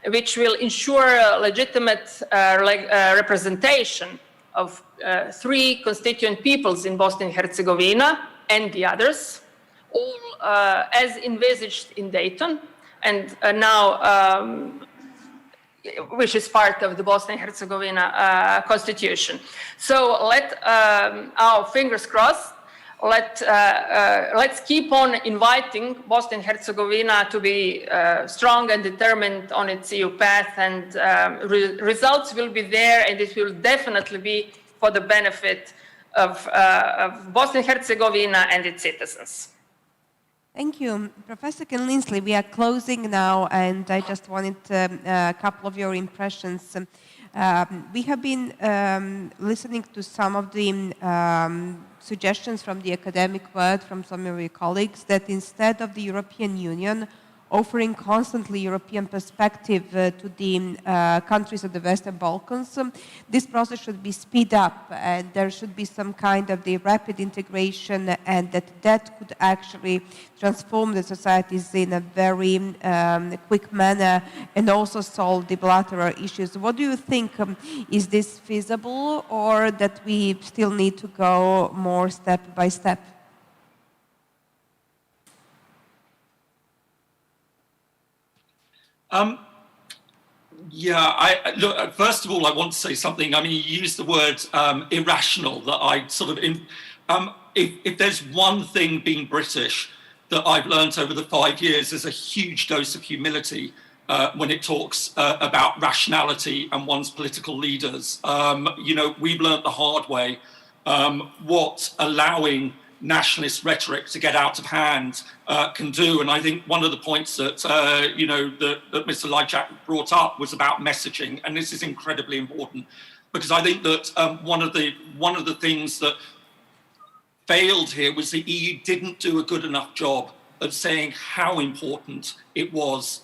which will ensure legitimate representation of three constituent peoples in Bosnia and Herzegovina and the others, all as envisaged in Dayton, and now, which is part of the Bosnia and Herzegovina constitution. So let our fingers crossed. Let's keep on inviting Bosnia and Herzegovina to be strong and determined on its EU path, and results will be there, and it will definitely be for the benefit of Bosnia and Herzegovina and its citizens. Thank you. Professor Ken-Linsley, we are closing now, and I just wanted a couple of your impressions. We have been listening to some of the suggestions from the academic world, from some of your colleagues, that instead of the European Union offering constantly European perspective to the countries of the Western Balkans, this process should be speed up, and there should be some kind of the rapid integration, and that could actually transform the societies in a very quick manner and also solve the bilateral issues. What do you think? Is this feasible, or that we still need to go more step by step? Look, first of all, I want to say something. I mean, you used the word irrational that I sort of, if there's one thing being British that I've learned over the 5 years, is a huge dose of humility when it talks about rationality and one's political leaders. You know, we've learned the hard way what allowing nationalist rhetoric to get out of hand can do. And I think one of the points that, that Mr. Lajczak brought up was about messaging. And this is incredibly important, because I think that one of the things that failed here was the EU didn't do a good enough job of saying how important it was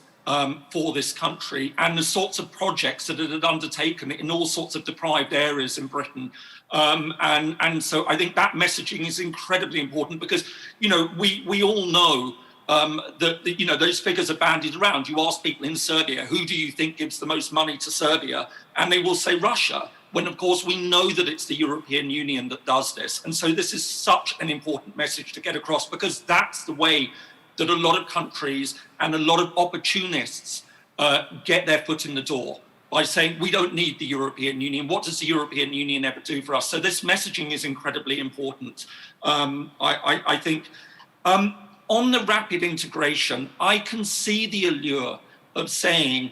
for this country and the sorts of projects that it had undertaken in all sorts of deprived areas in Britain. And so I think that messaging is incredibly important, because, you know, we all know that, you know, those figures are bandied around. You ask people in Serbia, who do you think gives the most money to Serbia? And they will say Russia, when of course we know that it's the European Union that does this. And so this is such an important message to get across, because that's the way that a lot of countries and a lot of opportunists get their foot in the door, by saying, we don't need the European Union. What does the European Union ever do for us? So this messaging is incredibly important. I think on the rapid integration, I can see the allure of saying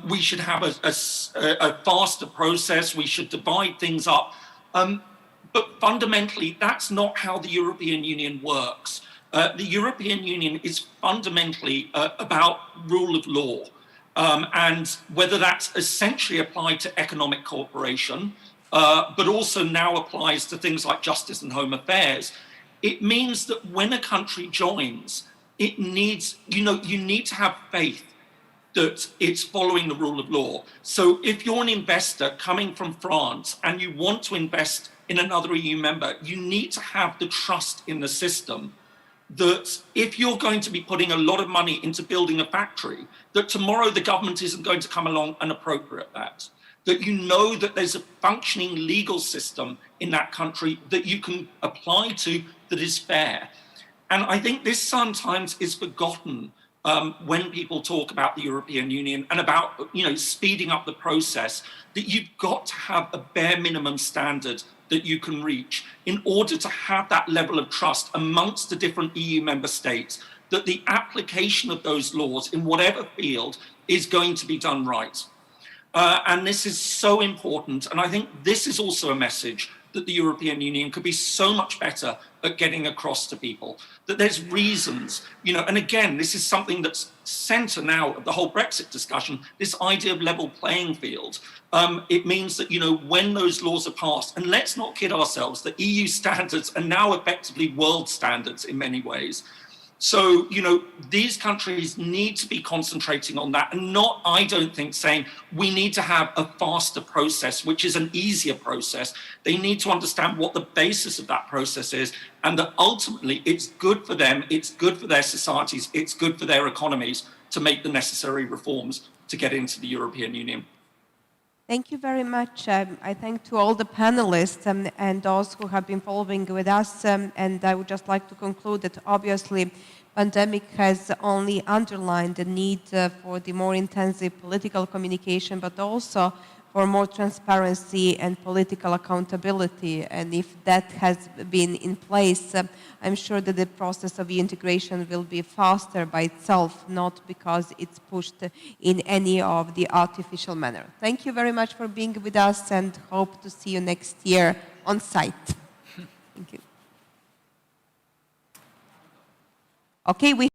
we should have a faster process, we should divide things up. But fundamentally, that's not how the European Union works. The European Union is fundamentally about rule of law. And whether that's essentially applied to economic cooperation, but also now applies to things like justice and home affairs, it means that when a country joins, it needs, you need to have faith that it's following the rule of law. So if you're an investor coming from France and you want to invest in another EU member, you need to have the trust in the system that if you're going to be putting a lot of money into building a factory, that tomorrow the government isn't going to come along and appropriate that. That you know that there's a functioning legal system in that country that you can apply to that is fair. And I think this sometimes is forgotten when people talk about the European Union and about, speeding up the process, that you've got to have a bare minimum standard that you can reach in order to have that level of trust amongst the different EU member states, that the application of those laws in whatever field is going to be done right. And this is so important. And I think this is also a message that the European Union could be so much better at getting across to people, that there's reasons, and again, this is something that's center now of the whole Brexit discussion, this idea of level playing field. It means that, when those laws are passed, and let's not kid ourselves, the EU standards are now effectively world standards in many ways. So, these countries need to be concentrating on that and not, I don't think, saying we need to have a faster process, which is an easier process. They need to understand what the basis of that process is, and that ultimately it's good for them, it's good for their societies, it's good for their economies to make the necessary reforms to get into the European Union. Thank you very much. I thank to all the panelists and those who have been following with us. And I would just like to conclude that obviously pandemic has only underlined the need for the more intensive political communication, but also for more transparency and political accountability. And if that has been in place, I'm sure that the process of integration will be faster by itself, not because it's pushed in any of the artificial manner. Thank you very much for being with us, and hope to see you next year on site. Thank you. Okay, we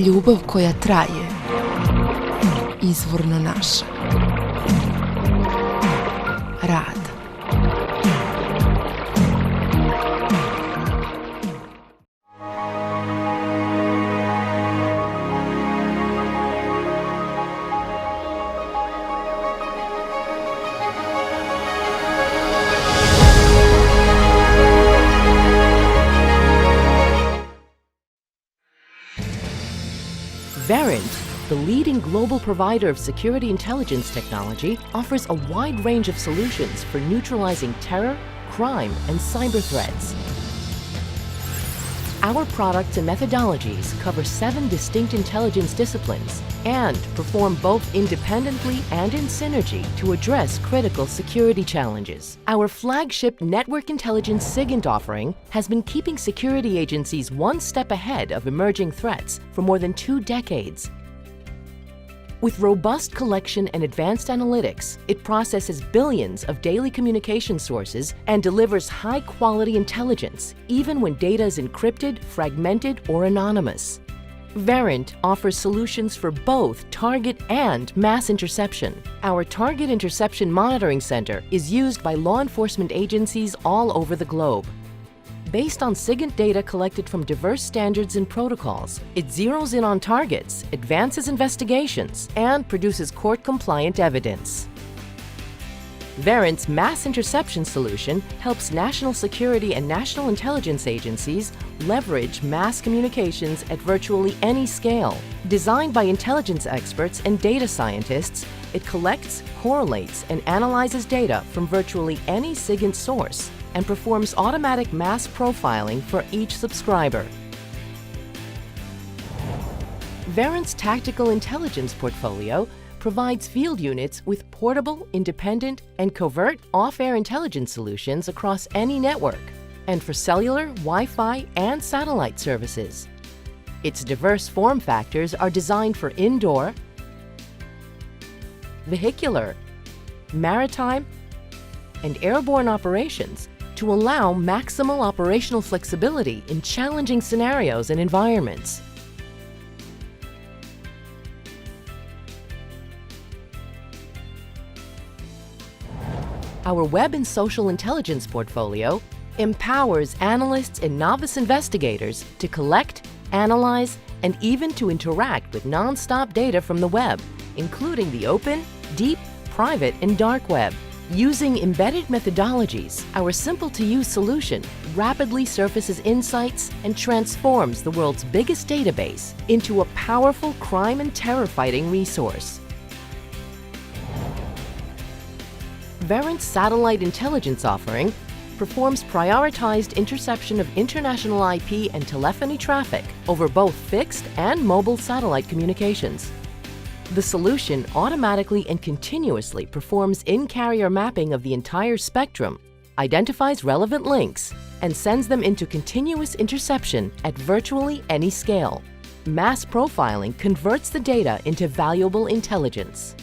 Ljubav koja traje. Izvorno naša. Rad. Verint, the leading global provider of security intelligence technology, offers a wide range of solutions for neutralizing terror, crime, and cyber threats. Our products and methodologies cover 7 distinct intelligence disciplines and perform both independently and in synergy to address critical security challenges. Our flagship network intelligence SIGINT offering has been keeping security agencies one step ahead of emerging threats for more than 2 decades. With robust collection and advanced analytics, it processes billions of daily communication sources and delivers high-quality intelligence, even when data is encrypted, fragmented, or anonymous. Verint offers solutions for both target and mass interception. Our Target Interception Monitoring Center is used by law enforcement agencies all over the globe. Based on SIGINT data collected from diverse standards and protocols, it zeroes in on targets, advances investigations, and produces court-compliant evidence. Verint's mass interception solution helps national security and national intelligence agencies leverage mass communications at virtually any scale. Designed by intelligence experts and data scientists, it collects, correlates, and analyzes data from virtually any SIGINT source and performs automatic mass profiling for each subscriber. Verint's tactical intelligence portfolio provides field units with portable, independent, and covert off-air intelligence solutions across any network, and for cellular, Wi-Fi, and satellite services. Its diverse form factors are designed for indoor, vehicular, maritime, and airborne operations to allow maximal operational flexibility in challenging scenarios and environments. Our web and social intelligence portfolio empowers analysts and novice investigators to collect, analyze, and even to interact with non-stop data from the web, including the open, deep, private, and dark web. Using embedded methodologies, our simple-to-use solution rapidly surfaces insights and transforms the world's biggest database into a powerful crime and terror-fighting resource. Verint's satellite intelligence offering performs prioritized interception of international IP and telephony traffic over both fixed and mobile satellite communications. The solution automatically and continuously performs in-carrier mapping of the entire spectrum, identifies relevant links, and sends them into continuous interception at virtually any scale. Mass profiling converts the data into valuable intelligence.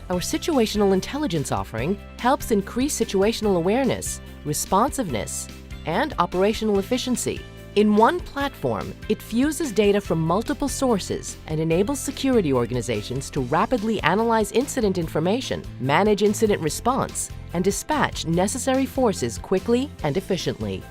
Our situational intelligence offering helps increase situational awareness, responsiveness, and operational efficiency. In one platform, it fuses data from multiple sources and enables security organizations to rapidly analyze incident information, manage incident response, and dispatch necessary forces quickly and efficiently.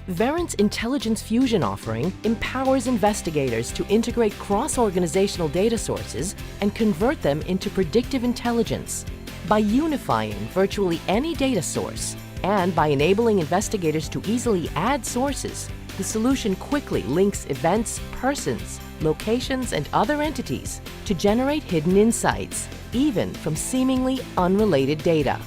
Verint's Intelligence Fusion offering empowers investigators to integrate cross-organizational data sources and convert them into predictive intelligence. By unifying virtually any data source, and by enabling investigators to easily add sources, the solution quickly links events, persons, locations, and other entities to generate hidden insights, even from seemingly unrelated data.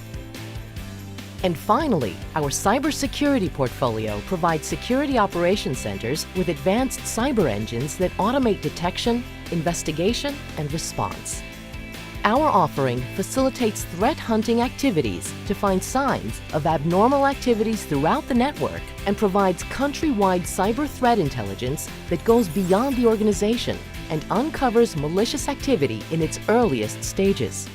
And finally, our cybersecurity portfolio provides security operations centers with advanced cyber engines that automate detection, investigation, and response. Our offering facilitates threat hunting activities to find signs of abnormal activities throughout the network and provides countrywide cyber threat intelligence that goes beyond the organization and uncovers malicious activity in its earliest stages.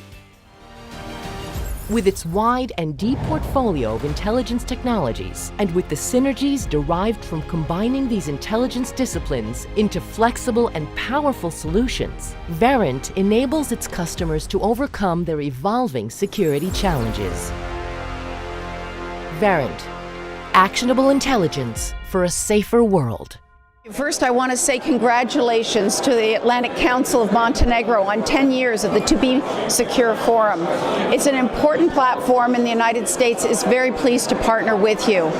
With its wide and deep portfolio of intelligence technologies, and with the synergies derived from combining these intelligence disciplines into flexible and powerful solutions, Verint enables its customers to overcome their evolving security challenges. Verint. Actionable intelligence for a safer world. First, I want to say congratulations to the Atlantic Council of Montenegro on 10 years of the To Be Secure Forum. It's an important platform, and the United States is very pleased to partner with you.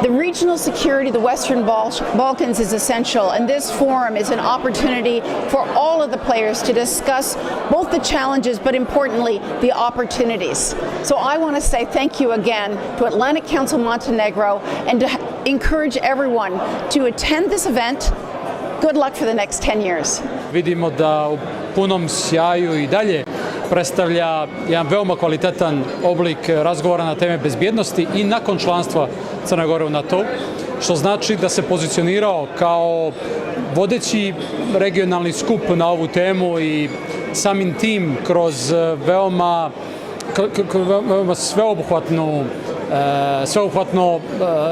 The regional security of the Western Balkans is essential, and this forum is an opportunity for all of the players to discuss both the challenges, but importantly, the opportunities. So I want to say thank you again to Atlantic Council of Montenegro and to encourage everyone to attend this event. Good luck for the next 10 years. Vidimo da u punom sjaju i dalje predstavlja jedan veoma kvalitetan oblik razgovora na teme bezbjednosti i nakon članstva Crne Gore u NATO, što znači da se pozicionirao kao vodeći regionalni skup na ovu temu i samim tim kroz veoma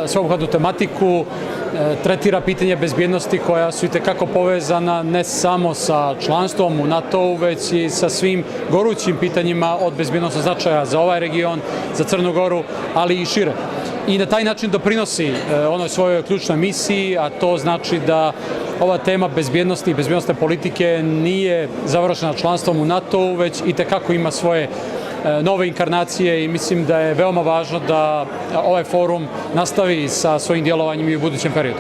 sveobuhvatnu tematiku tretira pitanje bezbjednosti koja su itekako povezana ne samo sa članstvom u NATO-u, već i sa svim gorućim pitanjima od bezbjednosnog značaja za ovaj region, za Crnu Goru, ali i šire. I na taj način doprinosi onoj svojoj ključnoj misiji, a to znači da ova tema bezbjednosti i bezbjednosne politike nije završena članstvom u NATO-u, već itekako ima svoje nove inkarnacije i mislim da je veoma važno da ovaj forum nastavi sa svojim djelovanjem i u budućem periodu.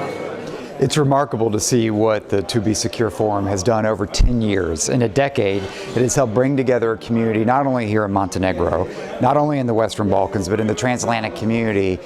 It's remarkable to see what the To Be Secure Forum has done over 10 years. In a decade, it has helped bring together a community not only here in Montenegro, not only in the Western Balkans, but in the transatlantic community.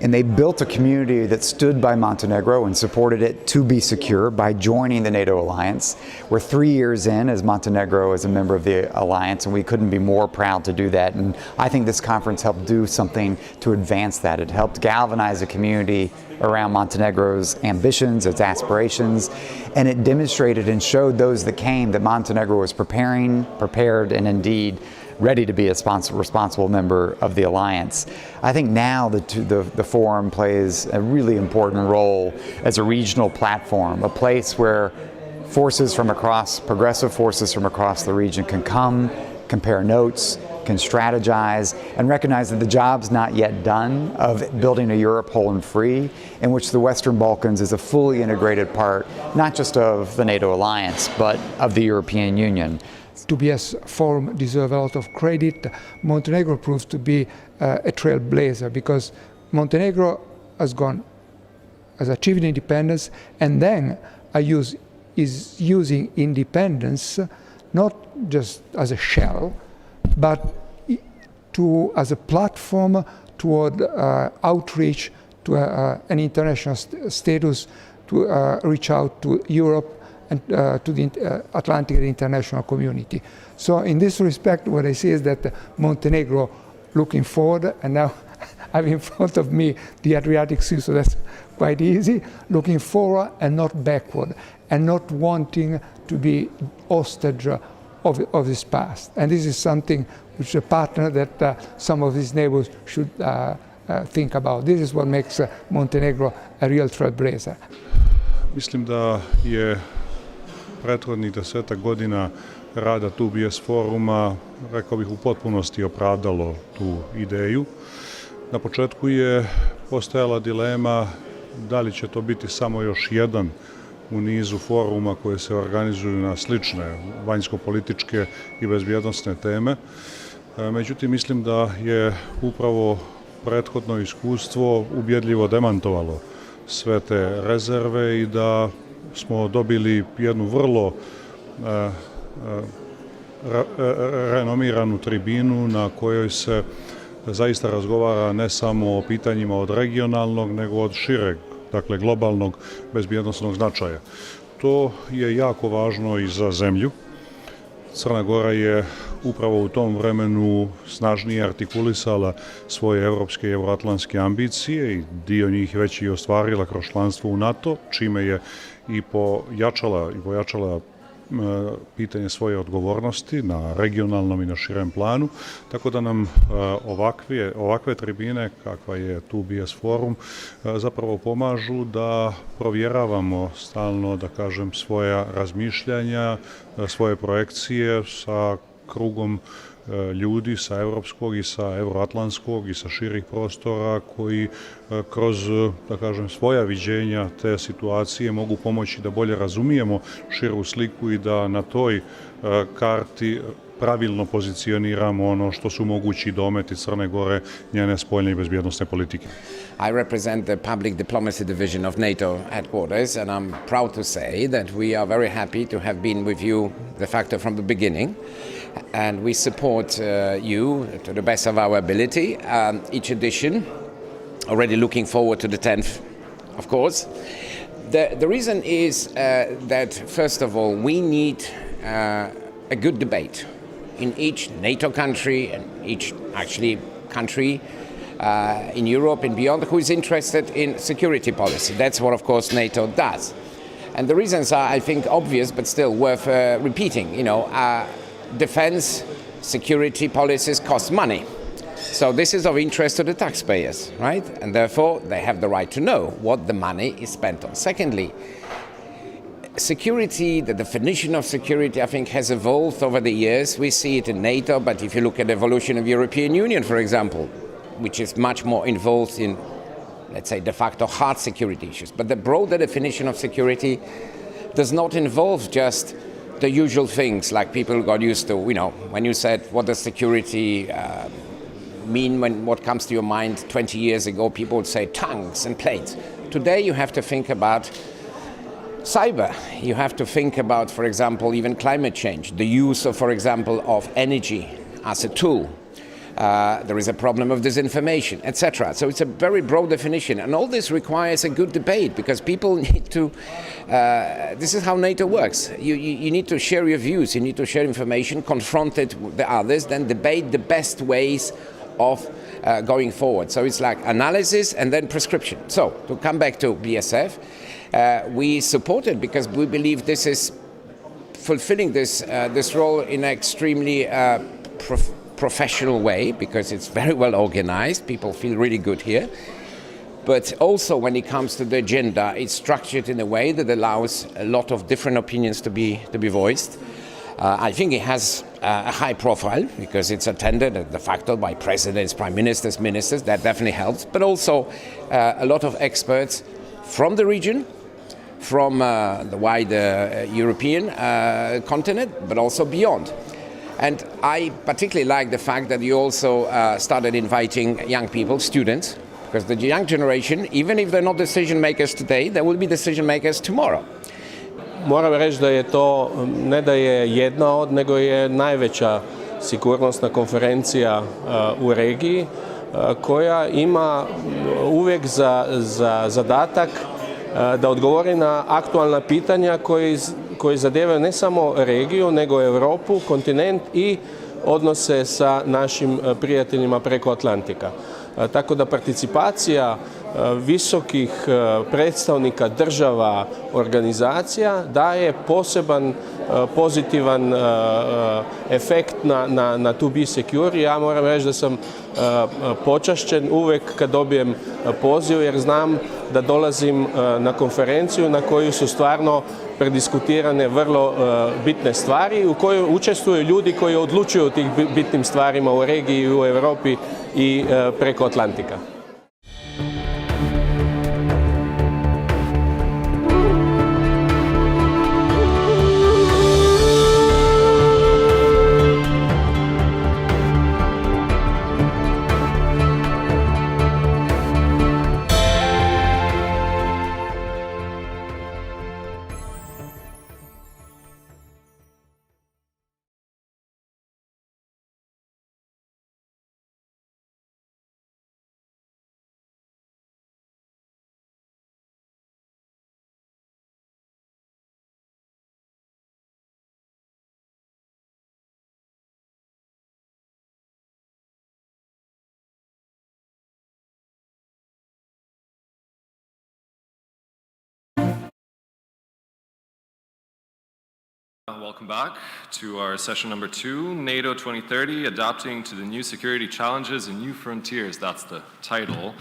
And they built a community that stood by Montenegro and supported it to be secure by joining the NATO alliance. We're 3 years in as Montenegro is a member of the alliance, and we couldn't be more proud to do that. And I think this conference helped do something to advance that. It helped galvanize a community around Montenegro's ambitions, its aspirations, and it demonstrated and showed those that came that Montenegro was prepared, and indeed ready to be a responsible member of the alliance. I think now the forum plays a really important role as a regional platform, a place where progressive forces from across the region can come, compare notes, can strategize, and recognize that the job's not yet done of building a Europe whole and free, in which the Western Balkans is a fully integrated part, not just of the NATO alliance, but of the European Union. TBS forum deserves a lot of credit. Montenegro proves to be a trailblazer because Montenegro has achieved independence, and then is using independence not just as a shell, but as a platform toward outreach to an international status, to reach out to Europe and to the Atlantic and international community. So in this respect, what I see is that Montenegro looking forward, and now I have in front of me the Adriatic Sea, so that's quite easy, looking forward and not backward, and not wanting to be hostage of this past. And this is something which a partner that some of his neighbors should think about. This is what makes Montenegro a real trailblazer. Mislim da je prethodnih 10 godina rada TBS foruma, rekao bih, u potpunosti opravdalo tu ideju. Na početku je postojala dilema da li će to biti samo još jedan u nizu foruma koje se organizuju na slične vanjsko-političke i bezbjednosne teme. Međutim, mislim da je upravo prethodno iskustvo ubjedljivo demantovalo sve te rezerve i da smo dobili jednu vrlo renomiranu tribinu na kojoj se zaista razgovara ne samo o pitanjima od regionalnog, nego od šireg, dakle globalnog bezbjednosnog značaja. To je jako važno i za zemlju. Crna Gora je upravo u tom vremenu snažnije artikulisala svoje evropske i euroatlantske ambicije i dio njih već i ostvarila kroz članstvo u NATO, čime je i pojačala pitanje svoje odgovornosti na regionalnom i na širem planu, tako da nam ovakve tribine, kakva je tu BS forum, zapravo pomažu da provjeravamo stalno, da kažem, svoja razmišljanja, svoje projekcije sa krugom ljudi sa europskog i sa euroatlantskog i sa širih prostora koji kroz, da kažem, svoja viđenja te situacije mogu pomoći da bolje razumijemo širu sliku i da na toj karti pravilno pozicioniramo ono što su mogući dometi Crne Gore, njene spoljne i bezbjednosne politike. I represent the public diplomacy division of NATO headquarters, and I'm proud to say that we are very happy to have been with you, de facto, from the beginning. And we support you to the best of our ability. Each edition, already looking forward to the 10th, of course. The reason is that, first of all, we need a good debate in each NATO country and each, actually, country in Europe and beyond who is interested in security policy. That's what, of course, NATO does. And the reasons are, I think, obvious, but still worth repeating. You know, defense, security policies cost money. So this is of interest to the taxpayers, right? And therefore, they have the right to know what the money is spent on. Secondly, security, the definition of security, I think, has evolved over the years. We see it in NATO, but if you look at the evolution of the European Union, for example, which is much more involved in, let's say, de facto hard security issues. But the broader definition of security does not involve just the usual things like people got used to. You know, when you said, what does security mean, when what comes to your mind 20 years ago, people would say tanks and planes. Today you have to think about cyber. You have to think about, for example, even climate change, the use of, for example, of energy as a tool. There is a problem of disinformation, etc. So it's a very broad definition, and all this requires a good debate because people need to. This is how NATO works. You need to share your views, you need to share information, confront it with the others, then debate the best ways of going forward. So it's like analysis and then prescription. So to come back to BSF, we support it because we believe this is fulfilling this role in an extremely professional way because it's very well organized. People feel really good here. But also when it comes to the agenda, it's structured in a way that allows a lot of different opinions to be voiced. I think it has a high profile because it's attended de facto by presidents, prime ministers, ministers. That definitely helps. But also a lot of experts from the region, from the wider European continent, but also beyond. And I particularly like the fact that you also started inviting young people, students, because the young generation, even if they're not decision makers today, they will be decision makers tomorrow. Moram reći da je to ne da je jedna od, nego je najveća sigurnosna konferencija u regiji koja ima uvijek za zadatak da odgovori na aktualna pitanja koji zadevaju ne samo regiju, nego Europu, kontinent i odnose sa našim prijateljima preko Atlantika. Tako da participacija visokih predstavnika država, organizacija daje poseban pozitivan efekt na to be secure. Ja moram reći da sam počašćen uvijek kad dobijem poziv jer znam da dolazim na konferenciju na koju su stvarno prediskutirane vrlo bitne stvari u kojoj učestvuju ljudi koji odlučuju o tih bitnim stvarima u regiji, u Europi i preko Atlantika. Welcome back to our session number 2, NATO 2030, Adapting to the New Security Challenges and New Frontiers. That's the title.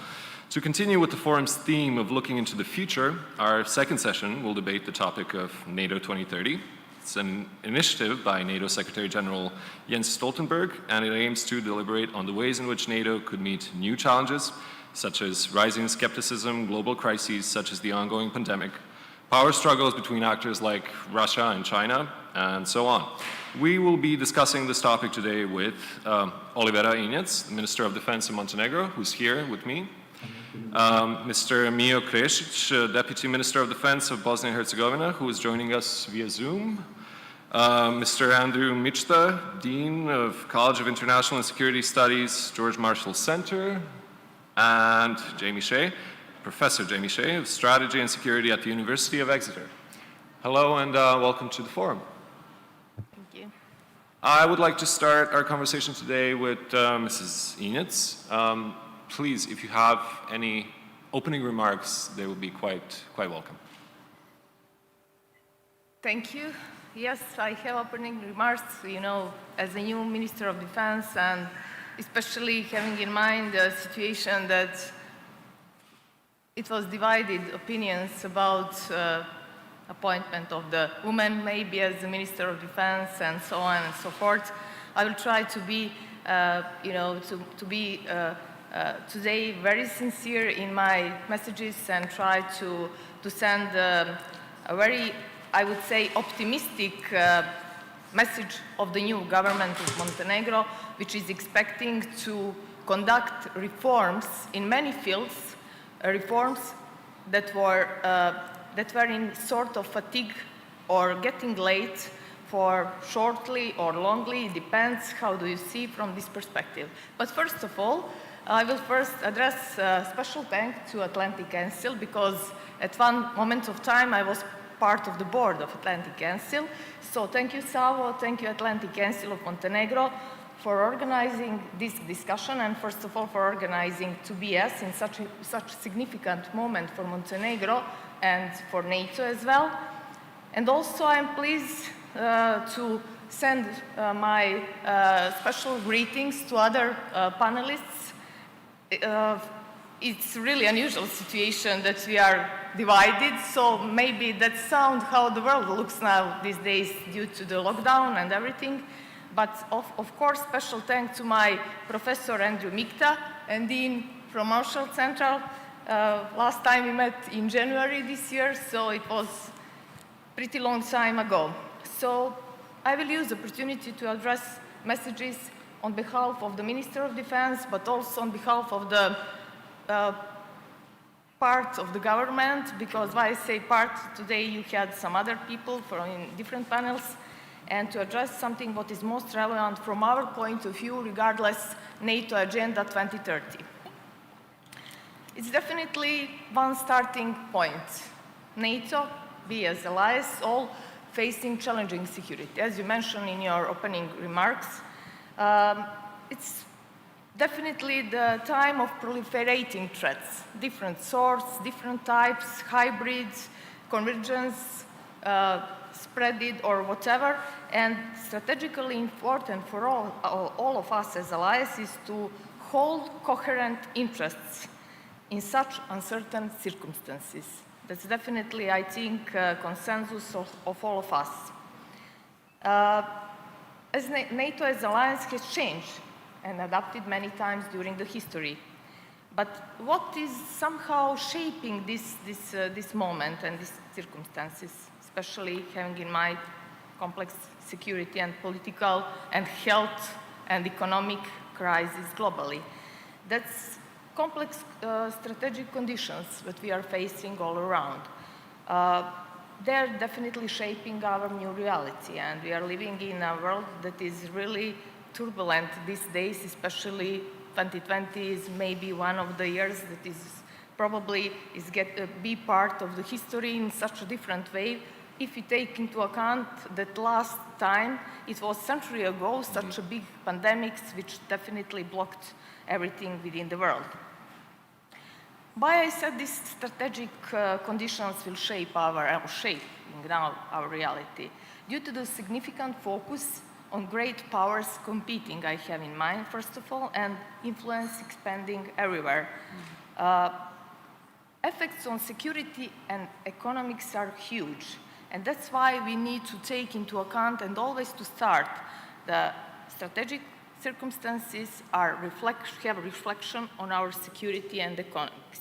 To continue with the forum's theme of looking into the future, our second session will debate the topic of NATO 2030. It's an initiative by NATO Secretary General Jens Stoltenberg, and it aims to deliberate on the ways in which NATO could meet new challenges, such as rising skepticism, global crises such as the ongoing pandemic, power struggles between actors like Russia and China, and so on. We will be discussing this topic today with Olivera Inec, Minister of Defense of Montenegro, who's here with me, Mr. Mio Krešić, Deputy Minister of Defense of Bosnia and Herzegovina, who is joining us via Zoom, Mr. Andrew Michta, Dean of College of International and Security Studies, George Marshall Center, and Jamie Shea, Professor Jamie Shea of Strategy and Security at the University of Exeter. Hello and welcome to the forum. Thank you. I would like to start our conversation today with Mrs. Inec. Please, if you have any opening remarks, they will be quite welcome. Thank you. Yes, I have opening remarks, you know, as a new Minister of Defense, and especially having in mind the situation that it was divided opinions about appointment of the woman maybe as the Minister of Defense and so on and so forth. I will try to be, you know, to be today very sincere in my messages and try to send a very, I would say, optimistic message of the new government of Montenegro, which is expecting to conduct reforms in many fields, reforms that were in sort of fatigue or getting late for shortly or longly, it depends how do you see from this perspective. But first of all, I will first address a special thanks to Atlantic Council, because at one moment of time I was part of the board of Atlantic Council. So thank you, Savo, thank you, Atlantic Council of Montenegro, for organizing this discussion, and first of all for organizing 2BS in such a significant moment for Montenegro and for NATO as well. And also I'm pleased to send my special greetings to other panelists. It's really unusual situation that we are divided, so maybe that sounds how the world looks now these days due to the lockdown and everything. But of course, special thanks to my Professor Andrew Michta and Dean from Marshall Central. Last time we met in January this year, so it was pretty long time ago. So I will use the opportunity to address messages on behalf of the Minister of Defense, but also on behalf of the part of the government, because why I say part, today you had some other people from in different panels, and to address something what is most relevant from our point of view, regardless NATO Agenda 2030. It's definitely one starting point. NATO, we as allies, all facing challenging security. As you mentioned in your opening remarks, it's definitely the time of proliferating threats, different sorts, different types, hybrids, convergence, spreaded or whatever, and strategically important for all of us as allies is to hold coherent interests in such uncertain circumstances. That's definitely, I think, consensus of all of us. As NATO as alliance has changed and adapted many times during the history. But what is somehow shaping this moment and these circumstances, especially having in mind complex security and political and health and economic crisis globally? That's complex strategic conditions that we are facing all around. They're definitely shaping our new reality, and we are living in a world that is really turbulent these days, especially 2020 is maybe one of the years that is probably be part of the history in such a different way. If you take into account that last time, it was a century ago, such a big pandemics which definitely blocked everything within the world. Why I said these strategic conditions will shape now our reality. Due to the significant focus on great powers competing, I have in mind, first of all, and influence expanding everywhere. Effects on security and economics are huge, and that's why we need to take into account and always to start the strategic circumstances have a reflection on our security and economics.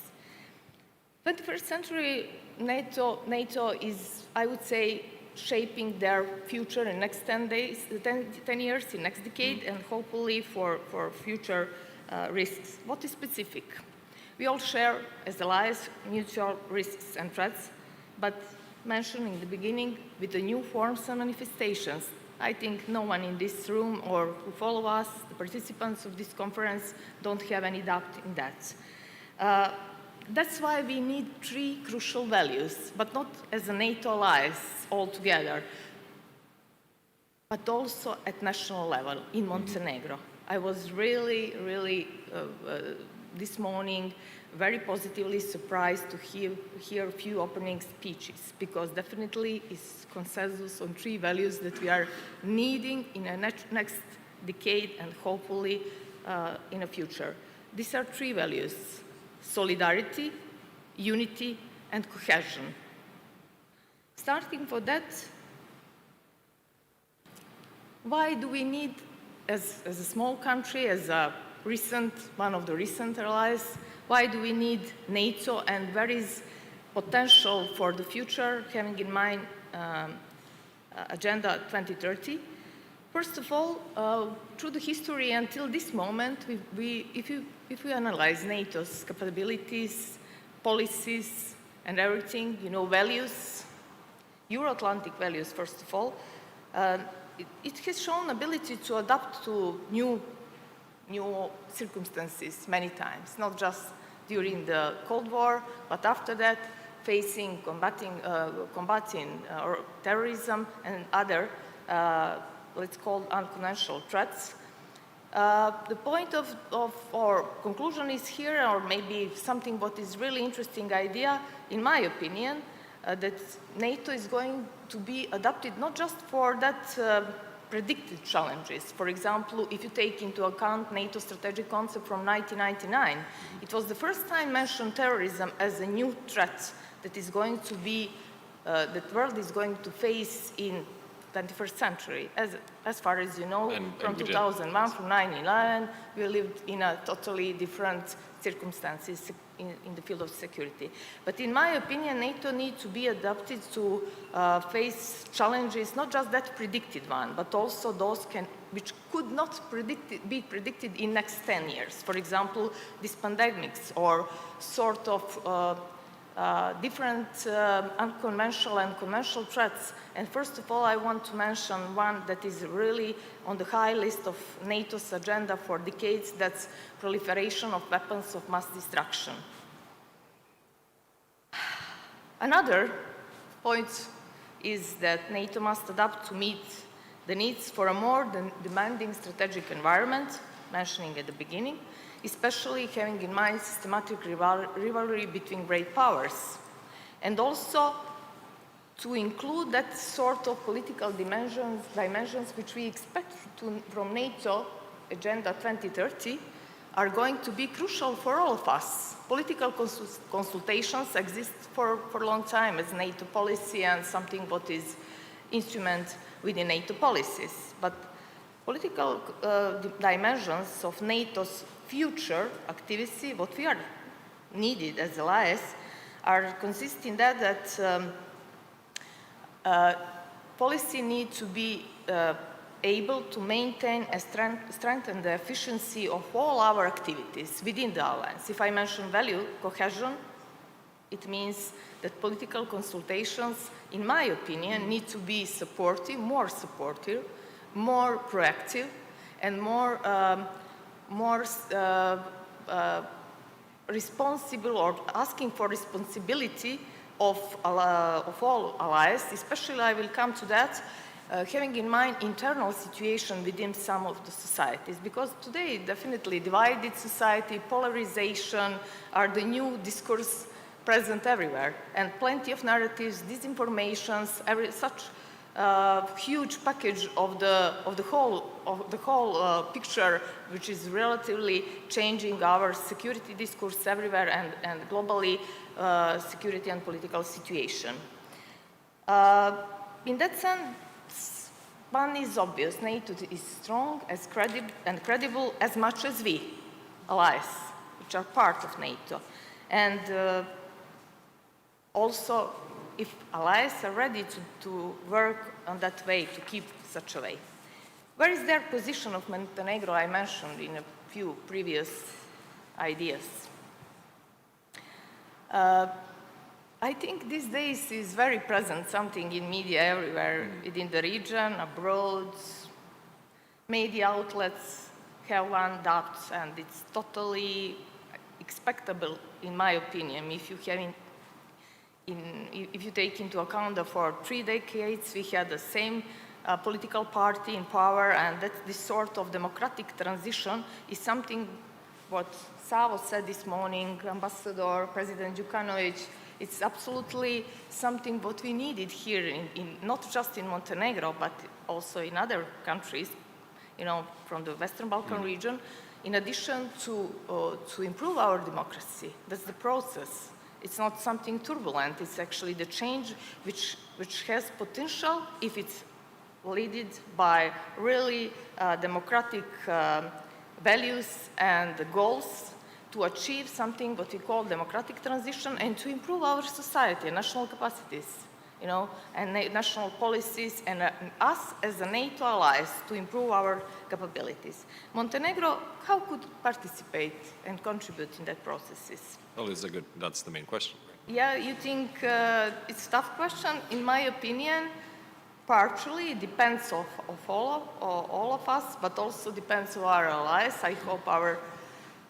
21st century NATO is, I would say, shaping their future in the next 10 years, in next decade, and hopefully for future risks. What is specific? We all share, as allies, mutual risks and threats, but mentioned in the beginning, with the new forms and manifestations, I think no one in this room or who follow us, the participants of this conference, don't have any doubt in that. That's why we need three crucial values, but not as a NATO allies altogether, but also at national level in Montenegro. I was really, this morning, very positively surprised to hear a few opening speeches, because definitely it's consensus on three values that we are needing in the next decade and hopefully in the future. These are three values: solidarity, unity, and cohesion. Starting for that, why do we need, as a small country, as one of the recent allies, why do we need NATO, and where is potential for the future, having in mind Agenda 2030? First of all, through the history until this moment, if we analyze NATO's capabilities, policies, and everything, values, Euro-Atlantic values, first of all, it has shown ability to adapt to new circumstances many times, not just during the Cold War, but after that, combating terrorism and other, let's call unconventional threats. The point of our conclusion is here, or maybe something what is really interesting idea, in my opinion, that NATO is going to be adapted not just for that predicted challenges. For example, if you take into account NATO strategic concept from 1999, it was the first time mentioned terrorism as a new threat that is going to be, that the world is going to face in 21st century. As far as you know, from 2001, from 9/11, we lived in a totally different circumstances in the field of security. But in my opinion, NATO needs to be adapted to face challenges, not just that predicted one, but also those which could not be predicted in next 10 years. For example, these pandemics or sort of different unconventional and conventional threats. And first of all, I want to mention one that is really on the high list of NATO's agenda for decades, that's proliferation of weapons of mass destruction. Another point is that NATO must adapt to meet the needs for a more demanding strategic environment, mentioning at the beginning, especially having in mind systematic rivalry between great powers, and also to include that sort of political dimensions which we expect from NATO Agenda 2030 are going to be crucial for all of us. Political consultations exist for a long time as NATO policy and something what is instrument within NATO policies, but political dimensions of NATO's future activity, what we are needed as allies, are consist in that policy needs to be able to maintain and strengthen the efficiency of all our activities within the alliance. If I mention value, cohesion, it means that political consultations, in my opinion, need to be supportive, more proactive, and more responsible, or asking for responsibility of all allies, especially I will come to that, having in mind internal situation within some of the societies, because today definitely divided society, polarization are the new discourse present everywhere, and plenty of narratives, disinformations, such huge package of the whole picture, which is relatively changing our security discourse everywhere and globally security and political situation. In that sense, one is obvious: NATO is strong and credible as much as we, allies, which are part of NATO, and also if allies are ready to work on that way, to keep such a way. Where is their position of Montenegro? I mentioned in a few previous ideas. I think these days is very present, something in media everywhere, within the region, abroad. Media outlets have one doubt, and it's totally expectable, in my opinion, if you have if you take into account that for 3 decades we had the same political party in power, and that this sort of democratic transition is something what Savo said this morning, Ambassador, President Đukanović, it's absolutely something what we needed here, in not just in Montenegro, but also in other countries, you know, from the Western Balkan region, in addition to improve our democracy. That's the process. It's not something turbulent. It's actually the change which has potential if it's led by really democratic values and goals to achieve something what we call democratic transition and to improve our society, national capacities, you know, and national policies, and us as a NATO allies to improve our capabilities. Montenegro, how could participate and contribute in that processes? Well, that's the main question. Yeah, you think it's a tough question? In my opinion, partially it depends of all of us, but also depends on our allies. I hope our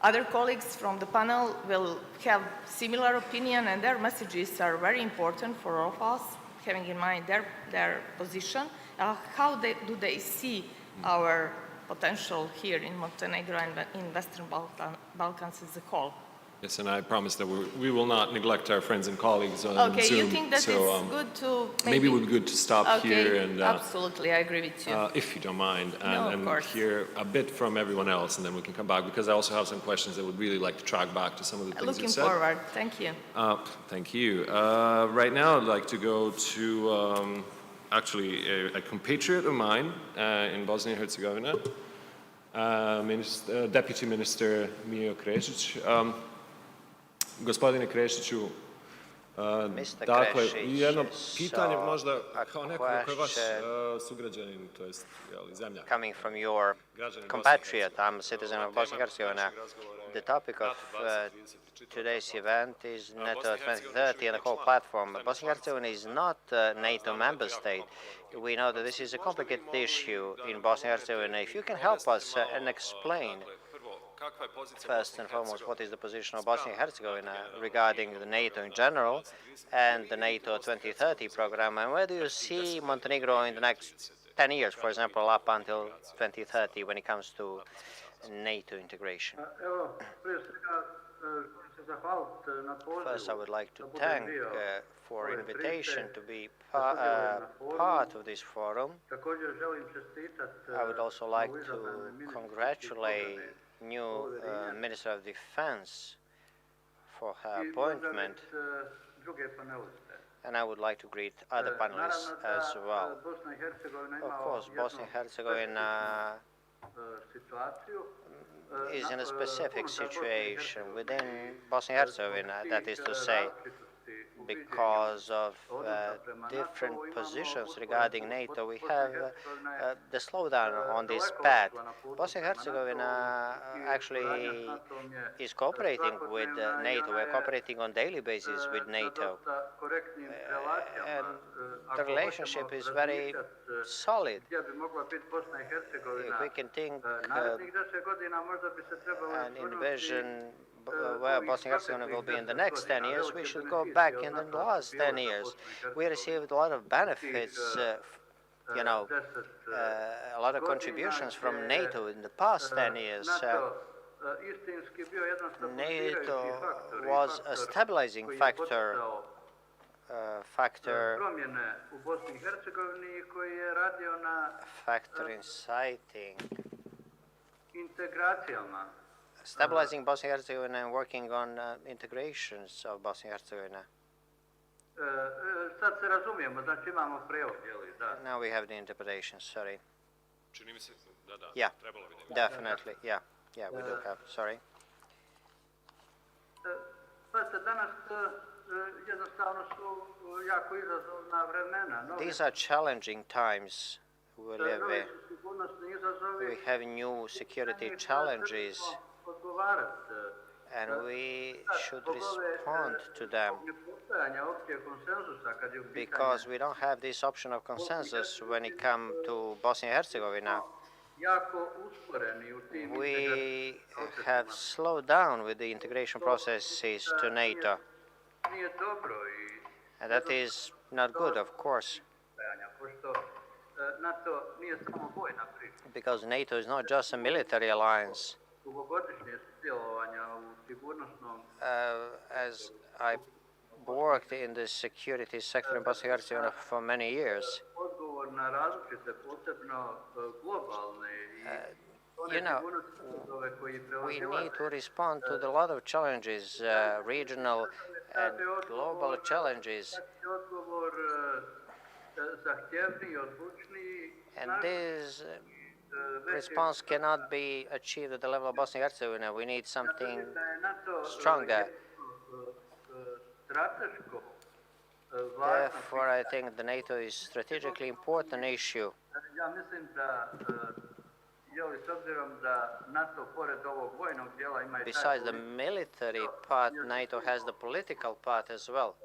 other colleagues from the panel will have similar opinion, and their messages are very important for all of us, having in mind their position. How do they see our potential here in Montenegro and in Western Balkans as a whole? Yes, and I promise that we will not neglect our friends and colleagues on Okay, Zoom. you think that it's good to maybe it would be good to stop here and absolutely, I agree with you. If you don't mind, and of course. hear a bit from everyone else, and then we can come back, because I also have some questions that would really like to track back to some of the things you said. Looking forward. Thank you. Thank you. Right now, I'd like to go to actually a compatriot of mine in Bosnia and Herzegovina, Deputy Minister Mio Krešić. Gospodine Krešiću, dakle, jedno pitanje možda kao neko ko je vaš sugrađanin, to jest zemlja. Coming from your compatriot, I'm a citizen of Bosnia and Herzegovina. The topic of today's event is NATO 2030 and the whole platform. Bosnia and Herzegovina is not a NATO member state. We know that this is a complicated issue in Bosnia and Herzegovina. If you can help us and explain, first and foremost, what is the position of Bosnia and Herzegovina regarding the NATO in general and the NATO 2030 program, and where do you see Montenegro in the next 10 years, for example, up until 2030 when it comes to NATO integration? First, I would like to thank for invitation to be part of this forum. I would also like to congratulate new Minister of Defense for her appointment, and I would like to greet other panelists as well. Of course, Bosnia and Herzegovina is in a specific situation within Bosnia and Herzegovina, that is to say, because of different positions regarding NATO, we have the slowdown on this path. Bosnia and Herzegovina actually is cooperating with NATO. We're cooperating on a daily basis with NATO. And the relationship is very solid. If we can think and envision where Bosnia and Herzegovina will be in the next 10 years, we should go back in the last 10 years. We received a lot of benefits, you know, a lot of contributions from NATO in the past 10 years. NATO was a stabilizing factor, factor inciting, stabilizing Bosnia and Herzegovina and working on integrations of Bosnia and Herzegovina. Now we have the interpretation, sorry. Yeah, definitely, yeah, we do have, sorry. These are challenging times we live in. We have new security challenges, and we should respond to them, because we don't have this option of consensus when it comes to Bosnia and Herzegovina. We have slowed down with the integration processes to NATO, and that is not good, of course, because NATO is not just a military alliance. As I worked in the security sector in Bosnia and Herzegovina for many years, you know, we need to respond to a lot of challenges, regional and global challenges. And this response cannot be achieved at the level of Bosnia and Herzegovina. We need something stronger. Therefore, I think the NATO is a strategically important issue. Besides the military part, NATO has the political part as well.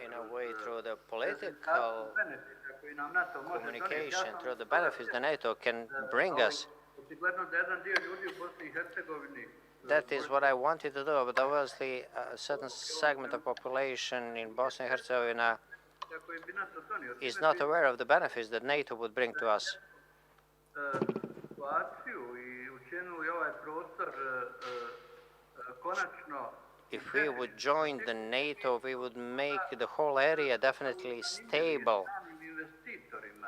In a way, through the political communication, through the benefits the NATO can bring us. That is what I wanted to do, but obviously a certain segment of population in Bosnia and Herzegovina is not aware of the benefits that NATO would bring to us. If we would join the NATO, we would make the whole area definitely stable,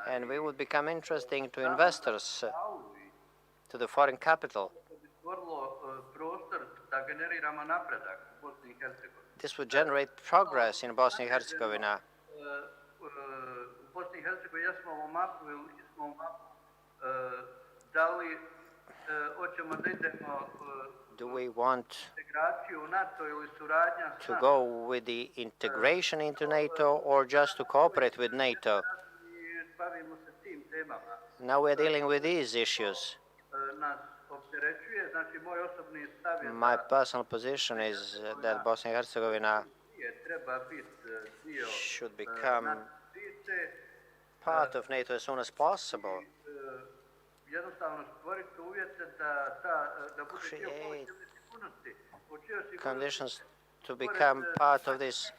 and we would become interesting to investors, to the foreign capital. This would generate progress in Bosnia and Herzegovina. Do we want to go with the integration into NATO or just to cooperate with NATO? Now we're dealing with these issues. My personal position is that Bosnia and Herzegovina should become part of NATO as soon as possible. Create conditions to become part of this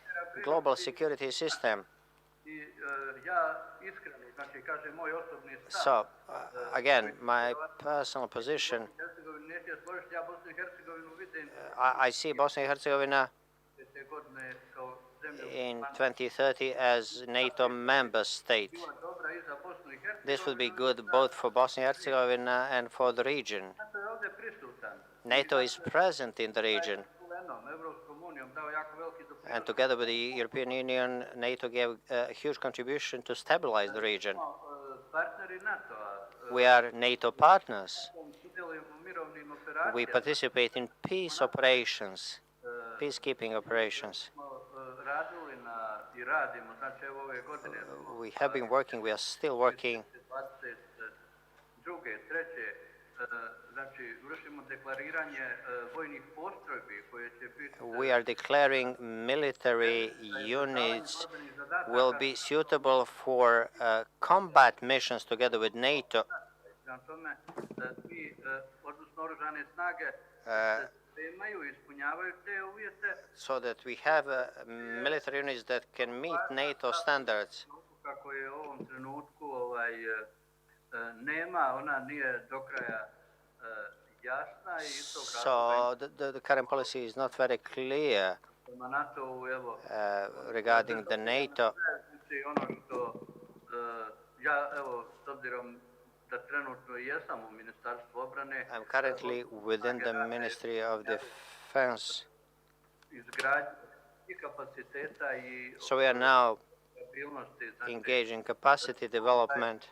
global security system. So, again, my personal position, I see Bosnia and Herzegovina in 2030 as NATO member state. This would be good both for Bosnia and Herzegovina and for the region. NATO is present in the region, and together with the European Union, NATO gave a huge contribution to stabilize the region. We are NATO partners. We participate in peace operations, peacekeeping operations. We have been working, we are still working. We are declaring military units will be suitable for combat missions together with NATO. so that we have military units that can meet NATO standards. So the current policy is not very clear regarding the NATO. I'm currently within the Ministry of Defense. So we are now engaged in capacity development.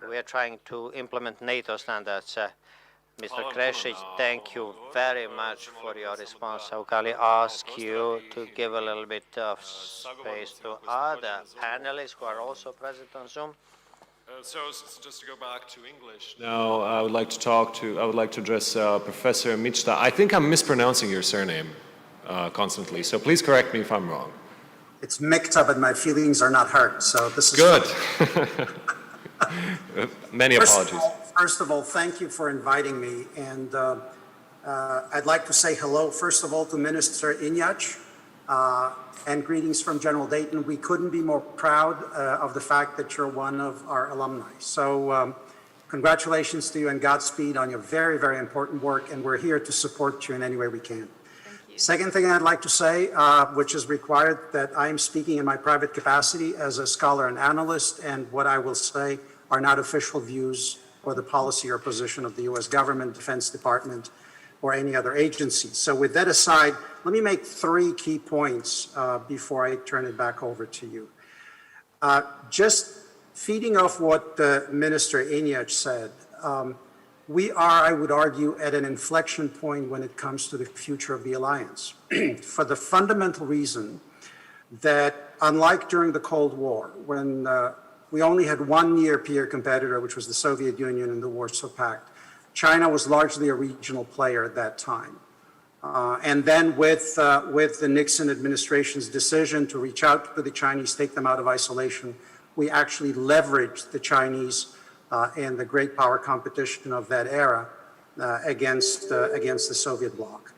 We are trying to implement NATO standards. Mr. Kresic, thank you very much for your response. I will kindly ask you to give a little bit of space to other panelists who are also present on Zoom. So just to go back to English now, I would like to address Professor Michta. I think I'm mispronouncing your surname constantly, so please correct me if I'm wrong. It's Mikta, but my feelings are not hurt, so this is good. Many apologies. First of all, thank you for inviting me, and I'd like to say hello, first of all, to Minister Inyach, and greetings from General Dayton. We couldn't be more proud of the fact that you're one of our alumni. So congratulations to you and Godspeed on your very, very important work, and we're here to support you in any way we can. Second thing I'd like to say, which is required, that I am speaking in my private capacity as a scholar and analyst, and what I will say are not official views or the policy or position of the U.S. government, Defense Department, or any other agency. So with that aside, let me make 3 key points before I turn it back over to you. Just feeding off what Minister Inyach said, we are, I would argue, at an inflection point when it comes to the future of the alliance, for the fundamental reason that, unlike during the Cold War, when we only had one near-peer competitor, which was the Soviet Union and the Warsaw Pact, China was largely a regional player at that time. And then with the Nixon administration's decision to reach out to the Chinese, take them out of isolation, we actually leveraged the Chinese and the great power competition of that era against the Soviet bloc.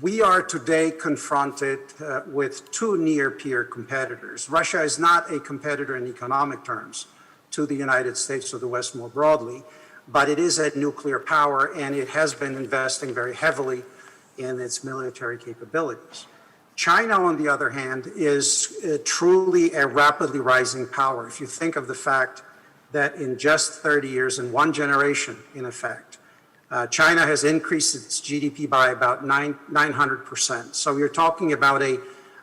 We are today confronted with 2 near-peer competitors. Russia is not a competitor in economic terms to the United States or the West more broadly, but it is a nuclear power, and it has been investing very heavily in its military capabilities. China, on the other hand, is truly a rapidly rising power. If you think of the fact that in just 30 years, in one generation, in effect, China has increased its GDP by about 900%. So you're talking about an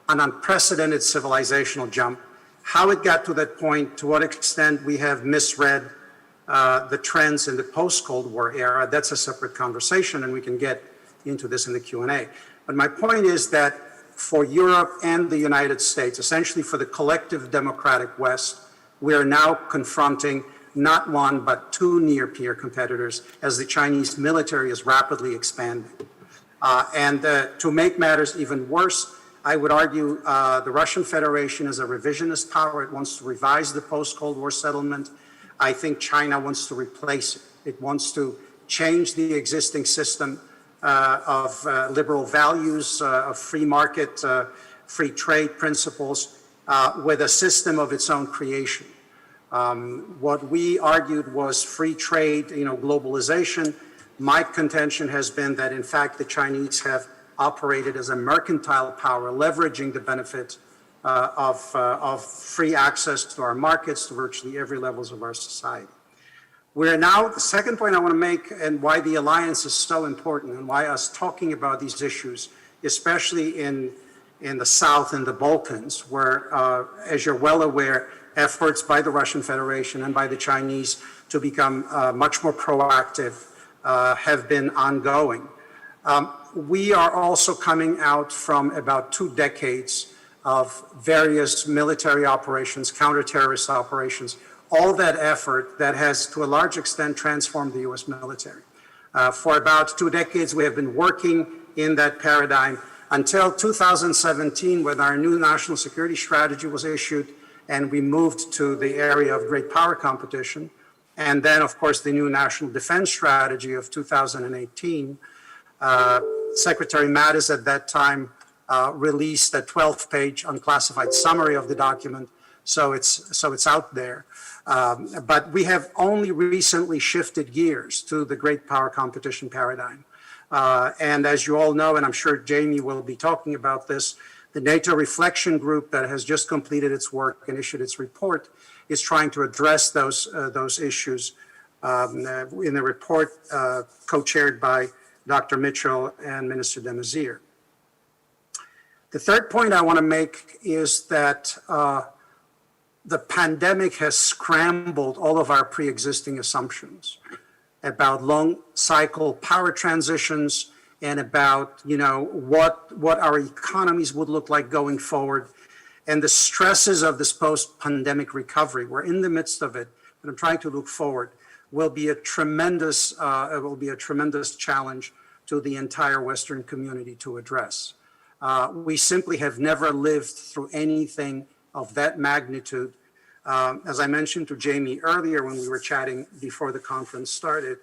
unprecedented civilizational jump. How it got to that point, to what extent we have misread the trends in the post-Cold War era, that's a separate conversation, and we can get into this in the Q&A. But my point is that for Europe and the United States, essentially for the collective democratic West, we are now confronting not one, but 2 near-peer competitors as the Chinese military is rapidly expanding. And to make matters even worse, I would argue the Russian Federation is a revisionist power. It wants to revise the post-Cold War settlement. I think China wants to replace it. It wants to change the existing system of liberal values, of free market, free trade principles with a system of its own creation. What we argued was free trade, globalization. My contention has been that, in fact, the Chinese have operated as a mercantile power, leveraging the benefit of free access to our markets, to virtually every levels of our society. We're now, the second point I want to make, and why the alliance is so important, and why us talking about these issues, especially in the South and the Balkans, where, as you're well aware, efforts by the Russian Federation and by the Chinese to become much more proactive have been ongoing. We are also coming out from about 2 decades of various military operations, counter-terrorist operations, all that effort that has, to a large extent, transformed the U.S. military. For about 2 decades, we have been working in that paradigm until 2017, when our new national security strategy was issued, and we moved to the area of great power competition. And then, of course, the new National Defense Strategy of 2018. Secretary Mattis at that time released a 12-page unclassified summary of the document, so it's out there. But we have only recently shifted gears to the great power competition paradigm. And as you all know, and I'm sure Jamie will be talking about this, the NATO Reflection Group that has just completed its work and issued its report is trying to address those issues in the report co-chaired by Dr. Mitchell and Minister de Maizière. The third point I want to make is that the pandemic has scrambled all of our pre-existing assumptions about long cycle power transitions and about, you know, what our economies would look like going forward and the stresses of this post-pandemic recovery. We're in the midst of it, but I'm trying to look forward. Will be a tremendous challenge to the entire Western community to address. We simply have never lived through anything of that magnitude. As I mentioned to Jamie earlier when we were chatting before the conference started,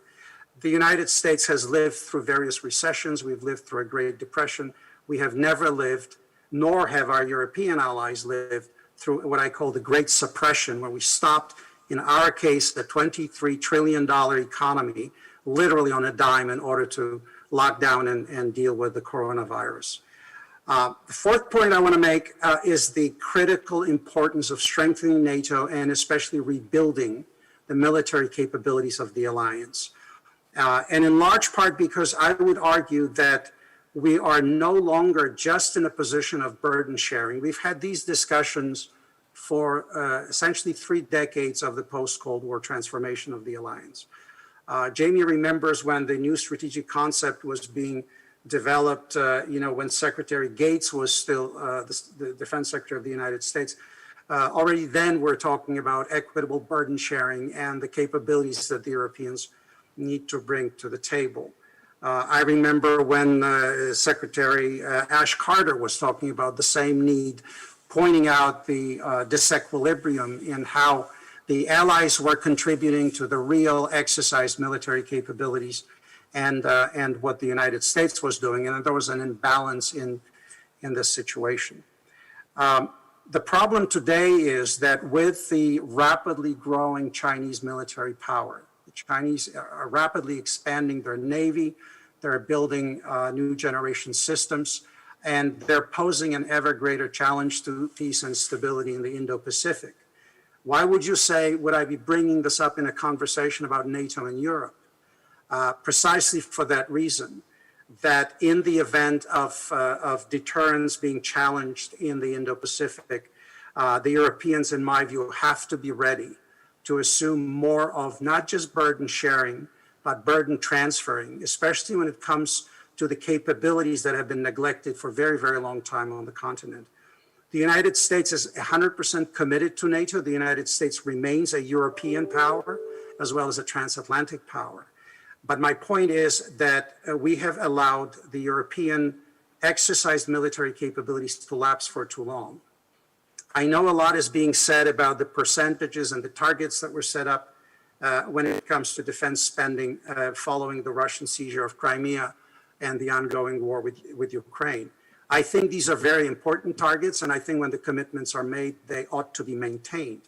the United States has lived through various recessions. We've lived through a Great Depression. We have never lived, nor have our European allies lived, through what I call the Great Suppression, where we stopped, in our case, the $23 trillion economy, literally on a dime in order to lock down and deal with the coronavirus. The fourth point I want to make is the critical importance of strengthening NATO and especially rebuilding the military capabilities of the alliance. And in large part because I would argue that we are no longer just in a position of burden sharing. We've had these discussions for essentially 3 decades of the post-Cold War transformation of the alliance. Jamie remembers when the new strategic concept was being developed, when Secretary Gates was still the Defense Secretary of the United States. Already then we're talking about equitable burden sharing and the capabilities that the Europeans need to bring to the table. I remember when Secretary Ash Carter was talking about the same need, pointing out the disequilibrium in how the allies were contributing to the real exercise military capabilities and what the United States was doing, and there was an imbalance in this situation. The problem today is that with the rapidly growing Chinese military power, the Chinese are rapidly expanding their navy, they're building new generation systems, and they're posing an ever greater challenge to peace and stability in the Indo-Pacific. Why would you say, would I be bringing this up in a conversation about NATO and Europe? Precisely for that reason, that in the event of deterrence being challenged in the Indo-Pacific, the Europeans, in my view, have to be ready to assume more of not just burden sharing, but burden transferring, especially when it comes to the capabilities that have been neglected for a very, very long time on the continent. The United States is 100% committed to NATO. The United States remains a European power as well as a transatlantic power. But my point is that we have allowed the European exercised military capabilities to lapse for too long. I know a lot is being said about the percentages and the targets that were set up when it comes to defense spending following the Russian seizure of Crimea and the ongoing war with Ukraine. I think these are very important targets, and I think when the commitments are made, they ought to be maintained.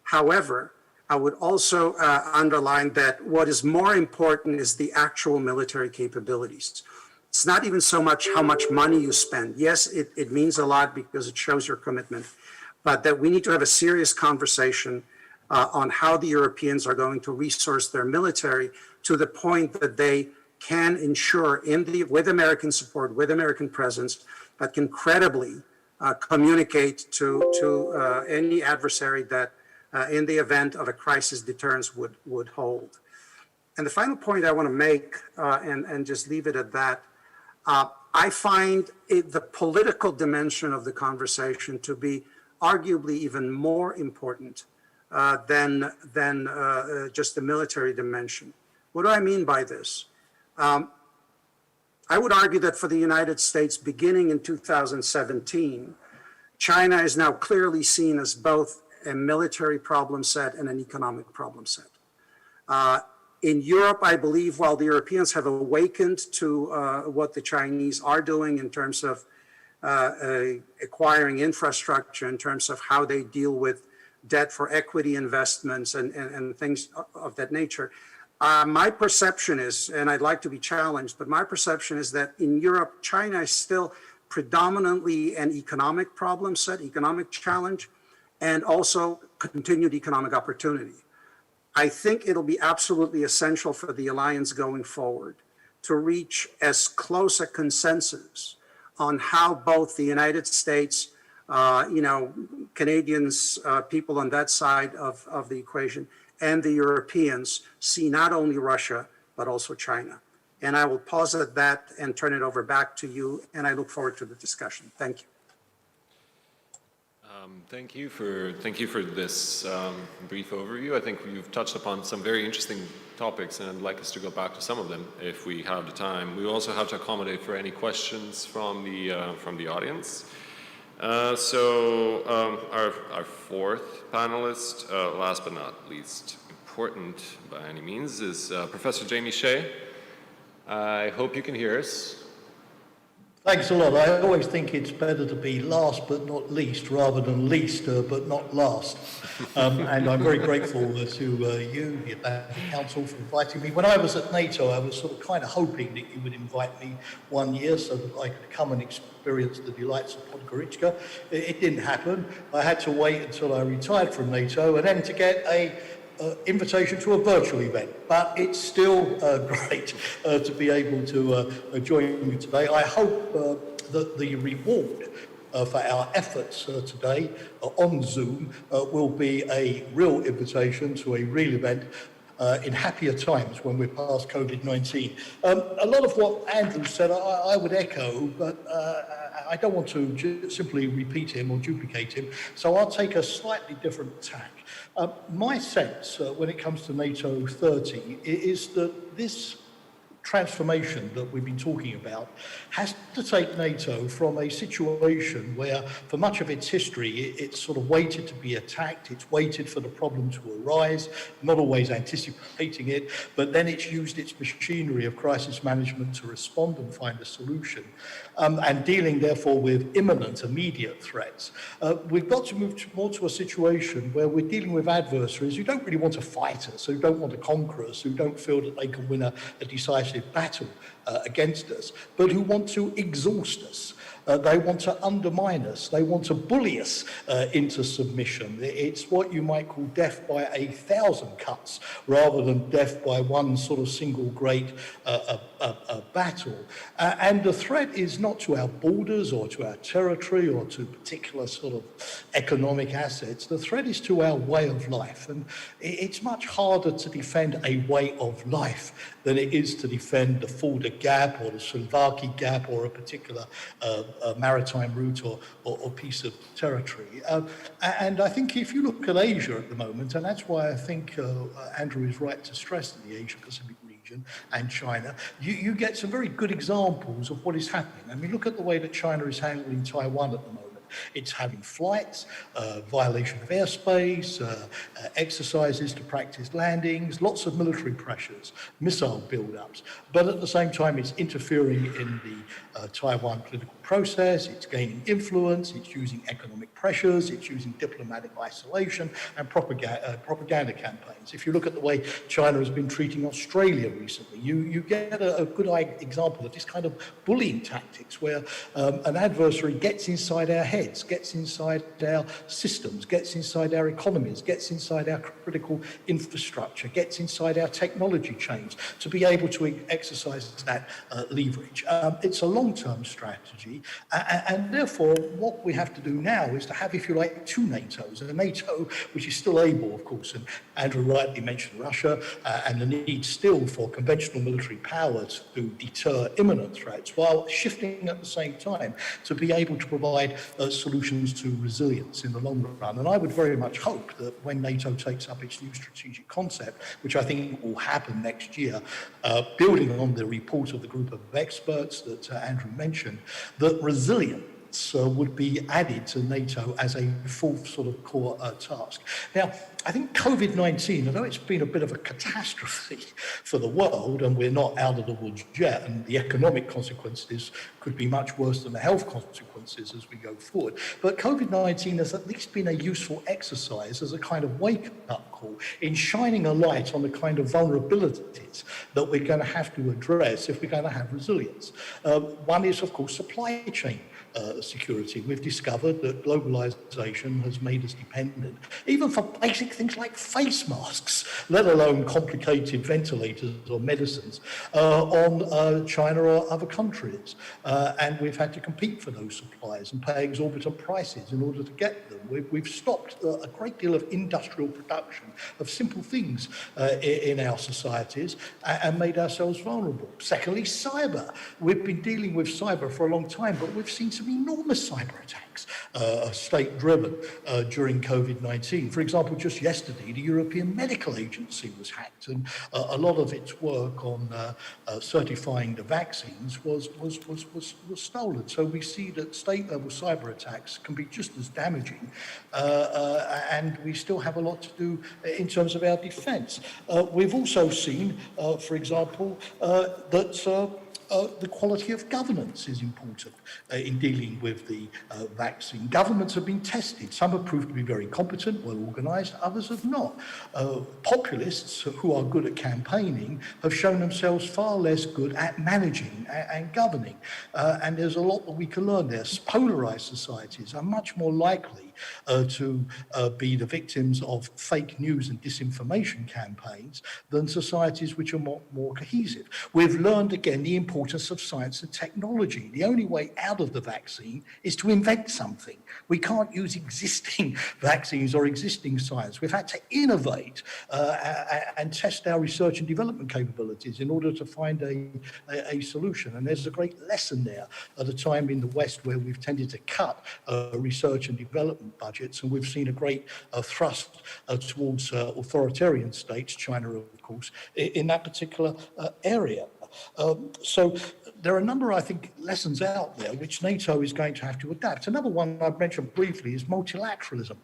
However, I would also underline that what is more important is the actual military capabilities. It's not even so much how much money you spend. Yes, it means a lot because it shows your commitment, but that we need to have a serious conversation on how the Europeans are going to resource their military to the point that they can ensure, with American support, with American presence, that can credibly communicate to any adversary that in the event of a crisis, deterrence would hold. And the final point I want to make, and just leave it at that, I find the political dimension of the conversation to be arguably even more important than just the military dimension. What do I mean by this? I would argue that for the United States, beginning in 2017, China is now clearly seen as both a military problem set and an economic problem set. In Europe, I believe while the Europeans have awakened to what the Chinese are doing in terms of acquiring infrastructure, in terms of how they deal with debt for equity investments and things of that nature, my perception is, and I'd like to be challenged, but my perception is that in Europe, China is still predominantly an economic problem set, economic challenge, and also continued economic opportunity. I think it'll be absolutely essential for the alliance going forward to reach as close a consensus on how both the United States, Canadians, people on that side of the equation, and the Europeans see not only Russia, but also China. And I will pause at that and turn it over back to you, and I look forward to the discussion. Thank you. Thank you for this brief overview. I think you've touched upon some very interesting topics, and I'd like us to go back to some of them if we have the time. We also have to accommodate for any questions from the audience. Our fourth panelist, last but not least important by any means, is Professor Jamie Shea. I hope you can hear us. Thanks a lot. I always think it's better to be last but not least rather than least but not last. And I'm very grateful to you, the Atlantic Council, for inviting me. When I was at NATO, I was sort of kind of hoping that you would invite me one year so that I could come and experience the delights of Podgorica. It didn't happen. I had to wait until I retired from NATO and then to get a invitation to a virtual event, but it's still great to be able to join you today. I hope that the reward for our efforts today on Zoom will be a real invitation to a real event in happier times when we're past COVID-19. A lot of what Andrew said I would echo, but I don't want to simply repeat him or duplicate him, so I'll take a slightly different tack. My sense when it comes to NATO 30 is that this transformation that we've been talking about has to take NATO from a situation where for much of its history it's sort of waited to be attacked, it's waited for the problem to arise, not always anticipating it, but then it's used its machinery of crisis management to respond and find a solution, and dealing therefore with imminent, immediate threats. We've got to move more to a situation where we're dealing with adversaries who don't really want to fight us, who don't want to conquer us, who don't feel that they can win a decisive battle against us, but who want to exhaust us. They want to undermine us. They want to bully us into submission. It's what you might call death by 1,000 cuts rather than death by one sort of single great battle. And the threat is not to our borders or to our territory or to particular sort of economic assets. The threat is to our way of life. And it's much harder to defend a way of life than it is to defend the Fulda Gap or the Slovakia Gap or a particular maritime route or piece of territory. And I think if you look at Asia at the moment, and that's why I think Andrew is right to stress that the Asia-Pacific region and China, you get some very good examples of what is happening. I mean, look at the way that China is handling Taiwan at the moment. It's having flights, violation of airspace, exercises to practice landings, lots of military pressures, missile buildups. But at the same time, it's interfering in the Taiwan political process, it's gaining influence, it's using economic pressures, it's using diplomatic isolation and propaganda campaigns. If you look at the way China has been treating Australia recently, you get a good example of this kind of bullying tactics where an adversary gets inside our heads, gets inside our systems, gets inside our economies, gets inside our critical infrastructure, gets inside our technology chains to be able to exercise that leverage. It's a long-term strategy, and therefore what we have to do now is to have, if you like, two NATOs. A NATO which is still able, of course, and Andrew rightly mentioned Russia, and the need still for conventional military power to deter imminent threats, while shifting at the same time to be able to provide solutions to resilience in the long run. And I would very much hope that when NATO takes up its new strategic concept, which I think will happen next year, building on the report of the group of experts that Andrew mentioned, that resilient resilience would be added to NATO as a fourth sort of core task. Now, I think COVID-19, although it's been a bit of a catastrophe for the world, and we're not out of the woods yet, and the economic consequences could be much worse than the health consequences as we go forward, but COVID-19 has at least been a useful exercise as a kind of wake-up call in shining a light on the kind of vulnerabilities that we're going to have to address if we're going to have resilience. One is, of course, supply chain security. We've discovered that globalization has made us dependent, even for basic things like face masks, let alone complicated ventilators or medicines, on China or other countries. And we've had to compete for those supplies and pay exorbitant prices in order to get them. We've stopped a great deal of industrial production of simple things in our societies and made ourselves vulnerable. Secondly, cyber. We've been dealing with cyber for a long time, but we've seen some enormous cyber attacks, state-driven, during COVID-19. For example, just yesterday, the European Medical Agency was hacked, and a lot of its work on certifying the vaccines was stolen. So we see that state-level cyber attacks can be just as damaging, and we still have a lot to do in terms of our defense. We've also seen, for example, that the quality of governance is important in dealing with the vaccine. Governments have been tested. Some have proved to be very competent, well organized, others have not. Populists who are good at campaigning have shown themselves far less good at managing and governing. And there's a lot that we can learn there. Polarized societies are much more likely to be the victims of fake news and disinformation campaigns than societies which are more cohesive. We've learned again the importance of science and technology. The only way out of the vaccine is to invent something. We can't use existing vaccines or existing science. We've had to innovate and test our research and development capabilities in order to find a solution. And there's a great lesson there at a time in the West where we've tended to cut research and development budgets, and we've seen a great thrust towards authoritarian states, China of course, in that particular area. So there are a number, I think, lessons out there which NATO is going to have to adapt. Another one I've mentioned briefly is multilateralism.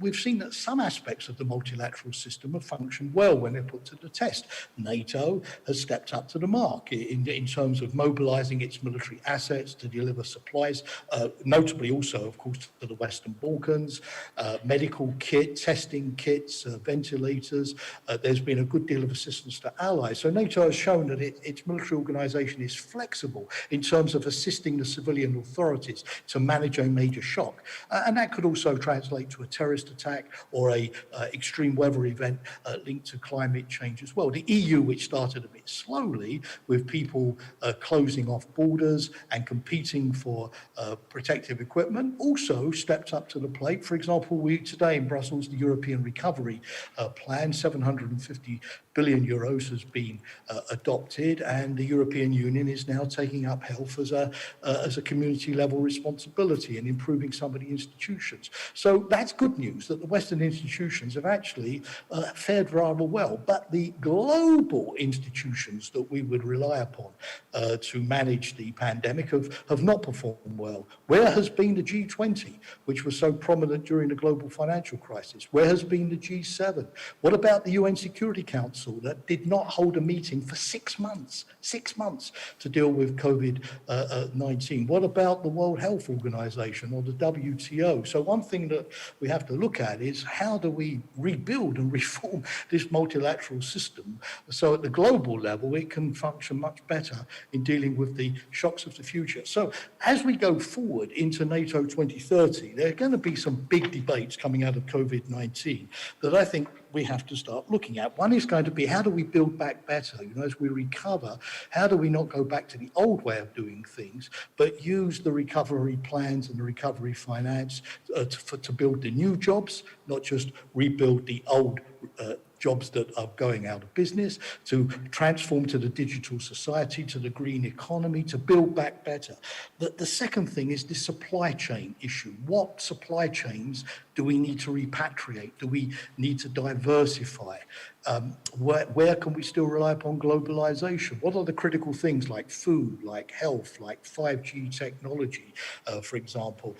We've seen that some aspects of the multilateral system have functioned well when they're put to the test. NATO has stepped up to the mark in terms of mobilizing its military assets to deliver supplies, notably also, of course, to the Western Balkans, medical kit, testing kits, ventilators. There's been a good deal of assistance to allies. So NATO has shown that its military organization is flexible in terms of assisting the civilian authorities to manage a major shock. And that could also translate to a terrorist attack or a extreme weather event linked to climate change as well. The EU, which started a bit slowly with people closing off borders and competing for protective equipment, also stepped up to the plate. For example, today in Brussels, the European Recovery Plan, 750 billion euros has been adopted, and the European Union is now taking up health as a community level responsibility and improving some of the institutions. So that's good news that the Western institutions have actually fared rather well, but the global institutions that we would rely upon to manage the pandemic have not performed well. Where has been the G20, which was so prominent during the global financial crisis? Where has been the G7? What about the UN Security Council that did not hold a meeting for 6 months to deal with COVID-19? What about the World Health Organization or the WTO? So one thing that we have to look at is how do we rebuild and reform this multilateral system so at the global level it can function much better in dealing with the shocks of the future. So as we go forward into NATO 2030, there are going to be some big debates coming out of COVID-19 that I think we have to start looking at. One is going to be, how do we build back better? You know, as we recover, how do we not go back to the old way of doing things, but use the recovery plans and the recovery finance to build the new jobs, not just rebuild the old jobs that are going out of business, to transform to the digital society, to the green economy, to build back better. The second thing is the supply chain issue. What supply chains Do we need to repatriate? Do we need to diversify? Where can we still rely upon globalization? What are the critical things like food, like health, like 5G technology, for example,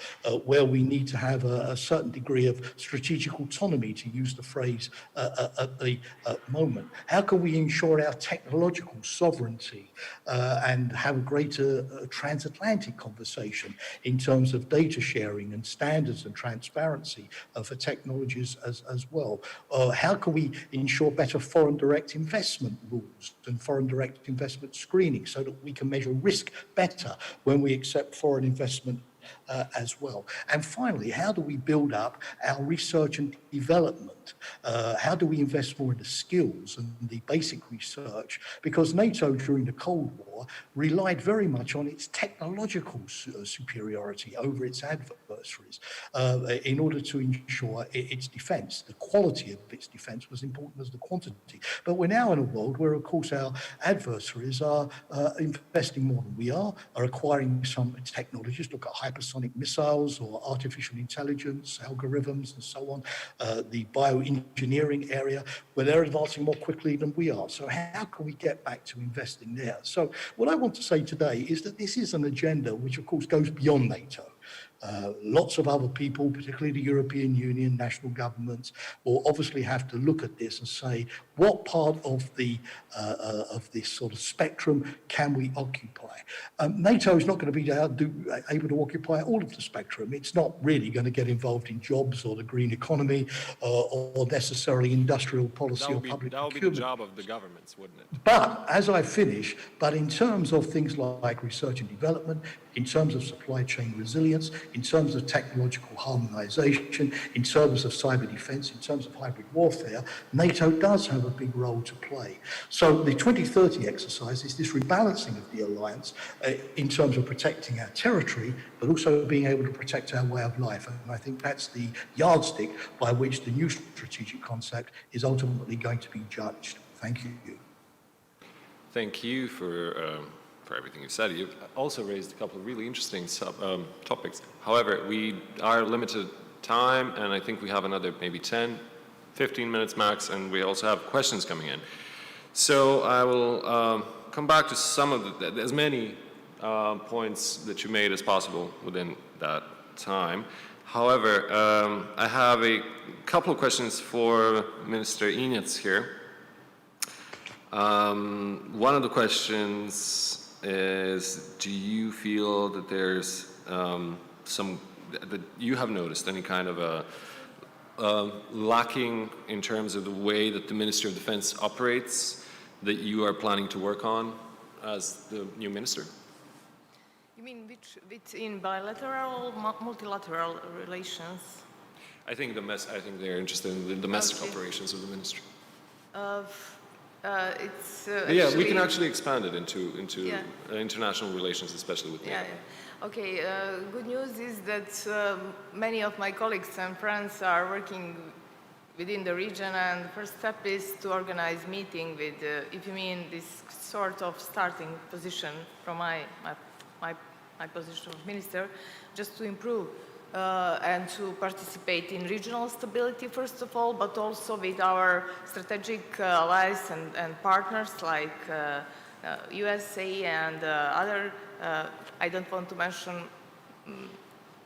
where we need to have a certain degree of strategic autonomy, to use the phrase at the moment? How can we ensure our technological sovereignty and have a greater transatlantic conversation in terms of data sharing and standards and transparency for technologies as well? How can we ensure better foreign direct investment rules and foreign direct investment screening so that we can measure risk better when we accept foreign investment as well? And finally, how do we build up our research and development? How do we invest more in the skills and the basic research? Because NATO during the Cold War relied very much on its technological superiority over its adversaries in order to ensure its defense. The quality of its defense was important as the quantity. But we're now in a world where, of course, our adversaries are investing more than we are acquiring some technologies. Look at hypersonic missiles or artificial intelligence, algorithms, and so on. The bioengineering area, where they're advancing more quickly than we are. So how can we get back to investing there? So what I want to say today is that this is an agenda which, of course, goes beyond NATO. Lots of other people, particularly the European Union, national governments, will obviously have to look at this and say, what part of this sort of spectrum can we occupy? NATO is not going to be able to occupy all of the spectrum. It's not really going to get involved in jobs or the green economy or necessarily industrial policy or public procurement. That would be the job of the governments, wouldn't it? But as I finish, in terms of things like research and development, in terms of supply chain resilience, in terms of technological harmonization, in terms of cyber defense, in terms of hybrid warfare, NATO does have a big role to play. So the 2030 exercise is this rebalancing of the alliance in terms of protecting our territory, but also being able to protect our way of life. And I think that's the yardstick by which the new strategic concept is ultimately going to be judged. Thank you. Thank you for everything you said. You've also raised a couple of really interesting topics. However, we are limited time, and I think we have another maybe 10, 15 minutes max, and we also have questions coming in. So I will come back to some of as many points that you made as possible within that time. However, I have a couple of questions for Minister Ignác here. One of the questions is, do you feel that there's that you have noticed any kind of a lacking in terms of the way that the Ministry of Defense operates that you are planning to work on as the new minister? You mean which in bilateral, multilateral relations? I think they're interested in the domestic operations of the ministry. Yeah, we can actually expand it into international relations, especially with NATO. Okay, good news is that many of my colleagues and friends are working within the region, and the first step is to organize meeting with, if you mean this sort of starting position from my position of minister, just to improve and to participate in regional stability, first of all, but also with our strategic allies and partners like USA and other. I don't want to mention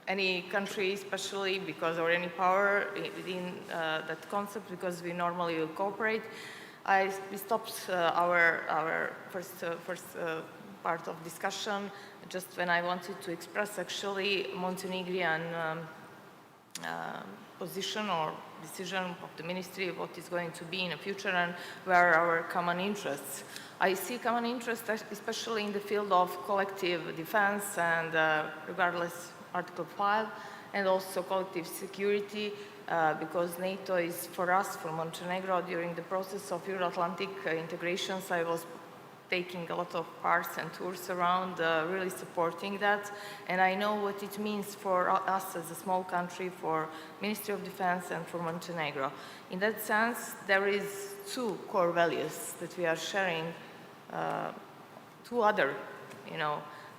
any country especially or any power within that concept, because we normally will cooperate. We stopped our first part of discussion just when I wanted to express actually Montenegrin position or decision of the ministry of what is going to be in the future and where are our common interests. I see common interests especially in the field of collective defense and regardless Article 5, and also collective security, because NATO is for us, for Montenegro, during the process of Euro-Atlantic integrations. I was taking a lot of parts and tours around, really supporting that. And I know what it means for us as a small country, for Ministry of Defense and for Montenegro. In that sense, there is two core values that we are sharing, two other,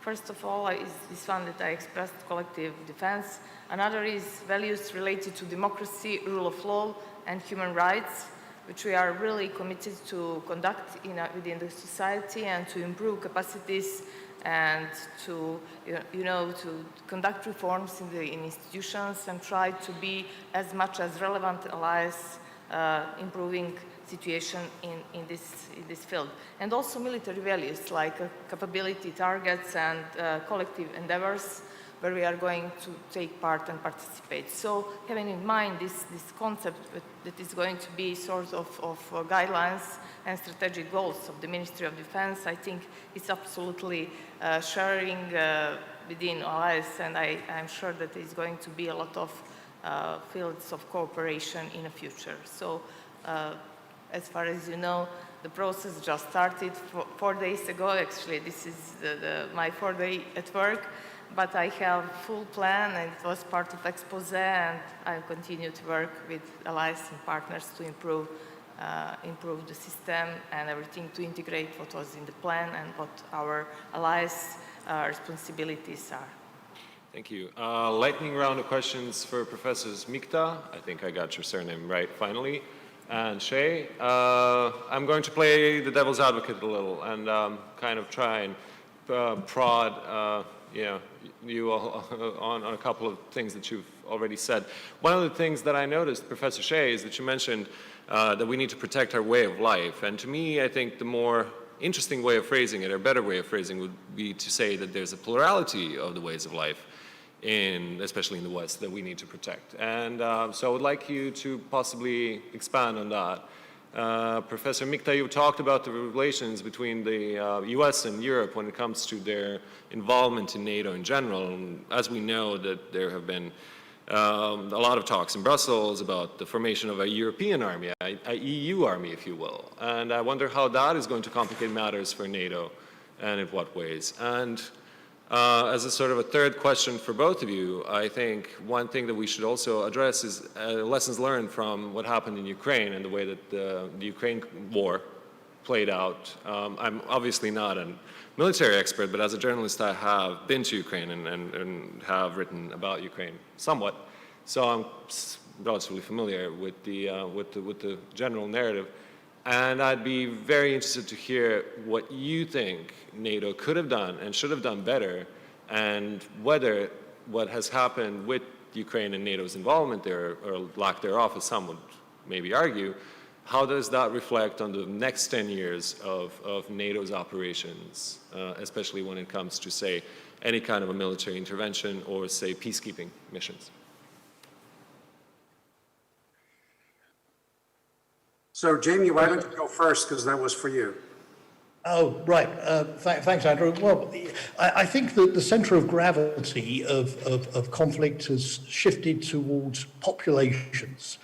First of all, is this one that I expressed, collective defense. Another is values related to democracy, rule of law, and human rights, which we are really committed to conduct within the society and to improve capacities and to, to conduct reforms in institutions and try to be as much as relevant allies improving situation in this field. And also military values like capability targets and collective endeavors where we are going to take part and participate. So having in mind this concept that is going to be sort of guidelines and strategic goals of the Ministry of Defense, I think it's absolutely sharing within allies, and I'm sure that there's going to be a lot of fields of cooperation in the future. So as far as you know, the process just started 4 days ago. Actually, this is my 4th day at work, but I have full plan, and it was part of expose, and I continue to work with allies and partners to improve the system and everything, to integrate what was in the plan and what our allies' responsibilities are. Thank you. Lightning round of questions for Professors Mikta. I think I got your surname right finally. And Shay. I'm going to play the devil's advocate a little and kind of try and prod you on a couple of things that you've already said. One of the things that I noticed, Professor Shay, is that you mentioned that we need to protect our way of life. And to me, I think the more interesting way of phrasing it, or better way of phrasing, would be to say that there's a plurality of the ways of life, especially in the West, that we need to protect. And so I would like you to possibly expand on that. Professor Mikta, you talked about the relations between the US and Europe when it comes to their involvement in NATO in general. And as we know, that there have been a lot of talks in Brussels about the formation of a European army, a EU army, if you will. And I wonder how that is going to complicate matters for NATO and in what ways. And as a sort of a third question for both of you, I think one thing that we should also address is lessons learned from what happened in Ukraine and the way that the Ukraine war played out. I'm obviously not a military expert, but as a journalist I have been to Ukraine and have written about Ukraine somewhat. So I'm relatively familiar with the general narrative. And I'd be very interested to hear what you think NATO could have done and should have done better, and whether what has happened with Ukraine and NATO's involvement there, or lack thereof, as some would maybe argue, how does that reflect on the next 10 years of NATO's operations, especially when it comes to, say, any kind of a military intervention or, say, peacekeeping missions? So, Jamie, why don't you go first, because that was for you. Oh, right. Thanks, Andrew. Well, I think that the centre of gravity of conflict has shifted towards populations.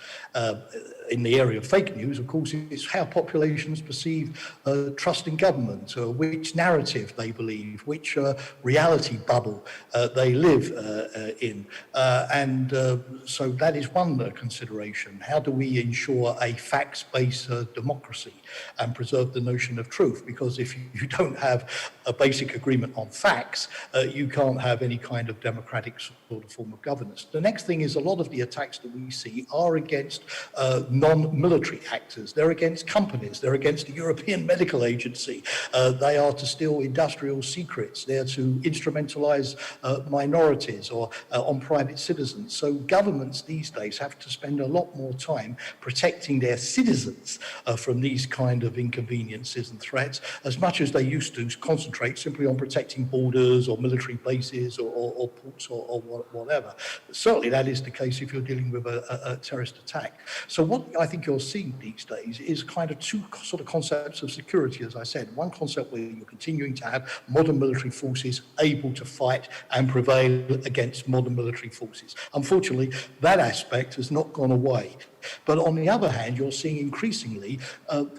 In the area of fake news, of course, it's how populations perceive trust in government, which narrative they believe, which reality bubble they live in. And so that is one consideration. How do we ensure a facts-based democracy and preserve the notion of truth? Because if you don't have a basic agreement on facts, you can't have any kind of democratic sort of form of governance. The next thing is a lot of the attacks that we see are against non-military actors. They're against companies. They're against the European Medical Agency. They are to steal industrial secrets. They're to instrumentalize minorities or on private citizens. So governments these days have to spend a lot more time protecting their citizens from these kind of inconveniences and threats, as much as they used to concentrate simply on protecting borders or military bases or ports or whatever. But certainly that is the case if you're dealing with a terrorist attack. So what I think you're seeing these days is kind of two sort of concepts of security, as I said. One concept where you're continuing to have modern military forces able to fight and prevail against modern military forces. Unfortunately, that aspect has not gone away. But on the other hand, you're seeing increasingly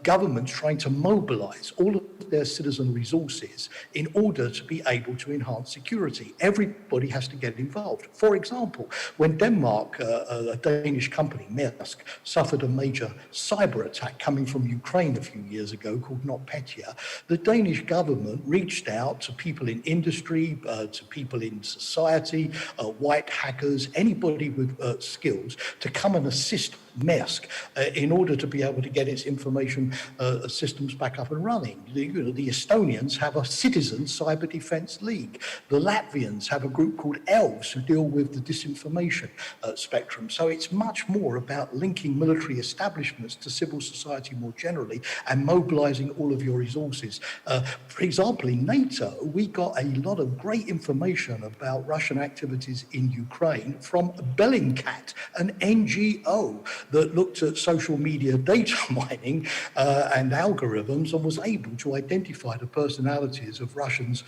governments trying to mobilize all of their citizen resources in order to be able to enhance security. Everybody has to get involved. For example, when Denmark, a Danish company, Maersk, suffered a major cyber attack coming from Ukraine a few years ago called NotPetya, the Danish government reached out to people in industry, to people in society, white hackers, anybody with skills to come and assist Maersk in order to be able to get its information systems back up and running. The Estonians have a citizen cyber defense league. The Latvians have a group called ELVES who deal with the disinformation spectrum. So it's much more about linking military establishments to civil society more generally and mobilizing all of your resources. For example, in NATO, we got a lot of great information about Russian activities in Ukraine from Bellingcat, an NGO that looked at social media data mining and algorithms and was able to identify the personalities of Russians'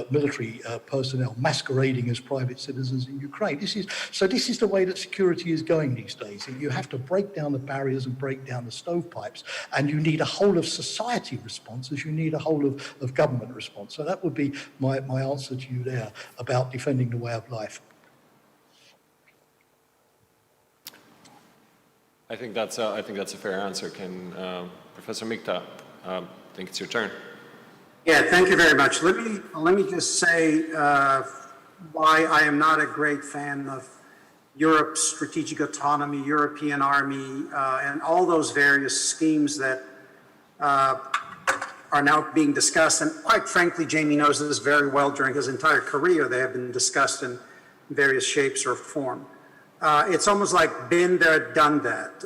military personnel masquerading as private citizens in Ukraine. This is the way that security is going these days. You have to break down the barriers and break down the stovepipes, and you need a whole of society response as you need a whole of government response. So that would be my answer to you there about defending the way of life. I think that's a fair answer. Can Professor Mikta, I think it's your turn. Yeah, thank you very much. Let me just say why I am not a great fan of Europe's strategic autonomy, European army, and all those various schemes that are now being discussed. And quite frankly, Jamie knows this very well. During his entire career, they have been discussed in various shapes or form. It's almost like been there, done that.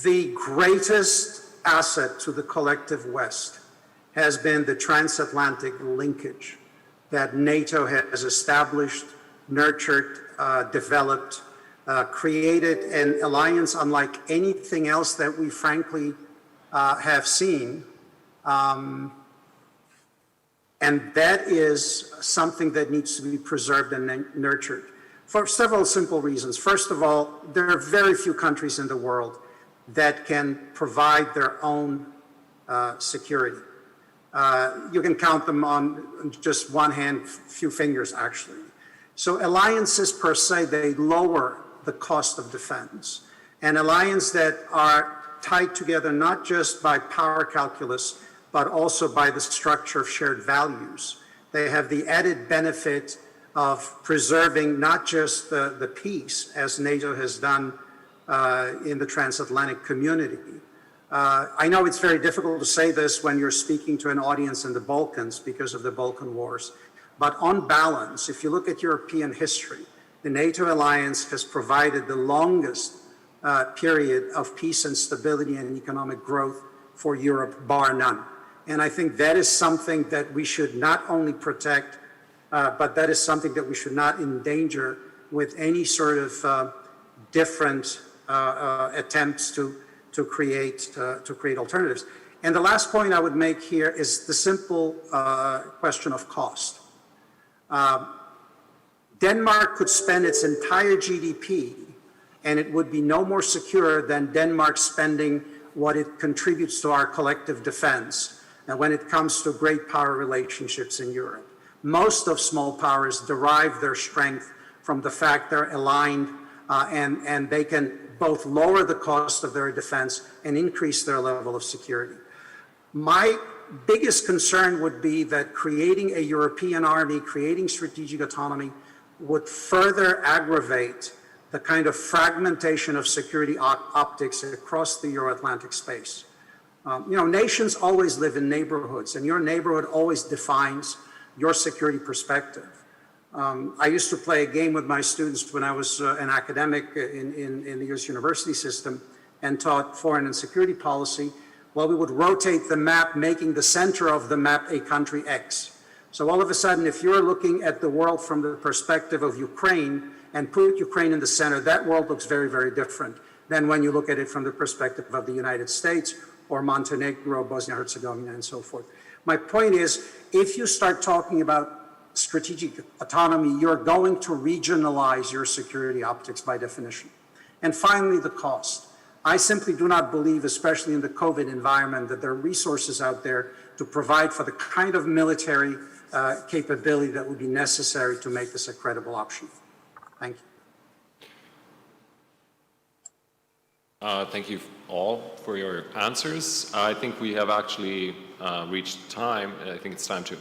The greatest asset to the collective West has been the transatlantic linkage that NATO has established, nurtured, developed, created an alliance unlike anything else that we frankly have seen. And that is something that needs to be preserved and nurtured for several simple reasons. First of all, there are very few countries in the world that can provide their own security. You can count them on just one hand, few fingers actually. So alliances per se, they lower the cost of defense. And alliances that are tied together not just by power calculus, but also by the structure of shared values. They have the added benefit of preserving not just the peace, as NATO has done in the transatlantic community. I know it's very difficult to say this when you're speaking to an audience in the Balkans because of the Balkan Wars, but on balance, if you look at European history, the NATO alliance has provided the longest period of peace and stability and economic growth for Europe, bar none. And I think that is something that we should not only protect, but that is something that we should not endanger with any sort of different attempts to create alternatives. And the last point I would make here is the simple question of cost. Denmark could spend its entire GDP and it would be no more secure than Denmark spending what it contributes to our collective defense. Now, when it comes to great power relationships in Europe, most of small powers derive their strength from the fact they're aligned and they can both lower the cost of their defense and increase their level of security. My biggest concern would be that creating a European army, creating strategic autonomy, would further aggravate the kind of fragmentation of security optics across the Euro-Atlantic space. Nations always live in neighborhoods, and your neighborhood always defines your security perspective. I used to play a game with my students when I was an academic in the US university system and taught foreign and security policy. Well, we would rotate the map, making the center of the map a country X. So all of a sudden, if you're looking at the world from the perspective of Ukraine and put Ukraine in the center, that world looks very, very different than when you look at it from the perspective of the United States or Montenegro, Bosnia-Herzegovina, and so forth. My point is, if you start talking about strategic autonomy, you're going to regionalize your security optics by definition. And finally, the cost. I simply do not believe, especially in the COVID environment, that there are resources out there to provide for the kind of military capability that would be necessary to make this a credible option. Thank you. Thank you all for your answers. I think we have actually reached time, and I think it's time to,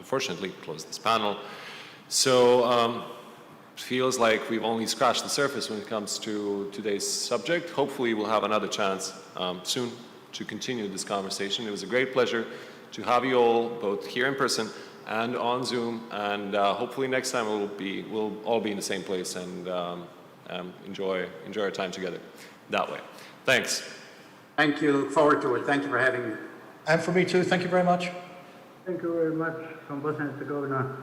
unfortunately, close this panel. So it feels like we've only scratched the surface when it comes to today's subject. Hopefully we'll have another chance soon to continue this conversation. It was a great pleasure to have you all, both here in person and on Zoom, and hopefully next time we'll all be in the same place and enjoy our time together that way. Thanks. Thank you. Look forward to it. Thank you for having me. And for me too, thank you very much. Thank you very much from Bosnia and Herzegovina.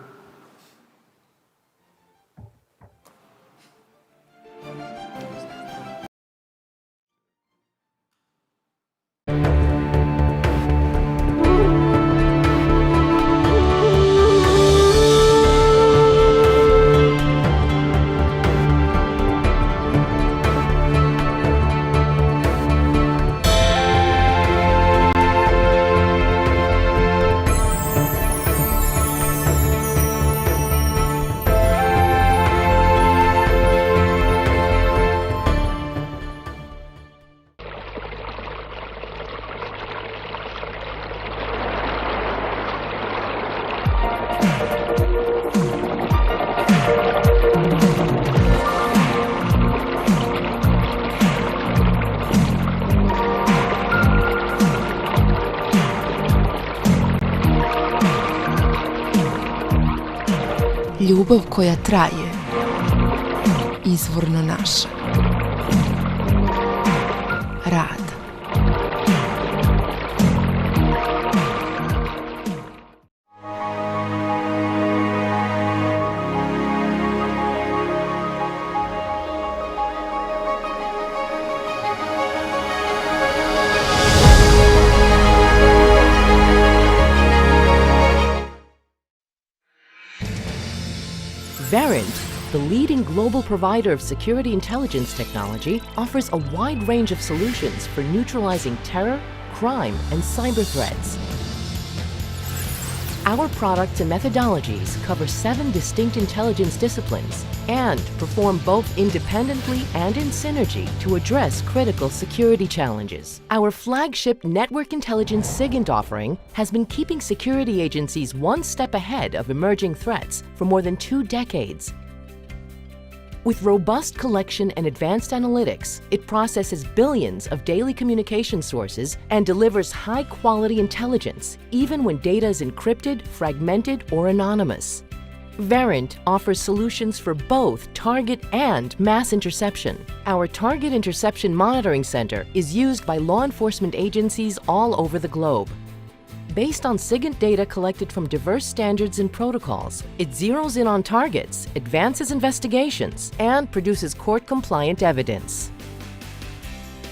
Ljubav koja traje, izvorno naša. Rad. Verint, the leading global provider of security intelligence technology, offers a wide range of solutions for neutralizing terror, crime, and cyber threats. Our products and methodologies cover 7 distinct intelligence disciplines and perform both independently and in synergy to address critical security challenges. Our flagship network intelligence SIGINT offering has been keeping security agencies one step ahead of emerging threats for more than 2 decades. With robust collection and advanced analytics, it processes billions of daily communication sources and delivers high-quality intelligence, even when data is encrypted, fragmented, or anonymous. Verint offers solutions for both target and mass interception. Our Target Interception Monitoring Center is used by law enforcement agencies all over the globe. Based on SIGINT data collected from diverse standards and protocols, it zeroes in on targets, advances investigations, and produces court-compliant evidence.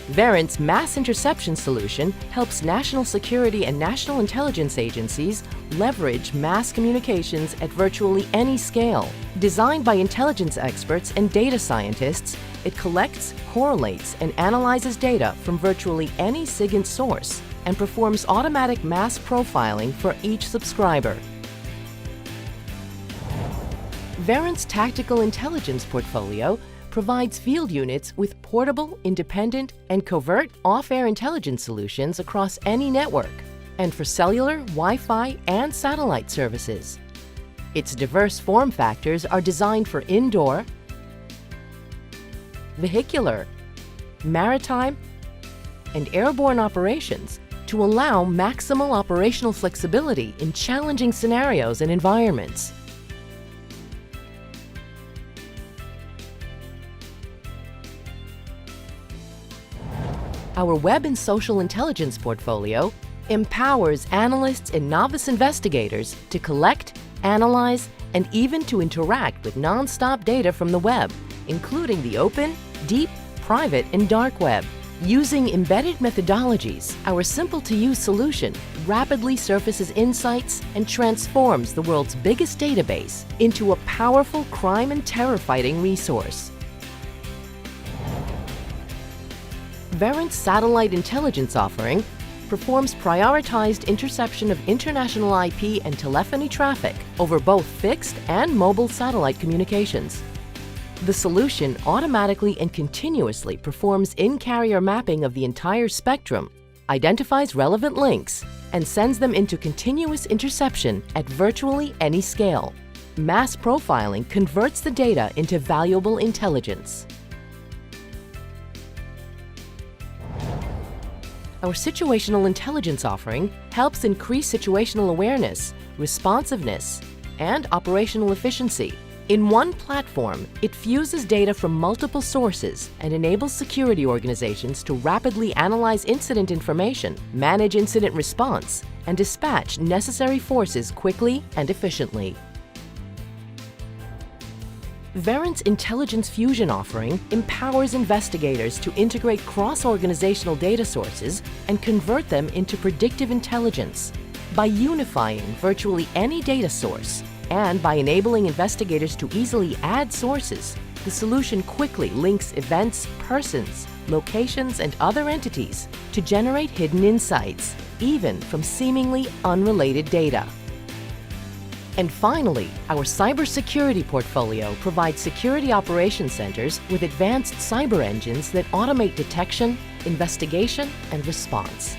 Verint's mass interception solution helps national security and national intelligence agencies leverage mass communications at virtually any scale. Designed by intelligence experts and data scientists, it collects, correlates, and analyzes data from virtually any SIGINT source and performs automatic mass profiling for each subscriber. Verint's tactical intelligence portfolio provides field units with portable, independent, and covert off-air intelligence solutions across any network, and for cellular, Wi-Fi, and satellite services. Its diverse form factors are designed for indoor, vehicular, maritime, and airborne operations to allow maximal operational flexibility in challenging scenarios and environments. Our web and social intelligence portfolio empowers analysts and novice investigators to collect, analyze, and even to interact with non-stop data from the web, including the open, deep, private, and dark web. Using embedded methodologies, our simple-to-use solution rapidly surfaces insights and transforms the world's biggest database into a powerful crime and terror-fighting resource. Verint's satellite intelligence offering performs prioritized interception of international IP and telephony traffic over both fixed and mobile satellite communications. The solution automatically and continuously performs in-carrier mapping of the entire spectrum, identifies relevant links, and sends them into continuous interception at virtually any scale. Mass profiling converts the data into valuable intelligence. Our situational intelligence offering helps increase situational awareness, responsiveness, and operational efficiency. In one platform, it fuses data from multiple sources and enables security organizations to rapidly analyze incident information, manage incident response, and dispatch necessary forces quickly and efficiently. Verint's Intelligence Fusion offering empowers investigators to integrate cross-organizational data sources and convert them into predictive intelligence. By unifying virtually any data source and by enabling investigators to easily add sources, the solution quickly links events, persons, locations, and other entities to generate hidden insights, even from seemingly unrelated data. And finally, our cybersecurity portfolio provides security operations centers with advanced cyber engines that automate detection, investigation, and response.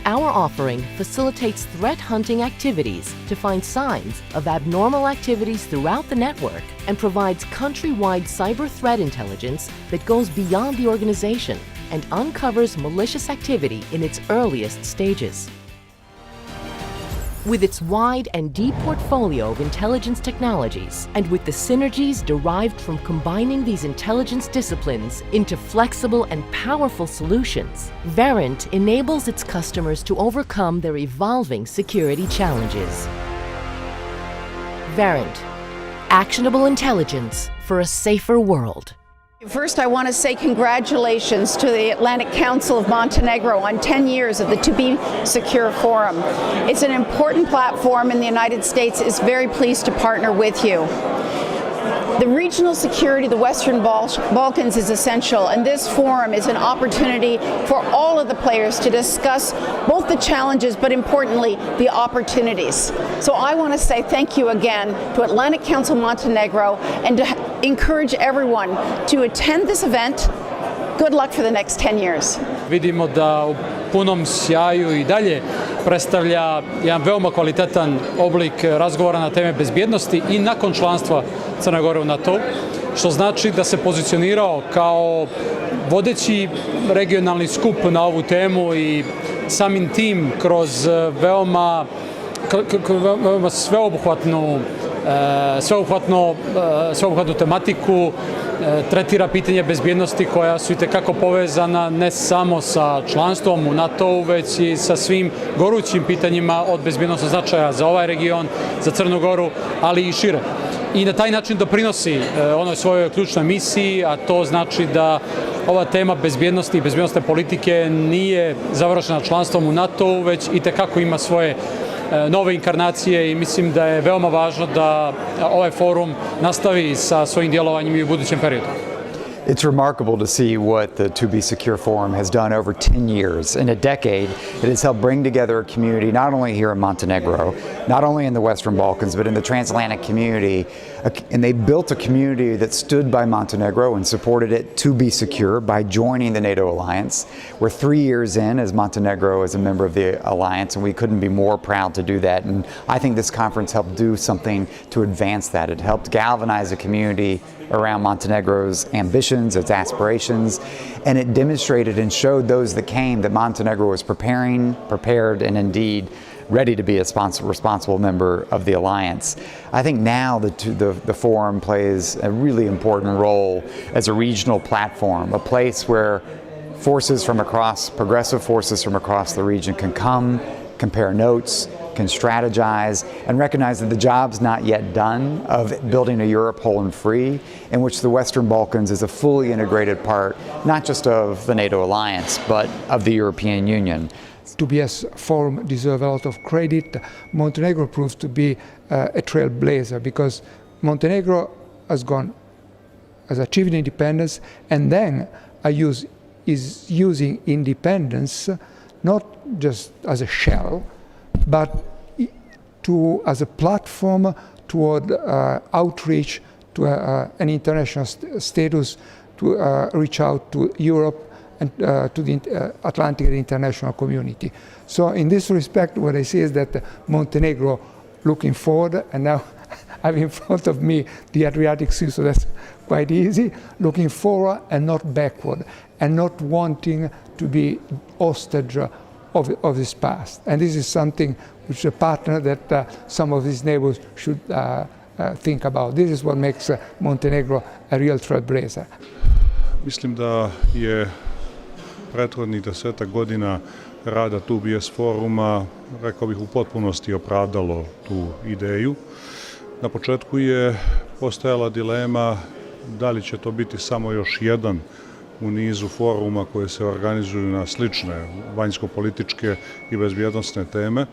Our offering facilitates threat hunting activities to find signs of abnormal activities throughout the network and provides countrywide cyber threat intelligence that goes beyond the organization and uncovers malicious activity in its earliest stages. With its wide and deep portfolio of intelligence technologies, and with the synergies derived from combining these intelligence disciplines into flexible and powerful solutions, Verint enables its customers to overcome their evolving security challenges. Verint, actionable intelligence for a safer world. First, I want to say congratulations to the Atlantic Council of Montenegro on 10 years of the To Be Secure Forum. It's an important platform, and the United States is very pleased to partner with you. The regional security of the Western Balkans is essential, and this forum is an opportunity for all of the players to discuss both the challenges, but importantly, the opportunities. So I want to say thank you again to Atlantic Council Montenegro and to encourage everyone to attend this event. Good luck for the next 10 years. Vidimo da u punom sjaju i dalje predstavlja jedan veoma kvalitetan oblik razgovora na teme bezbjednosti i nakon članstva Crne Gore u NATO, što znači da se pozicionirao kao vodeći regionalni skup na ovu temu i samim tim kroz veoma sveobuhvatnu tematiku tretira pitanje bezbjednosti koja su itekako povezana ne samo sa članstvom u NATO-u, već i sa svim gorućim pitanjima od bezbjednosnog značaja za ovaj region, za Crnu Goru, ali i šire. I na taj način doprinosi onoj svojoj ključnoj misiji, a to znači da ova tema bezbjednosti i bezbjednosne politike nije završena članstvom u NATO-u, već itekako ima svoje nove inkarnacije i mislim da je veoma važno da ovaj forum nastavi sa svojim djelovanjem i u budućem periodu. It's remarkable to see what the To Be Secure Forum has done over 10 years. In a decade, it has helped bring together a community not only here in Montenegro, not only in the Western Balkans, but in the transatlantic community. And they built a community that stood by Montenegro and supported it to be secure by joining the NATO alliance. We're 3 years in as Montenegro is a member of the alliance, and we couldn't be more proud to do that. And I think this conference helped do something to advance that. It helped galvanize a community around Montenegro's ambitions, its aspirations, and it demonstrated and showed those that came that Montenegro was prepared, and indeed ready to be a responsible member of the alliance. I think now the forum plays a really important role as a regional platform, a place where progressive forces from across the region can come, compare notes, can strategize, and recognize that the job's not yet done of building a Europe whole and free, in which the Western Balkans is a fully integrated part, not just of the NATO alliance, but of the European Union. TBS forum deserve a lot of credit. Montenegro proves to be a trailblazer because Montenegro has achieved independence, and then I use is using independence not just as a shell, but as a platform toward outreach to an international status, to reach out to Europe and to the Atlantic and international community. So in this respect, what I see is that Montenegro looking forward, and now I have in front of me the Adriatic Sea, so that's quite easy, looking forward and not backward, and not wanting to be hostage of this past. And this is something which a partner that some of these neighbors should think about. This is what makes Montenegro a real trailblazer. Mislim da je prethodnih 10 godina rada TBS foruma, rekao bih, u potpunosti opravdalo tu ideju. Na početku je postojala dilema da li će to biti samo još jedan u nizu foruma koje se organizuju na slične vanjsko-političke i bezbjednosne teme.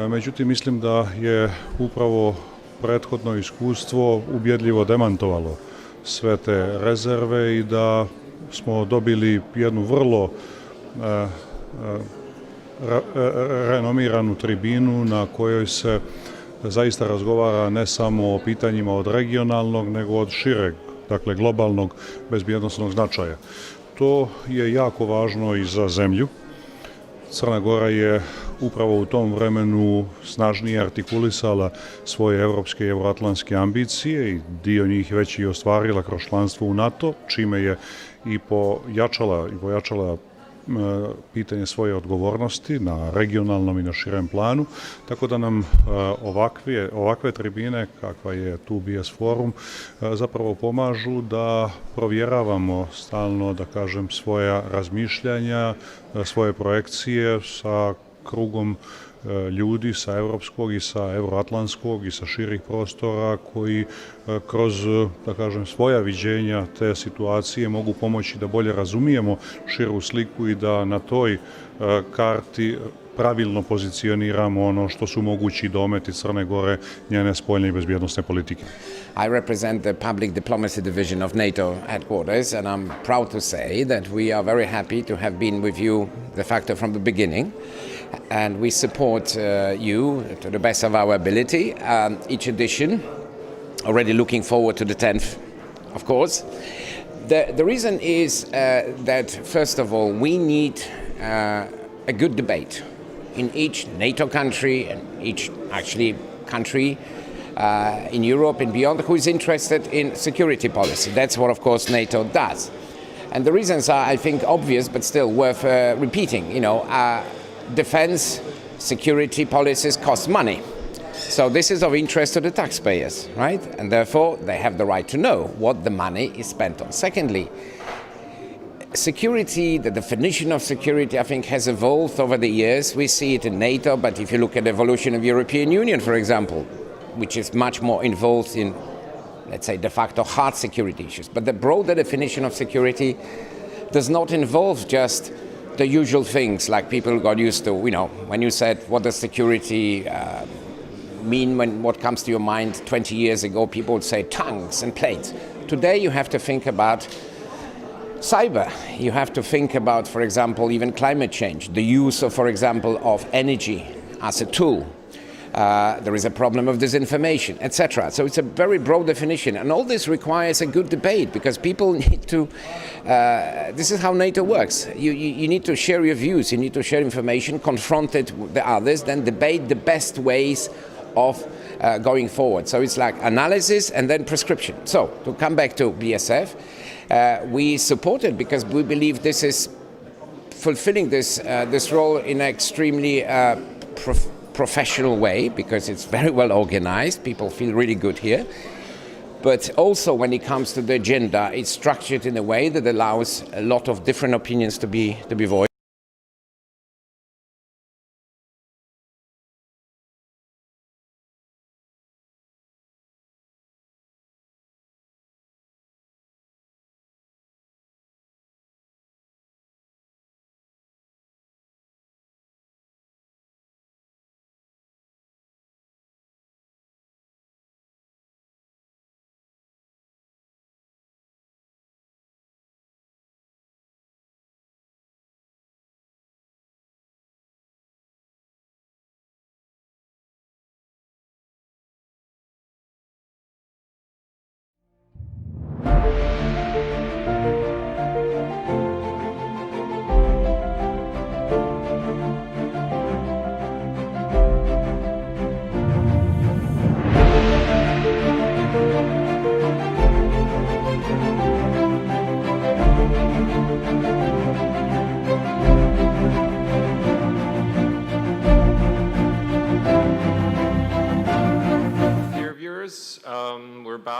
Međutim, mislim da je upravo prethodno iskustvo ubjedljivo demantovalo sve te rezerve i da smo dobili jednu vrlo renomiranu tribinu na kojoj se zaista razgovara ne samo o pitanjima od regionalnog, nego od šireg, dakle globalnog bezbjednosnog značaja. To je jako važno i za zemlju. Crna Gora je upravo u tom vremenu snažnije artikulisala svoje evropske i euroatlantske ambicije i dio njih već i ostvarila kroz članstvo u NATO, čime je i pojačala pitanje svoje odgovornosti na regionalnom i na širem planu, tako da nam ovakve tribine, kakva je TBS forum, zapravo pomažu da provjeravamo stalno, da kažem, svoja razmišljanja, svoje projekcije sa krugom ljudi sa evropskog i sa euroatlantskog i sa širih prostora koji kroz, da kažem, svoja viđenja te situacije mogu pomoći da bolje razumijemo širu sliku i da na toj karti pravilno pozicioniramo ono što su mogući dometi Crne Gore, njene spoljne i bezbjednosne politike. I represent the public diplomacy division of NATO headquarters, and I'm proud to say that we are very happy to have been with you, de facto, from the beginning. And we support you to the best of our ability. Each edition, already looking forward to the 10th, of course. The reason is that, first of all, we need a good debate in each NATO country and each, actually, country in Europe and beyond who is interested in security policy. That's what, of course, NATO does. And the reasons are, I think, obvious, but still worth repeating. You know, defense, security policies cost money. So this is of interest to the taxpayers, right? And therefore, they have the right to know what the money is spent on. Secondly, security, the definition of security, I think, has evolved over the years. We see it in NATO, but if you look at the evolution of the European Union, for example, which is much more involved in, let's say, de facto hard security issues. But the broader definition of security does not involve just the usual things like people got used to. You know, when you said, what does security mean, what comes to your mind 20 years ago, people would say tanks and planes. Today you have to think about cyber. You have to think about, for example, even climate change, the use of, for example, of energy as a tool. There is a problem of disinformation, etc. So it's a very broad definition, and all this requires a good debate because people need to. This is how NATO works. You need to share your views, you need to share information, confront it with the others, then debate the best ways of going forward. So it's like analysis and then prescription. So to come back to BSF, we support it because we believe this is fulfilling this role in an extremely professional way because it's very well organized. People feel really good here. But also when it comes to the agenda, it's structured in a way that allows a lot of different opinions to be voiced.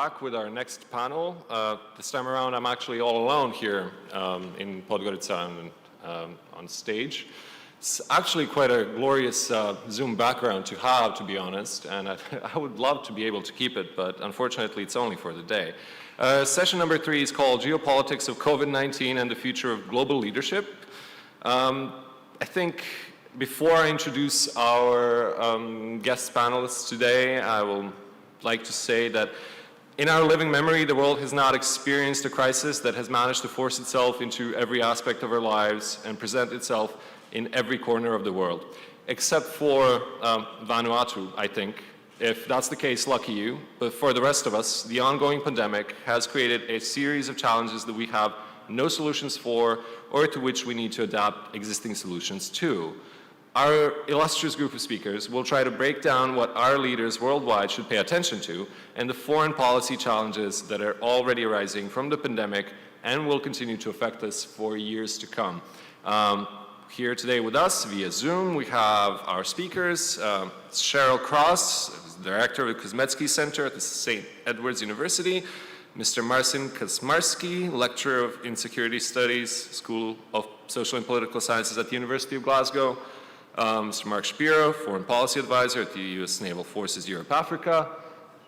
back with our next panel. This time around, I'm actually all alone here in Podgorica and on stage. It's actually quite a glorious Zoom background to have, to be honest, and I would love to be able to keep it, but unfortunately it's only for the day. Session number 3 is called Geopolitics of COVID-19 and the Future of Global Leadership. I think before I introduce our guest panelists today, I will like to say that in our living memory, the world has not experienced a crisis that has managed to force itself into every aspect of our lives and present itself in every corner of the world, except for Vanuatu, I think. If that's the case, lucky you. But for the rest of us, the ongoing pandemic has created a series of challenges that we have no solutions for, or to which we need to adapt existing solutions to. Our illustrious group of speakers will try to break down what our leaders worldwide should pay attention to and the foreign policy challenges that are already arising from the pandemic and will continue to affect us for years to come. Here today with us via Zoom, we have our speakers, Cheryl Cross, Director of the Kuzmetsky Center at the St. Edward's University, Mr. Marcin Kaczmarski, Lecturer in Security Studies, School of Social and Political Sciences at the University of Glasgow, Mr. Mark Shapiro, Foreign Policy Advisor at the U.S. Naval Forces Europe-Africa,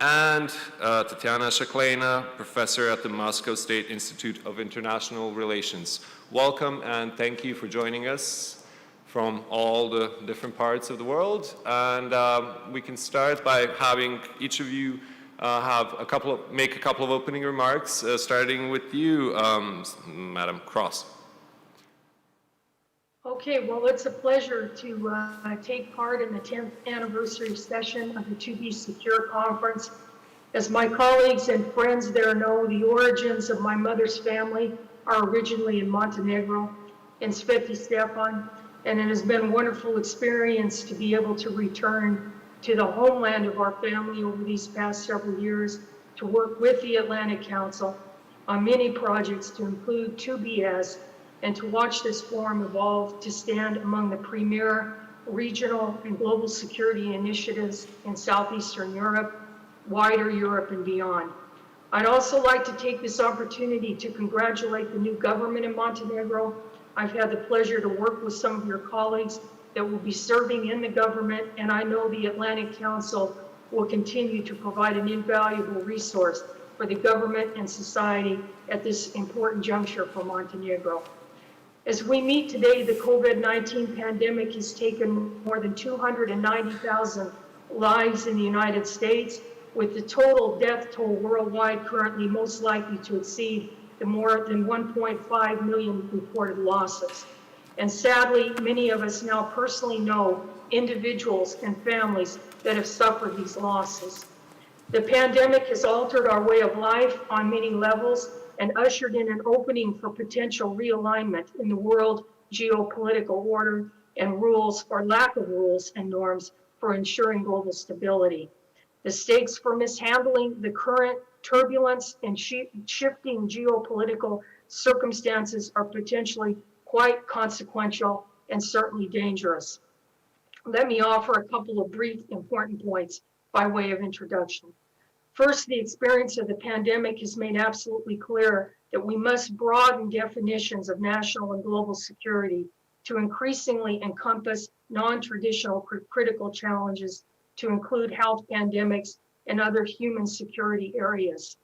and Tatiana Shakleyna, Professor at the Moscow State Institute of International Relations. Welcome and thank you for joining us from all the different parts of the world. And we can start by having each of you make a couple of opening remarks, starting with you, Madam Cross. Okay, well, it's a pleasure to take part in the 10th anniversary session of the To Be Secure Conference. As my colleagues and friends there know, the origins of my mother's family are originally in Montenegro, in Sveti Stefan, and it has been a wonderful experience to be able to return to the homeland of our family over these past several years to work with the Atlantic Council on many projects to include 2BS, and to watch this forum evolve to stand among the premier regional and global security initiatives in Southeastern Europe, wider Europe and beyond. I'd also like to take this opportunity to congratulate the new government in Montenegro. I've had the pleasure to work with some of your colleagues that will be serving in the government, and I know the Atlantic Council will continue to provide an invaluable resource for the government and society at this important juncture for Montenegro. As we meet today, the COVID-19 pandemic has taken more than 290,000 lives in the United States, with the total death toll worldwide currently most likely to exceed the more than 1.5 million reported losses. And sadly, many of us now personally know individuals and families that have suffered these losses. The pandemic has altered our way of life on many levels and ushered in an opening for potential realignment in the world geopolitical order and rules or lack of rules and norms for ensuring global stability. The stakes for mishandling the current turbulence and shifting geopolitical circumstances are potentially quite consequential and certainly dangerous. Let me offer a couple of brief important points by way of introduction. First, the experience of the pandemic has made absolutely clear that we must broaden definitions of national and global security to increasingly encompass non-traditional critical challenges to include health pandemics and other human security areas.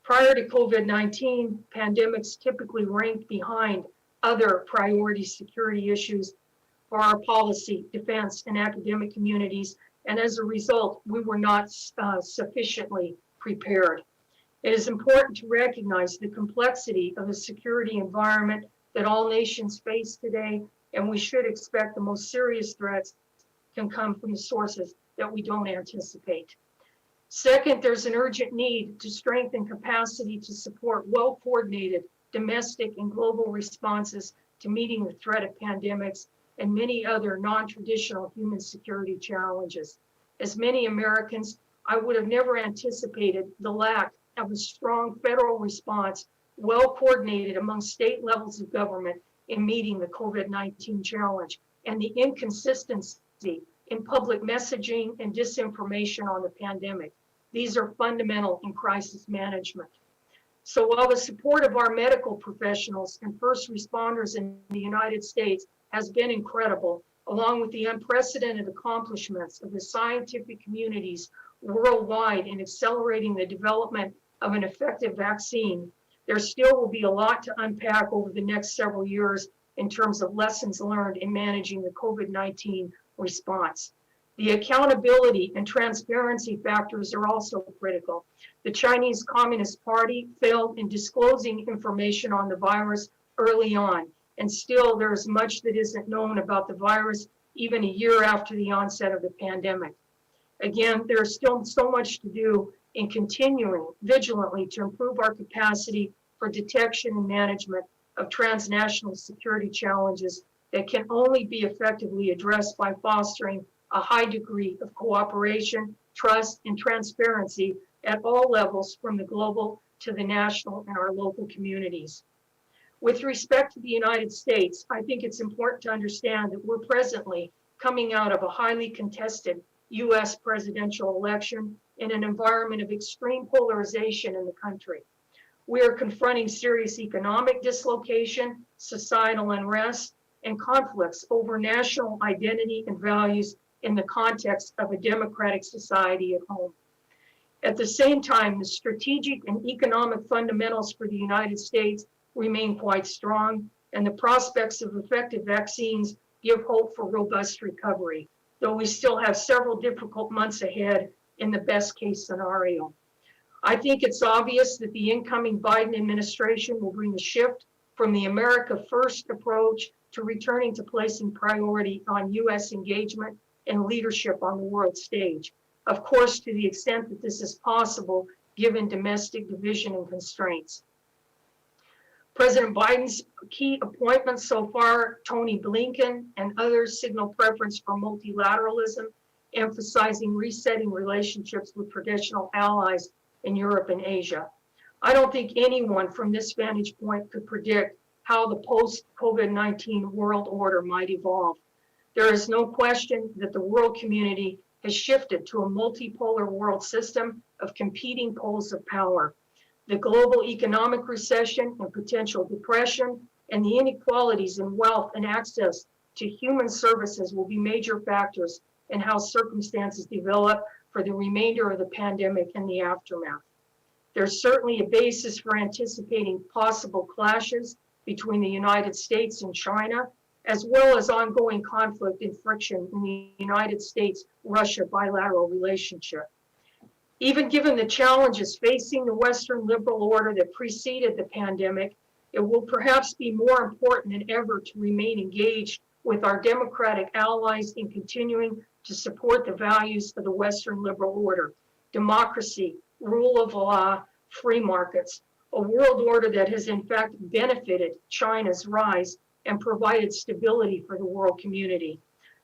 Prior to COVID-19, pandemics typically ranked behind other priority security issues for our policy, defense, and academic communities, and as a result, we were not sufficiently prepared. It is important to recognize the complexity of the security environment that all nations face today, and we should expect the most serious threats can come from the sources that we don't anticipate. Second, there's an urgent need to strengthen capacity to support well-coordinated domestic and global responses to meeting the threat of pandemics and many other non-traditional human security challenges. As many Americans, I would have never anticipated the lack of a strong federal response, well coordinated among state levels of government in meeting the COVID-19 challenge, and the inconsistency in public messaging and disinformation on the pandemic. These are fundamental in crisis management. So while the support of our medical professionals and first responders in the United States has been incredible, along with the unprecedented accomplishments of the scientific communities worldwide in accelerating the development of an effective vaccine, there still will be a lot to unpack over the next several years in terms of lessons learned in managing the COVID-19 response. The accountability and transparency factors are also critical. The Chinese Communist Party failed in disclosing information on the virus early on, and still there is much that isn't known about the virus even a year after the onset of the pandemic. Again, there's still so much to do in continuing vigilantly to improve our capacity for detection and management of transnational security challenges that can only be effectively addressed by fostering a high degree of cooperation, trust, and transparency at all levels, from the global to the national and our local communities. With respect to the United States, I think it's important to understand that we're presently coming out of a highly contested US presidential election in an environment of extreme polarization in the country. We are confronting serious economic dislocation, societal unrest, and conflicts over national identity and values in the context of a democratic society at home. At the same time, the strategic and economic fundamentals for the United States remain quite strong, and the prospects of effective vaccines give hope for robust recovery, though we still have several difficult months ahead in the best case scenario. I think it's obvious that the incoming Biden administration will bring a shift from the America First approach to returning to placing priority on US engagement and leadership on the world stage. Of course, to the extent that this is possible, given domestic division and constraints. President Biden's key appointments so far, Tony Blinken and others, signal preference for multilateralism, emphasizing resetting relationships with traditional allies in Europe and Asia. I don't think anyone from this vantage point could predict how the post-COVID-19 world order might evolve. There is no question that the world community has shifted to a multipolar world system of competing poles of power. The global economic recession and potential depression and the inequalities in wealth and access to human services will be major factors in how circumstances develop for the remainder of the pandemic and the aftermath. There's certainly a basis for anticipating possible clashes between the United States and China, as well as ongoing conflict and friction in the United States-Russia bilateral relationship. Even given the challenges facing the Western liberal order that preceded the pandemic, it will perhaps be more important than ever to remain engaged with our democratic allies in continuing to support the values of the Western liberal order: democracy, rule of law, free markets, a world order that has in fact benefited China's rise and provided stability for the world community.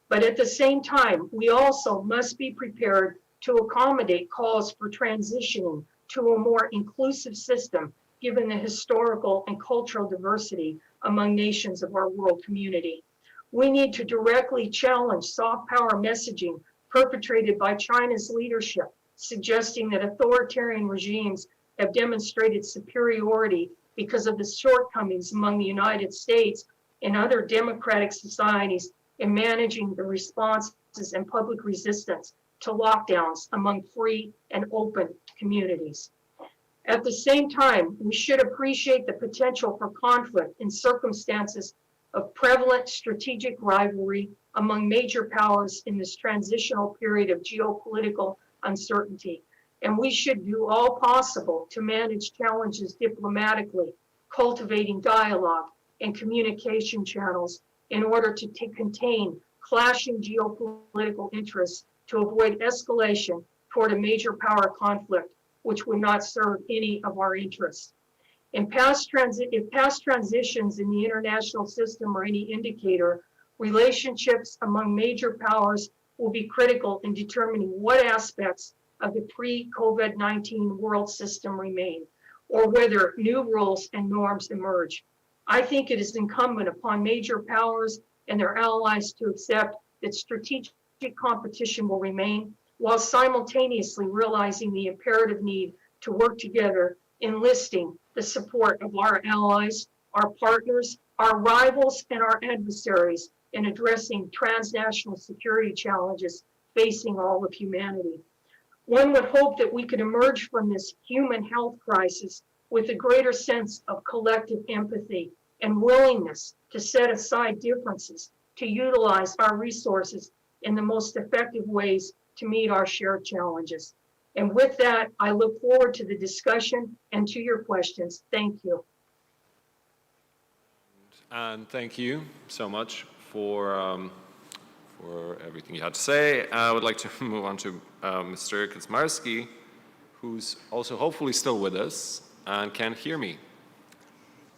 But at the same time, we also must be prepared to accommodate calls for transitioning to a more inclusive system, given the historical and cultural diversity among nations of our world community. We need to directly challenge soft power messaging perpetrated by China's leadership, suggesting that authoritarian regimes have demonstrated superiority because of the shortcomings among the United States and other democratic societies in managing the responses and public resistance to lockdowns among free and open communities. At the same time, we should appreciate the potential for conflict in circumstances of prevalent strategic rivalry among major powers in this transitional period of geopolitical uncertainty. And we should do all possible to manage challenges diplomatically, cultivating dialogue and communication channels in order to contain clashing geopolitical interests to avoid escalation toward a major power conflict, which would not serve any of our interests. If past transitions in the international system are any indicator, relationships among major powers will be critical in determining what aspects of the pre-COVID-19 world system remain, or whether new rules and norms emerge. I think it is incumbent upon major powers and their allies to accept that strategic competition will remain, while simultaneously realizing the imperative need to work together, enlisting the support of our allies, our partners, our rivals, and our adversaries in addressing transnational security challenges facing all of humanity. One would hope that we could emerge from this human health crisis with a greater sense of collective empathy and willingness to set aside differences, to utilize our resources in the most effective ways to meet our shared challenges. And with that, I look forward to the discussion and to your questions. Thank you. And thank you so much for everything you had to say. I would like to move on to Mr. Kaczmarski, who's also hopefully still with us and can hear me.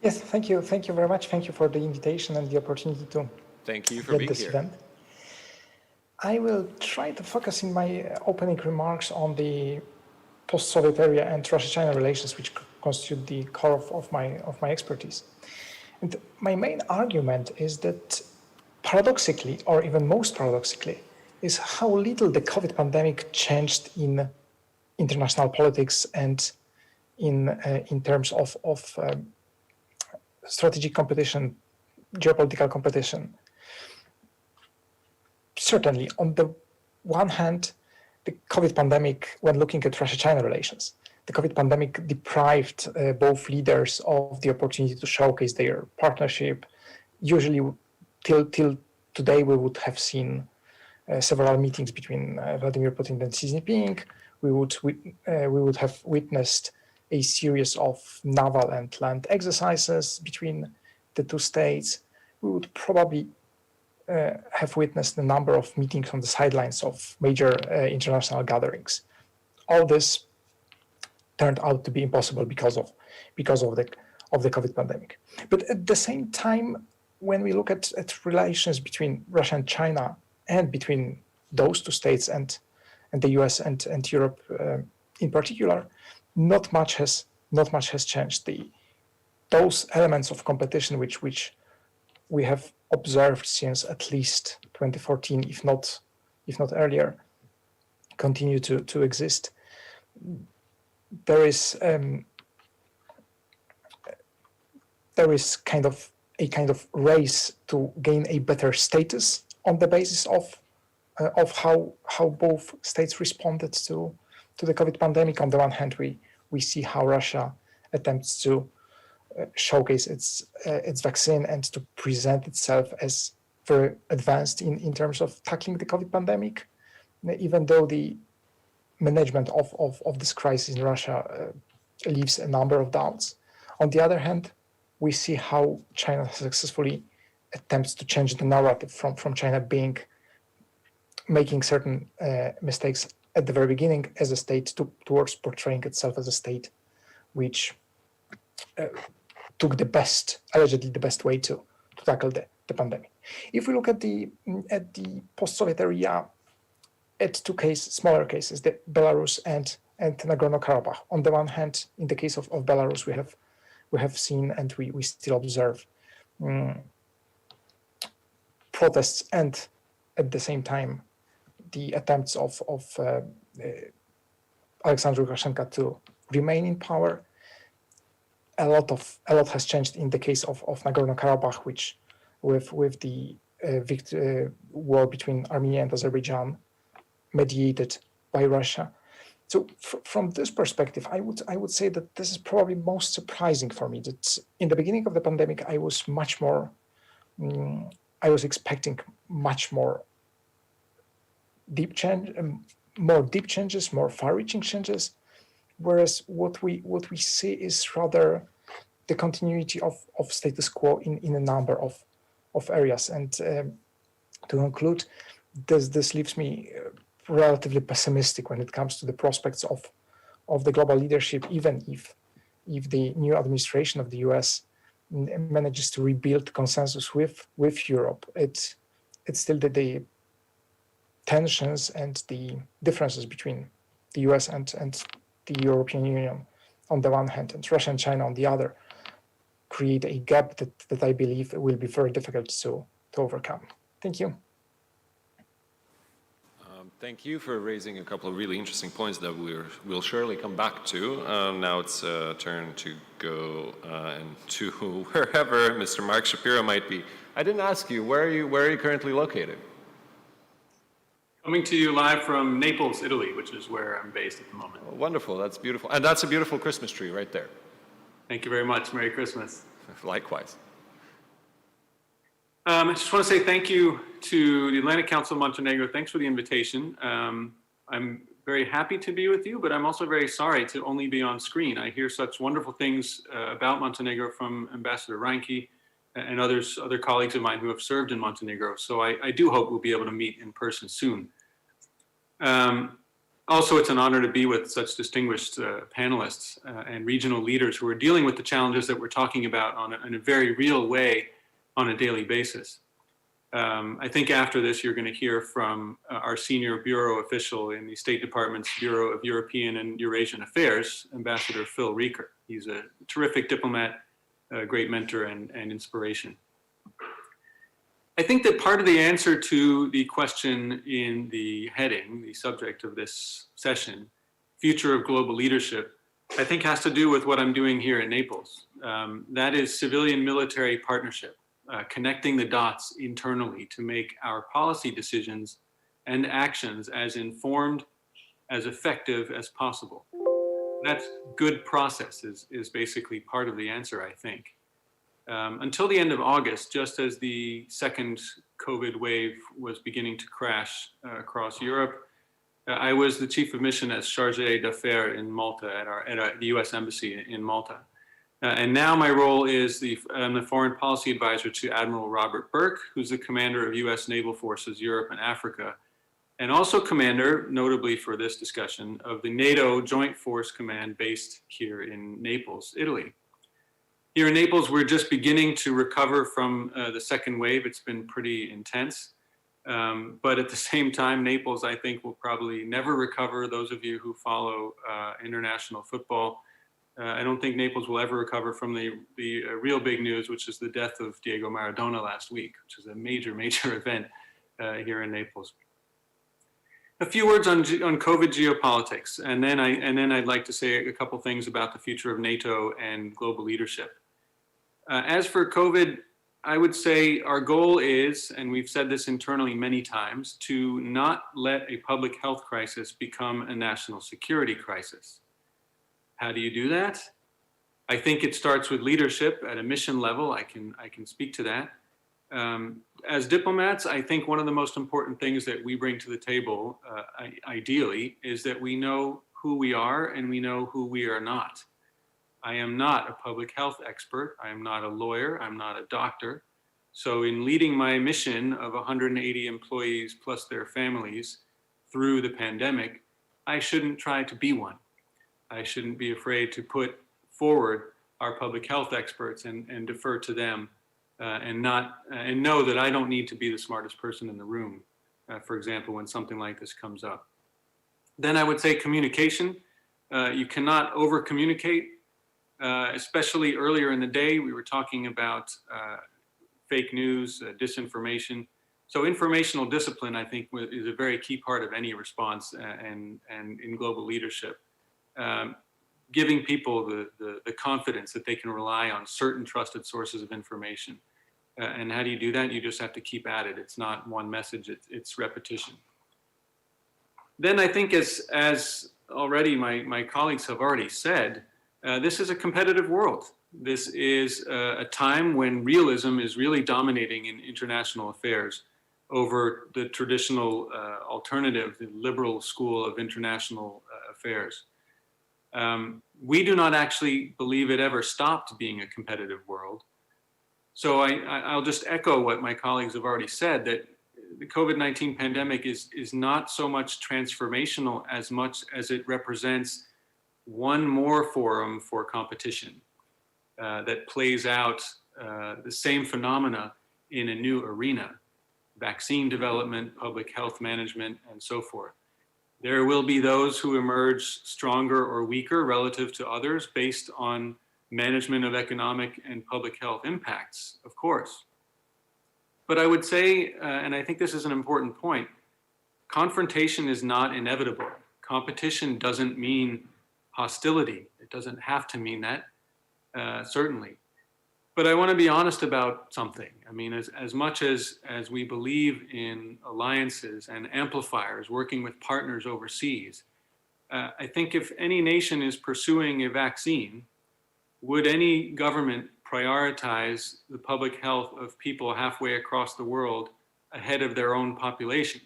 Yes, thank you. Thank you very much. Thank you for the invitation and the opportunity to Thank you for get being this here. event. I will try to focus in my opening remarks on the post-Soviet area and Russia-China relations, which constitute the core of my expertise. And my main argument is that paradoxically, or even most paradoxically, is how little the COVID pandemic changed in international politics and in terms of strategic competition, geopolitical competition. Certainly, on the one hand, the COVID pandemic, when looking at Russia-China relations, the COVID pandemic deprived both leaders of the opportunity to showcase their partnership. Usually, till today, we would have seen several meetings between Vladimir Putin and Xi Jinping. We would have witnessed a series of naval and land exercises between the two states. We would probably have witnessed a number of meetings on the sidelines of major international gatherings. All this turned out to be impossible because of the COVID pandemic. But at the same time, when we look at relations between Russia and China and between those two states and the US and Europe in particular, not much has changed. Those elements of competition which we have observed since at least 2014, if not earlier, continue to exist. There is kind of a race to gain a better status on the basis of how both states responded to the COVID pandemic. On the one hand, we see how Russia attempts to showcase its vaccine and to present itself as very advanced in terms of tackling the COVID pandemic, even though the management of this crisis in Russia leaves a number of doubts. On the other hand, we see how China successfully attempts to change the narrative from China making certain mistakes at the very beginning as a state towards portraying itself as a state which took allegedly the best way to tackle the pandemic. If we look at the post-Soviet area, at two smaller cases, the Belarus and Nagorno-Karabakh. On the one hand, in the case of Belarus, we have seen and we still observe protests and at the same time the attempts of Alexander Lukashenko to remain in power. A lot has changed in the case of Nagorno-Karabakh, which with the war between Armenia and Azerbaijan, mediated by Russia. So from this perspective, I would say that this is probably most surprising for me. That in the beginning of the pandemic, I was expecting much more deep changes, more far-reaching changes, whereas what we see is rather the continuity of status quo in a number of areas. And to conclude, this leaves me relatively pessimistic when it comes to the prospects of the global leadership, even if the new administration of the US manages to rebuild consensus with Europe. It's still the tensions and the differences between the US and the European Union on the one hand and Russia and China on the other create a gap that I believe will be very difficult to overcome. Thank you. Thank you for raising a couple of really interesting points that we'll surely come back to. Now it's turn to go to wherever Mr. Mark Shapiro might be. I didn't ask you, where are you currently located? Coming to you live from Naples, Italy, which is where I'm based at the moment. Oh, wonderful, that's beautiful. And that's a beautiful Christmas tree right there. Thank you very much. Merry Christmas. Likewise. I just want to say thank you to the Atlantic Council of Montenegro. Thanks for the invitation. I'm very happy to be with you, but I'm also very sorry to only be on screen. I hear such wonderful things about Montenegro from Ambassador Reinke and other colleagues of mine who have served in Montenegro. So I do hope we'll be able to meet in person soon. Also, it's an honor to be with such distinguished panelists and regional leaders who are dealing with the challenges that we're talking about in a very real way on a daily basis. I think after this, you're going to hear from our senior bureau official in the State Department's Bureau of European and Eurasian Affairs, Ambassador Phil Rieker. He's a terrific diplomat, a great mentor and inspiration. I think that part of the answer to the question in the heading, the subject of this session, future of global leadership, I think has to do with what I'm doing here in Naples. That is civilian-military partnership, connecting the dots internally to make our policy decisions and actions as informed, as effective as possible. That's good process is basically part of the answer, I think. Until the end of August, just as the second COVID wave was beginning to crash across Europe, I was the chief of mission as chargé d'affaires in Malta at the US Embassy in Malta. And now my role is I'm the foreign policy advisor to Admiral Robert Burke, who's the commander of US Naval Forces Europe and Africa, and also commander, notably for this discussion, of the NATO Joint Force Command based here in Naples, Italy. Here in Naples, we're just beginning to recover from the second wave. It's been pretty intense. But at the same time, Naples, I think, will probably never recover. Those of you who follow international football, I don't think Naples will ever recover from the real big news, which is the death of Diego Maradona last week, which is a major, major event here in Naples. A few words on COVID geopolitics, and then I'd like to say a couple things about the future of NATO and global leadership. As for COVID, I would say our goal is, and we've said this internally many times, to not let a public health crisis become a national security crisis. How do you do that? I think it starts with leadership at a mission level. I can speak to that. As diplomats, I think one of the most important things that we bring to the table, ideally, is that we know who we are and we know who we are not. I am not a public health expert. I am not a lawyer. I'm not a doctor. So in leading my mission of 180 employees plus their families through the pandemic, I shouldn't try to be one. I shouldn't be afraid to put forward our public health experts and defer to them and know that I don't need to be the smartest person in the room, for example, when something like this comes up. Then I would say communication. You cannot over-communicate. Especially earlier in the day, we were talking about fake news, disinformation. So informational discipline, I think, is a very key part of any response and in global leadership. Giving people the confidence that they can rely on certain trusted sources of information. And how do you do that? You just have to keep at it. It's not one message, it's repetition. Then I think as already my colleagues have already said, this is a competitive world. This is a time when realism is really dominating in international affairs over the traditional alternative, the liberal school of international affairs. We do not actually believe it ever stopped being a competitive world. So I'll just echo what my colleagues have already said, that the COVID-19 pandemic is not so much transformational as much as it represents one more forum for competition that plays out the same phenomena in a new arena, vaccine development, public health management, and so forth. There will be those who emerge stronger or weaker relative to others based on management of economic and public health impacts, of course. But I would say, and I think this is an important point, confrontation is not inevitable. Competition doesn't mean hostility. It doesn't have to mean that, certainly. But I want to be honest about something. I mean, as much as we believe in alliances and amplifiers, working with partners overseas, I think if any nation is pursuing a vaccine, would any government prioritize the public health of people halfway across the world ahead of their own population?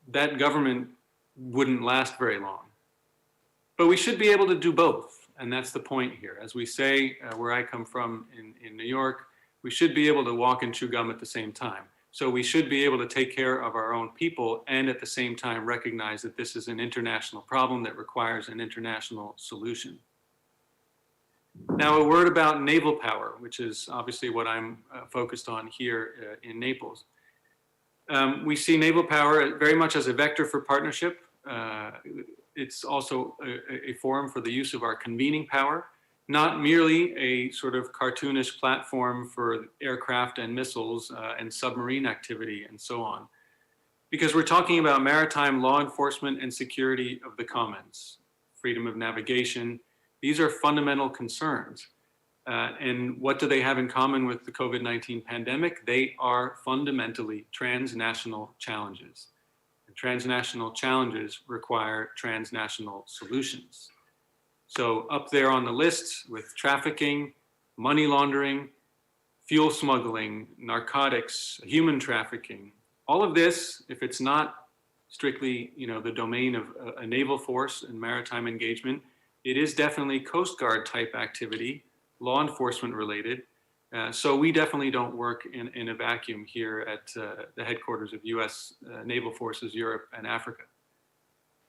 That government wouldn't last very long. But we should be able to do both, and that's the point here. As we say, where I come from in New York, we should be able to walk and chew gum at the same time. So we should be able to take care of our own people and at the same time recognize that this is an international problem that requires an international solution. Now, a word about naval power, which is obviously what I'm focused on here in Naples. We see naval power very much as a vector for partnership. It's also a forum for the use of our convening power, not merely a sort of cartoonish platform for aircraft and missiles and submarine activity and so on. Because we're talking about maritime law enforcement and security of the commons, freedom of navigation. These are fundamental concerns. And what do they have in common with the COVID-19 pandemic? They are fundamentally transnational challenges. And transnational challenges require transnational solutions. So up there on the list with trafficking, money laundering, fuel smuggling, narcotics, human trafficking, all of this, if it's not strictly, the domain of a naval force and maritime engagement, it is definitely Coast Guard type activity, law enforcement related. So we definitely don't work in a vacuum here at the headquarters of US Naval Forces Europe and Africa.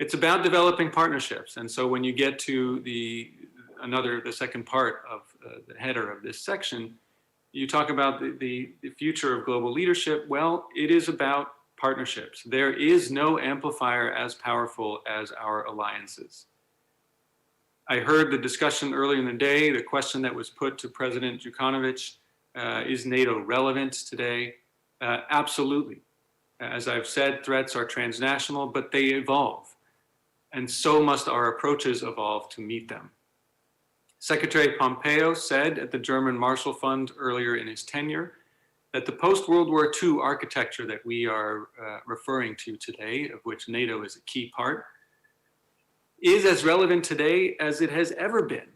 It's about developing partnerships. And so when you get to the second part of the header of this section, you talk about the future of global leadership. Well, it is about partnerships. There is no amplifier as powerful as our alliances. I heard the discussion earlier in the day, the question that was put to President Djukanovic, is NATO relevant today? Absolutely. As I've said, threats are transnational, but they evolve. And so must our approaches evolve to meet them. Secretary Pompeo said at the German Marshall Fund earlier in his tenure that the post-World War II architecture that we are referring to today, of which NATO is a key part, is as relevant today as it has ever been.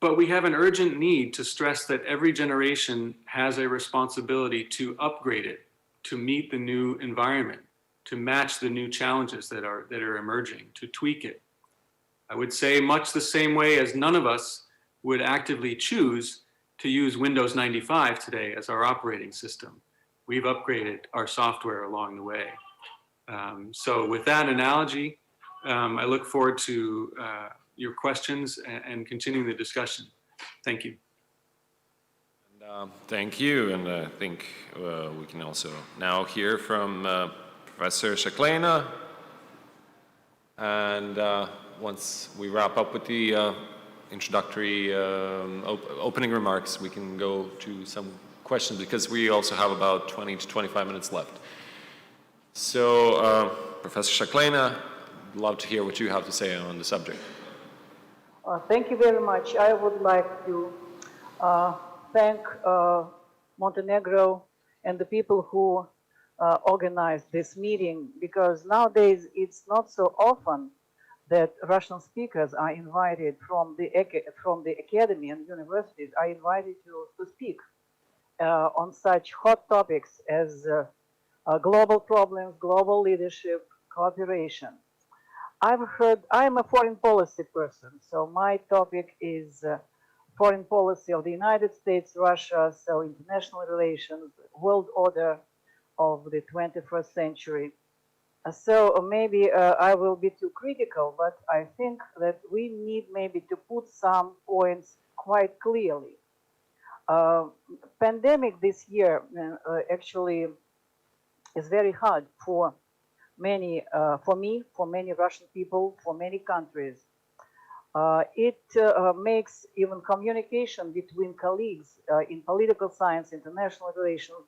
But we have an urgent need to stress that every generation has a responsibility to upgrade it, to meet the new environment, to match the new challenges that are emerging, to tweak it. I would say much the same way as none of us would actively choose to use Windows 95 today as our operating system. We've upgraded our software along the way. So with that analogy, I look forward to your questions and continuing the discussion. Thank you. Thank you, and I think we can also now hear from Professor Shaklena. And once we wrap up with the introductory opening remarks, we can go to some questions because we also have about 20 to 25 minutes left. So, Professor Shaklena, I'd love to hear what you have to say on the subject. Thank you very much. I would like to thank Montenegro and the people who organized this meeting, because nowadays it's not so often that Russian speakers are invited from the academy and universities are invited to speak on such hot topics as global problems, global leadership, cooperation. I'm a foreign policy person, so my topic is foreign policy of the United States, Russia, so international relations, world order of the 21st century. So maybe I will be too critical, but I think that we need maybe to put some points quite clearly. Pandemic this year actually is very hard for many, for me, for many Russian people, for many countries. It makes even communication between colleagues in political science, international relations,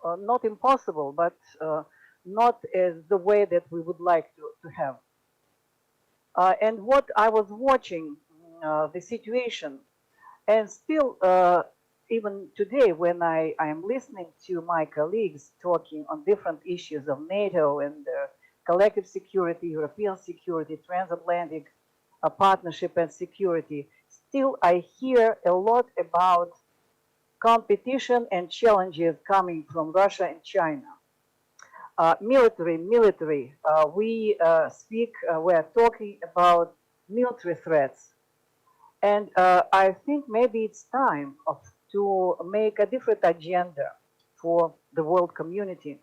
not impossible, but not as the way that we would like to have. And what I was watching, the situation, and still, even today, when I am listening to my colleagues talking on different issues of NATO and collective security, European security, transatlantic partnership and security, still I hear a lot about competition and challenges coming from Russia and China. Military, we are talking about military threats. And I think maybe it's time to make a different agenda for the world community,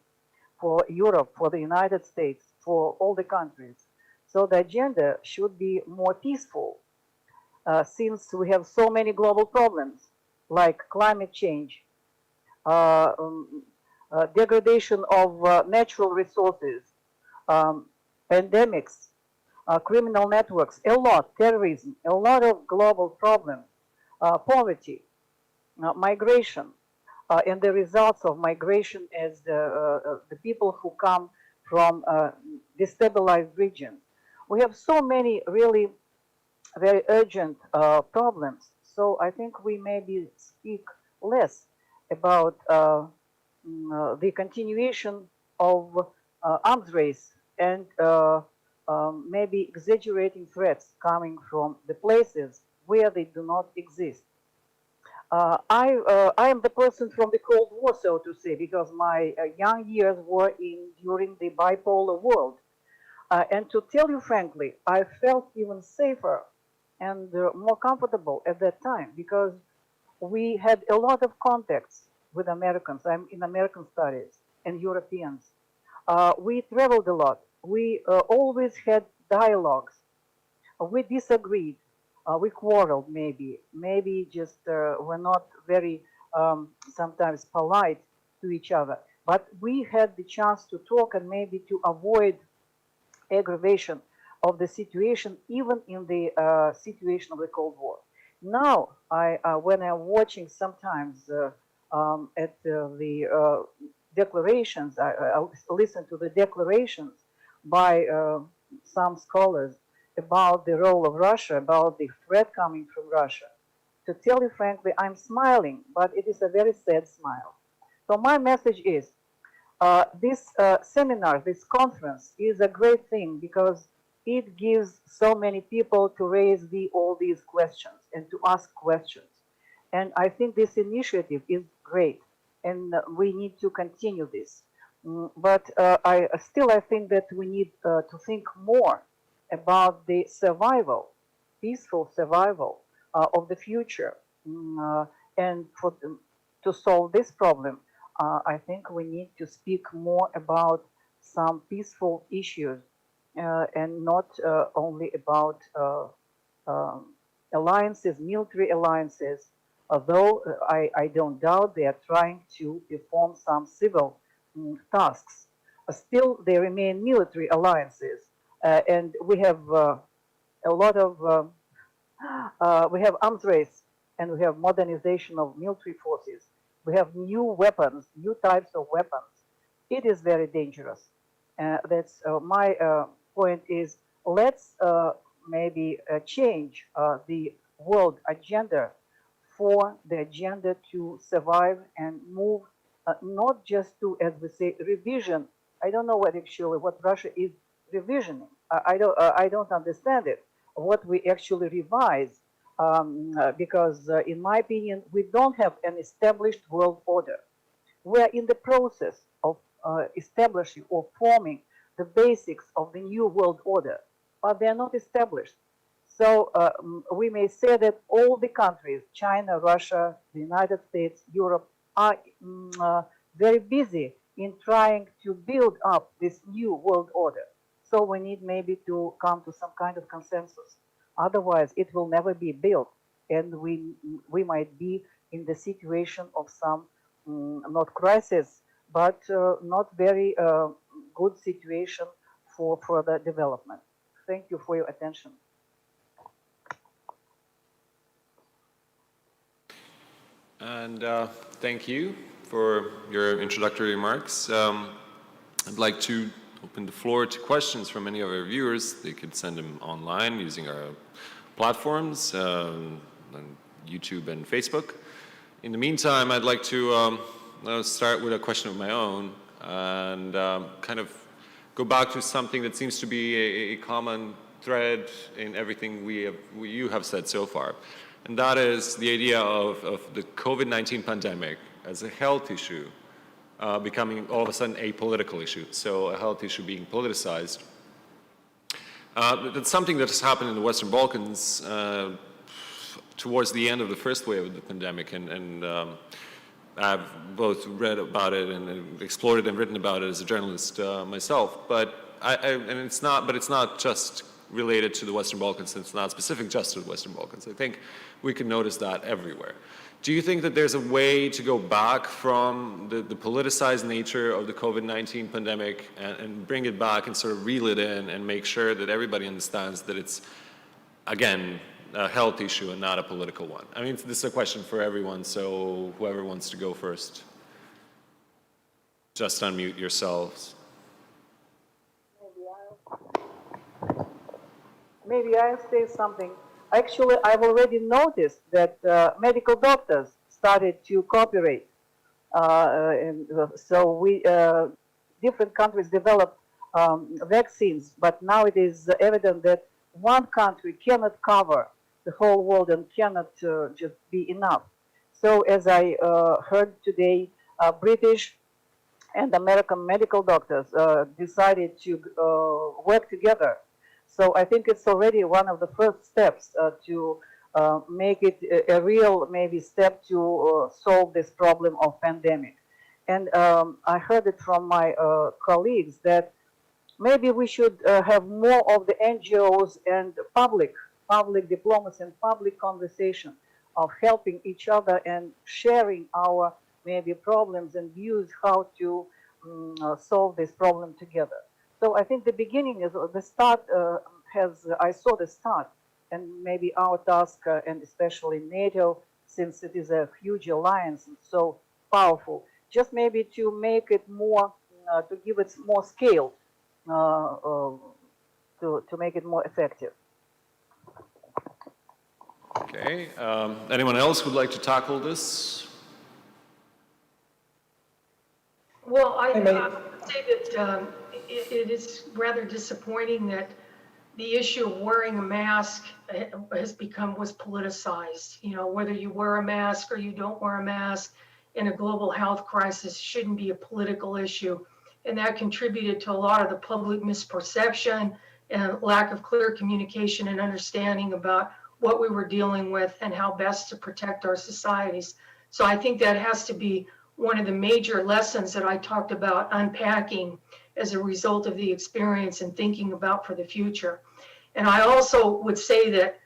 for Europe, for the United States, for all the countries. So the agenda should be more peaceful, since we have so many global problems like climate change, degradation of natural resources, pandemics, criminal networks, a lot, terrorism, a lot of global problems, poverty, migration, and the results of migration as the people who come from destabilized regions. We have so many really very urgent problems. So I think we maybe speak less about the continuation of arms race and maybe exaggerating threats coming from the places where they do not exist. I am the person from the Cold War, so to say, because my young years were during the bipolar world. And to tell you frankly, I felt even safer and more comfortable at that time because we had a lot of contacts with Americans. I'm in American studies and Europeans. We traveled a lot. We always had dialogues. We disagreed. We quarreled maybe just were not very sometimes polite to each other. But we had the chance to talk and maybe to avoid aggravation of the situation, even in the situation of the Cold War. Now, when I'm watching sometimes at the declarations, I listen to the declarations by some scholars about the role of Russia, about the threat coming from Russia. To tell you frankly, I'm smiling, but it is a very sad smile. So my message is, this seminar, this conference is a great thing because it gives so many people to raise all these questions and to ask questions. And I think this initiative is great and we need to continue this. But I think that we need to think more about the survival, peaceful survival of the future. And to solve this problem, I think we need to speak more about some peaceful issues and not only about alliances, military alliances, although I don't doubt they are trying to perform some civil tasks. Still, they remain military alliances. And we have a lot of, we have arms race and we have modernization of military forces. We have new weapons, new types of weapons. It is very dangerous. That's my point is, let's maybe change the world agenda for the agenda to survive and move, not just to, as we say, revision. I don't know what Russia is revisioning. I don't understand it. What we actually revise, because in my opinion, we don't have an established world order. We're in the process of establishing or forming the basics of the new world order, but they're not established. So we may say that all the countries, China, Russia, the United States, Europe, are very busy in trying to build up this new world order. So we need maybe to come to some kind of consensus. Otherwise, it will never be built, and we might be in the situation of some not crisis, but not very good situation for further development. Thank you for your attention. And thank you for your introductory remarks. I'd like to open the floor to questions from any of our viewers. They could send them online using our platforms, on YouTube and Facebook. In the meantime, I'd like to start with a question of my own and kind of go back to something that seems to be a common thread in everything you have said so far. And that is the idea of the COVID-19 pandemic as a health issue becoming all of a sudden a political issue, so a health issue being politicized. That's something that has happened in the Western Balkans towards the end of the first wave of the pandemic, and I've both read about it and explored it and written about it as a journalist myself. But it's not just related to the Western Balkans. It's not specific just to the Western Balkans. I think we can notice that everywhere. Do you think that there's a way to go back from the politicized nature of the COVID-19 pandemic and bring it back and sort of reel it in and make sure that everybody understands that it's, again, a health issue and not a political one? I mean, this is a question for everyone, so whoever wants to go first, just unmute yourselves. Maybe I'll say something. Actually, I've already noticed that medical doctors started to cooperate. Different countries developed vaccines, but now it is evident that one country cannot cover the whole world and cannot just be enough. So as I heard today, British and American medical doctors decided to work together. So I think it's already one of the first steps to make it a real maybe step to solve this problem of pandemic. And I heard it from my colleagues that maybe we should have more of the NGOs and public diplomacy and public conversation of helping each other and sharing our maybe problems and views how to solve this problem together. So I think the beginning is the start I saw the start, and maybe our task and especially NATO, since it is a huge alliance and so powerful, just maybe to make it more, to give it more scale, to make it more effective. Okay, anyone else would like to tackle this? Well, I say that it is rather disappointing that the issue of wearing a mask was politicized. You know, whether you wear a mask or you don't wear a mask in a global health crisis shouldn't be a political issue. And that contributed to a lot of the public misperception and lack of clear communication and understanding about what we were dealing with and how best to protect our societies. So I think that has to be one of the major lessons that I talked about unpacking as a result of the experience and thinking about for the future. And I also would say that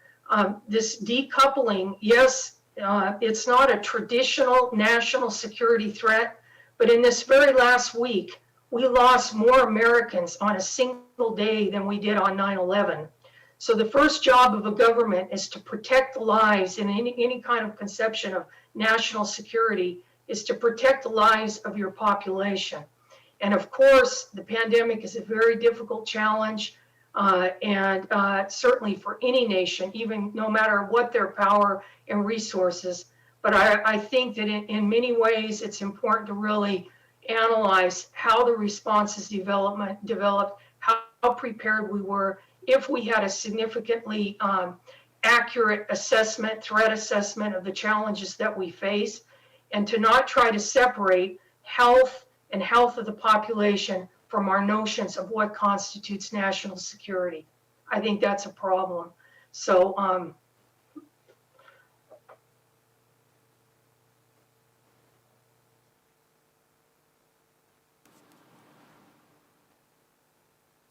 this decoupling, yes, it's not a traditional national security threat, but in this very last week, we lost more Americans on a single day than we did on 9/11. So the first job of a government is to protect the lives, and any kind of conception of national security is to protect the lives of your population. And of course, the pandemic is a very difficult challenge, and certainly for any nation, even no matter what their power and resources. But I think that in many ways, it's important to really analyze how the responses developed, how prepared we were, if we had a significantly accurate assessment, threat assessment of the challenges that we face, and to not try to separate health and health of the population from our notions of what constitutes national security. I think that's a problem. So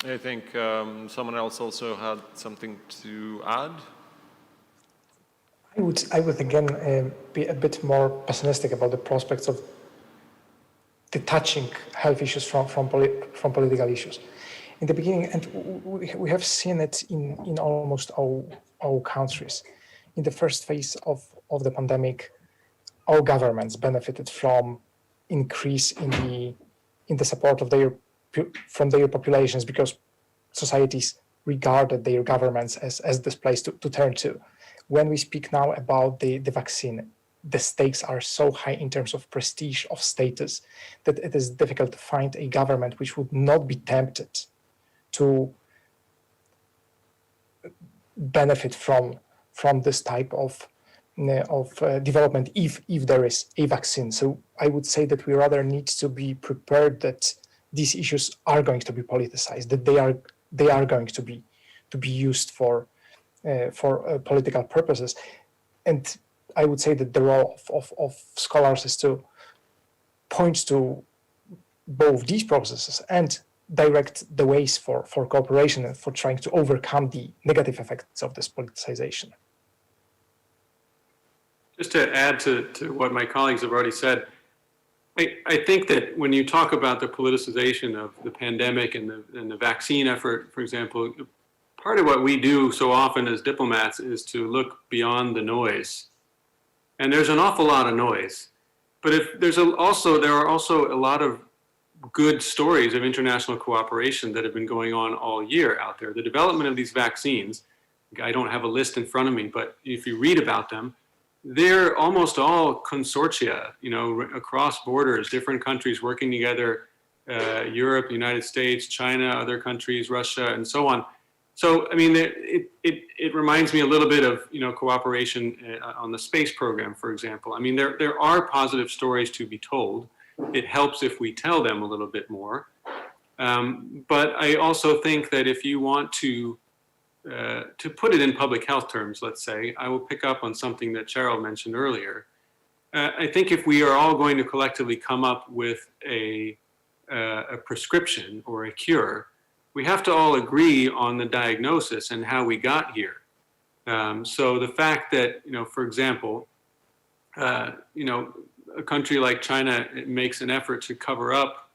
I think someone else also had something to add. I would again be a bit more pessimistic about the prospects of detaching health issues from political issues. In the beginning, and we have seen it in almost all countries. In the first phase of the pandemic, all governments benefited from increase in the support of their from their populations, because societies regarded their governments as this place to turn to. When we speak now about the vaccine, the stakes are so high in terms of prestige, of status, that it is difficult to find a government which would not be tempted to benefit from this type of development if there is a vaccine. So I would say that we rather need to be prepared that these issues are going to be politicized, that they are going to be used for political purposes. And I would say that the role of scholars is to point to both these processes and direct the ways for cooperation and for trying to overcome the negative effects of this politicization. Just to add to what my colleagues have already said, I think that when you talk about the politicization of the pandemic and the vaccine effort, for example, part of what we do so often as diplomats is to look beyond the noise. And there's an awful lot of noise. But if there are also a lot of good stories of international cooperation that have been going on all year out there. The development of these vaccines, I don't have a list in front of me, but if you read about them, they're almost all consortia, across borders, different countries working together, Europe, the United States, China, other countries, Russia, and so on. So, I mean, it reminds me a little bit of, cooperation on the space program, for example. I mean, there are positive stories to be told. It helps if we tell them a little bit more. But I also think that if you want to put it in public health terms, let's say, I will pick up on something that Cheryl mentioned earlier. I think if we are all going to collectively come up with a prescription or a cure, we have to all agree on the diagnosis and how we got here. So the fact that, for example, a country like China makes an effort to cover up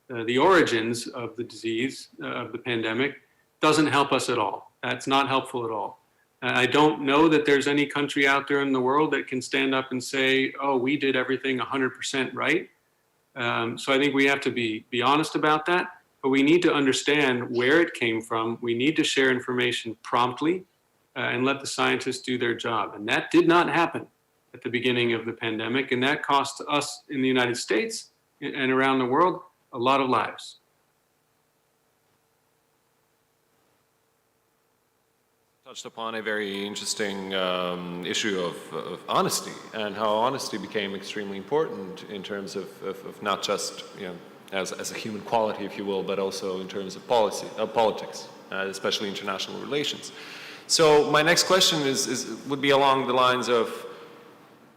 the origins of the disease, of the pandemic, doesn't help us at all. That's not helpful at all. I don't know that there's any country out there in the world that can stand up and say, oh, we did everything 100% right. So I think we have to be honest about that, but we need to understand where it came from. We need to share information promptly and let the scientists do their job. And that did not happen at the beginning of the pandemic, and that cost us in the United States and around the world a lot of lives. Touched upon a very interesting issue of honesty, and how honesty became extremely important in terms of not just as a human quality, if you will, but also in terms of politics, especially international relations. So my next question would be along the lines of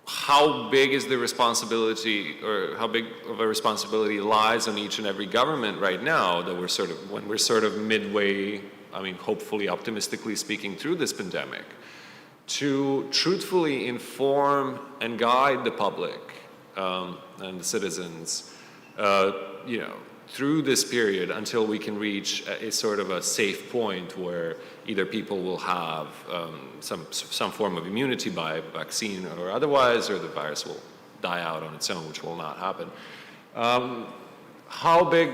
how big is the responsibility, or how big of a responsibility lies on each and every government right now that when we're sort of midway, I mean, hopefully, optimistically speaking, through this pandemic, to truthfully inform and guide the public and the citizens, through this period until we can reach a sort of a safe point where either people will have some form of immunity by vaccine or otherwise, or the virus will die out on its own, which will not happen. How big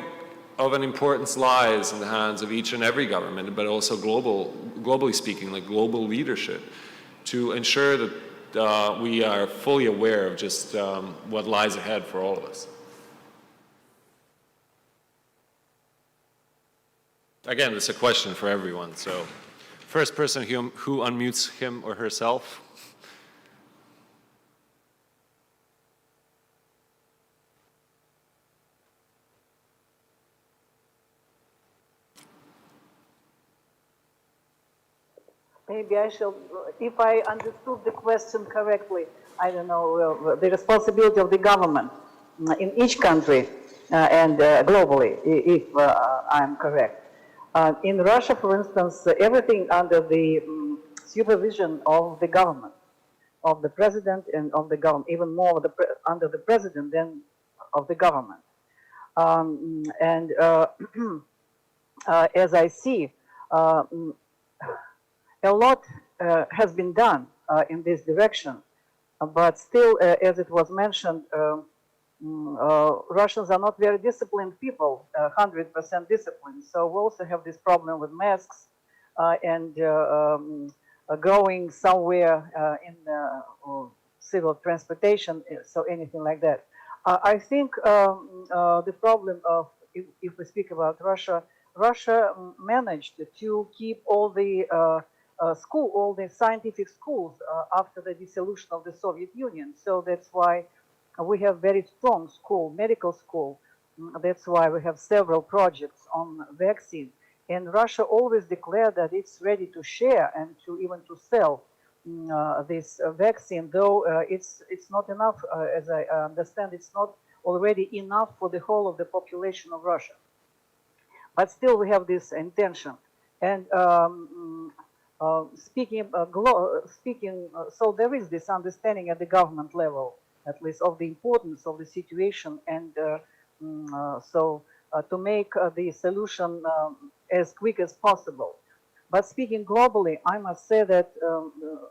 of an importance lies in the hands of each and every government, but also globally speaking, like global leadership, to ensure that we are fully aware of just what lies ahead for all of us? Again, it's a question for everyone. So, first person who unmutes him or herself. Maybe I shall, if I understood the question correctly, I don't know, the responsibility of the government in each country and globally, if I'm correct. In Russia, for instance, everything under the supervision of the government, of the president and of the government, even more under the president than of the government. As I see, a lot has been done in this direction, but still, as it was mentioned, Russians are not very disciplined people, 100% disciplined. So we also have this problem with masks and going somewhere in civil transportation, so anything like that. I think the problem of, if we speak about Russia, Russia managed to keep all the all the scientific schools after the dissolution of the Soviet Union. So that's why we have very strong school, medical school. That's why we have several projects on vaccine. And Russia always declared that it's ready to share and to even to sell this vaccine, though it's not enough, as I understand, it's not already enough for the whole of the population of Russia. But still we have this intention. And so there is this understanding at the government level, at least, of the importance of the situation, and to make the solution as quick as possible. But speaking globally, I must say that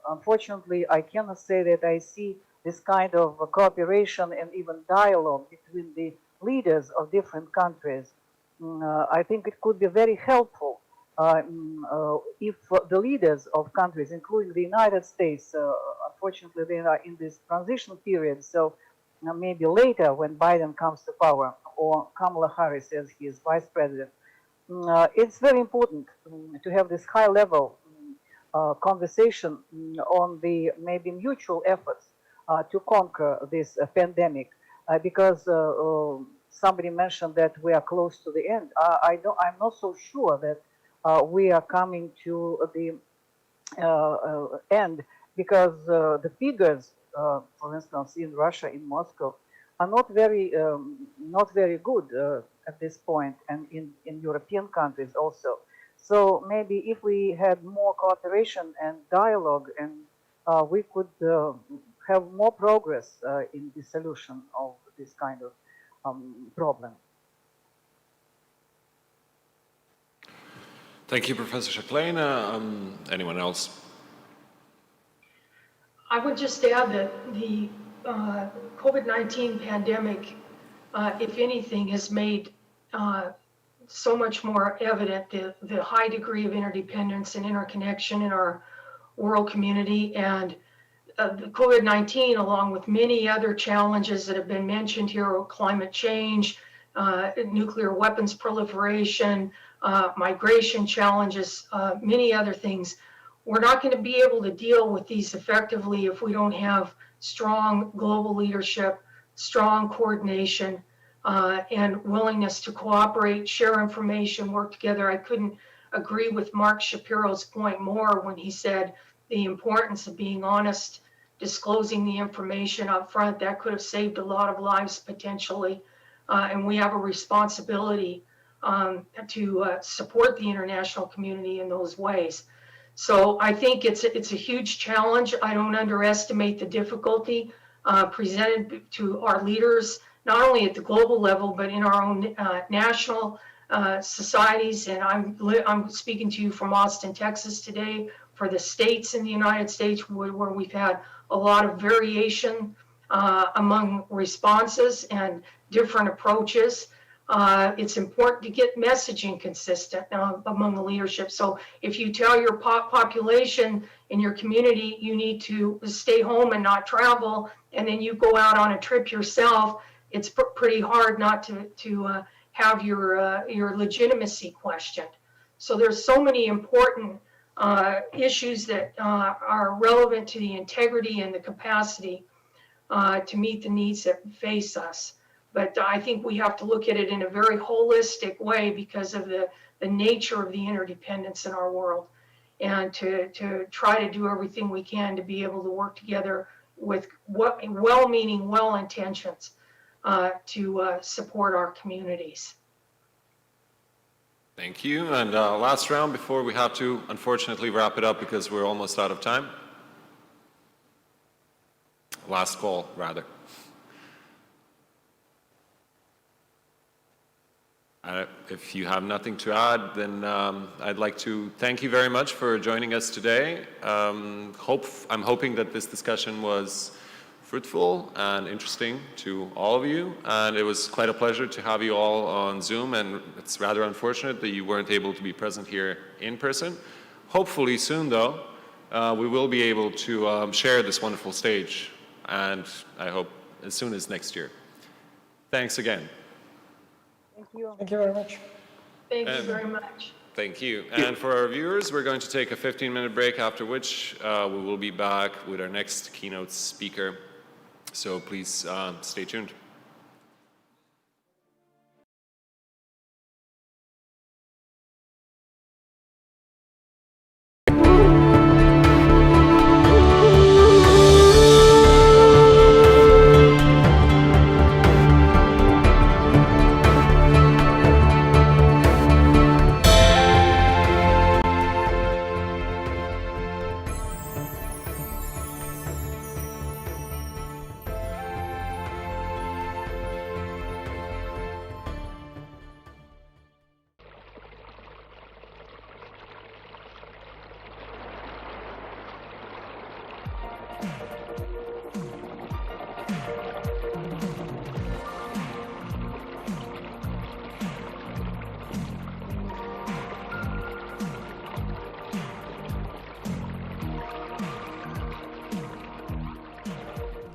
unfortunately I cannot say that I see this kind of cooperation and even dialogue between the leaders of different countries. I think it could be very helpful if the leaders of countries, including the United States, unfortunately they are in this transition period, so maybe later when Biden comes to power, or Kamala Harris as his vice president, it's very important to have this high-level conversation on the maybe mutual efforts to conquer this pandemic, because somebody mentioned that we are close to the end. I'm not so sure that we are coming to the end, because the figures, for instance, in Russia, in Moscow, are not very good at this point, and in European countries also. So maybe if we had more cooperation and dialogue, and we could have more progress in the solution of this kind of problem. Thank you, Professor Chaplain. Anyone else? I would just add that the COVID-19 pandemic, if anything, has made so much more evident the high degree of interdependence and interconnection in our world community. And the COVID-19, along with many other challenges that have been mentioned here, climate change, nuclear weapons proliferation, migration challenges, many other things, we're not going to be able to deal with these effectively if we don't have strong global leadership, strong coordination, and willingness to cooperate, share information, work together. I couldn't agree with Mark Shapiro's point more when he said the importance of being honest, disclosing the information up front. That could have saved a lot of lives potentially. And we have a responsibility to support the international community in those ways. So I think it's a huge challenge. I don't underestimate the difficulty presented to our leaders, not only at the global level, but in our own national societies. And I'm speaking to you from Austin, Texas today, for the states in the United States where we've had a lot of variation among responses and different approaches. It's important to get messaging consistent among the leadership. So if you tell your population in your community you need to stay home and not travel, and then you go out on a trip yourself, it's pretty hard not to have your legitimacy questioned. So there's so many important issues that are relevant to the integrity and the capacity to meet the needs that face us. But I think we have to look at it in a very holistic way because of the nature of the interdependence in our world, and to try to do everything we can to be able to work together with well-meaning, well-intentions to support our communities. Thank you. And last round before we have to, unfortunately, wrap it up because we're almost out of time. Last call, rather. If you have nothing to add, then I'd like to thank you very much for joining us today. I'm hoping that this discussion was fruitful and interesting to all of you, and it was quite a pleasure to have you all on Zoom, and it's rather unfortunate that you weren't able to be present here in person. Hopefully soon, though, we will be able to share this wonderful stage, and I hope as soon as next year. Thanks again. Thank you. Thank you very much. Thank you very much. Thank you. And for our viewers, we're going to take a 15-minute break, after which we will be back with our next keynote speaker. So please stay tuned.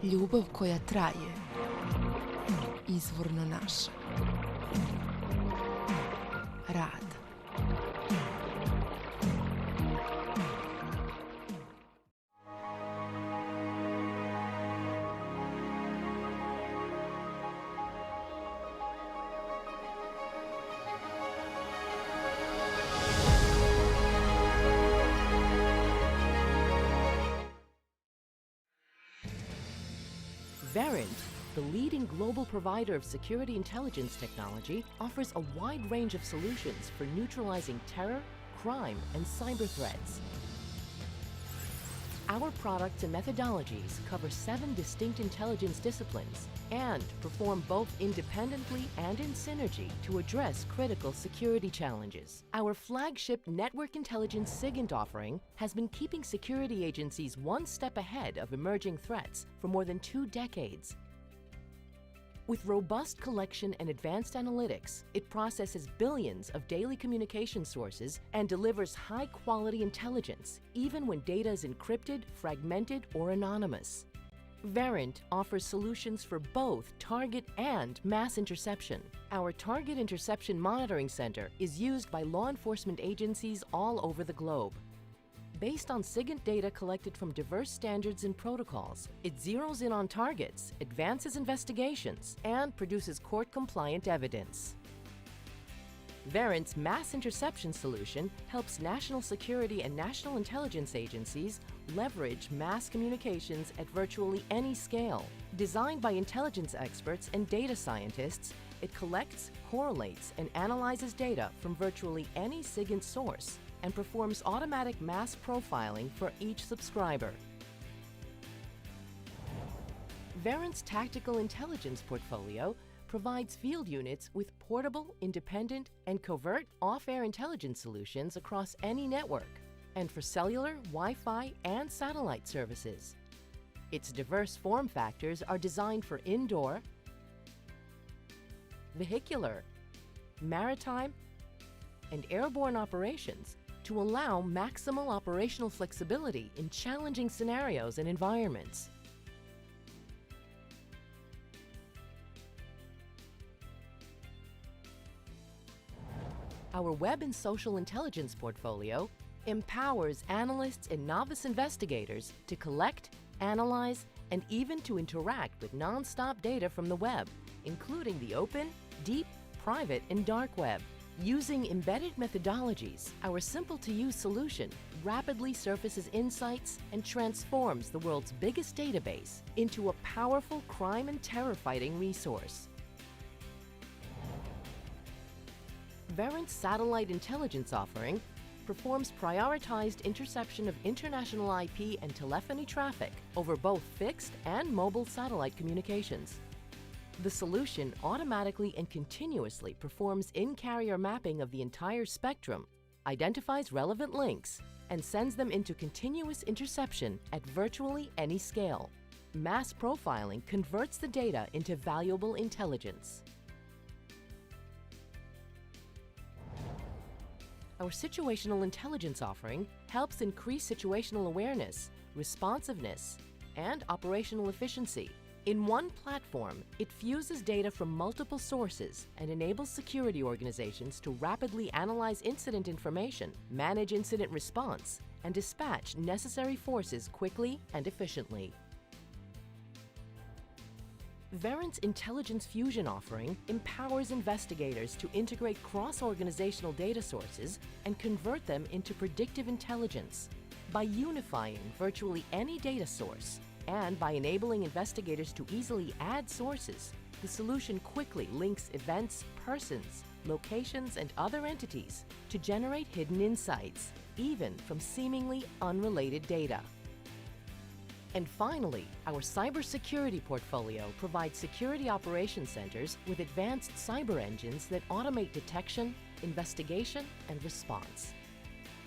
Ljubav koja traje, izvorno naša. Rad. Verint, the leading global provider of security intelligence technology, offers a wide range of solutions for neutralizing terror, crime, and cyber threats. Our products and methodologies cover 7 distinct intelligence disciplines and perform both independently and in synergy to address critical security challenges. Our flagship network intelligence SIGINT offering has been keeping security agencies one step ahead of emerging threats for more than 2 decades. With robust collection and advanced analytics, it processes billions of daily communication sources and delivers high-quality intelligence, even when data is encrypted, fragmented, or anonymous. Verint offers solutions for both target and mass interception. Our Target Interception Monitoring Center is used by law enforcement agencies all over the globe. Based on SIGINT data collected from diverse standards and protocols, it zeroes in on targets, advances investigations, and produces court-compliant evidence. Verint's mass interception solution helps national security and national intelligence agencies leverage mass communications at virtually any scale. Designed by intelligence experts and data scientists, it collects, correlates, and analyzes data from virtually any SIGINT source and performs automatic mass profiling for each subscriber. Verint's tactical intelligence portfolio provides field units with portable, independent, and covert off-air intelligence solutions across any network, and for cellular, Wi-Fi, and satellite services. Its diverse form factors are designed for indoor, vehicular, maritime, and airborne operations to allow maximal operational flexibility in challenging scenarios and environments. Our web and social intelligence portfolio empowers analysts and novice investigators to collect, analyze, and even to interact with non-stop data from the web, including the open, deep, private, and dark web. Using embedded methodologies, our simple-to-use solution rapidly surfaces insights and transforms the world's biggest database into a powerful crime and terror-fighting resource. Verint's satellite intelligence offering performs prioritized interception of international IP and telephony traffic over both fixed and mobile satellite communications. The solution automatically and continuously performs in-carrier mapping of the entire spectrum, identifies relevant links, and sends them into continuous interception at virtually any scale. mass profiling converts the data into valuable intelligence. Our situational intelligence offering helps increase situational awareness, responsiveness, and operational efficiency. In one platform, it fuses data from multiple sources and enables security organizations to rapidly analyze incident information, manage incident response, and dispatch necessary forces quickly and efficiently. Verint's Intelligence Fusion offering empowers investigators to integrate cross-organizational data sources and convert them into predictive intelligence. By unifying virtually any data source and by enabling investigators to easily add sources, the solution quickly links events, persons, locations, and other entities to generate hidden insights, even from seemingly unrelated data. And finally, our cybersecurity portfolio provides security operations centers with advanced cyber engines that automate detection, investigation, and response.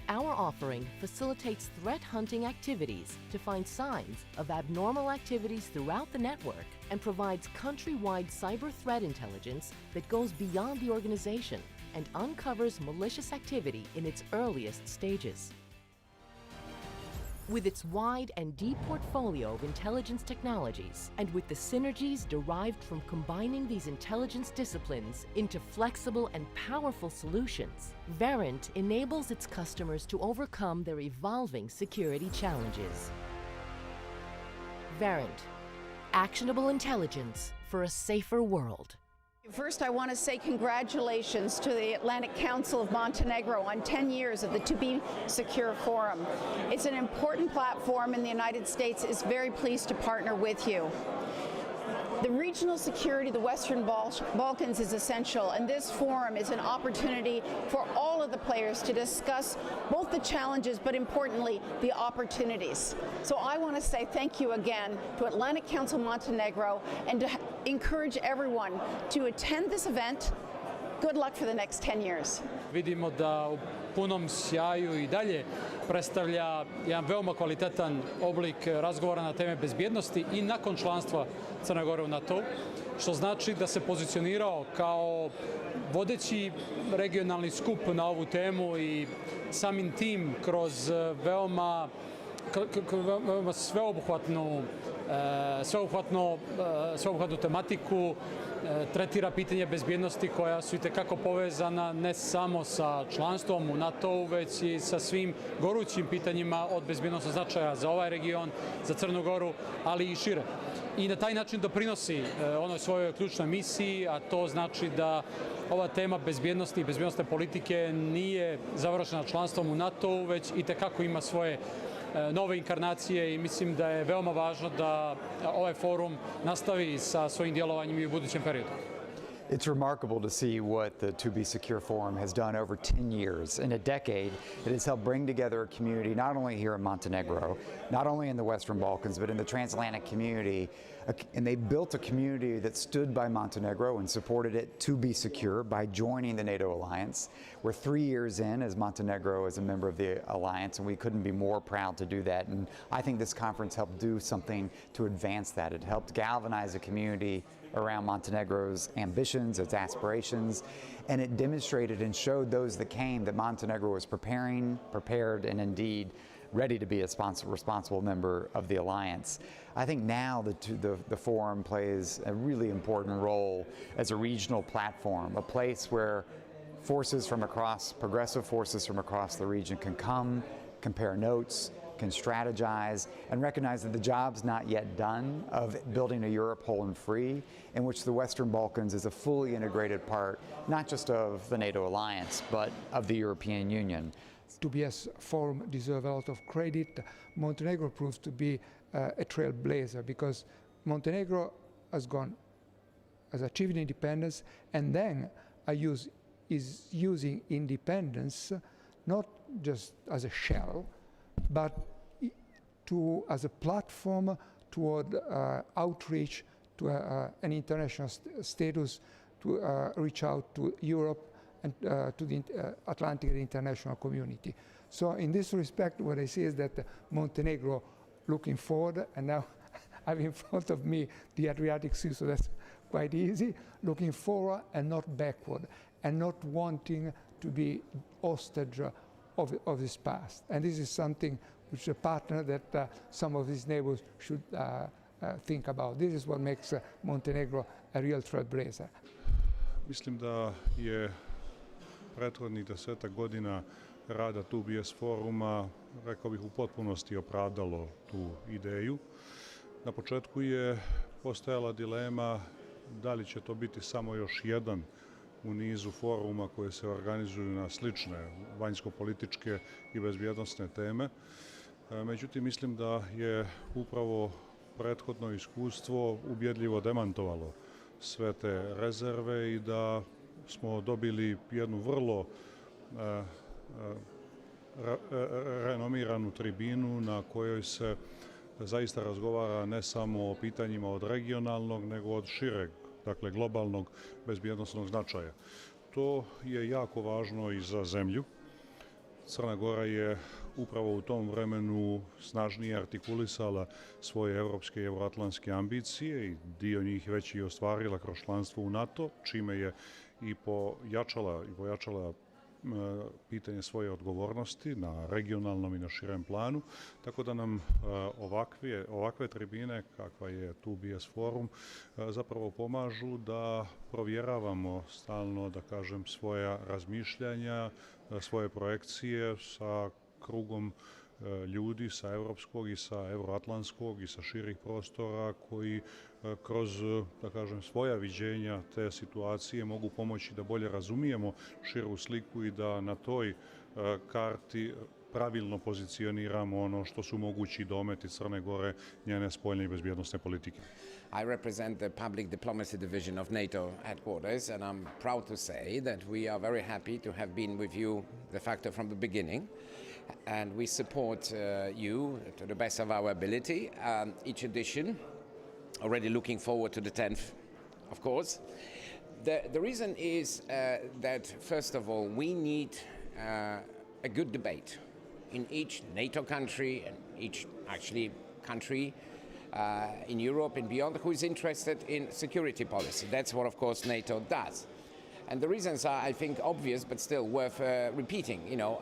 Our offering facilitates threat hunting activities to find signs of abnormal activities throughout the network and provides countrywide cyber threat intelligence that goes beyond the organization and uncovers malicious activity in its earliest stages. With its wide and deep portfolio of intelligence technologies, and with the synergies derived from combining these intelligence disciplines into flexible and powerful solutions, Verint enables its customers to overcome their evolving security challenges. Verint, actionable intelligence for a safer world. First, I want to say congratulations to the Atlantic Council of Montenegro on 10 years of the To Be Secure Forum. It's an important platform, and the United States is very pleased to partner with you. The regional security of the Western Balkans is essential, and this forum is an opportunity for all of the players to discuss both the challenges, but importantly, the opportunities. So I want to say thank you again to Atlantic Council Montenegro and to encourage everyone to attend this event. Good luck for the next 10 years. Vidimo da u punom sjaju I dalje predstavlja jedan veoma kvalitetan oblik razgovora na teme bezbjednosti I nakon članstva Crne Gore u NATO, što znači da se pozicionirao kao vodeći regionalni skup na ovu temu I samim tim kroz veoma sveobuhvatnu tematiku tretira pitanje bezbjednosti koja su itekako povezana ne samo sa članstvom u NATO-u, već I sa svim gorućim pitanjima od bezbjednosnog značaja za ovaj region, za Crnu Goru, ali I šire. I na taj način doprinosi onoj svojoj ključnoj misiji, a to znači da ova tema bezbjednosti I bezbjednosne politike nije završena članstvom u NATO-u, već itekako ima svoje nove inkarnacije I mislim da je veoma važno da ovaj forum nastavi sa svojim djelovanjem I u budućem periodu. It's remarkable to see what the To Be Secure Forum has done over 10 years. In a decade, it has helped bring together a community not only here in Montenegro, not only in the Western Balkans, but in the transatlantic community. And they built a community that stood by Montenegro and supported it to be secure by joining the NATO alliance. We're 3 years in as Montenegro is a member of the alliance, and we couldn't be more proud to do that. And I think this conference helped do something to advance that. It helped galvanize a community around Montenegro's ambitions, its aspirations, and it demonstrated and showed those that came that Montenegro was prepared, and indeed ready to be a responsible member of the alliance. I think now the forum plays a really important role as a regional platform, a place where progressive forces from across the region can come, compare notes, can strategize, and recognize that the job's not yet done of building a Europe whole and free, in which the Western Balkans is a fully integrated part, not just of the NATO alliance, but of the European Union. TBS forum deserves a lot of credit. Montenegro proves to be a trailblazer because Montenegro has achieved independence, and then is using independence not just as a shell, but as a platform toward outreach to an international status, to reach out to Europe and to the Atlantic and international community. So in this respect, what I see is that Montenegro looking forward, and now I have in front of me the Adriatic Sea, so that's quite easy. Looking forward and not backward, and not wanting to be hostage of this past. And this is something which a partner that some of these neighbors should think about. This is what makes Montenegro a real trailblazer. Mislim da je prethodnih 10 godina rada TBS foruma, rekao bih, u potpunosti opravdalo tu ideju. Na početku je postojala dilema da li će to biti samo još jedan u nizu foruma koje se organizuju na slične vanjsko-političke i bezbjednosne teme. Međutim, mislim da je upravo prethodno iskustvo ubjedljivo demantovalo sve te rezerve i da smo dobili jednu vrlo renomiranu tribinu na kojoj se zaista razgovara ne samo o pitanjima od regionalnog, nego od šireg, dakle globalnog bezbjednosnog značaja. To je jako važno i za zemlju. Crna Gora je upravo u tom vremenu snažnije artikulisala svoje evropske i euroatlantske ambicije i dio njih već i ostvarila kroz članstvo u NATO, čime je i pojačala pitanje svoje odgovornosti na regionalnom i na širem planu, tako da nam ovakve tribine, kakva je TBS forum, zapravo pomažu da provjeravamo stalno, da kažem, svoja razmišljanja, svoje projekcije sa krugom ljudi sa evropskog i sa euroatlantskog i sa širih prostora koji kroz, da kažem, svoja viđenja te situacije mogu pomoći da bolje razumijemo širu sliku i da na toj karti pravilno pozicioniramo ono što su mogući dometi Crne Gore, njene spoljne i bezbjednosne politike. I represent the public diplomacy division of NATO headquarters, and I'm proud to say that we are very happy to have been with you, de facto, from the beginning. And we support you to the best of our ability. Each edition, already looking forward to the 10th, of course. The reason is that, first of all, we need a good debate in each NATO country and each, actually, country in Europe and beyond who is interested in security policy. That's what, of course, NATO does. And the reasons are, I think, obvious, but still worth repeating. You know,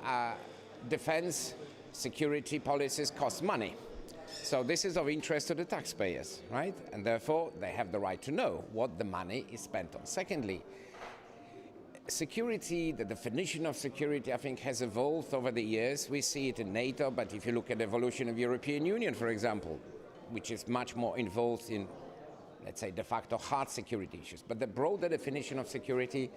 defense, security policies cost money. So this is of interest to the taxpayers, right? And therefore, they have the right to know what the money is spent on. Secondly, security, the definition of security, I think, has evolved over the years. We see it in NATO, but if you look at the evolution of the European Union, for example, which is much more involved in, let's say, de facto hard security issues. But the broader definition of security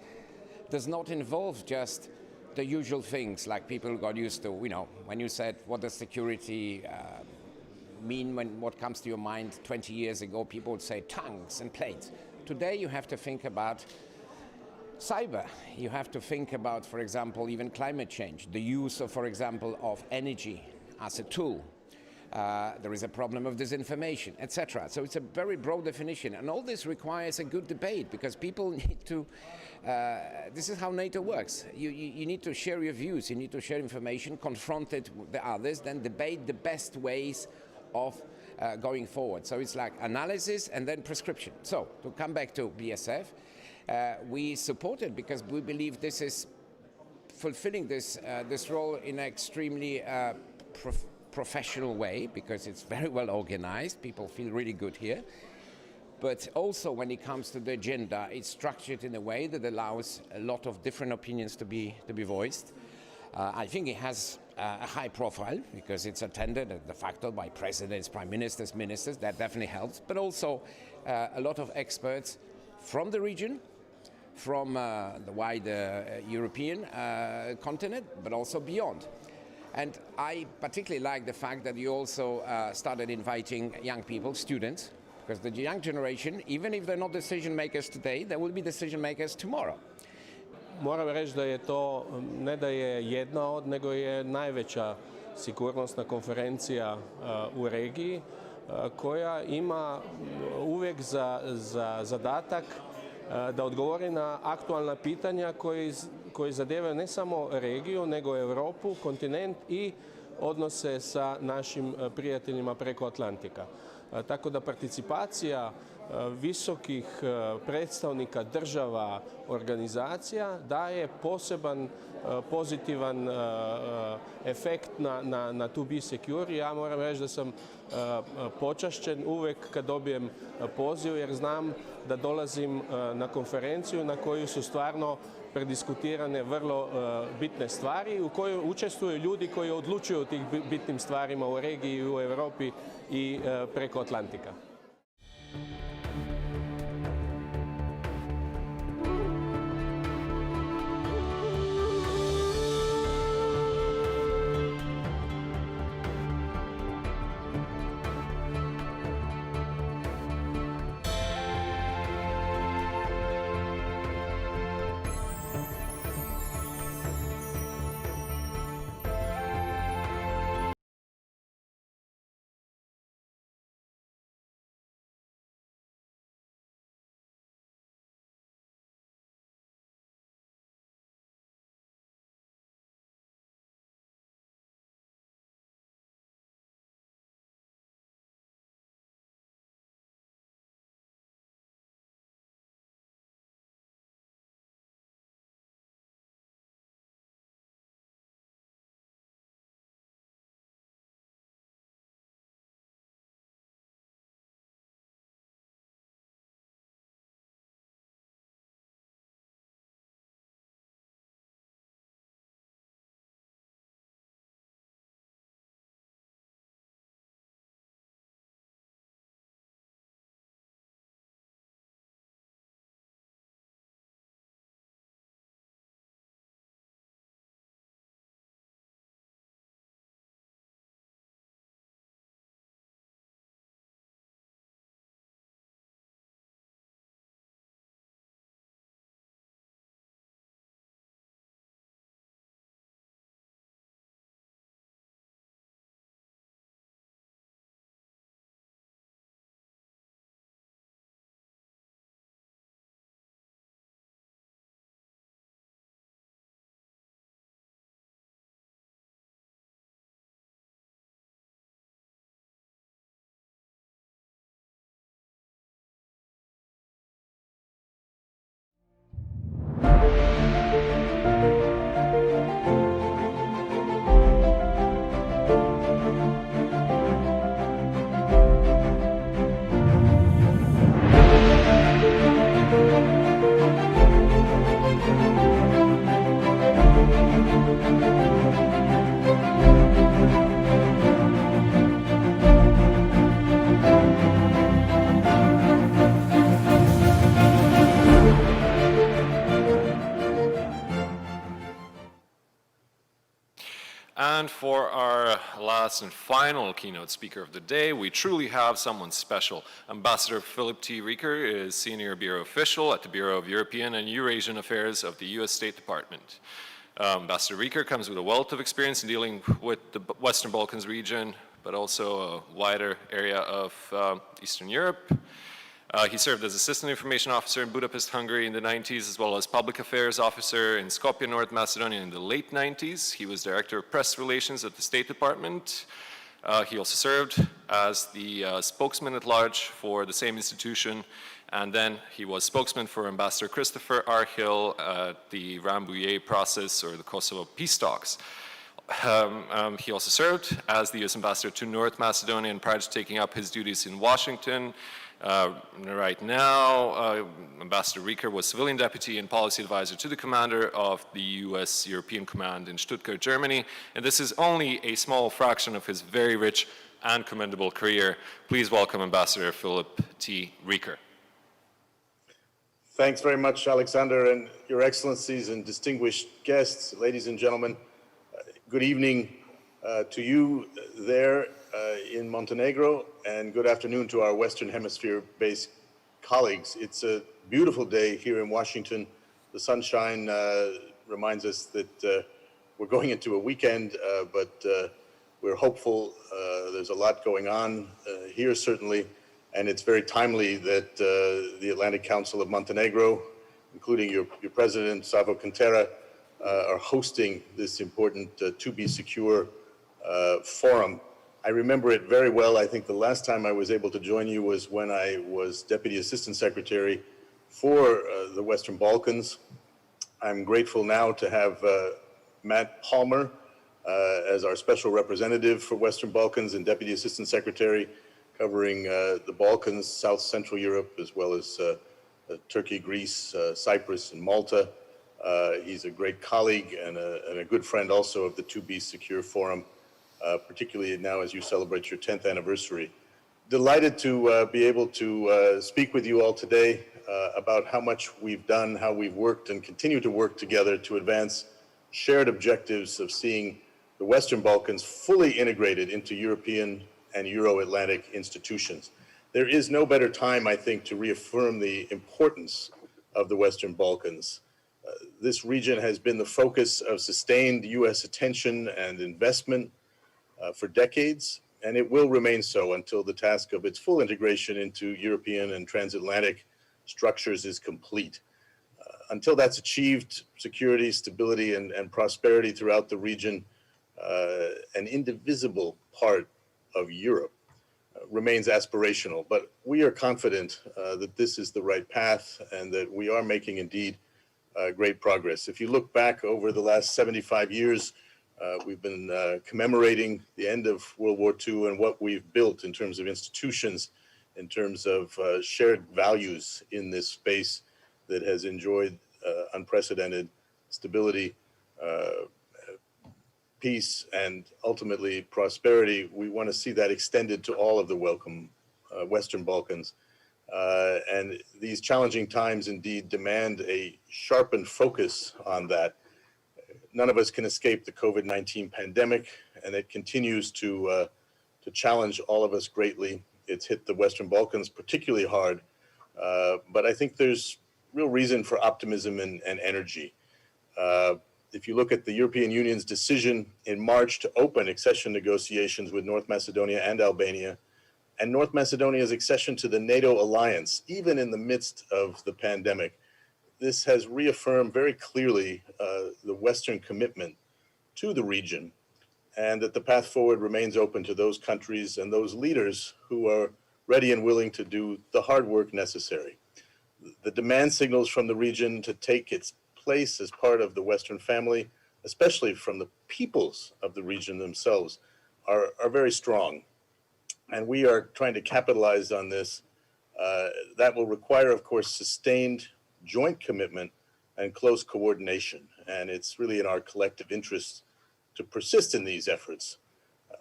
does not involve just the usual things like people got used to. You know, when you said, what does security mean, when what comes to your mind 20 years ago, people would say tanks and planes. Today you have to think about cyber. You have to think about, for example, even climate change, the use of, for example, of energy as a tool. There is a problem of disinformation, etc. So it's a very broad definition, and all this requires a good debate because people need to. This is how NATO works. You need to share your views, you need to share information, confront it with the others, then debate the best ways of going forward. So it's like analysis and then prescription. So to come back to BSF, we support it because we believe this is fulfilling this role in an extremely professional way because it's very well organized. People feel really good here. But also when it comes to the agenda, it's structured in a way that allows a lot of different opinions to be voiced. I think it has a high profile because it's attended de facto by presidents, prime ministers, ministers. That definitely helps. But also a lot of experts from the region, from the wider European continent, but also beyond. And I particularly like the fact that you also started inviting young people, students, because the young generation, even if they're not decision makers today, they will be decision makers tomorrow. Moram reći da je to ne da je jedna od, nego je najveća sigurnosna konferencija u regiji koja ima uvijek za zadatak da odgovori na aktualna pitanja koji zadevaju ne samo regiju, nego Europu, kontinent i odnose sa našim prijateljima preko Atlantika. Tako da participacija visokih predstavnika država, organizacija daje poseban pozitivan efekt na to be secure. Ja moram reći da sam počašćen uvek kad dobijem poziv jer znam da dolazim na konferenciju na koju su stvarno prediskutirane vrlo bitne stvari u kojoj učestvuju ljudi koji odlučuju o tih bitnim stvarima u regiji i u Europi i preko Atlantika. And for our last and final keynote speaker of the day, we truly have someone special. Ambassador Philip T. Rieker is Senior Bureau Official at the Bureau of European and Eurasian Affairs of the U.S. State Department. Ambassador Rieker comes with a wealth of experience in dealing with the Western Balkans region, but also a wider area of Eastern Europe. He served as Assistant Information Officer in Budapest, Hungary in the 90s, as well as Public Affairs Officer in Skopje, North Macedonia in the late 90s. He was Director of Press Relations at the State Department. He also served as the spokesman at large for the same institution, and then he was spokesman for Ambassador Christopher Arhill at the Rambouillet process or the Kosovo peace talks. He also served as the U.S. Ambassador to North Macedonia and prior to taking up his duties in Washington. Right now, Ambassador Rieker was civilian deputy and policy advisor to the commander of the U.S. European Command in Stuttgart, Germany. And this is only a small fraction of his very rich and commendable career. Please welcome Ambassador Philip T. Rieker. Thanks very much, Alexander, and Your Excellencies and distinguished guests, ladies and gentlemen. Good evening to you there in Montenegro, and good afternoon to our Western Hemisphere-based colleagues. It's a beautiful day here in Washington. The sunshine reminds us that we're going into a weekend, but we're hopeful. There's a lot going on here, certainly, and it's very timely that the Atlantic Council of Montenegro, including your president, Savo Kantera, are hosting this important To Be Secure forum. I remember it very well. I think the last time I was able to join you was when I was Deputy Assistant Secretary for the Western Balkans. I'm grateful now to have Matt Palmer as our special representative for Western Balkans and Deputy Assistant Secretary covering the Balkans, South Central Europe, as well as Turkey, Greece, Cyprus, and Malta. He's a great colleague and a good friend also of the 2B Secure Forum, particularly now as you celebrate your 10th anniversary. Delighted to be able to speak with you all today about how much we've done, how we've worked and continue to work together to advance shared objectives of seeing the Western Balkans fully integrated into European and Euro-Atlantic institutions. There is no better time, I think, to reaffirm the importance of the Western Balkans. This region has been the focus of sustained U.S. attention and investment for decades, and it will remain so until the task of its full integration into European and transatlantic structures is complete. Until that's achieved, security, stability, and prosperity throughout the region, an indivisible part of Europe, remains aspirational. But we are confident that this is the right path and that we are making indeed great progress. If you look back over the last 75 years, we've been commemorating the end of World War II and what we've built in terms of institutions, in terms of shared values in this space that has enjoyed unprecedented stability, peace, and ultimately prosperity. We want to see that extended to all of the welcome Western Balkans. And these challenging times indeed demand a sharpened focus on that. None of us can escape the COVID-19 pandemic, and it continues to challenge all of us greatly. It's hit the Western Balkans particularly hard, but I think there's real reason for optimism and energy. If you look at the European Union's decision in March to open accession negotiations with North Macedonia and Albania, and North Macedonia's accession to the NATO alliance, even in the midst of the pandemic, this has reaffirmed very clearly the Western commitment to the region, and that the path forward remains open to those countries and those leaders who are ready and willing to do the hard work necessary. The demand signals from the region to take its place as part of the Western family, especially from the peoples of the region themselves, are very strong. And we are trying to capitalize on this. That will require, of course, sustained joint commitment and close coordination. And it's really in our collective interest to persist in these efforts.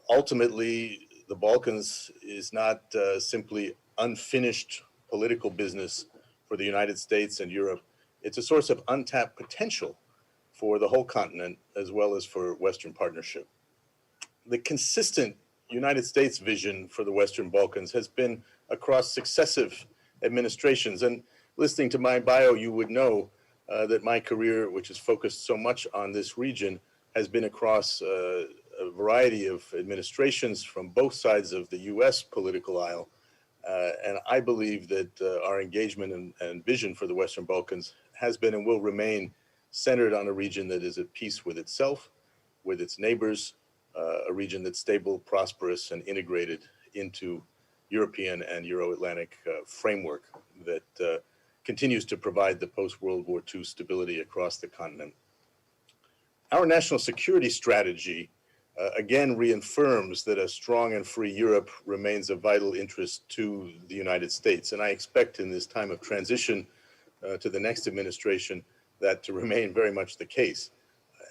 Ultimately, the Balkans is not simply unfinished political business for the United States and Europe. It's a source of untapped potential for the whole continent as well as for Western partnership. The consistent United States vision for the Western Balkans has been across successive administrations. And listening to my bio, you would know that my career, which is focused so much on this region, has been across a variety of administrations from both sides of the US political aisle. And I believe that our engagement and vision for the Western Balkans has been and will remain centered on a region that is at peace with itself, with its neighbors, a region that's stable, prosperous, and integrated into European and Euro-Atlantic framework that continues to provide the post-World War II stability across the continent. Our national security strategy again reaffirms that a strong and free Europe remains of vital interest to the United States. And I expect in this time of transition to the next administration that to remain very much the case.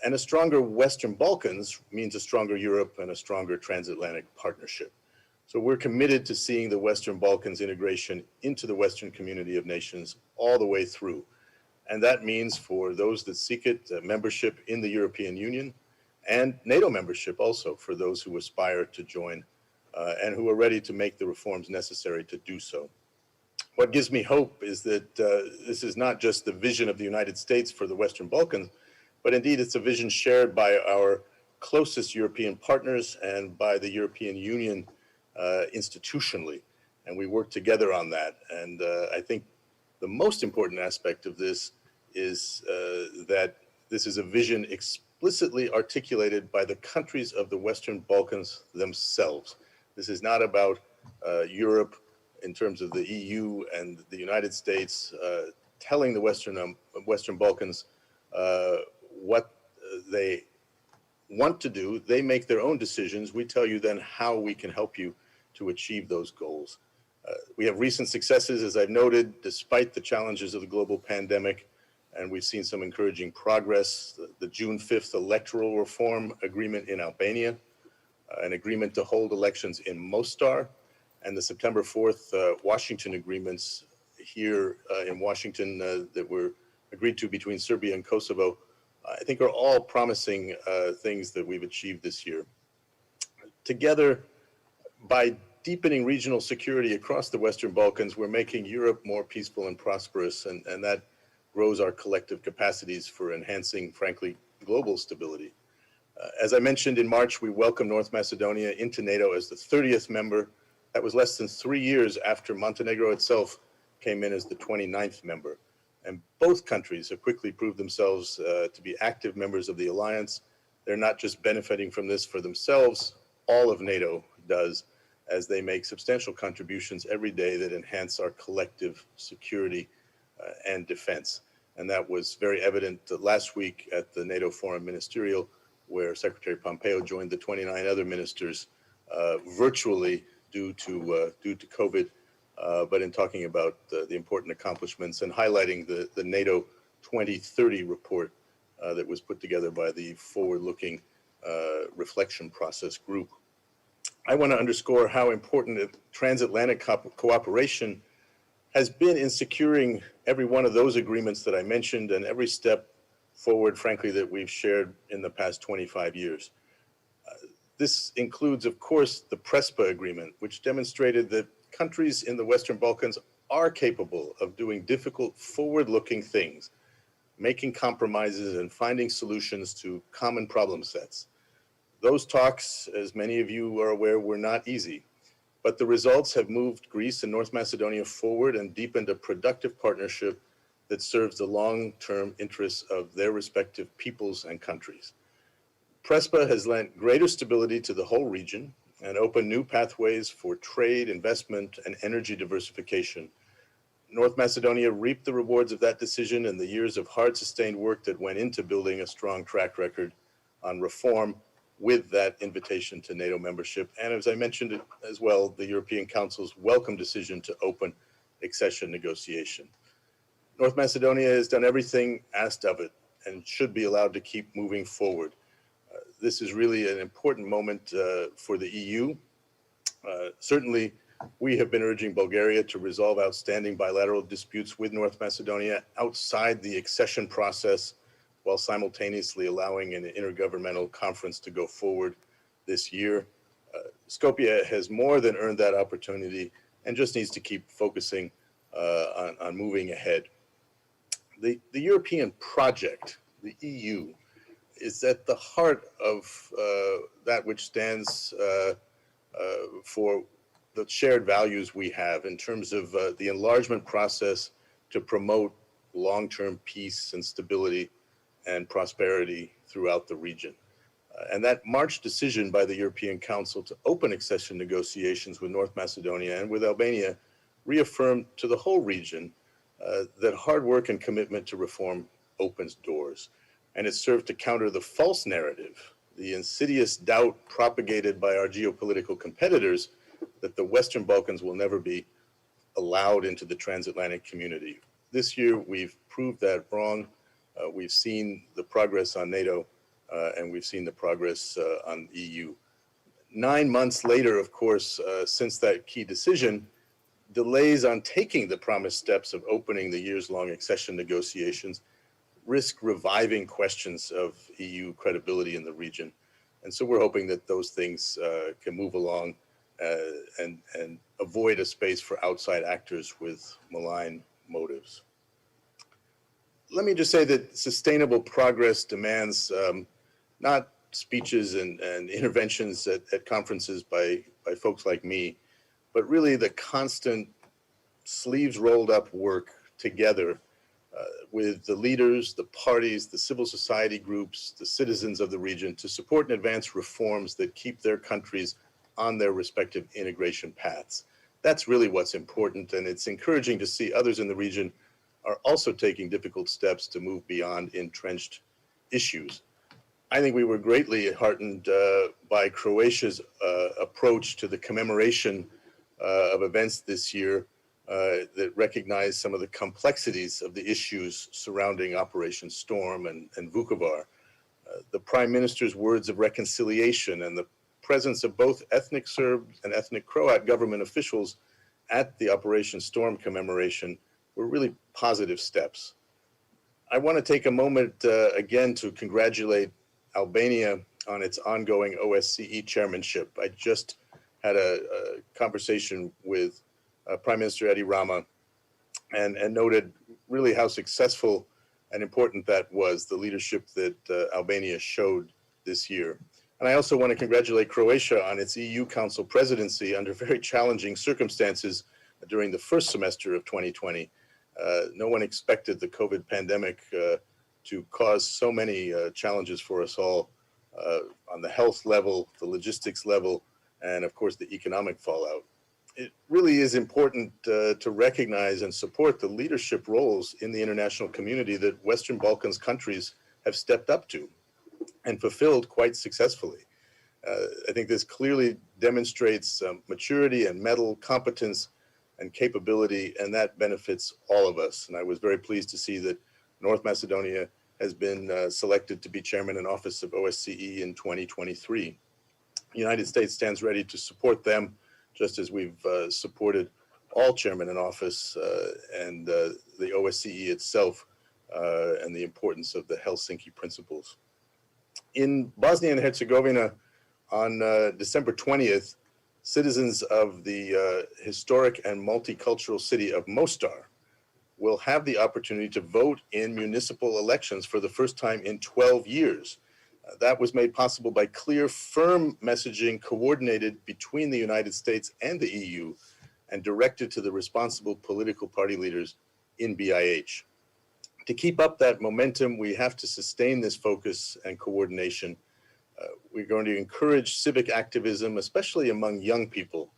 And a stronger Western Balkans means a stronger Europe and a stronger transatlantic partnership. So we're committed to seeing the Western Balkans integration into the Western community of nations all the way through. And that means for those that seek it, membership in the European Union, and NATO membership also for those who aspire to join and who are ready to make the reforms necessary to do so. What gives me hope is that this is not just the vision of the United States for the Western Balkans, but indeed it's a vision shared by our closest European partners and by the European Union institutionally. And we work together on that. And I think the most important aspect of this is that this is a vision explicitly articulated by the countries of the Western Balkans themselves. This is not about Europe in terms of the EU and the United States telling the Western Balkans what they want to do. They make their own decisions. We tell you then how we can help you to achieve those goals. We have recent successes, as I've noted, despite the challenges of the global pandemic, and we've seen some encouraging progress. The June 5th electoral reform agreement in Albania, an agreement to hold elections in Mostar, and the September 4th Washington agreements here in Washington that were agreed to between Serbia and Kosovo, I think are all promising things that we've achieved this year. Together, by deepening regional security across the Western Balkans, we're making Europe more peaceful and prosperous, and that grows our collective capacities for enhancing, frankly, global stability. As I mentioned in March, we welcomed North Macedonia into NATO as the 30th member. That was less than 3 years after Montenegro itself came in as the 29th member. And both countries have quickly proved themselves to be active members of the alliance. They're not just benefiting from this for themselves, all of NATO does, as they make substantial contributions every day that enhance our collective security and defense. And that was very evident last week at the NATO Foreign Ministerial, where Secretary Pompeo joined the 29 other ministers virtually due to COVID, but in talking about the important accomplishments and highlighting the NATO 2030 report that was put together by the forward-looking reflection process group. I want to underscore how important transatlantic cooperation has been in securing every one of those agreements that I mentioned and every step forward, frankly, that we've shared in the past 25 years. This includes, of course, the PRESPA agreement, which demonstrated that countries in the Western Balkans are capable of doing difficult, forward-looking things, making compromises and finding solutions to common problem sets. Those talks, as many of you are aware, were not easy, but the results have moved Greece and North Macedonia forward and deepened a productive partnership that serves the long-term interests of their respective peoples and countries. PRESPA has lent greater stability to the whole region and opened new pathways for trade, investment, and energy diversification. North Macedonia reaped the rewards of that decision and the years of hard, sustained work that went into building a strong track record on reform with that invitation to NATO membership. And as I mentioned it as well, the European Council's welcome decision to open accession negotiation. North Macedonia has done everything asked of it and should be allowed to keep moving forward. This is really an important moment for the EU. Certainly, we have been urging Bulgaria to resolve outstanding bilateral disputes with North Macedonia outside the accession process, while simultaneously allowing an intergovernmental conference to go forward this year. Skopje has more than earned that opportunity and just needs to keep focusing on moving ahead. The European project, the EU, is at the heart of that which stands for the shared values we have in terms of the enlargement process to promote long-term peace and stability and prosperity throughout the region. And that March decision by the European Council to open accession negotiations with North Macedonia and with Albania reaffirmed to the whole region that hard work and commitment to reform opens doors. And it served to counter the false narrative, the insidious doubt propagated by our geopolitical competitors that the Western Balkans will never be allowed into the transatlantic community. This year, we've proved that wrong. We've seen the progress on NATO, and we've seen the progress on EU. 9 months later, of course, since that key decision, delays on taking the promised steps of opening the years-long accession negotiations risk reviving questions of EU credibility in the region. And so we're hoping that those things can move along and avoid a space for outside actors with malign motives. Let me just say that sustainable progress demands not speeches and interventions at conferences by folks like me, but really the constant sleeves rolled up work together with the leaders, the parties, the civil society groups, the citizens of the region to support and advance reforms that keep their countries on their respective integration paths. That's really what's important, and it's encouraging to see others in the region are also taking difficult steps to move beyond entrenched issues. I think we were greatly heartened by Croatia's approach to the commemoration of events this year that recognize some of the complexities of the issues surrounding Operation Storm and Vukovar. The Prime Minister's words of reconciliation and the presence of both ethnic Serb and ethnic Croat government officials at the Operation Storm commemoration were really positive steps. I want to take a moment again to congratulate Albania on its ongoing OSCE chairmanship. I just had a conversation with Prime Minister Edi Rama and noted really how successful and important that was, the leadership that Albania showed this year. And I also want to congratulate Croatia on its EU Council presidency under very challenging circumstances during the first semester of 2020. No one expected the COVID pandemic to cause so many challenges for us all on the health level, the logistics level, and of course the economic fallout. It really is important to recognize and support the leadership roles in the international community that Western Balkans countries have stepped up to and fulfilled quite successfully. I think this clearly demonstrates maturity and mettle, competence and capability, and that benefits all of us. And I was very pleased to see that North Macedonia has been selected to be chairman in office of OSCE in 2023. The United States stands ready to support them, just as we've supported all chairmen in office and the OSCE itself and the importance of the Helsinki principles. In Bosnia and Herzegovina, on December 20th, citizens of the historic and multicultural city of Mostar will have the opportunity to vote in municipal elections for the first time in 12 years. That was made possible by clear, firm messaging coordinated between the United States and the EU and directed to the responsible political party leaders in BIH. To keep up that momentum, we have to sustain this focus and coordination. We're going to encourage civic activism, especially among young people,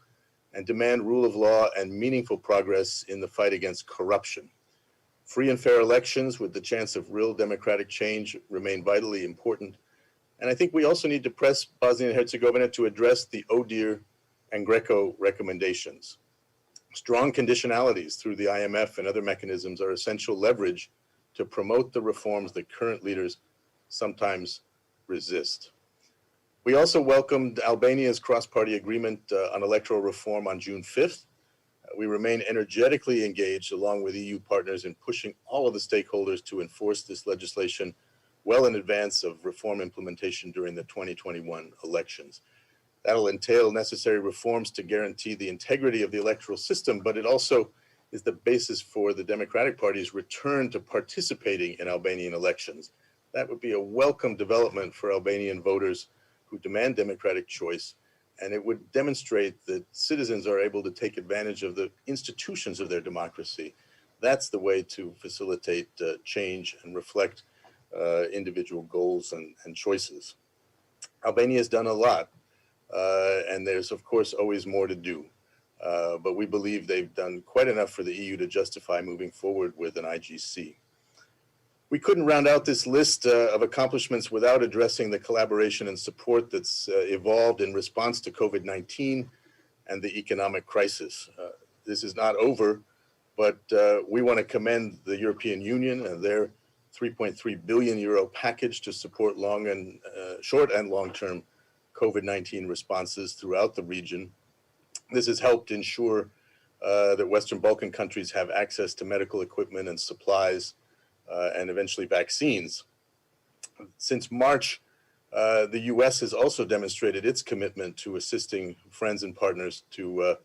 and demand rule of law and meaningful progress in the fight against corruption. Free and fair elections with the chance of real democratic change remain vitally important. And I think we also need to press Bosnia and Herzegovina to address the ODIHR and Greco recommendations. Strong conditionalities through the IMF and other mechanisms are essential leverage to promote the reforms that current leaders sometimes resist. We also welcomed Albania's cross-party agreement on electoral reform on June 5th. We remain energetically engaged along with EU partners in pushing all of the stakeholders to enforce this legislation well in advance of reform implementation during the 2021 elections. That'll entail necessary reforms to guarantee the integrity of the electoral system, but it also is the basis for the Democratic Party's return to participating in Albanian elections. That would be a welcome development for Albanian voters who demand democratic choice, and it would demonstrate that citizens are able to take advantage of the institutions of their democracy. That's the way to facilitate change and reflect individual goals and choices. Albania has done a lot, and there's of course always more to do. But we believe they've done quite enough for the EU to justify moving forward with an IGC. We couldn't round out this list of accomplishments without addressing the collaboration and support that's evolved in response to COVID-19 and the economic crisis. This is not over, but we want to commend the European Union and their 3.3 billion euro package to support short and long-term COVID-19 responses throughout the region. This has helped ensure that Western Balkan countries have access to medical equipment and supplies and eventually vaccines. Since March, the US has also demonstrated its commitment to assisting friends and partners to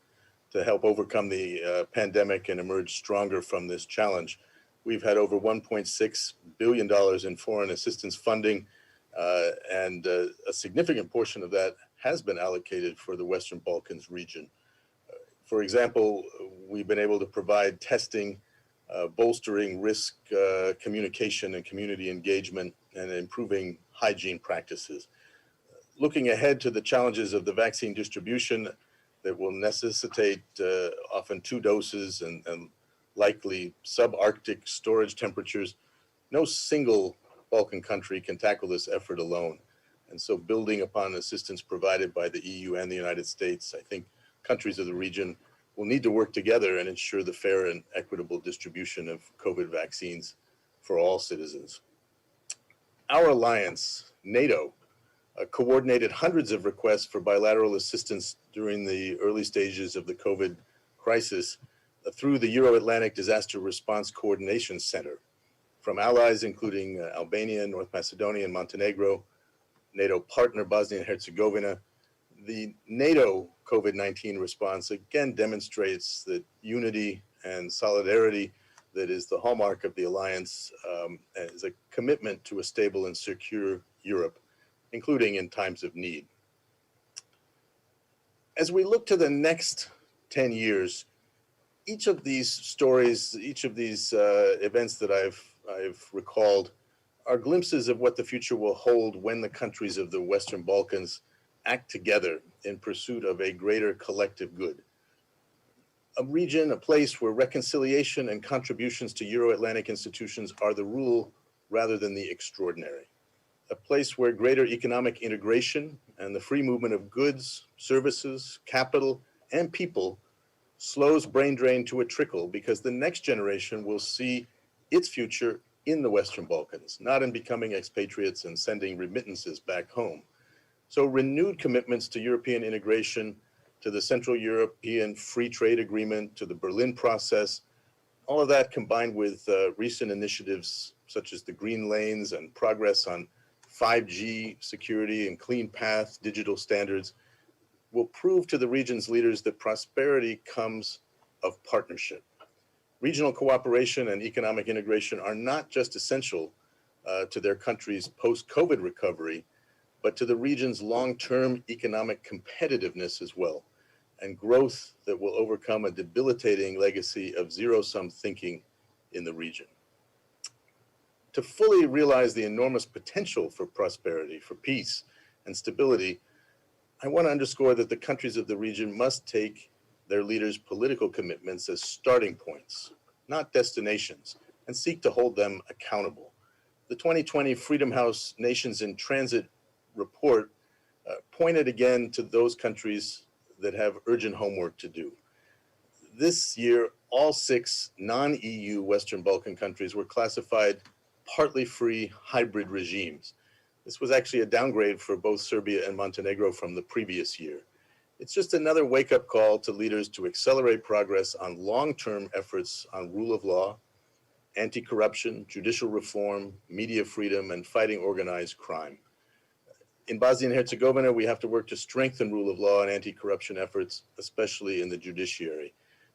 help overcome the pandemic and emerge stronger from this challenge. We've had over $1.6 billion in foreign assistance funding, and a significant portion of that has been allocated for the Western Balkans region. For example, we've been able to provide testing bolstering risk communication and community engagement, and improving hygiene practices. Looking ahead to the challenges of the vaccine distribution that will necessitate often 2 doses and likely subarctic storage temperatures, no single Balkan country can tackle this effort alone. And so building upon assistance provided by the EU and the United States, I think countries of the region will need to work together and ensure the fair and equitable distribution of COVID vaccines for all citizens. Our alliance, NATO, coordinated hundreds of requests for bilateral assistance during the early stages of the COVID crisis through the Euro-Atlantic Disaster Response Coordination Center, from allies including Albania, North Macedonia, and Montenegro, NATO partner Bosnia and Herzegovina. The NATO COVID-19 response again demonstrates that unity and solidarity that is the hallmark of the alliance is a commitment to a stable and secure Europe, including in times of need. As we look to the next 10 years, each of these stories, each of these events that I've recalled are glimpses of what the future will hold when the countries of the Western Balkans act together in pursuit of a greater collective good. A region, a place where reconciliation and contributions to Euro-Atlantic institutions are the rule rather than the extraordinary. A place where greater economic integration and the free movement of goods, services, capital, and people slows brain drain to a trickle, because the next generation will see its future in the Western Balkans, not in becoming expatriates and sending remittances back home. So renewed commitments to European integration, to the Central European Free Trade Agreement, to the Berlin process, all of that combined with recent initiatives such as the Green Lanes and progress on 5G security and clean path digital standards will prove to the region's leaders that prosperity comes of partnership. Regional cooperation and economic integration are not just essential to their country's post-COVID recovery, but to the region's long-term economic competitiveness as well, and growth that will overcome a debilitating legacy of zero-sum thinking in the region. To fully realize the enormous potential for prosperity, for peace and stability, I want to underscore that the countries of the region must take their leaders' political commitments as starting points, not destinations, and seek to hold them accountable. The 2020 Freedom House Nations in Transit report pointed again to those countries that have urgent homework to do. This year, all 6 non-EU Western Balkan countries were classified partly free hybrid regimes. This was actually a downgrade for both Serbia and Montenegro from the previous year. It's just another wake-up call to leaders to accelerate progress on long-term efforts on rule of law, anti-corruption, judicial reform, media freedom, and fighting organized crime. In Bosnia and Herzegovina, we have to work to strengthen rule of law and anti-corruption efforts, especially in the judiciary.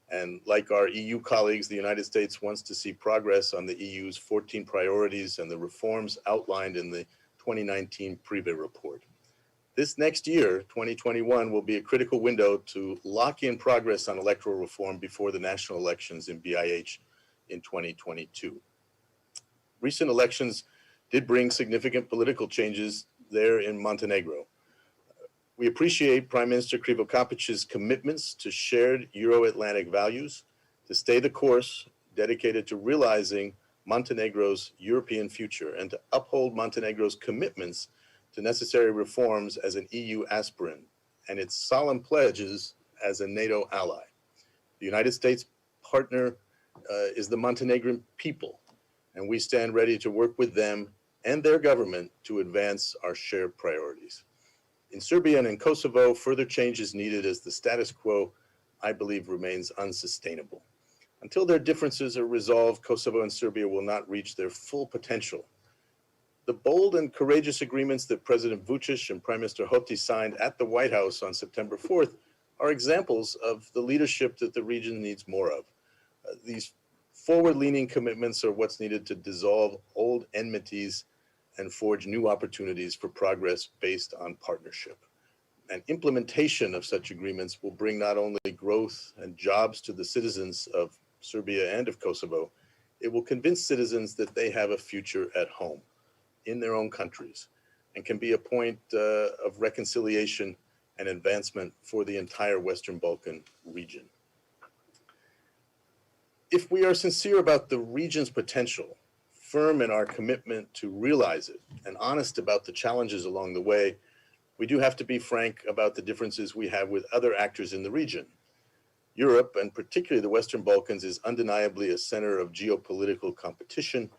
And like our EU colleagues, the United States wants to see progress on the EU's 14 priorities and the reforms outlined in the 2019 Prive report. This next year, 2021, will be a critical window to lock in progress on electoral reform before the national elections in BiH in 2022. Recent elections did bring significant political changes there in Montenegro. We appreciate Prime Minister Krivokapic's commitments to shared Euro-Atlantic values, to stay the course dedicated to realizing Montenegro's European future, and to uphold Montenegro's commitments to necessary reforms as an EU aspirant and its solemn pledges as a NATO ally. The United States partner is the Montenegrin people, and we stand ready to work with them and their government to advance our shared priorities. In Serbia and in Kosovo, further change is needed as the status quo, I believe, remains unsustainable. Until their differences are resolved, Kosovo and Serbia will not reach their full potential. The bold and courageous agreements that President Vučić and Prime Minister Hoti signed at the White House on September 4th are examples of the leadership that the region needs more of. These forward-leaning commitments are what's needed to dissolve old enmities and forge new opportunities for progress based on partnership. And implementation of such agreements will bring not only growth and jobs to the citizens of Serbia and of Kosovo, it will convince citizens that they have a future at home, in their own countries, and can be a point of reconciliation and advancement for the entire Western Balkan region. If we are sincere about the region's potential, firm in our commitment to realize it, and honest about the challenges along the way, we do have to be frank about the differences we have with other actors in the region. Europe, and particularly the Western Balkans, is undeniably a center of geopolitical competition.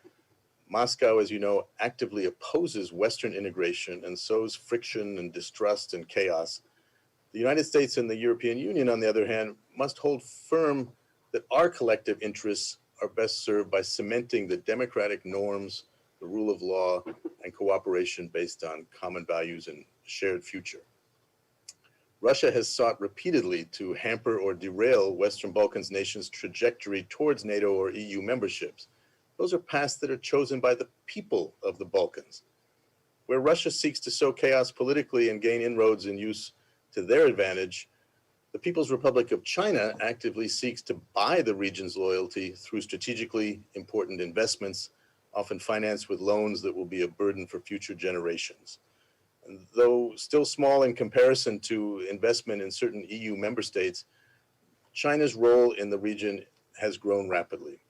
Moscow, as you know, actively opposes Western integration and sows friction and distrust and chaos. The United States and the European Union, on the other hand, must hold firm that our collective interests are best served by cementing the democratic norms, the rule of law, and cooperation based on common values and shared future. Russia has sought repeatedly to hamper or derail Western Balkans nations' trajectory towards NATO or EU memberships. Those are paths that are chosen by the people of the Balkans. Where Russia seeks to sow chaos politically and gain inroads in use to their advantage, the People's Republic of China actively seeks to buy the region's loyalty through strategically important investments, often financed with loans that will be a burden for future generations. And though still small in comparison to investment in certain EU member states, China's role in the region has grown rapidly.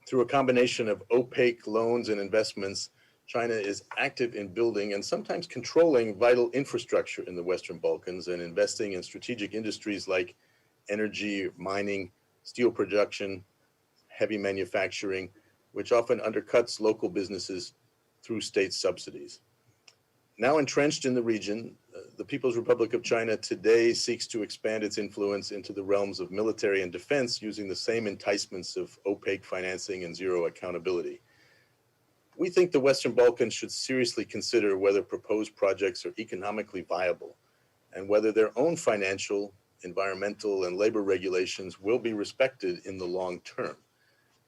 Through a combination of opaque loans and investments, China is active in building and sometimes controlling vital infrastructure in the Western Balkans and investing in strategic industries like energy, mining, steel production, heavy manufacturing, which often undercuts local businesses through state subsidies. Now entrenched in the region, the People's Republic of China today seeks to expand its influence into the realms of military and defense using the same enticements of opaque financing and zero accountability. We think the Western Balkans should seriously consider whether proposed projects are economically viable and whether their own financial, environmental, and labor regulations will be respected in the long term.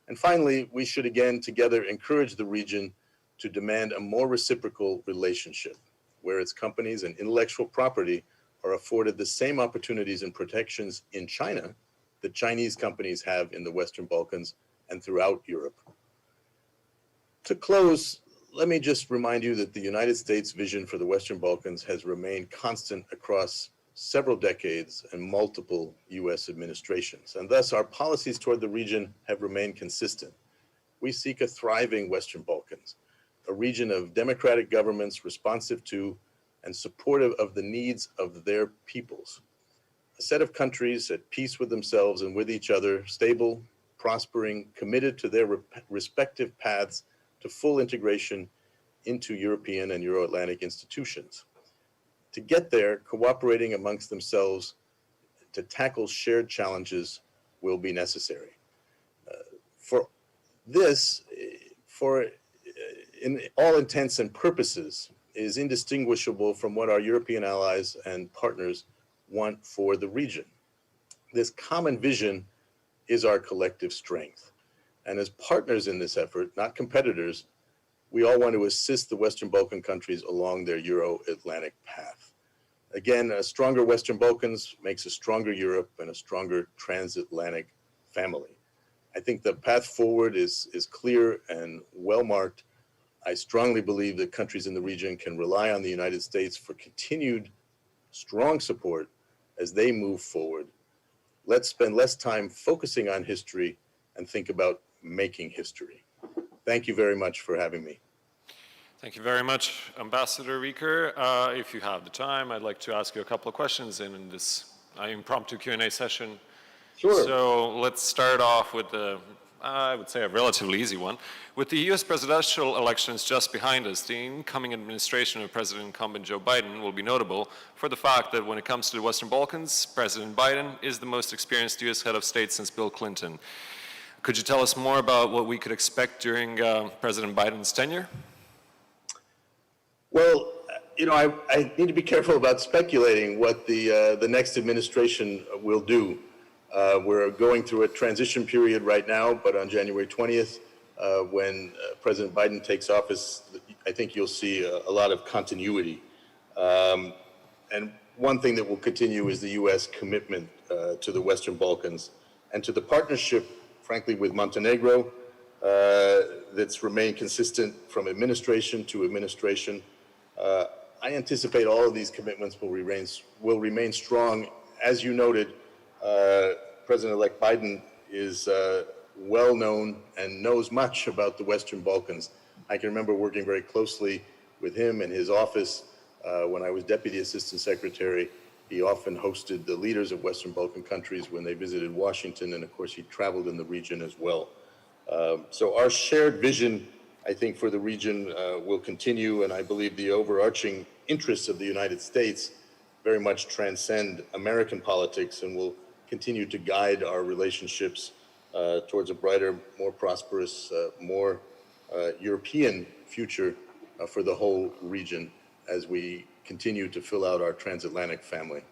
And finally, we should again together encourage the region to demand a more reciprocal relationship, where its companies and intellectual property are afforded the same opportunities and protections in China that Chinese companies have in the Western Balkans and throughout Europe. To close, let me just remind you that the United States' vision for the Western Balkans has remained constant across several decades and multiple US administrations, and thus our policies toward the region have remained consistent. We seek a thriving Western Balkans, a region of democratic governments responsive to and supportive of the needs of their peoples. A set of countries at peace with themselves and with each other, stable, prospering, committed to their respective paths to full integration into European and Euro-Atlantic institutions. To get there, cooperating amongst themselves to tackle shared challenges will be necessary. In all intents and purposes, is indistinguishable from what our European allies and partners want for the region. This common vision is our collective strength. And as partners in this effort, not competitors, we all want to assist the Western Balkan countries along their Euro-Atlantic path. Again, a stronger Western Balkans makes a stronger Europe and a stronger transatlantic family. I think the path forward is clear and well-marked. I strongly believe that countries in the region can rely on the United States for continued strong support as they move forward. Let's spend less time focusing on history and think about making history. Thank you very much for having me. Thank you very much, Ambassador Rieker. If you have the time, I'd like to ask you a couple of questions in this impromptu Q&A session. Sure. So let's start off with I would say a relatively easy one. With the US presidential elections just behind us, the incoming administration of President incumbent Joe Biden will be notable for the fact that when it comes to the Western Balkans, President Biden is the most experienced US head of state since Bill Clinton. Could you tell us more about what we could expect during President Biden's tenure? Well, you know, I need to be careful about speculating what the next administration will do. We're going through a transition period right now, but on January 20th, when President Biden takes office, I think you'll see a lot of continuity. And one thing that will continue is the U.S. commitment to the Western Balkans and to the partnership, frankly, with Montenegro, that's remained consistent from administration to administration. I anticipate all of these commitments will remain strong. As you noted, President-elect Biden is well known and knows much about the Western Balkans. I can remember working very closely with him and his office when I was Deputy Assistant Secretary. He often hosted the leaders of Western Balkan countries when they visited Washington, and of course he traveled in the region as well. So our shared vision, I think, for the region will continue, and I believe the overarching interests of the United States very much transcend American politics and will continue to guide our relationships towards a brighter, more prosperous, more European future for the whole region as we continue to fill out our transatlantic family.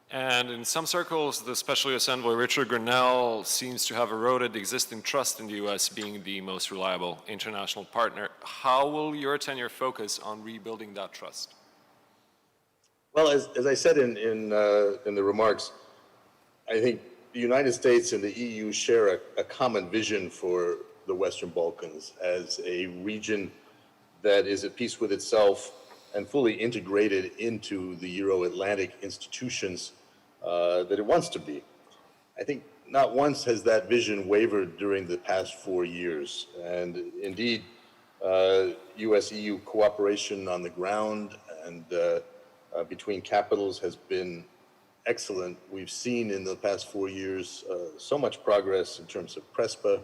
And in some circles, the Special U.S. Envoy Richard Grenell seems to have eroded the existing trust in the U.S. being the most reliable international partner. How will your tenure focus on rebuilding that trust? Well, as I said in the remarks, I think the United States and the EU share a common vision for the Western Balkans as a region that is at peace with itself and fully integrated into the Euro-Atlantic institutions that it wants to be. I think not once has that vision wavered during the past 4 years. And indeed, US-EU cooperation on the ground and between capitals has been excellent. We've seen in the past 4 years so much progress in terms of PRESPA,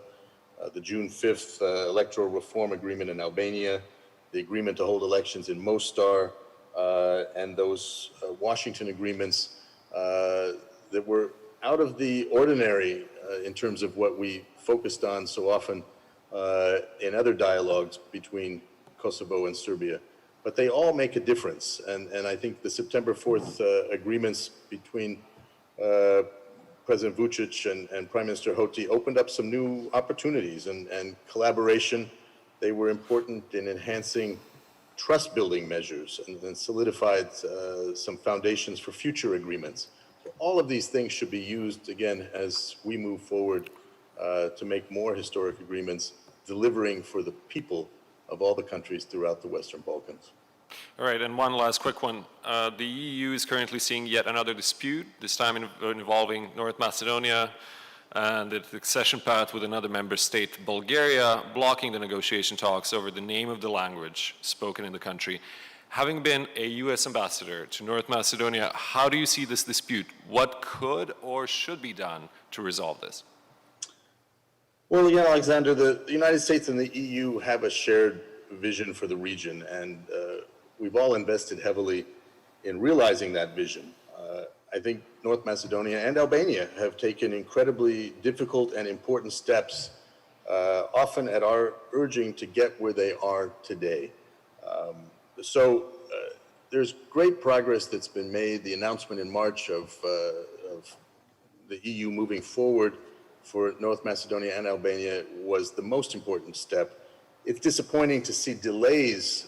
the June 5th electoral reform agreement in Albania, the agreement to hold elections in Mostar, and those Washington agreements that were out of the ordinary in terms of what we focused on so often in other dialogues between Kosovo and Serbia. But they all make a difference, and I think the September 4th agreements between President Vučić and Prime Minister Hoti opened up some new opportunities and collaboration. They were important in enhancing trust-building measures and solidified some foundations for future agreements. So all of these things should be used, again, as we move forward to make more historic agreements, delivering for the people of all the countries throughout the Western Balkans. All right, and one last quick one. The EU is currently seeing yet another dispute, this time involving North Macedonia and its accession path with another member state, Bulgaria, blocking the negotiation talks over the name of the language spoken in the country. Having been a U.S. ambassador to North Macedonia, how do you see this dispute? What could or should be done to resolve this? Well, again, Alexander, the United States and the EU have a shared vision for the region, and we've all invested heavily in realizing that vision. I think North Macedonia and Albania have taken incredibly difficult and important steps, often at our urging, to get where they are today. So there's great progress that's been made. The announcement in March of the EU moving forward for North Macedonia and Albania was the most important step. It's disappointing to see delays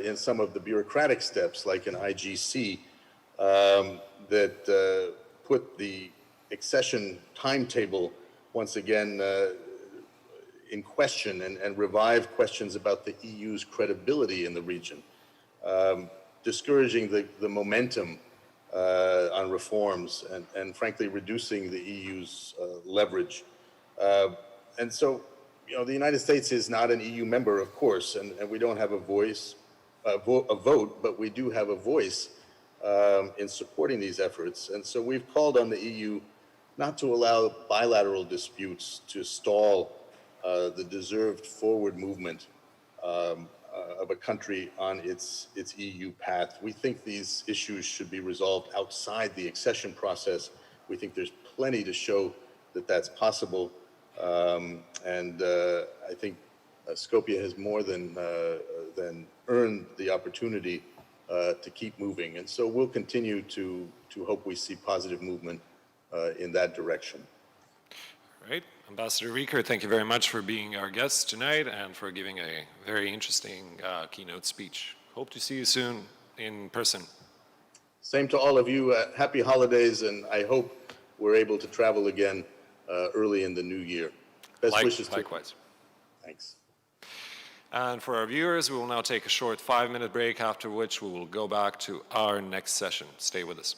in some of the bureaucratic steps, like an IGC, that put the accession timetable once again in question and revive questions about the EU's credibility in the region, discouraging the momentum on reforms and frankly reducing the EU's leverage. And so, you know, the United States is not an EU member, of course, and we don't have a vote, but we do have a voice in supporting these efforts. And so we've called on the EU not to allow bilateral disputes to stall the deserved forward movement of a country on its EU path. We think these issues should be resolved outside the accession process. We think there's plenty to show that that's possible. And I think Skopje has more than earned the opportunity to keep moving. And so we'll continue to hope we see positive movement in that direction. All right. Ambassador Rieker, thank you very much for being our guest tonight and for giving a very interesting keynote speech. Hope to see you soon in person. Same to all of you. Happy holidays, and I hope we're able to travel again early in the new year. Best wishes to you. Likewise. Thanks. And for our viewers, we will now take a short 5-minute break, after which we will go back to our next session. Stay with us.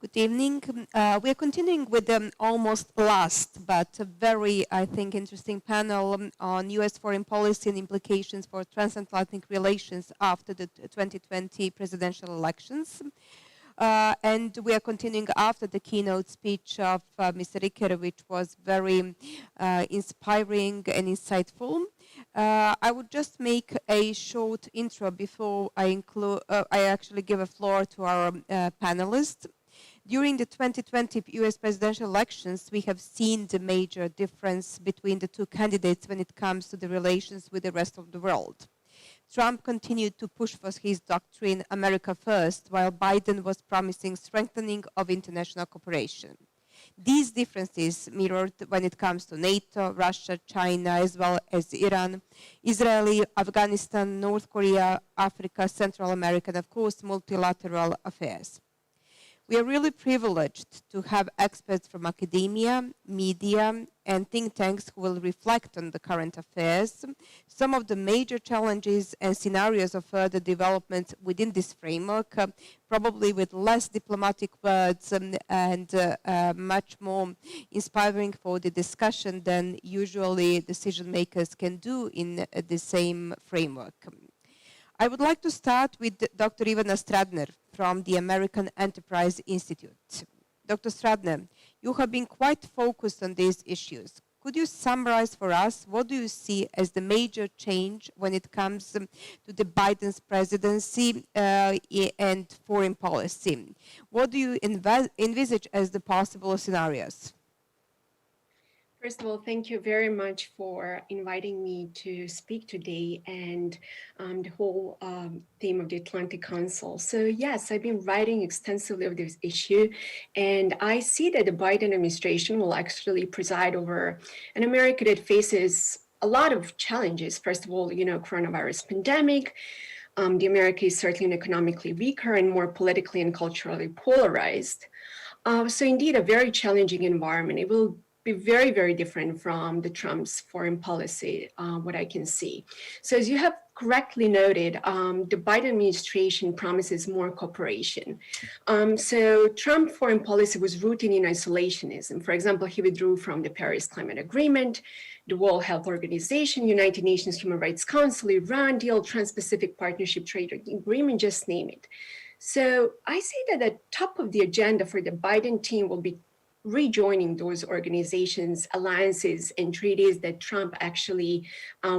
Good evening. We are continuing with the almost last, but a very, I think, interesting panel on U.S. foreign policy and implications for transatlantic relations after the 2020 presidential elections. And we are continuing after the keynote speech of Mr. Ricker, which was very inspiring and insightful. I would just make a short intro before I actually give a floor to our panelists. During the 2020 US presidential elections, we have seen the major difference between the two candidates when it comes to the relations with the rest of the world. Trump continued to push for his doctrine, America First, while Biden was promising strengthening of international cooperation. These differences mirrored when it comes to NATO, Russia, China, as well as Iran, Israel, Afghanistan, North Korea, Africa, Central America, and of course, multilateral affairs. We are really privileged to have experts from academia, media, and think tanks who will reflect on the current affairs, some of the major challenges and scenarios of further development within this framework, probably with less diplomatic words and much more inspiring for the discussion than usually decision makers can do in the same framework. I would like to start with Dr. Ivana Stradner from the American Enterprise Institute. Dr. Stradner, you have been quite focused on these issues. Could you summarize for us what do you see as the major change when it comes to the Biden's presidency and foreign policy? What do you envisage as the possible scenarios? First of all, thank you very much for inviting me to speak today and the whole theme of the Atlantic Council. So yes, I've been writing extensively on this issue, and I see that the Biden administration will actually preside over an America that faces a lot of challenges. First of all, coronavirus pandemic. The America is certainly economically weaker and more politically and culturally polarized. So indeed, a very challenging environment. It will be very, very different from the Trump's foreign policy, what I can see. So as you have correctly noted, the Biden administration promises more cooperation. So Trump foreign policy was rooted in isolationism. For example, he withdrew from the Paris Climate Agreement, the World Health Organization, United Nations Human Rights Council, Iran deal, Trans-Pacific Partnership Trade Agreement, just name it. So I say that the top of the agenda for the Biden team will be rejoining those organizations, alliances, and treaties that Trump actually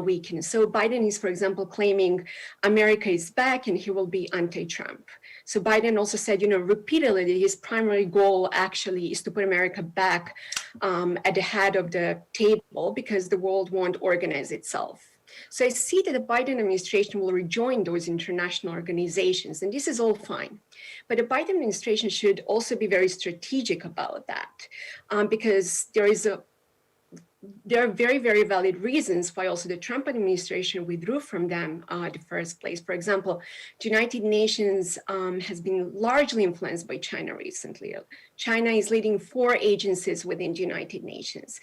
weakened. So Biden is, for example, claiming America is back and he will be anti-Trump. So Biden also said, repeatedly that his primary goal actually is to put America back at the head of the table because the world won't organize itself. So I see that the Biden administration will rejoin those international organizations, and this is all fine. But the Biden administration should also be very strategic about that, because there are very, very valid reasons why also the Trump administration withdrew from them in the first place. For example, the United Nations has been largely influenced by China recently. China is leading 4 agencies within the United Nations.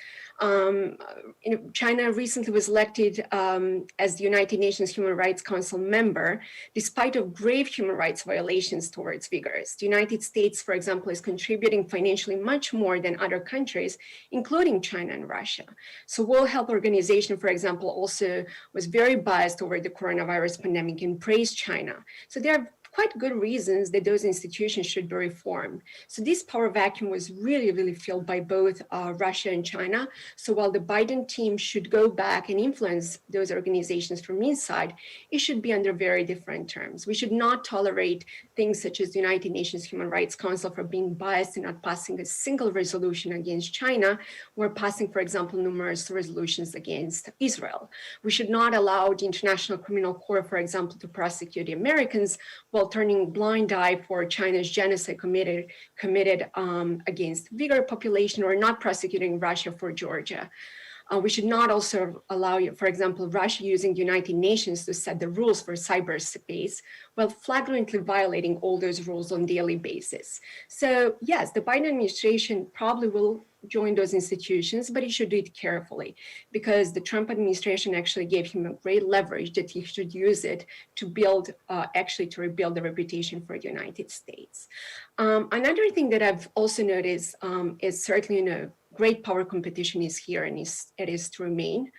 China recently was elected as the United Nations Human Rights Council member, despite of grave human rights violations towards Uyghurs. The United States, for example, is contributing financially much more than other countries, including China and Russia. So World Health Organization, for example, also was very biased over the coronavirus pandemic and praised China. So there are quite good reasons that those institutions should be reformed. So this power vacuum was really, really filled by both Russia and China. So while the Biden team should go back and influence those organizations from inside, it should be under very different terms. We should not tolerate things such as the United Nations Human Rights Council for being biased and not passing a single resolution against China, or passing, for example, numerous resolutions against Israel. We should not allow the International Criminal Court, for example, to prosecute the Americans while turning blind eye for China's genocide committed against Uyghur population, or not prosecuting Russia for Georgia. We should not also allow, for example, Russia using the United Nations to set the rules for cyberspace while flagrantly violating all those rules on a daily basis. So yes, the Biden administration probably will join those institutions, but he should do it carefully because the Trump administration actually gave him a great leverage that he should use it to build, to rebuild the reputation for the United States. Another thing that I've also noticed is certainly, great power competition is here and it is to remain.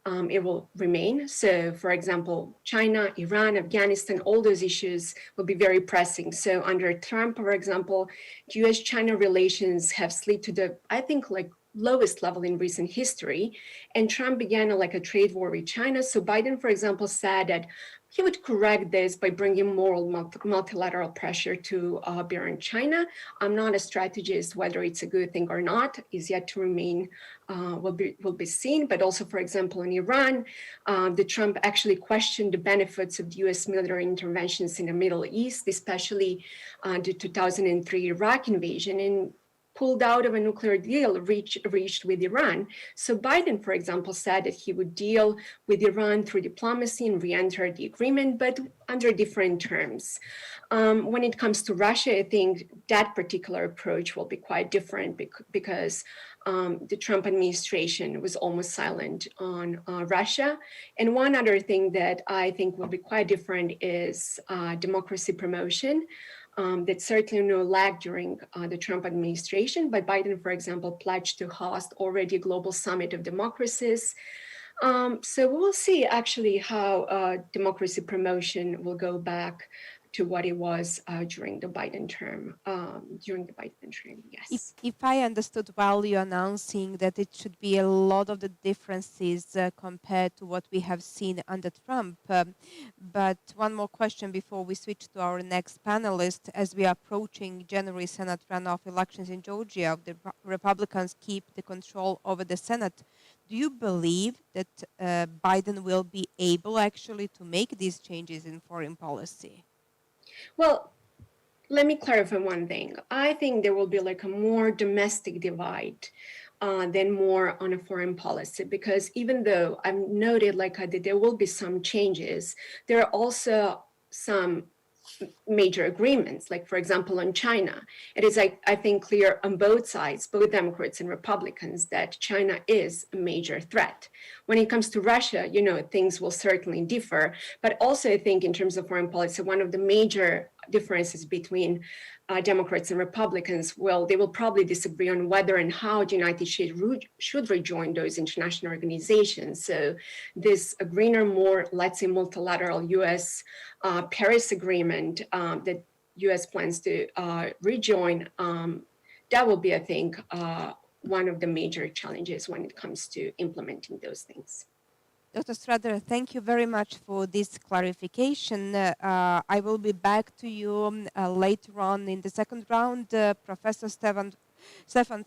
It will remain. So for example, China, Iran, Afghanistan, all those issues will be very pressing. So under Trump, for example, US-China relations have slid to the, I think, lowest level in recent history. And Trump began a trade war with China. So Biden, for example, said that he would correct this by bringing more multilateral pressure to bear on China. I'm not a strategist, whether it's a good thing or not is yet to remain, will be seen. But also, for example, in Iran, the Trump actually questioned the benefits of the US military interventions in the Middle East, especially the 2003 Iraq invasion. And pulled out of a nuclear deal reached with Iran. So Biden, for example, said that he would deal with Iran through diplomacy and re-enter the agreement, but under different terms. When it comes to Russia, I think that particular approach will be quite different because the Trump administration was almost silent on Russia. And one other thing that I think will be quite different is democracy promotion. That certainly no lag during the Trump administration, but Biden, for example, pledged to host already a global summit of democracies. So we will see actually how democracy promotion will go back to what it was during the Biden term. Yes. If I understood well, you're announcing that it should be a lot of the differences compared to what we have seen under Trump. But one more question before we switch to our next panelist. As we are approaching January Senate runoff elections in Georgia, the Republicans keep the control over the Senate. Do you believe that Biden will be able actually to make these changes in foreign policy? Well, let me clarify one thing. I think there will be like a more domestic divide than more on a foreign policy, because even though I've noted like that there will be some changes, there are also some major agreements, like for example on China. It is, I think, clear on both sides, both Democrats and Republicans, that China is a major threat. When it comes to Russia, you know, things will certainly differ, but also I think in terms of foreign policy, one of the major differences between Democrats and Republicans, well, they will probably disagree on whether and how the United States should rejoin those international organizations. So this greener, more, let's say, multilateral U.S. Paris Agreement that U.S. plans to rejoin, that will be, I think, one of the major challenges when it comes to implementing those things. Dr. Strader, thank you very much for this clarification. I will be back to you later on in the second round. Professor Stefan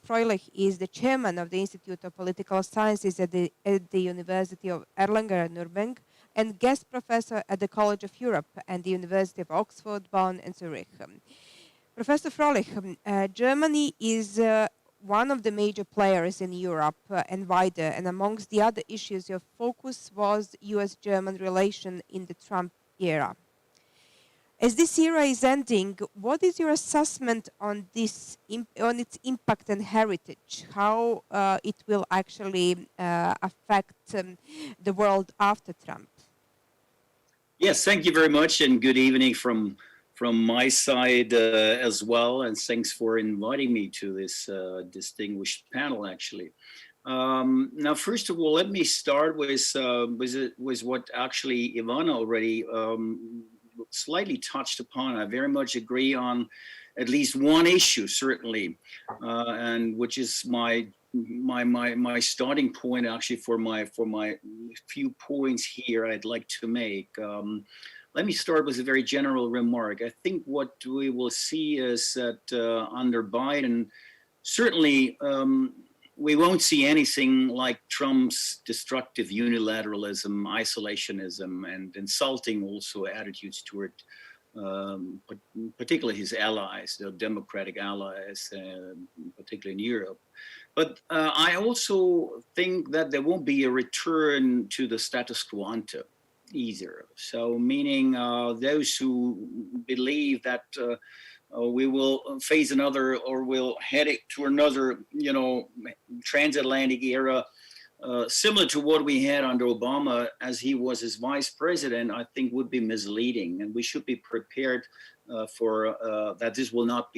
Freilich is the chairman of the Institute of Political Sciences at the University of Erlangen-Nuremberg and guest professor at the College of Europe and the University of Oxford, Bonn, and Zurich. Professor Freilich, Germany is one of the major players in Europe and wider, and amongst the other issues, your focus was US-German relation in the Trump era. As this era is ending, what is your assessment on this, on its impact and heritage? How it will actually affect the world after Trump? Yes, thank you very much, and good evening from my side as well, and thanks for inviting me to this distinguished panel, actually. Now, first of all, let me start with what actually Ivana already slightly touched upon. I very much agree on at least one issue, certainly, and which is my starting point actually for my few points here I'd like to make. Let me start with a very general remark. I think what we will see is that under Biden, certainly we won't see anything like Trump's destructive unilateralism, isolationism, and insulting also attitudes toward particularly his allies, the Democratic allies, particularly in Europe. But I also think that there won't be a return to the status quo ante either. So meaning those who believe that we will face another or will head to another, transatlantic era, similar to what we had under Obama as he was his vice president, I think would be misleading. And we should be prepared for that this will not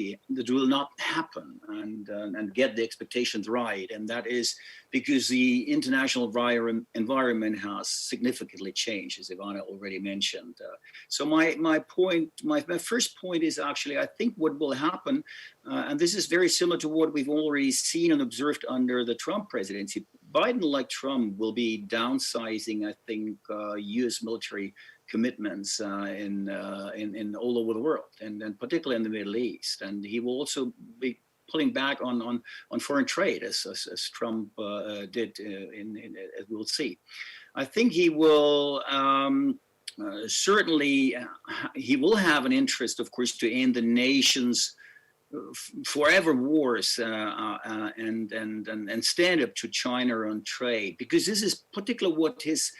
happen, and get the expectations right. And that is because the international environment has significantly changed, as Ivana already mentioned. So my first point is actually, I think what will happen, and this is very similar to what we've already seen and observed under the Trump presidency. Biden, like Trump, will be downsizing, I think, U.S. military commitments in all over the world, and particularly in the Middle East. And he will also be pulling back on foreign trade, as Trump did, as we'll see. I think he will certainly he will have an interest, of course, to end the nation's forever wars and stand up to China on trade, because this is particularly what his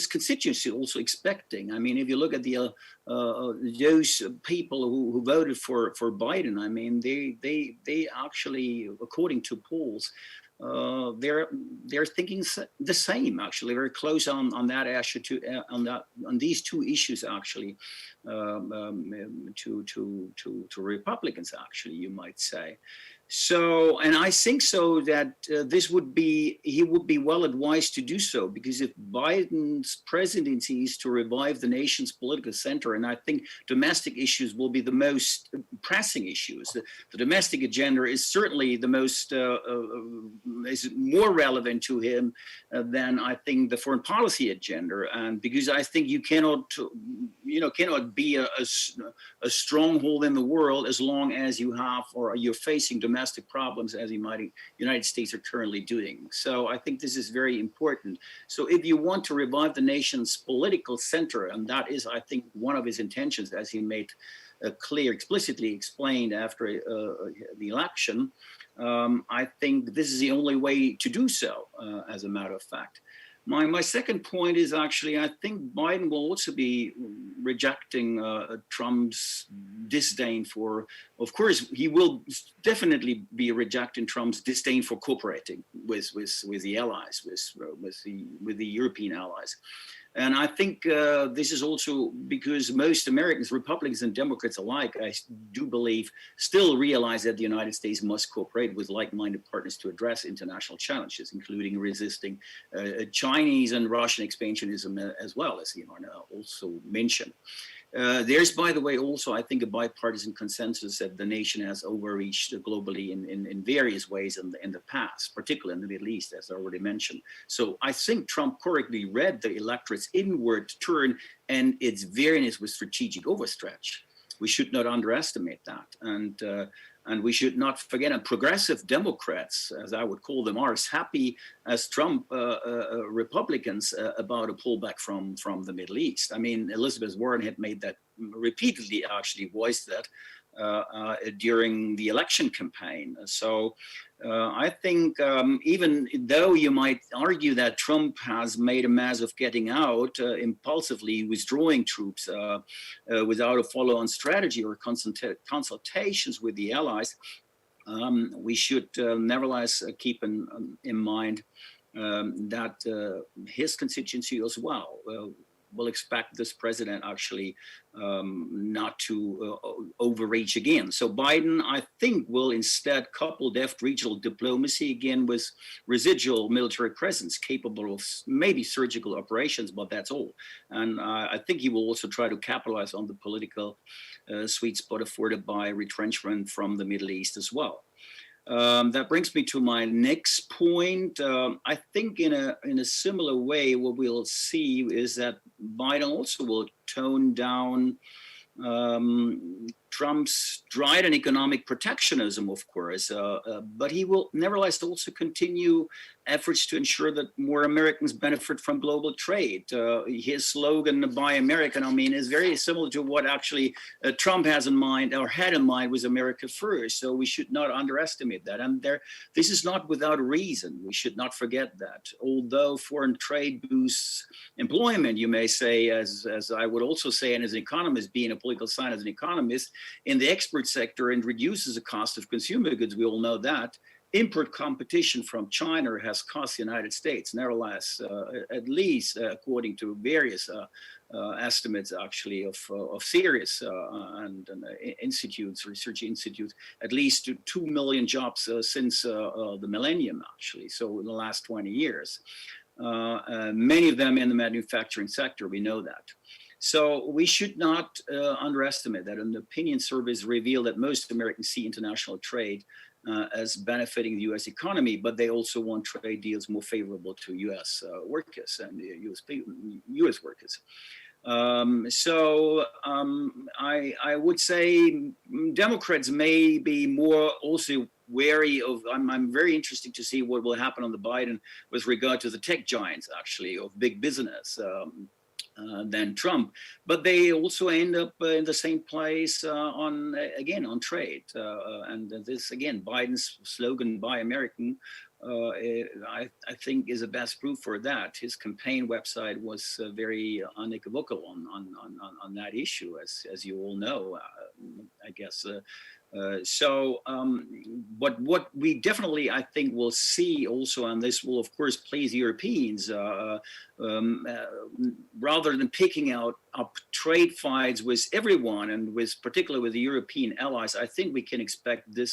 constituency also expecting. I mean, if you look at the those people who voted for Biden, I mean, they actually, according to polls, they're thinking the same. Actually, very close on that issue on these two issues actually, to Republicans actually, you might say. So, and I think so that he would be well advised to do so, because if Biden's presidency is to revive the nation's political center, and I think domestic issues will be the most pressing issues. The domestic agenda is certainly the most, is more relevant to him than I think the foreign policy agenda. And because I think you cannot be a stronghold in the world as long as you have, or you're facing domestic problems as the United States are currently doing. So I think this is very important. So if you want to revive the nation's political center, and that is, I think, one of his intentions, as he made clear, explicitly explained after the election, I think this is the only way to do so, as a matter of fact. My second point is actually, I think Biden will also be rejecting Trump's disdain for, of course, he will definitely be rejecting Trump's disdain for cooperating with the allies, with the European allies. And I think this is also because most Americans, Republicans and Democrats alike, I do believe, still realize that the United States must cooperate with like-minded partners to address international challenges, including resisting Chinese and Russian expansionism, as well, as Ivana also mentioned. There's, by the way, also, I think, a bipartisan consensus that the nation has overreached globally in various ways in the past, particularly in the Middle East, as I already mentioned. So I think Trump correctly read the electorate's inward turn and its variance with strategic overstretch. We should not underestimate that. And we should not forget, and progressive Democrats, as I would call them, are as happy as Trump Republicans about a pullback from the Middle East. I mean, Elizabeth Warren had made that repeatedly, actually voiced that during the election campaign. So I think even though you might argue that Trump has made a mess of getting out, impulsively withdrawing troops without a follow-on strategy or consultations with the allies, we should nevertheless keep in mind that his constituency as well will expect this president actually not to overreach again. So Biden, I think, will instead couple deft regional diplomacy again with residual military presence capable of maybe surgical operations, but that's all. And I think he will also try to capitalize on the political sweet spot afforded by retrenchment from the Middle East as well. That brings me to my next point. I think in a similar way, what we'll see is that Biden also will tone down Trump's strident economic protectionism, of course, but he will nevertheless also continue efforts to ensure that more Americans benefit from global trade. His slogan, "Buy American," I mean, is very similar to what actually Trump has in mind, or had in mind, was America first. So we should not underestimate that. And this is not without reason. We should not forget that. Although foreign trade boosts employment, you may say, as I would also say, and as an economist, being a political scientist, as an economist, in the export sector, and reduces the cost of consumer goods, we all know that. Import competition from China has cost the United States, nevertheless, at least according to various estimates, actually, of serious and institutes, research institutes, at least 2 million jobs since the millennium, actually, so in the last 20 years. Many of them in the manufacturing sector, we know that. So we should not underestimate that. And opinion surveys reveal that most Americans see international trade as benefiting the U.S. economy, but they also want trade deals more favorable to U.S. workers and U.S. workers. I would say Democrats may be more also wary of, I'm very interested to see what will happen on the Biden with regard to the tech giants, actually, of big business. than Trump, but they also end up in the same place on trade. And this again, Biden's slogan "Buy American," I think is the best proof for that. His campaign website was very unequivocal on that issue, as you all know, I guess. But what we definitely, I think, will see also, and this will, of course, please Europeans, rather than picking up trade fights with everyone and particularly with the European allies, I think we can expect the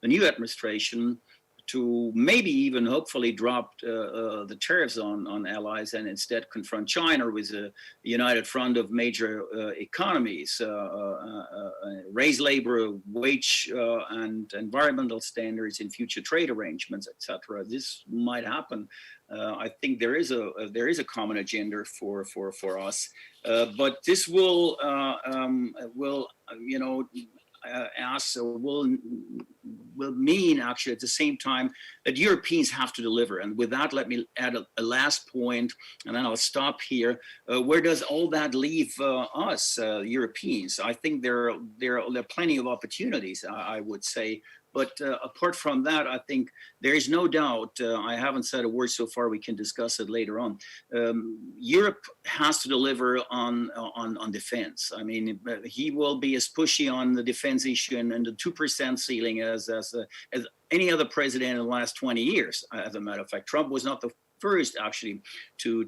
new administration to maybe even hopefully drop the tariffs on allies and instead confront China with a united front of major economies, raise labor, wage and environmental standards in future trade arrangements, etc. This might happen. I think there is a common agenda for us, but this will will mean actually at the same time that Europeans have to deliver. And with that, let me add a last point, and then I'll stop here. Where does all that leave us, Europeans? I think there are plenty of opportunities, I would say. But apart from that, I think there is no doubt, I haven't said a word so far, we can discuss it later on. Europe has to deliver on defense. I mean, he will be as pushy on the defense issue and the 2% ceiling as any other president in the last 20 years. As a matter of fact, Trump was not the first actually to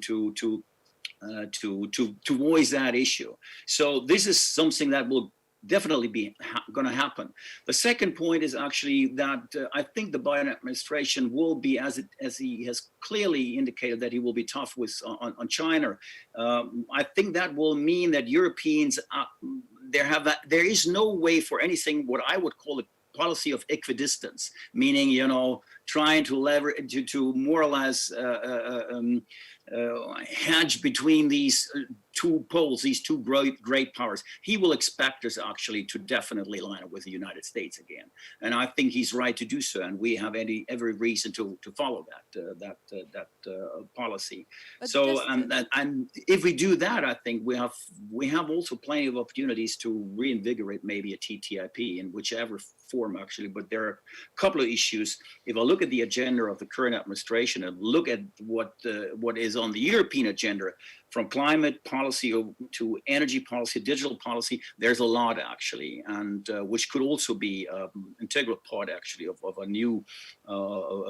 voice that issue. So this is something that will definitely be going to happen. The second point is actually that I think the Biden administration will be, as he has clearly indicated, that he will be tough on China. I think that will mean that Europeans there is no way for anything what I would call a policy of equidistance, meaning trying to leverage to more or less hedge between these two poles, these two great powers. He will expect us actually to definitely line up with the United States again, and I think he's right to do so. And we have every reason to follow that policy. But so, and if we do that, I think we have also plenty of opportunities to reinvigorate maybe a TTIP in whichever form actually. But there are a couple of issues. If I look at the agenda of the current administration and look at what is on the European agenda, from climate policy to energy policy, digital policy, there's a lot actually, and which could also be an integral part actually of a new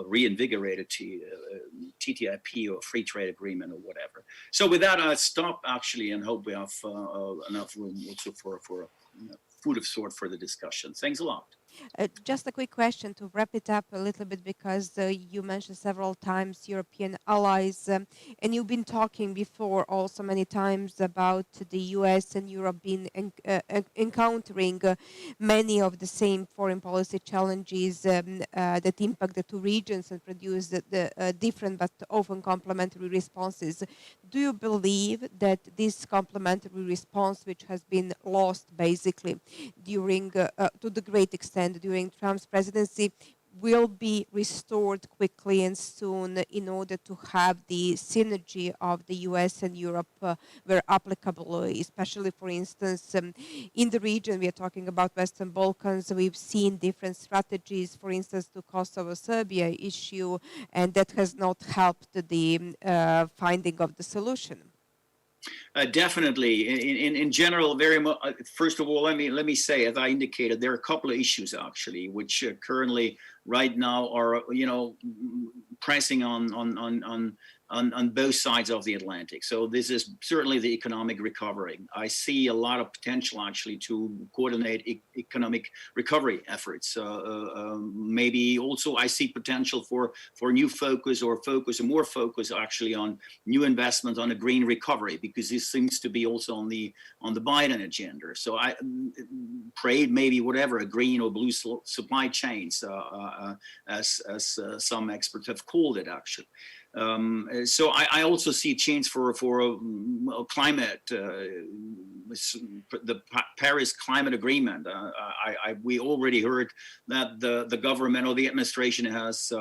reinvigorated TTIP or free trade agreement or whatever. So with that, I'll stop actually and hope we have enough room also for food of sort for the discussion. Thanks a lot. Just a quick question to wrap it up a little bit, because you mentioned several times European allies, and you've been talking before also many times about the US and Europe being encountering many of the same foreign policy challenges that impact the two regions and produce the different but often complementary responses. Do you believe that this complementary response, which has been lost basically during, to the great extent during Trump's presidency, will be restored quickly and soon in order to have the synergy of the US and Europe where applicable, especially, for instance, in the region we are talking about Western Balkans. We've seen different strategies, for instance, to Kosovo-Serbia issue, and that has not helped the finding of the solution. Definitely. In general, very much. First of all, let me say, as I indicated, there are a couple of issues actually, which currently, right now, are pressing on both sides of the Atlantic. So this is certainly the economic recovery. I see a lot of potential actually to coordinate economic recovery efforts. Maybe also I see potential for new focus or more focus actually on new investments on a green recovery, because this seems to be also on the Biden agenda. So I prayed maybe whatever, a green or blue supply chains, as some experts have called it actually. So I also see a chance for climate, the Paris Climate Agreement. We already heard that the government or the administration has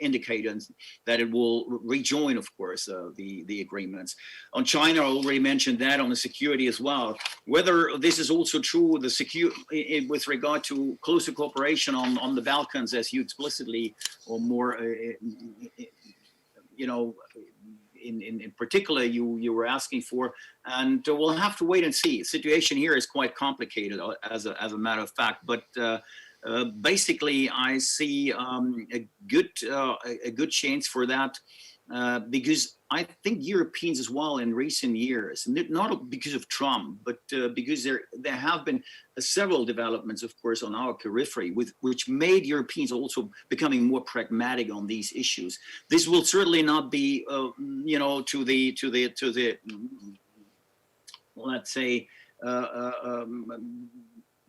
indicated that it will rejoin, of course, the agreements. On China, I already mentioned that. On the security as well. Whether this is also true with regard to closer cooperation on the Balkans, as you explicitly or more. In particular, you were asking for, and we'll have to wait and see. The situation here is quite complicated, as a matter of fact. But basically, I see a good chance for that because I think Europeans as well in recent years, not because of Trump, but because there have been several developments, of course, on our periphery, which made Europeans also becoming more pragmatic on these issues. This will certainly not be, to the let's say.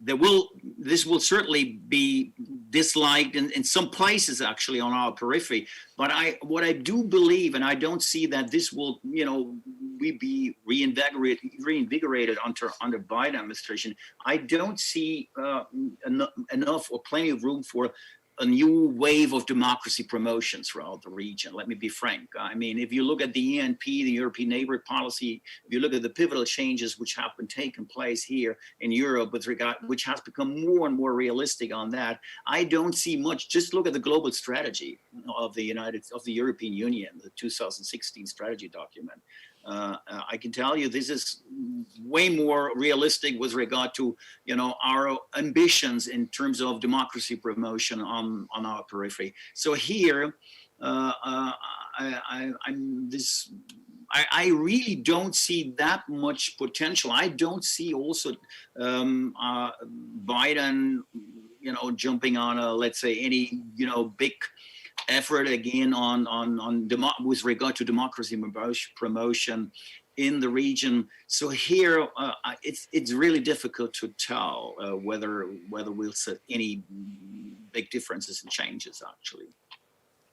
This will certainly be disliked in some places actually on our periphery. But what I do believe, and I don't see that this will, be reinvigorated under Biden administration. I don't see enough or plenty of room for a new wave of democracy promotions throughout the region. Let me be frank. I mean, if you look at the ENP, the European Neighborhood Policy, if you look at the pivotal changes which have been taking place here in Europe which has become more and more realistic on that, I don't see much. Just look at the global strategy of the European Union, the 2016 strategy document. I can tell you this is way more realistic with regard to our ambitions in terms of democracy promotion on our periphery. So here, I really don't see that much potential. I don't see also Biden, jumping on let's say any big effort again with regard to democracy promotion in the region. So here, it's really difficult to tell whether we'll see any big differences and changes actually.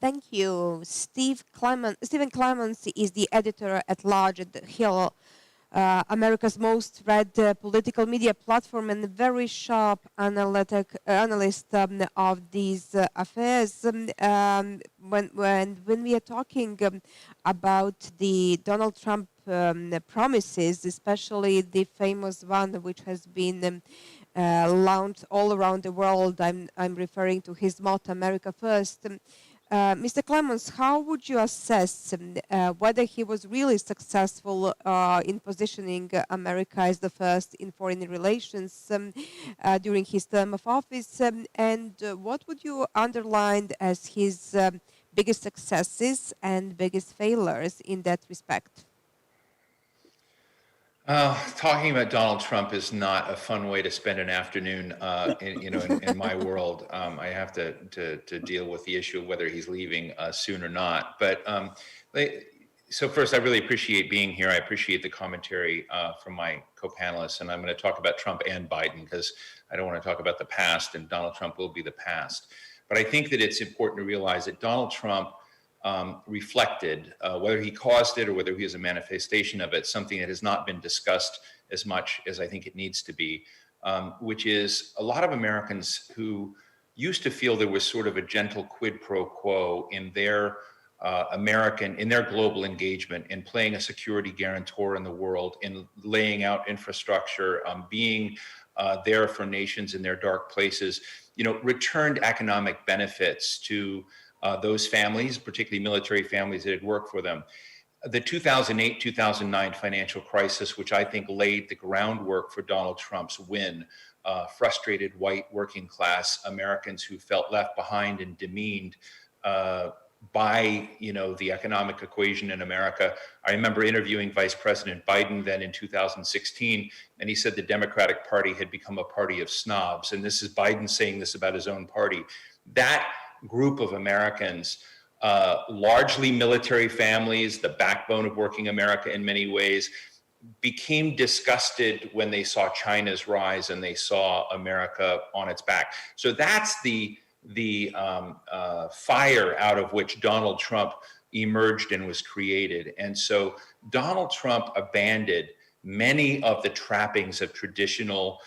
Thank you. Stephen Clements is the editor-at-large at The Hill, America's most read political media platform, and a very sharp analyst of these affairs. When we are talking about the Donald Trump promises, especially the famous one which has been launched all around the world, I'm referring to his motto, America First. Mr. Clements, how would you assess whether he was really successful in positioning America as the first in foreign relations during his term of office? And what would you underline as his biggest successes and biggest failures in that respect? Talking about Donald Trump is not a fun way to spend an afternoon, in my world. I have to deal with the issue of whether he's leaving soon or not. But so first, I really appreciate being here. I appreciate the commentary from my co-panelists, and I'm going to talk about Trump and Biden because I don't want to talk about the past, and Donald Trump will be the past. But I think that it's important to realize that Donald Trump reflected, whether he caused it or whether he is a manifestation of it, something that has not been discussed as much as I think it needs to be, which is a lot of Americans who used to feel there was sort of a gentle quid pro quo in their in their global engagement, in playing a security guarantor in the world, in laying out infrastructure, being there for nations in their dark places, returned economic benefits to those families, particularly military families that had worked for them. The 2008-2009 financial crisis, which I think laid the groundwork for Donald Trump's win, frustrated white working class Americans who felt left behind and demeaned by the economic equation in America. I remember interviewing Vice President Biden then in 2016, and he said the Democratic Party had become a party of snobs. And this is Biden saying this about his own party. That group of Americans, largely military families, the backbone of working America in many ways, became disgusted when they saw China's rise and they saw America on its back. So that's the fire out of which Donald Trump emerged and was created. And so Donald Trump abandoned many of the trappings of traditional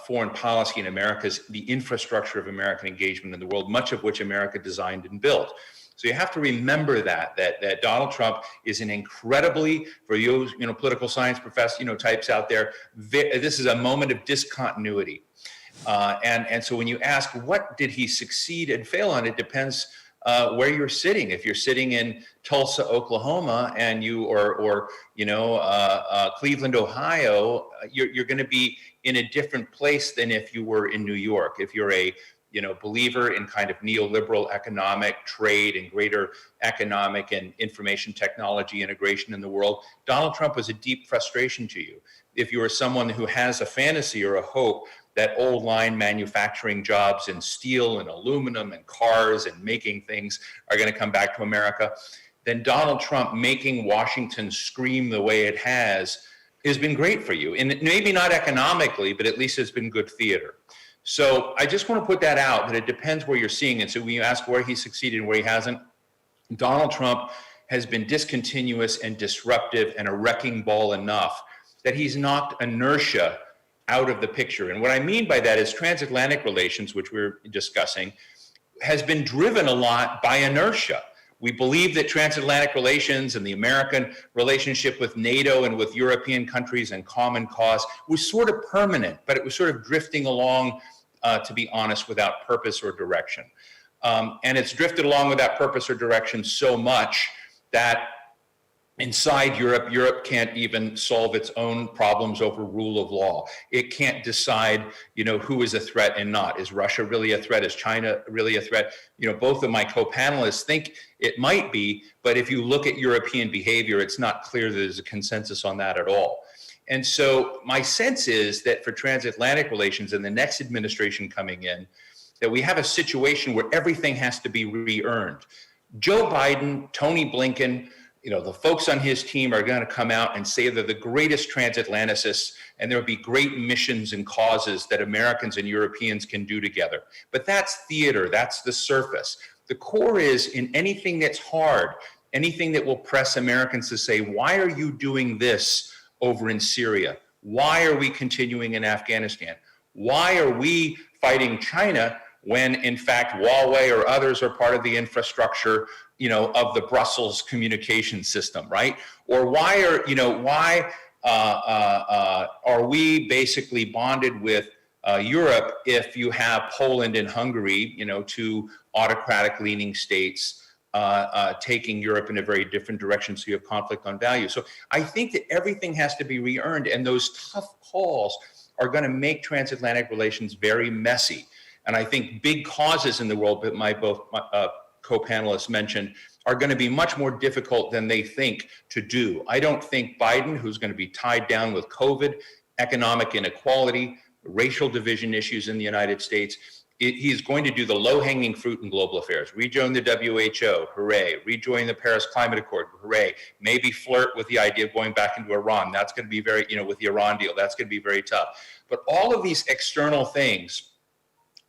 foreign policy in the infrastructure of American engagement in the world, much of which America designed and built. So you have to remember that Donald Trump is an incredibly, for you political science professor, types out there, this is a moment of discontinuity. And so when you ask, what did he succeed and fail on, it depends where you're sitting. If you're sitting in Tulsa, Oklahoma, and or Cleveland, Ohio, you're going to be in a different place than if you were in New York. If you're a believer in kind of neoliberal economic trade and greater economic and information technology integration in the world, Donald Trump was a deep frustration to you. If you are someone who has a fantasy or a hope that old line manufacturing jobs in steel and aluminum and cars and making things are going to come back to America, then Donald Trump making Washington scream the way it has been great for you. And maybe not economically, but at least it's been good theater. So I just want to put that out, that it depends where you're seeing it. So when you ask where he succeeded and where he hasn't, Donald Trump has been discontinuous and disruptive and a wrecking ball enough that he's knocked inertia out of the picture. And what I mean by that is transatlantic relations, which we're discussing, has been driven a lot by inertia. We believe that transatlantic relations and the American relationship with NATO and with European countries and common cause was sort of permanent, but it was sort of drifting along, to be honest, without purpose or direction. And it's drifted along without purpose or direction so much that inside Europe, Europe can't even solve its own problems over rule of law. It can't decide, who is a threat and not. Is Russia really a threat? Is China really a threat? Both of my co-panelists think it might be, but if you look at European behavior, it's not clear that there's a consensus on that at all. And so my sense is that for transatlantic relations and the next administration coming in, that we have a situation where everything has to be re-earned. Joe Biden, Tony Blinken, the folks on his team are going to come out and say they're the greatest transatlanticists, and there'll be great missions and causes that Americans and Europeans can do together. But that's theater, that's the surface. The core is in anything that's hard, anything that will press Americans to say, why are you doing this over in Syria? Why are we continuing in Afghanistan? Why are we fighting China when in fact Huawei or others are part of the infrastructure of the Brussels communication system, right? Or why are we basically bonded with Europe if you have Poland and Hungary, two autocratic leaning states taking Europe in a very different direction, so you have conflict on value. So I think that everything has to be re-earned, and those tough calls are going to make transatlantic relations very messy. And I think big causes in the world that my co-panelists mentioned are going to be much more difficult than they think to do. I don't think Biden, who's going to be tied down with COVID, economic inequality, racial division issues in the United States, he's going to do the low-hanging fruit in global affairs. Rejoin the WHO, hooray. Rejoin the Paris Climate Accord, hooray. Maybe flirt with the idea of going back into Iran. That's going to be very, with the Iran deal, that's going to be very tough. But all of these external things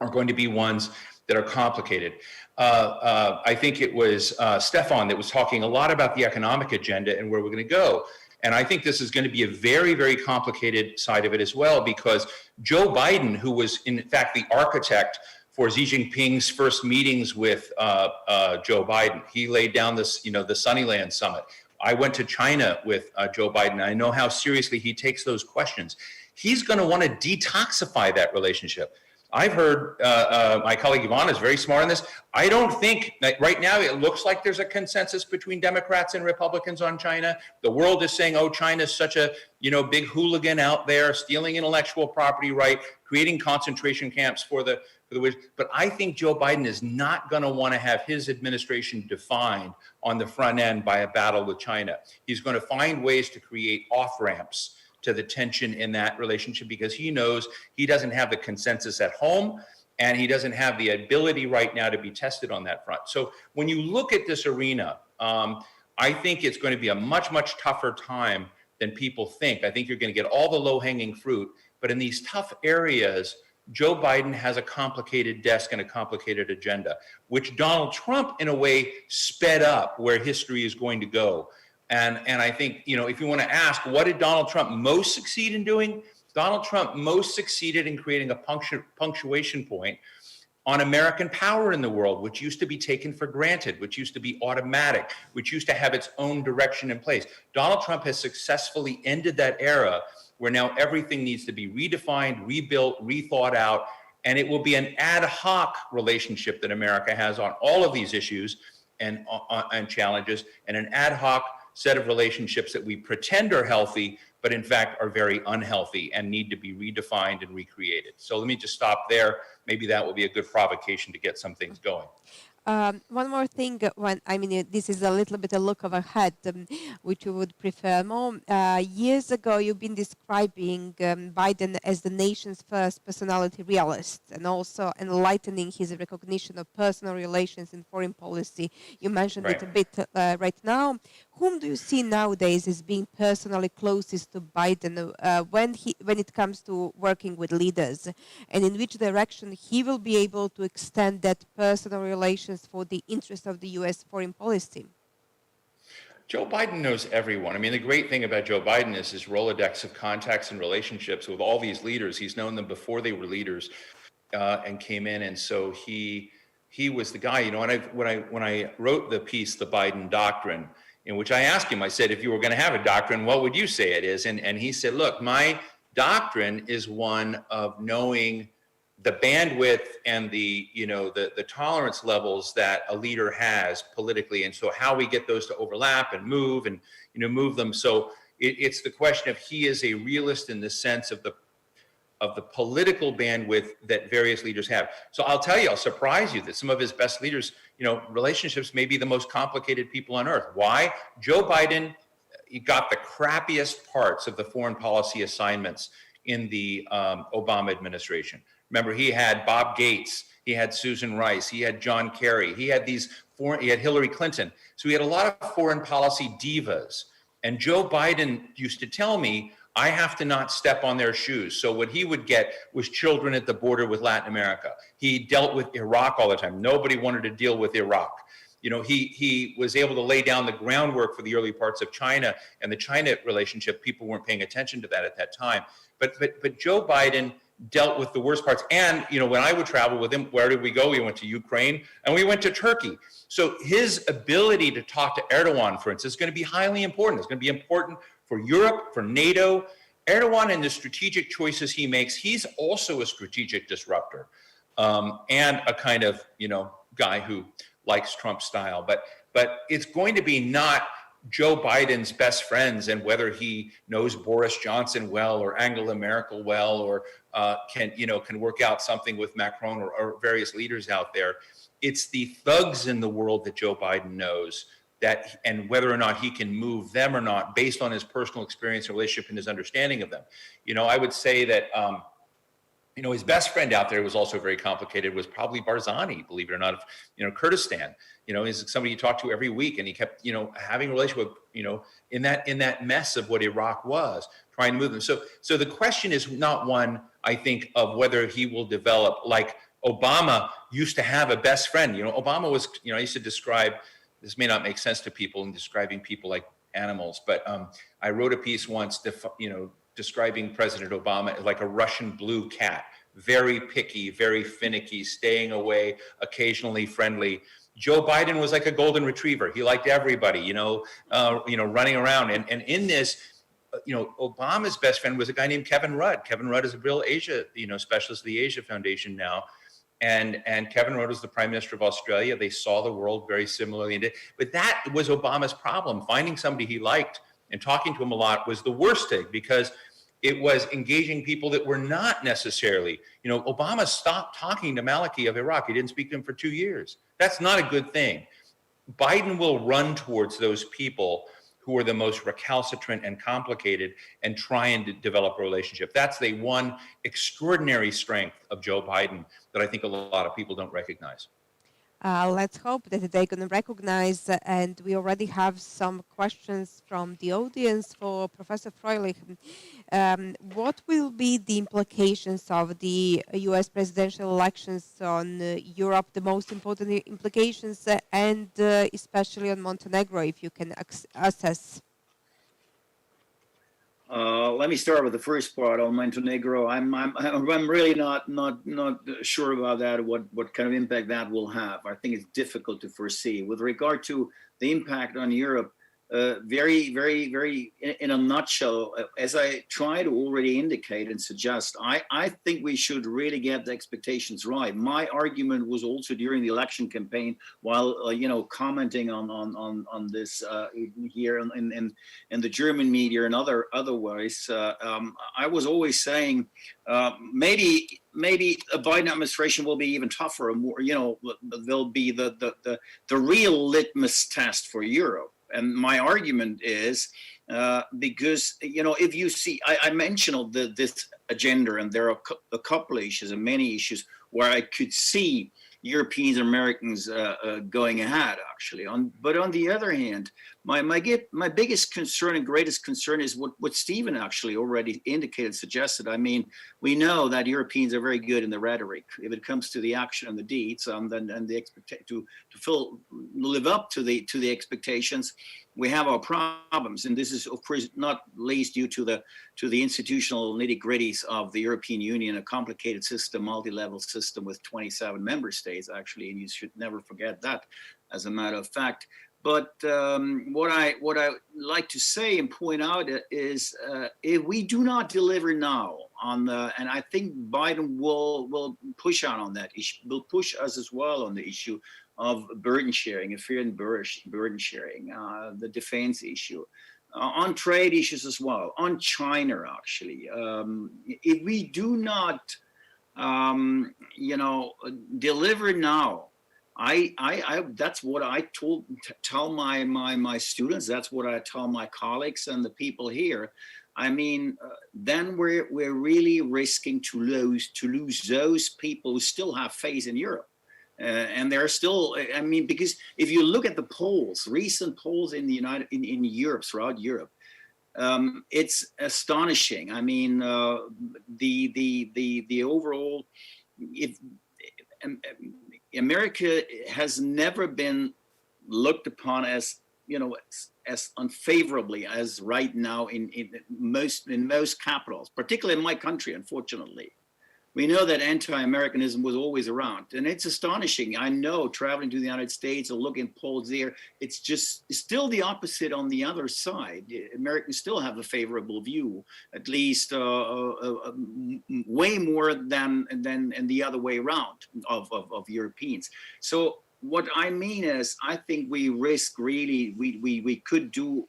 are going to be ones that are complicated. I think it was Stefan that was talking a lot about the economic agenda and where we're going to go. And I think this is going to be a very, very complicated side of it as well, because Joe Biden, who was in fact the architect for Xi Jinping's first meetings with Joe Biden, he laid down this, the Sunnyland Summit. I went to China with Joe Biden. I know how seriously he takes those questions. He's going to want to detoxify that relationship. I've heard my colleague Ivana is very smart on this. I don't think that right now it looks like there's a consensus between Democrats and Republicans on China. The world is saying, oh, China's such a big hooligan out there, stealing intellectual property right, creating concentration camps for the but I think Joe Biden is not going to want to have his administration defined on the front end by a battle with China. He's going to find ways to create off-ramps to the tension in that relationship, because he knows he doesn't have the consensus at home and he doesn't have the ability right now to be tested on that front. So when you look at this arena, I think it's going to be a much, much tougher time than people think. I think you're going to get all the low-hanging fruit, but in these tough areas, Joe Biden has a complicated desk and a complicated agenda, which Donald Trump, in a way, sped up where history is going to go. And I think, if you want to ask, what did Donald Trump most succeed in doing? Donald Trump most succeeded in creating a punctuation point on American power in the world, which used to be taken for granted, which used to be automatic, which used to have its own direction in place. Donald Trump has successfully ended that era where now everything needs to be redefined, rebuilt, rethought out, and it will be an ad hoc relationship that America has on all of these issues and challenges, and an ad hoc set of relationships that we pretend are healthy, but in fact are very unhealthy and need to be redefined and recreated. So let me just stop there. Maybe that will be a good provocation to get some things going. One more thing, this is a little bit a look of ahead, which you would prefer more. Years ago, you've been describing Biden as the nation's first personality realist, and also enlightening his recognition of personal relations in foreign policy. You mentioned it a bit right now. Whom do you see nowadays as being personally closest to Biden when it comes to working with leaders, and in which direction he will be able to extend that personal relations for the interest of the U.S. foreign policy? Joe Biden knows everyone. I mean, the great thing about Joe Biden is his Rolodex of contacts and relationships with all these leaders. He's known them before they were leaders and came in, and so he was the guy. When I wrote the piece, The Biden Doctrine, in which I asked him, I said, if you were going to have a doctrine, what would you say it is? And he said, look, my doctrine is one of knowing the bandwidth and the tolerance levels that a leader has politically, and so how we get those to overlap and move and move them. So it's the question of he is a realist in the sense of the political bandwidth that various leaders have. So I'll tell you, I'll surprise you that some of his best leaders, relationships may be the most complicated people on earth. Why? Joe Biden, he got the crappiest parts of the foreign policy assignments in the Obama administration. Remember, he had Bob Gates, he had Susan Rice, he had John Kerry, he had he had Hillary Clinton. So he had a lot of foreign policy divas. And Joe Biden used to tell me, I have to not step on their shoes. So what he would get was children at the border with Latin America. He dealt with Iraq all the time. Nobody wanted to deal with Iraq. He was able to lay down the groundwork for the early parts of China and the China relationship. People weren't paying attention to that at that time. But Joe Biden dealt with the worst parts. And, when I would travel with him, where did we go? We went to Ukraine and we went to Turkey. So his ability to talk to Erdogan, for instance, is going to be highly important. It's going to be important for Europe, for NATO. Erdogan and the strategic choices he makes, he's also a strategic disruptor and a kind of, guy who likes Trump style. But it's going to be not Joe Biden's best friends and whether he knows Boris Johnson well or Angela Merkel well or can work out something with Macron or various leaders out there. It's the thugs in the world that Joe Biden knows and whether or not he can move them or not based on his personal experience and relationship and his understanding of them. I would say that, his best friend out there was also very complicated, was probably Barzani, believe it or not, Kurdistan. Is somebody you talk to every week, and he kept, having a relationship with, in that mess of what Iraq was, trying to move them. So the question is not one, I think, of whether he will develop like Obama used to have a best friend. Obama was, I used to describe, this may not make sense to people in describing people like animals, but I wrote a piece once, describing President Obama as like a Russian blue cat, very picky, very finicky, staying away, occasionally friendly. Joe Biden was like a golden retriever. He liked everybody, running around. And in this, Obama's best friend was a guy named Kevin Rudd. Kevin Rudd is a real Asia, specialist of the Asia Foundation now. And Kevin Rudd was the Prime Minister of Australia. They saw the world very similarly. But that was Obama's problem. Finding somebody he liked and talking to him a lot was the worst thing, because it was engaging people that were not necessarily, Obama stopped talking to Maliki of Iraq. He didn't speak to him for 2 years. That's not a good thing. Biden will run towards those people who are the most recalcitrant and complicated and try and develop a relationship. That's the one extraordinary strength of Joe Biden that I think a lot of people don't recognize. Let's hope that they're going to recognize, and we already have some questions from the audience for Professor Freilich. What will be the implications of the US presidential elections on Europe, the most important implications, and especially on Montenegro, if you can assess? Let me start with the first part on Montenegro. I'm really not sure about that. What kind of impact that will have? I think it's difficult to foresee. With regard to the impact on Europe, very in a nutshell, as I try to already indicate and suggest, I think we should really get the expectations right. My argument was also during the election campaign, while commenting on this here in the German media and otherwise, I was always saying maybe a Biden administration will be even tougher and more. They'll be the real litmus test for Europe. And my argument is because, if you see, I mentioned this agenda, and there are a couple of issues and many issues where I could see Europeans and Americans going ahead, actually. But on the other hand, my biggest concern and greatest concern is what Stephen actually already indicated, suggested. I mean, we know that Europeans are very good in the rhetoric. If it comes to the action and the deeds, and the to live up to the expectations, we have our problems. And this is, of course, not least due to the institutional nitty-gritties of the European Union, a complicated system, multi-level system with 27 member states, actually, and you should never forget that, as a matter of fact. But what I like to say and point out is, if we do not deliver now on and I think Biden will push out on that issue, will push us as well on the issue of burden sharing, efficient burden sharing, the defense issue, on trade issues as well, on China, actually. If we do not, deliver now, that's what I tell my students. That's what I tell my colleagues and the people here. I mean, then we're really risking to lose those people who still have faith in Europe. And they're still, I mean, because if you look at the polls, recent polls in in Europe, throughout Europe, it's astonishing. I mean, the overall, America has never been looked upon as unfavorably as right now in most capitals, particularly in my country, unfortunately. We know that anti-Americanism was always around, and it's astonishing. I know, traveling to the United States or looking at polls there, it's still the opposite on the other side. Americans still have a favorable view, at least way more than the other way around of Europeans. So what I mean is, I think we risk really, we could do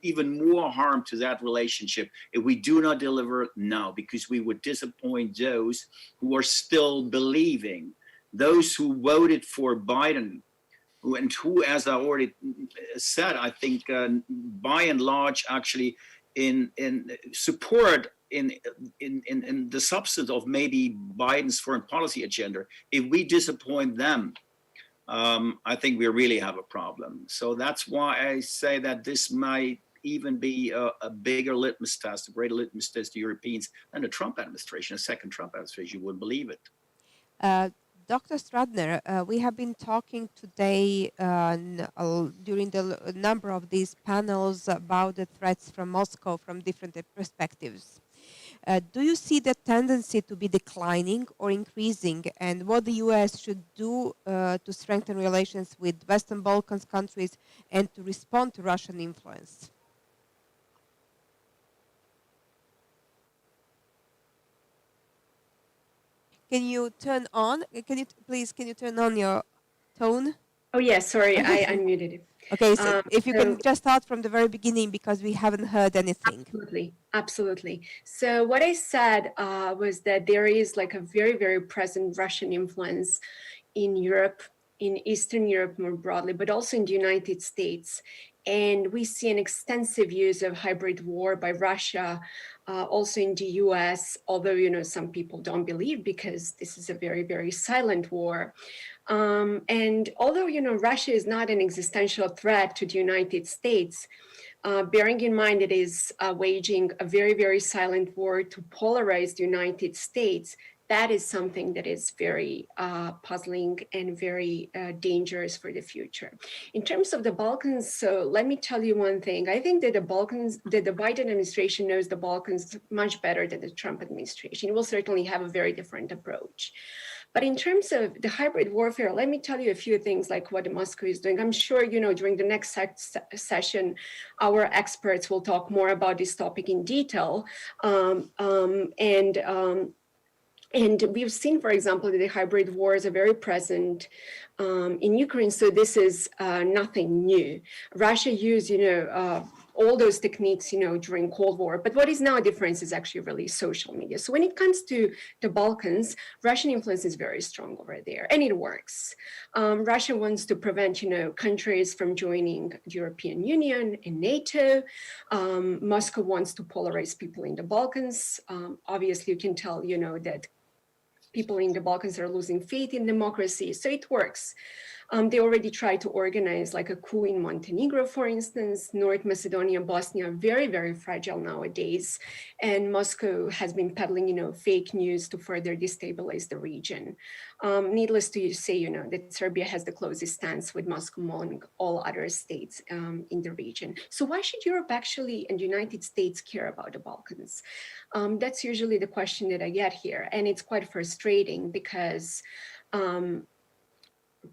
even more harm to that relationship if we do not deliver now, because we would disappoint those who are still believing, those who voted for Biden, and who, as I already said, I think by and large actually in support in the substance of maybe Biden's foreign policy agenda. If we disappoint them, I think we really have a problem. So that's why I say that this might even be a bigger litmus test, a greater litmus test to Europeans than the Trump administration, a second Trump administration. You wouldn't believe it. Dr. Stradner, we have been talking today during the number of these panels about the threats from Moscow from different perspectives. Do you see the tendency to be declining or increasing, and what the U.S. should do to strengthen relations with Western Balkans countries and to respond to Russian influence? Can you turn on? Can you turn on your tone? Oh yeah, sorry, I unmuted it. Okay, so if you can just start from the very beginning, because we haven't heard anything. Absolutely. So what I said was that there is like a very, very present Russian influence in Europe, in Eastern Europe more broadly, but also in the United States. And we see an extensive use of hybrid war by Russia also in the US, although, some people don't believe because this is a very, very silent war. And although, Russia is not an existential threat to the United States, bearing in mind it is waging a very, very silent war to polarize the United States, that is something that is very puzzling and very dangerous for the future. In terms of the Balkans, so let me tell you one thing. I think that the Biden administration knows the Balkans much better than the Trump administration. It will certainly have a very different approach. But in terms of the hybrid warfare, let me tell you a few things like what Moscow is doing. I'm sure, during the next session, our experts will talk more about this topic in detail. And we've seen, for example, that the hybrid wars are very present in Ukraine. So this is nothing new. Russia used, all those techniques, during Cold War. But what is now a difference is actually really social media. So when it comes to the Balkans, Russian influence is very strong over there, and it works. Russia wants to prevent, countries from joining the European Union and NATO. Moscow wants to polarize people in the Balkans. Obviously, you can tell, that people in the Balkans are losing faith in democracy. So it works. They already tried to organize like a coup in Montenegro, for instance. North Macedonia, Bosnia are very, very fragile nowadays. And Moscow has been peddling, fake news to further destabilize the region. Needless to say, that Serbia has the closest stance with Moscow among all other states in the region. So why should Europe actually and the United States care about the Balkans? That's usually the question that I get here. And it's quite frustrating because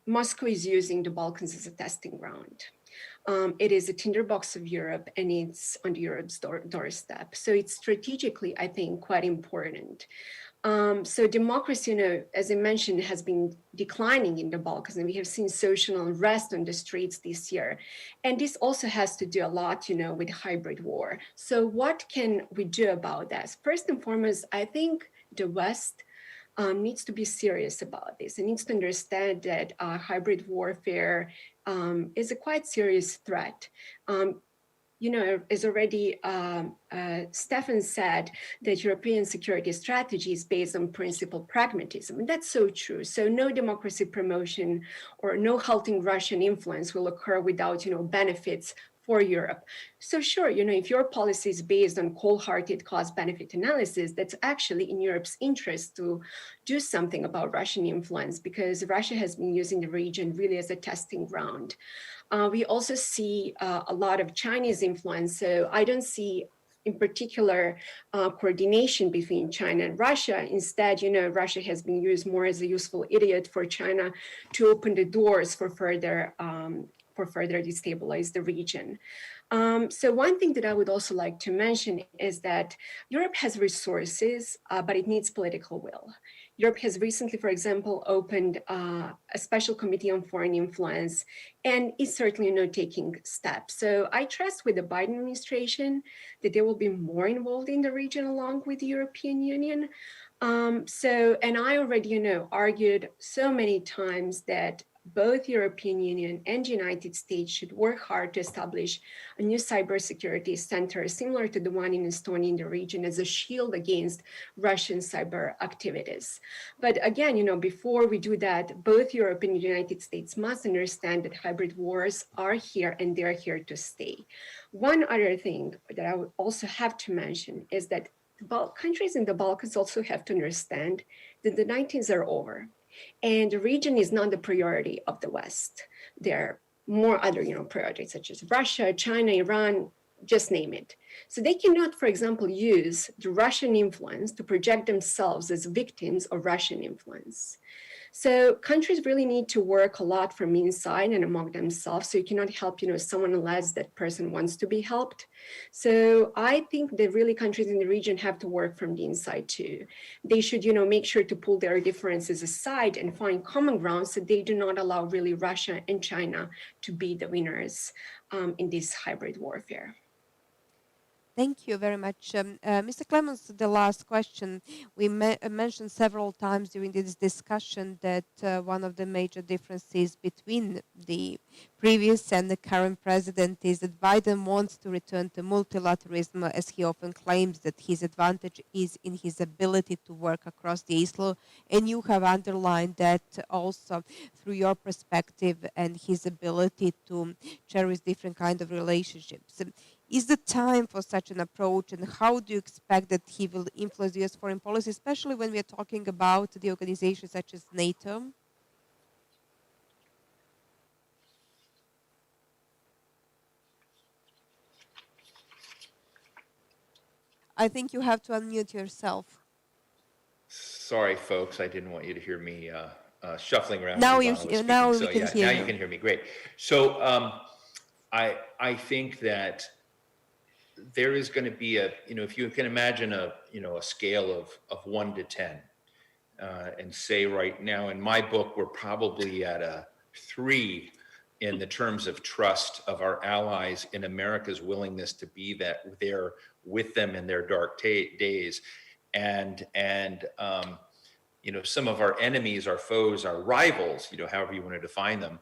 Moscow is using the Balkans as a testing ground. It is a tinderbox of Europe, and it's on Europe's doorstep. So it's strategically, I think, quite important. So democracy, as I mentioned, has been declining in the Balkans, and we have seen social unrest on the streets this year. And this also has to do a lot, with hybrid war. So what can we do about that? First and foremost, I think the West needs to be serious about this and needs to understand that hybrid warfare is a quite serious threat. As already Stefan said, that European security strategy is based on principled pragmatism, and that's so true. So no democracy promotion or no halting Russian influence will occur without, benefits for Europe. So sure, if your policy is based on cold-hearted cost-benefit analysis, that's actually in Europe's interest to do something about Russian influence, because Russia has been using the region really as a testing ground. We also see a lot of Chinese influence. So I don't see in particular coordination between China and Russia. Instead, Russia has been used more as a useful idiot for China to open the doors for further destabilize the region. So one thing that I would also like to mention is that Europe has resources, but it needs political will. Europe has recently, for example, opened a special committee on foreign influence, and is certainly taking steps. So I trust with the Biden administration that they will be more involved in the region along with the European Union. And I already, argued so many times that both European Union and the United States should work hard to establish a new cybersecurity center similar to the one in Estonia in the region as a shield against Russian cyber activities. But again, before we do that, both Europe and the United States must understand that hybrid wars are here and they're here to stay. One other thing that I would also have to mention is that countries in the Balkans also have to understand that the 1990s are over. And the region is not the priority of the West. There are more other, priorities such as Russia, China, Iran, just name it. So they cannot, for example, use the Russian influence to project themselves as victims of Russian influence. So countries really need to work a lot from inside and among themselves. So you cannot help, someone unless that person wants to be helped. So I think that really countries in the region have to work from the inside too. They should, make sure to pull their differences aside and find common ground so they do not allow really Russia and China to be the winners in this hybrid warfare. Thank you very much. Mr. Clements, the last question. We mentioned several times during this discussion that one of the major differences between the previous and the current president is that Biden wants to return to multilateralism, as he often claims that his advantage is in his ability to work across the ISLO, and you have underlined that also through your perspective and his ability to cherish different kind of relationships. Is the time for such an approach, and how do you expect that he will influence U.S. foreign policy, especially when we are talking about the organizations such as NATO? I think you have to unmute yourself. Sorry, folks, I didn't want you to hear me shuffling around. Now we can hear now you. You can hear me. Great. So I think that there is going to be if you can imagine a scale of 1 to 10, and say right now in my book we're probably at a 3 in the terms of trust of our allies in America's willingness to be there with them in their dark days, and some of our enemies, our foes, our rivals, however you want to define them,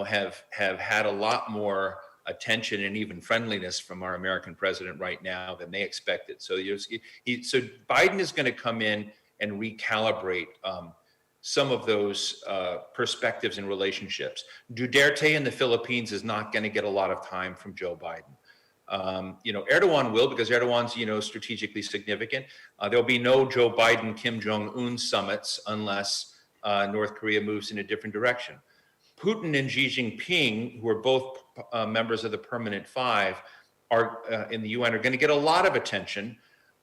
have had a lot more attention and even friendliness from our American president right now than they expected. So Biden is going to come in and recalibrate some of those perspectives and relationships. Duterte in the Philippines is not going to get a lot of time from Joe Biden. Erdogan will, because Erdogan's, strategically significant. There'll be no Joe Biden, Kim Jong-un summits unless North Korea moves in a different direction. Putin and Xi Jinping, who are both members of the Permanent Five, are in the UN, are going to get a lot of attention,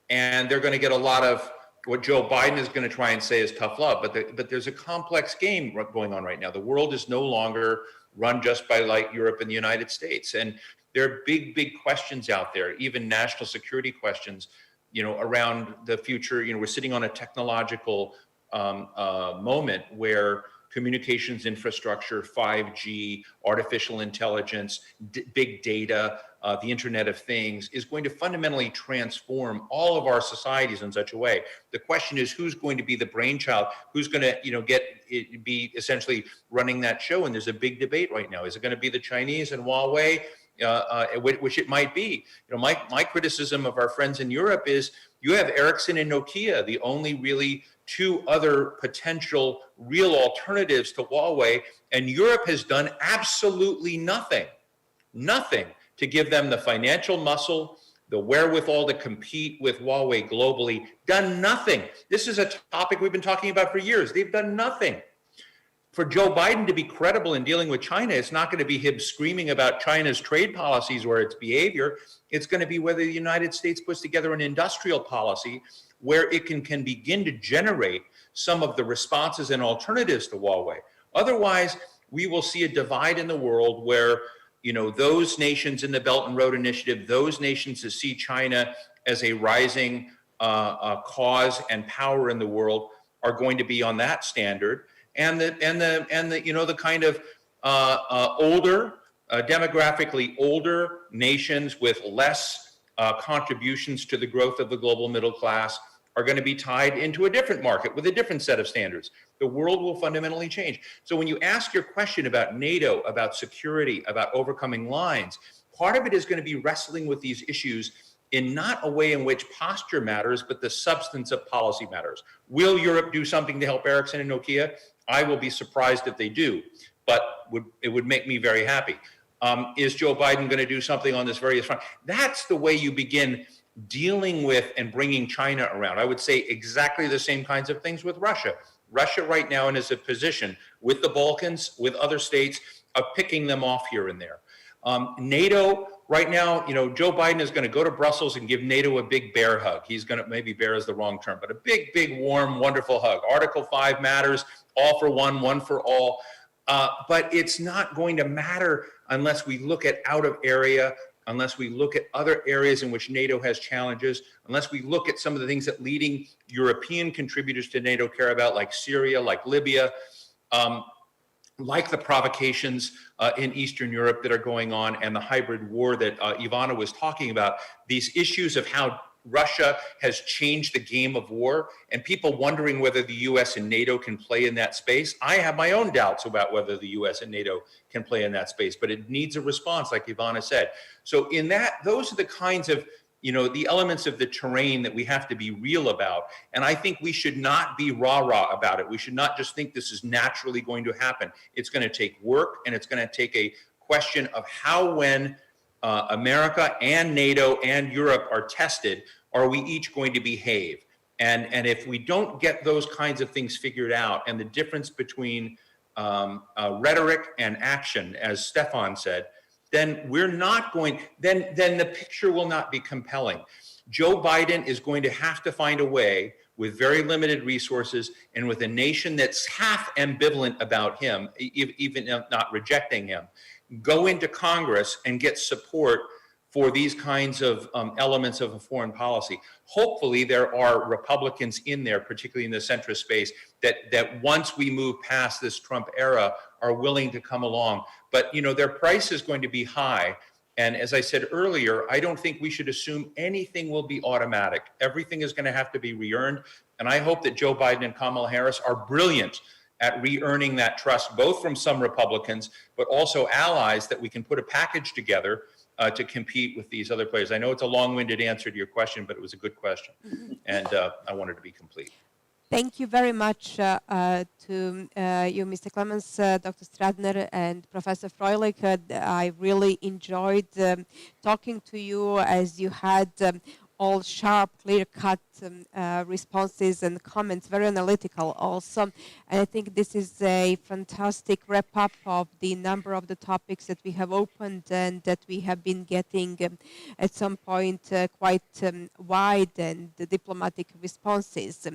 and they're going to get a lot of what Joe Biden is going to try and say is tough love. But there's a complex game going on right now. The world is no longer run just by like Europe and the United States, and there are big questions out there, even national security questions, around the future. We're sitting on a technological moment where communications infrastructure, 5G, artificial intelligence, big data, the Internet of Things is going to fundamentally transform all of our societies in such a way. The question is, who's going to be the brainchild? Who's going to be essentially running that show? And there's a big debate right now. Is it going to be the Chinese and Huawei? Which it might be. My criticism of our friends in Europe is you have Ericsson and Nokia, the only really 2 other potential real alternatives to Huawei, and Europe has done absolutely nothing to give them the financial muscle, the wherewithal to compete with Huawei globally. Done nothing. This is a topic we've been talking about for years. They've done nothing. For Joe Biden to be credible in dealing with China, it's not going to be him screaming about China's trade policies or its behavior. It's going to be whether the United States puts together an industrial policy where it can begin to generate some of the responses and alternatives to Huawei. Otherwise, we will see a divide in the world where, those nations in the Belt and Road Initiative, those nations that see China as a rising cause and power in the world are going to be on that standard. And the kind of older, demographically older nations with less contributions to the growth of the global middle class are going to be tied into a different market with a different set of standards. The world will fundamentally change. So when you ask your question about NATO, about security, about overcoming lines, part of it is going to be wrestling with these issues in not a way in which posture matters, but the substance of policy matters. Will Europe do something to help Ericsson and Nokia? I will be surprised if they do, but it would make me very happy. Is Joe Biden going to do something on this various front? That's the way you begin dealing with and bringing China around. I would say exactly the same kinds of things with Russia. Russia right now is in a position with the Balkans, with other states, of picking them off here and there. NATO right now, Joe Biden is going to go to Brussels and give NATO a big bear hug. He's going to, maybe bear is the wrong term, but a big, warm, wonderful hug. Article 5 matters, all for one for all. But it's not going to matter unless we look at out of area, unless we look at other areas in which NATO has challenges, unless we look at some of the things that leading European contributors to NATO care about, like Syria, like Libya. like the provocations in Eastern Europe that are going on and the hybrid war that Ivana was talking about, these issues of how Russia has changed the game of war and people wondering whether the US and NATO can play in that space. I have my own doubts about whether the US and NATO can play in that space, but it needs a response, like Ivana said. So in that, those are the kinds of, the elements of the terrain that we have to be real about. And I think we should not be rah-rah about it. We should not just think this is naturally going to happen. It's going to take work, and it's going to take a question of how, when America and NATO and Europe are tested, are we each going to behave? And if we don't get those kinds of things figured out, and the difference between rhetoric and action, as Stefan said, then we're not going, then the picture will not be compelling. Joe Biden is going to have to find a way, with very limited resources and with a nation that's half ambivalent about him, even not rejecting him, go into Congress and get support for these kinds of elements of a foreign policy. Hopefully there are Republicans in there, particularly in the centrist space, that once we move past this Trump era are willing to come along. But their price is going to be high. And as I said earlier, I don't think we should assume anything will be automatic. Everything is going to have to be re-earned. And I hope that Joe Biden and Kamala Harris are brilliant at re-earning that trust, both from some Republicans, but also allies that we can put a package together to compete with these other players. I know it's a long-winded answer to your question, but it was a good question. And I wanted to be complete. Thank you very much to you, Mr. Clemens, Dr. Stradner, and Professor Froelich. I really enjoyed talking to you as you had all sharp, clear-cut responses and comments, very analytical also. And I think this is a fantastic wrap-up of the number of the topics that we have opened and that we have been getting at some point quite wide and diplomatic responses.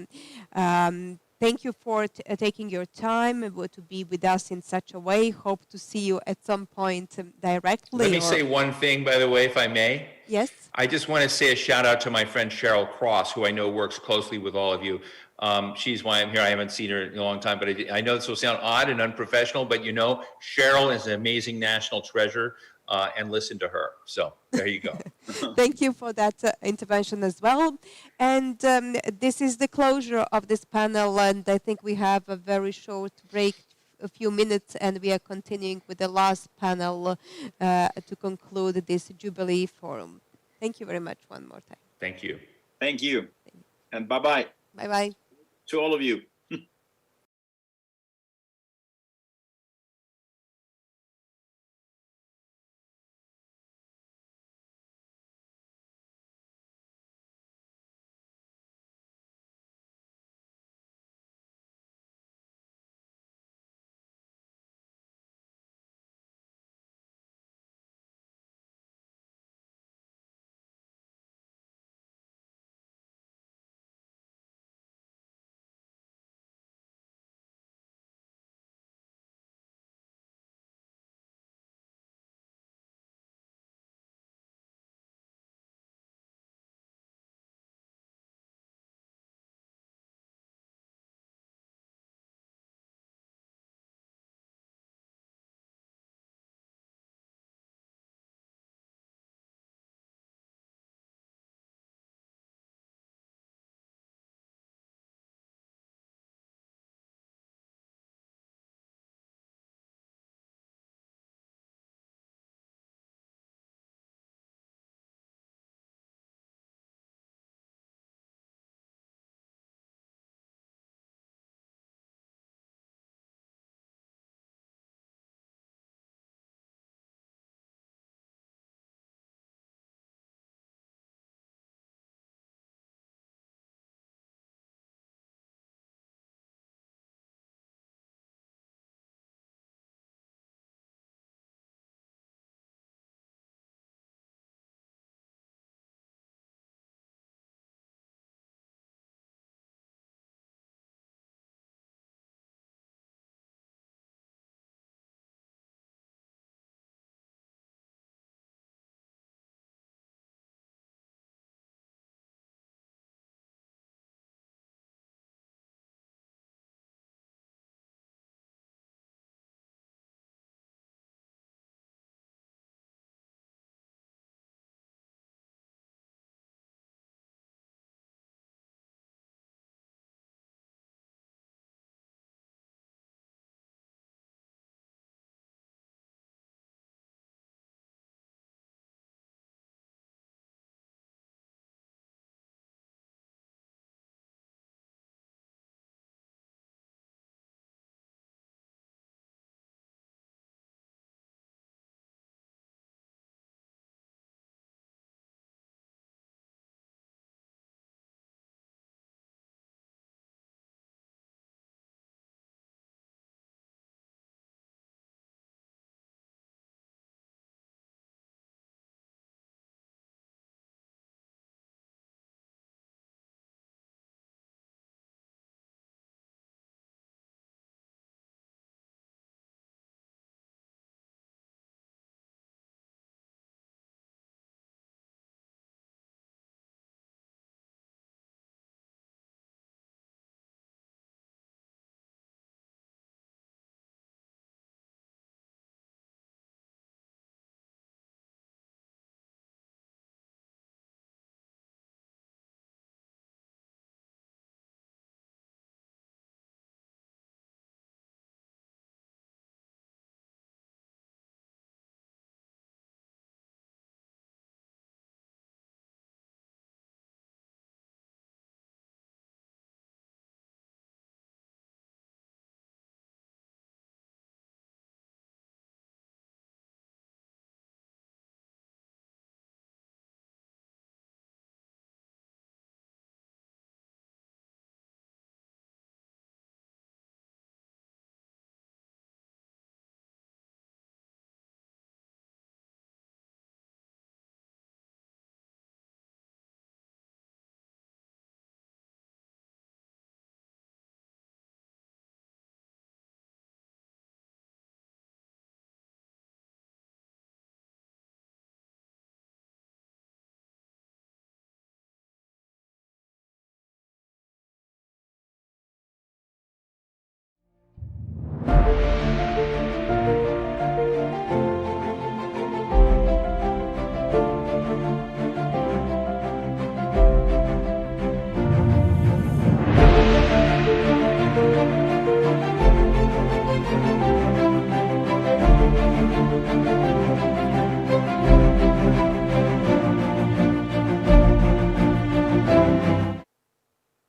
Thank you for taking your time to be with us in such a way. Hope to see you at some point directly. Let me say one thing, by the way, if I may. Yes. I just want to say a shout out to my friend Cheryl Cross, who I know works closely with all of you. She's why I'm here. I haven't seen her in a long time, but I know this will sound odd and unprofessional, but Cheryl is an amazing national treasure, and listen to her. So there you go. Thank you for that intervention as well. And this is the closure of this panel, and I think we have a very short break, a few minutes, and we are continuing with the last panel to conclude this Jubilee Forum. Thank you very much one more time. Thank you. Thank you. And bye-bye. Bye-bye. To all of you.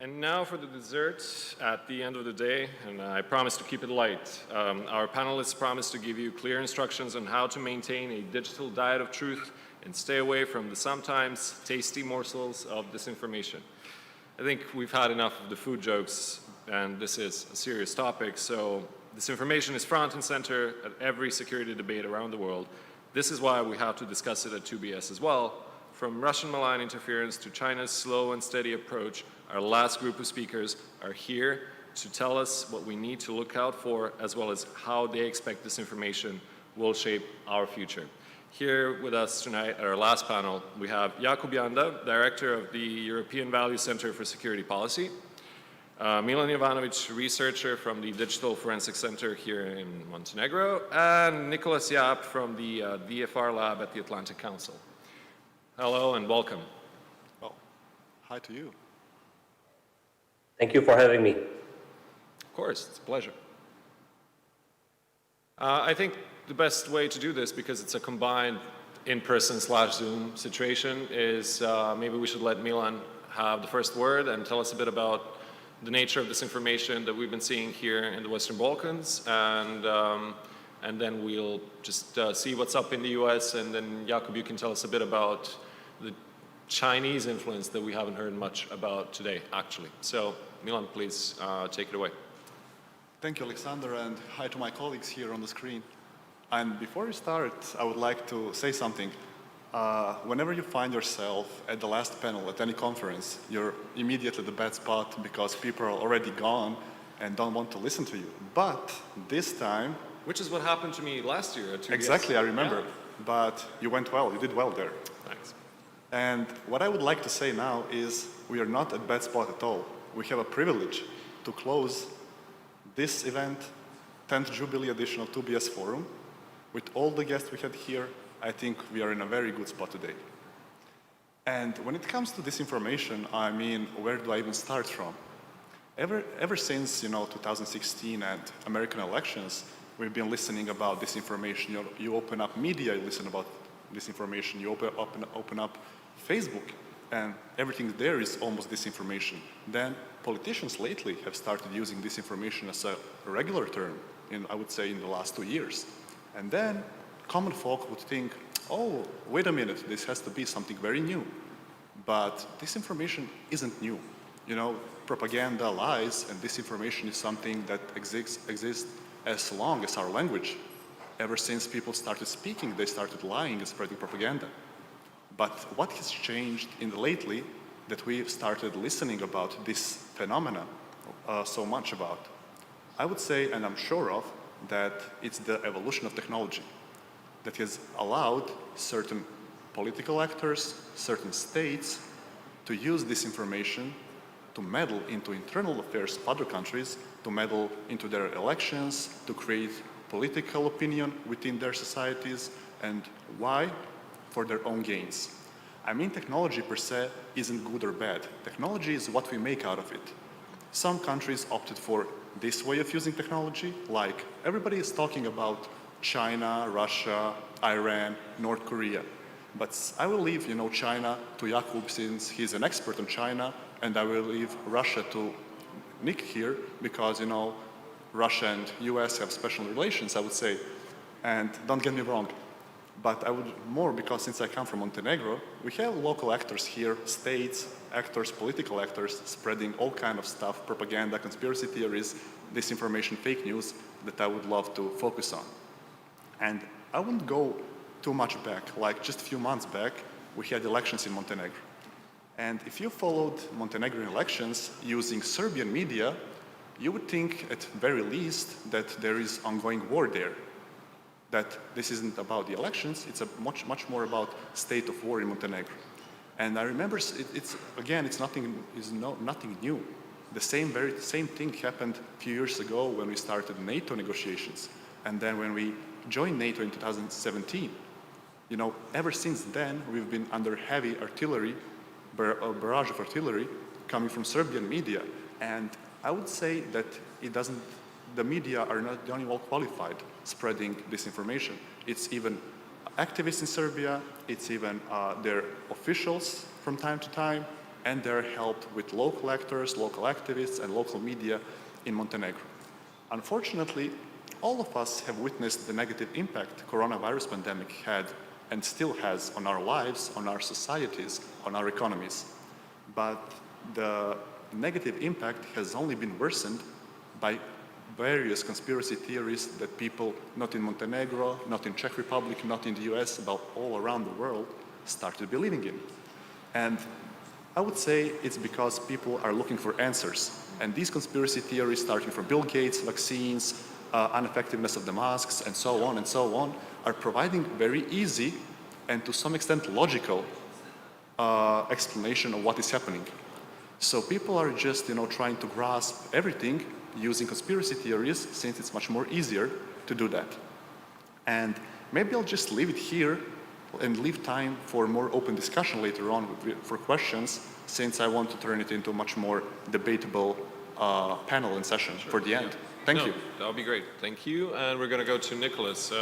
And now for the dessert at the end of the day, and I promise to keep it light. Our panelists promise to give you clear instructions on how to maintain a digital diet of truth and stay away from the sometimes tasty morsels of disinformation. I think we've had enough of the food jokes, and this is a serious topic, so disinformation is front and center at every security debate around the world. This is why we have to discuss it at 2BS as well. From Russian malign interference to China's slow and steady approach, our last group of speakers are here to tell us what we need to look out for, as well as how they expect this information will shape our future. Here with us tonight at our last panel, we have Jakub Janda, Director of the European Value Center for Security Policy, Milan Jovanovic, researcher from the Digital Forensic Center here in Montenegro, and Nicholas Yap from the DFR lab at the Atlantic Council. Hello and welcome. Oh, hi to you. Thank you for having me. Of course, it's a pleasure. I think the best way to do this, because it's a combined in-person / Zoom situation, is maybe we should let Milan have the first word and tell us a bit about the nature of this information that we've been seeing here in the Western Balkans, and then we'll just see what's up in the US, and then Jakub, you can tell us a bit about the Chinese influence that we haven't heard much about today, actually. So, Milan, please take it away. Thank you, Alexander, and hi to my colleagues here on the screen. And before we start, I would like to say something. Whenever you find yourself at the last panel at any conference, you're immediately at the bad spot because people are already gone and don't want to listen to you. But this time... Which is what happened to me last year at 2BS. Exactly, I remember. Yeah. But you went well, you did well there. Thanks. And what I would like to say now is we are not at bad spot at all. We have a privilege to close this event, 10th Jubilee edition of 2BS Forum. With all the guests we had here, I think we are in a very good spot today. And when it comes to disinformation, I mean, where do I even start from? Ever since 2016 and American elections, we've been listening about disinformation. You open up media, you listen about disinformation. You open up Facebook, and everything there is almost disinformation. Then politicians lately have started using disinformation as a regular term, I would say in the last 2 years. And then common folk would think, oh, wait a minute, this has to be something very new. But disinformation isn't new. Propaganda, lies, and disinformation is something that exists as long as our language. Ever since people started speaking, they started lying and spreading propaganda. But what has changed lately that we've started listening about this phenomena so much about? I would say, and I'm sure of, that it's the evolution of technology that has allowed certain political actors, certain states, to use this information to meddle into internal affairs of other countries, to meddle into their elections, to create political opinion within their societies. And why? For their own gains. I mean, technology per se isn't good or bad. Technology is what we make out of it. Some countries opted for this way of using technology, like everybody is talking about China, Russia, Iran, North Korea. But I will leave, China to Jakub, since he's an expert on China, and I will leave Russia to Nick here, because, Russia and US have special relations, I would say. And don't get me wrong, but I would more, because since I come from Montenegro, we have local actors here, states, actors, political actors, spreading all kind of stuff, propaganda, conspiracy theories, disinformation, fake news, that I would love to focus on. And I wouldn't go too much back, like just a few months back, we had elections in Montenegro. And if you followed Montenegrin elections using Serbian media, you would think at very least that there is ongoing war there. That this isn't about the elections, it's much more about state of war in Montenegro. And I remember, it's nothing new. The same thing happened a few years ago when we started NATO negotiations. And then when we joined NATO in 2017, ever since then, we've been under heavy artillery, a barrage of artillery coming from Serbian media. And I would say that the media are not the only well qualified spreading disinformation. It's even activists in Serbia, it's even their officials from time to time, and they're helped with local actors, local activists, and local media in Montenegro. Unfortunately, all of us have witnessed the negative impact coronavirus pandemic had and still has on our lives, on our societies, on our economies. But the negative impact has only been worsened by various conspiracy theories that people, not in Montenegro, not in Czech Republic, not in the US, but all around the world, started believing in. And I would say it's because people are looking for answers. And these conspiracy theories, starting from Bill Gates, vaccines, ineffectiveness of the masks, and so on, are providing very easy and to some extent logical explanation of what is happening. So people are just, trying to grasp everything using conspiracy theories, since it's much more easier to do that. And maybe I'll just leave it here and leave time for more open discussion later on for questions, since I want to turn it into a much more debatable panel and session for the end. Thank you. That would be great. Thank you. And we're going to go to Nicholas.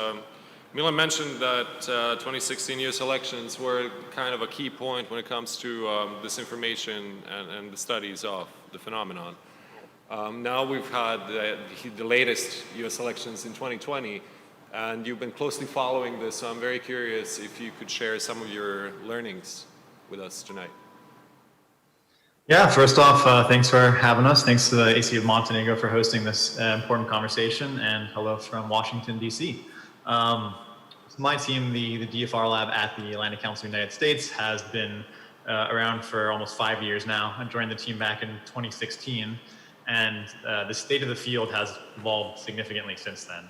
Milan mentioned that 2016 US elections were kind of a key point when it comes to disinformation and the studies of the phenomenon. Now we've had the latest US elections in 2020, and you've been closely following this, so I'm very curious if you could share some of your learnings with us tonight. Yeah, first off, thanks for having us. Thanks to the AC of Montenegro for hosting this important conversation, and hello from Washington, DC. My team, the DFR lab at the Atlantic Council of the United States, has been around for almost 5 years now. I joined the team back in 2016, and the state of the field has evolved significantly since then.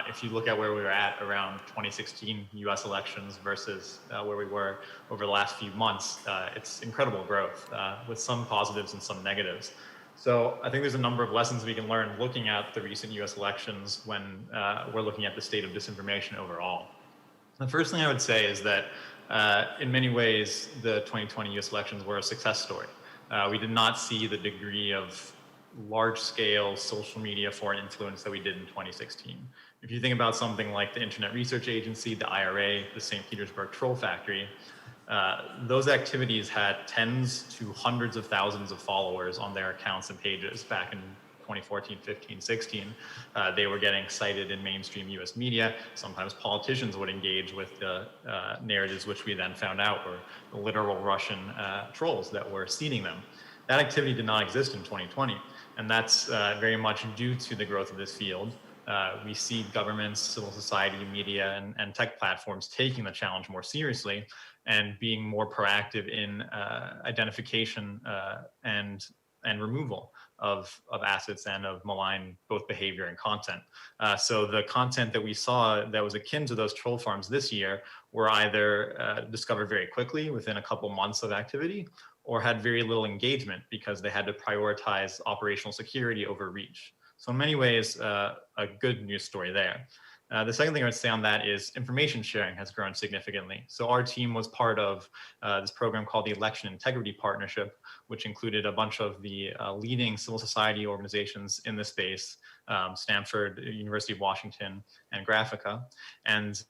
If you look at where we were at around 2016 US elections versus where we were over the last few months, it's incredible growth with some positives and some negatives. So I think there's a number of lessons we can learn looking at the recent US elections when we're looking at the state of disinformation overall. The first thing I would say is that in many ways, the 2020 US elections were a success story. We did not see the degree of large-scale social media foreign influence that we did in 2016. If you think about something like the Internet Research Agency, the IRA, the St. Petersburg Troll Factory, those activities had tens to hundreds of thousands of followers on their accounts and pages back in 2014, 15, 16. They were getting cited in mainstream US media. Sometimes politicians would engage with the narratives, which we then found out were literal Russian trolls that were seeding them. That activity did not exist in 2020, and that's very much due to the growth of this field. We see governments, civil society, media, and tech platforms taking the challenge more seriously and being more proactive in identification and removal of assets and of malign both behavior and content. So the content that we saw that was akin to those troll farms this year were either discovered very quickly within a couple months of activity, or had very little engagement because they had to prioritize operational security over reach. So in many ways, a good news story there. The second thing I would say on that is information sharing has grown significantly. So our team was part of this program called the Election Integrity Partnership, which included a bunch of the leading civil society organizations in the space, Stanford, University of Washington, and Graphica. And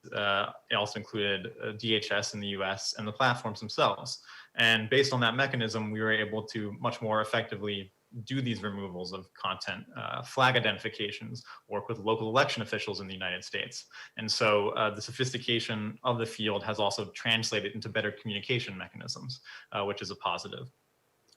it also included DHS in the US and the platforms themselves. And based on that mechanism, we were able to much more effectively do these removals of content, flag identifications, work with local election officials in the United States. And so the sophistication of the field has also translated into better communication mechanisms, which is a positive.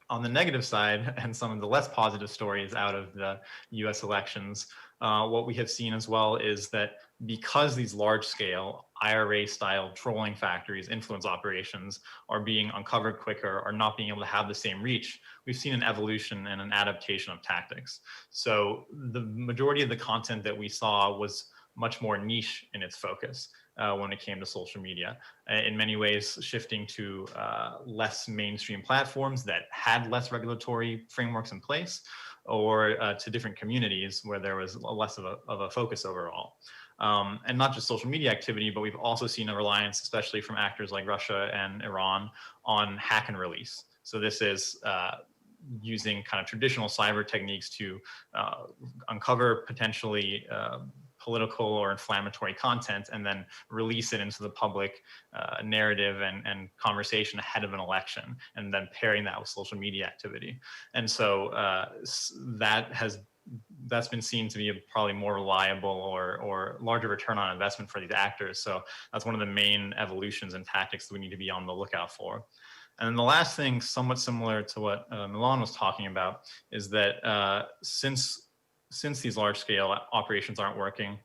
On the negative side, and some of the less positive stories out of the US elections, what we have seen as well is that because these large-scale IRA-style trolling factories, influence operations, are being uncovered quicker or not being able to have the same reach, we've seen an evolution and an adaptation of tactics. So the majority of the content that we saw was much more niche in its focus when it came to social media. In many ways, shifting to less mainstream platforms that had less regulatory frameworks in place, or to different communities where there was less of a focus overall. And not just social media activity, but we've also seen a reliance, especially from actors like Russia and Iran, on hack and release. So this is using kind of traditional cyber techniques to uncover potentially political or inflammatory content and then release it into the public narrative and conversation ahead of an election, and then pairing that with social media activity. And so that's been seen to be a probably more reliable or larger return on investment for these actors. So that's one of the main evolutions and tactics that we need to be on the lookout for. And then the last thing, somewhat similar to what Milan was talking about, is that since these large-scale operations aren't working,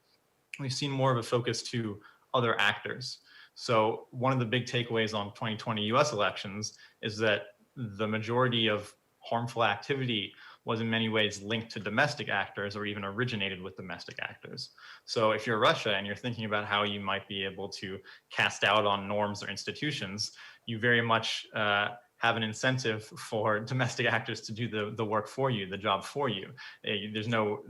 we've seen more of a focus to other actors. So one of the big takeaways on 2020 US elections is that the majority of harmful activity was in many ways linked to domestic actors or even originated with domestic actors. So if you're Russia and you're thinking about how you might be able to cast doubt on norms or institutions, you very much have an incentive for domestic actors to do the work for you, the job for you. There's no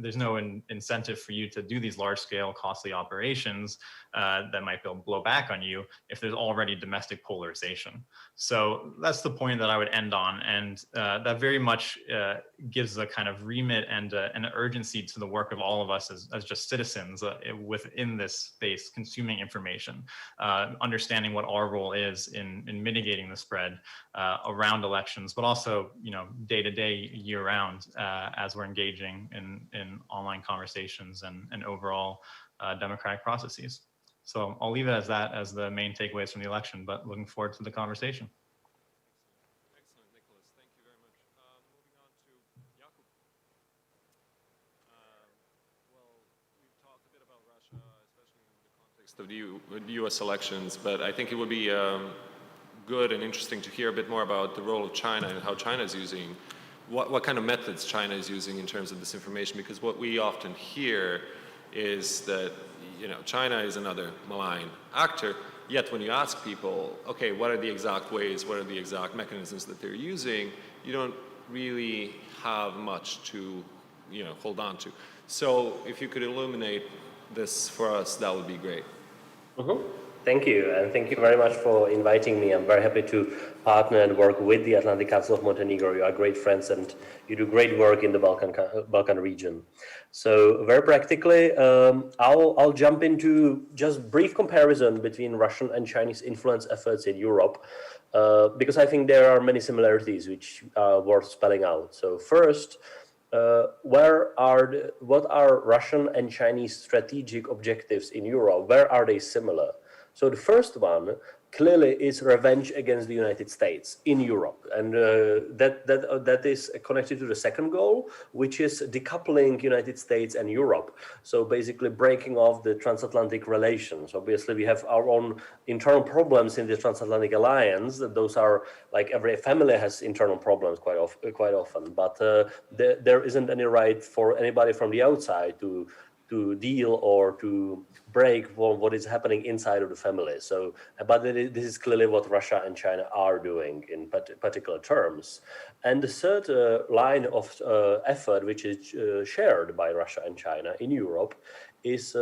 incentive for you to do these large-scale, costly operations that might blow back on you if there's already domestic polarization. So that's the point that I would end on, and that very much gives a kind of remit and an urgency to the work of all of us as just citizens within this space, consuming information, understanding what our role is in mitigating the spread around elections, but also, day to day, year round, as we're engaging in online conversations and overall democratic processes. So I'll leave it as that as the main takeaways from the election, but looking forward to the conversation. Excellent, Nicholas. Thank you very much. Moving on to Jakub. Well, we've talked a bit about Russia, especially in the context of the US elections, but I think it would be good and interesting to hear a bit more about the role of China and how China is using, what kind of methods China is using in terms of disinformation, because what we often hear is that China is another malign actor, yet when you ask people, okay, what are the exact ways, what are the exact mechanisms that they're using, you don't really have much to hold on to. So if you could illuminate this for us, that would be great. Mm-hmm. Thank you, and thank you very much for inviting me. I'm very happy to partner and work with the Atlantic Council of Montenegro. You are great friends and you do great work in the Balkan region. So very practically, I'll jump into just brief comparison between Russian and Chinese influence efforts in Europe, because I think there are many similarities which are worth spelling out. So first, what are Russian and Chinese strategic objectives in Europe? Where are they similar? So the first one clearly is revenge against the United States in Europe, and that is connected to the second goal, which is decoupling United States and Europe. So basically breaking off the transatlantic relations. Obviously, we have our own internal problems in the transatlantic alliance. Those are like every family has internal problems quite often, but there isn't any right for anybody from the outside to deal or to break what is happening inside of the family. So, but this is clearly what Russia and China are doing in particular terms. And the third line of effort, which is shared by Russia and China in Europe, is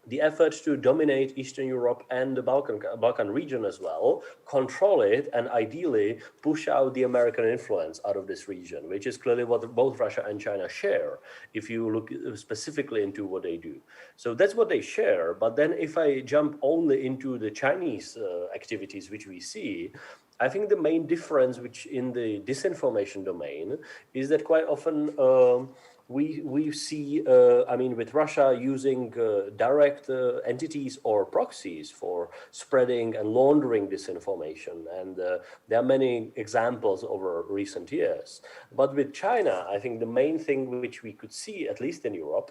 the effort to dominate Eastern Europe and the Balkan region as well, control it, and ideally push out the American influence out of this region, which is clearly what both Russia and China share, if you look specifically into what they do. So that's what they share. But then if I jump only into the Chinese activities which we see, I think the main difference which in the disinformation domain is that quite often we see, with Russia using direct entities or proxies for spreading and laundering disinformation. And there are many examples over recent years. But with China, I think the main thing which we could see, at least in Europe,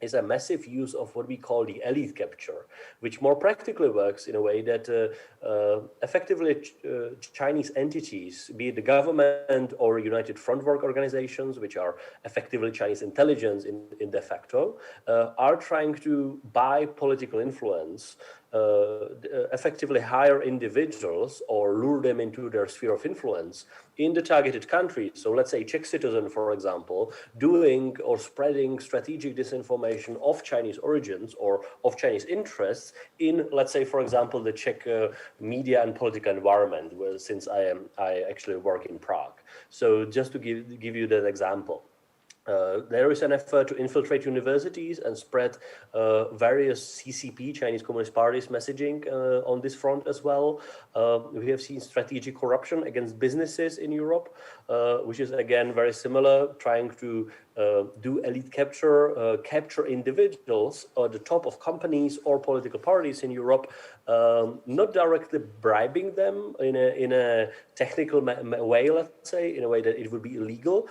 is a massive use of what we call the elite capture, which more practically works in a way that effectively Chinese entities, be it the government or United Front Work organizations, which are effectively Chinese intelligence in de facto, are trying to buy political influence, effectively hire individuals or lure them into their sphere of influence in the targeted countries. So let's say Czech citizen, for example, doing or spreading strategic disinformation of Chinese origins or of Chinese interests in, let's say, for example, the Czech media and political environment, since I actually work in Prague. So just to give you that example. There is an effort to infiltrate universities and spread various CCP, Chinese Communist Party's messaging on this front as well. We have seen strategic corruption against businesses in Europe, which is again very similar, trying to do elite capture, capture individuals at the top of companies or political parties in Europe, not directly bribing them in a technical way, let's say, in a way that it would be illegal.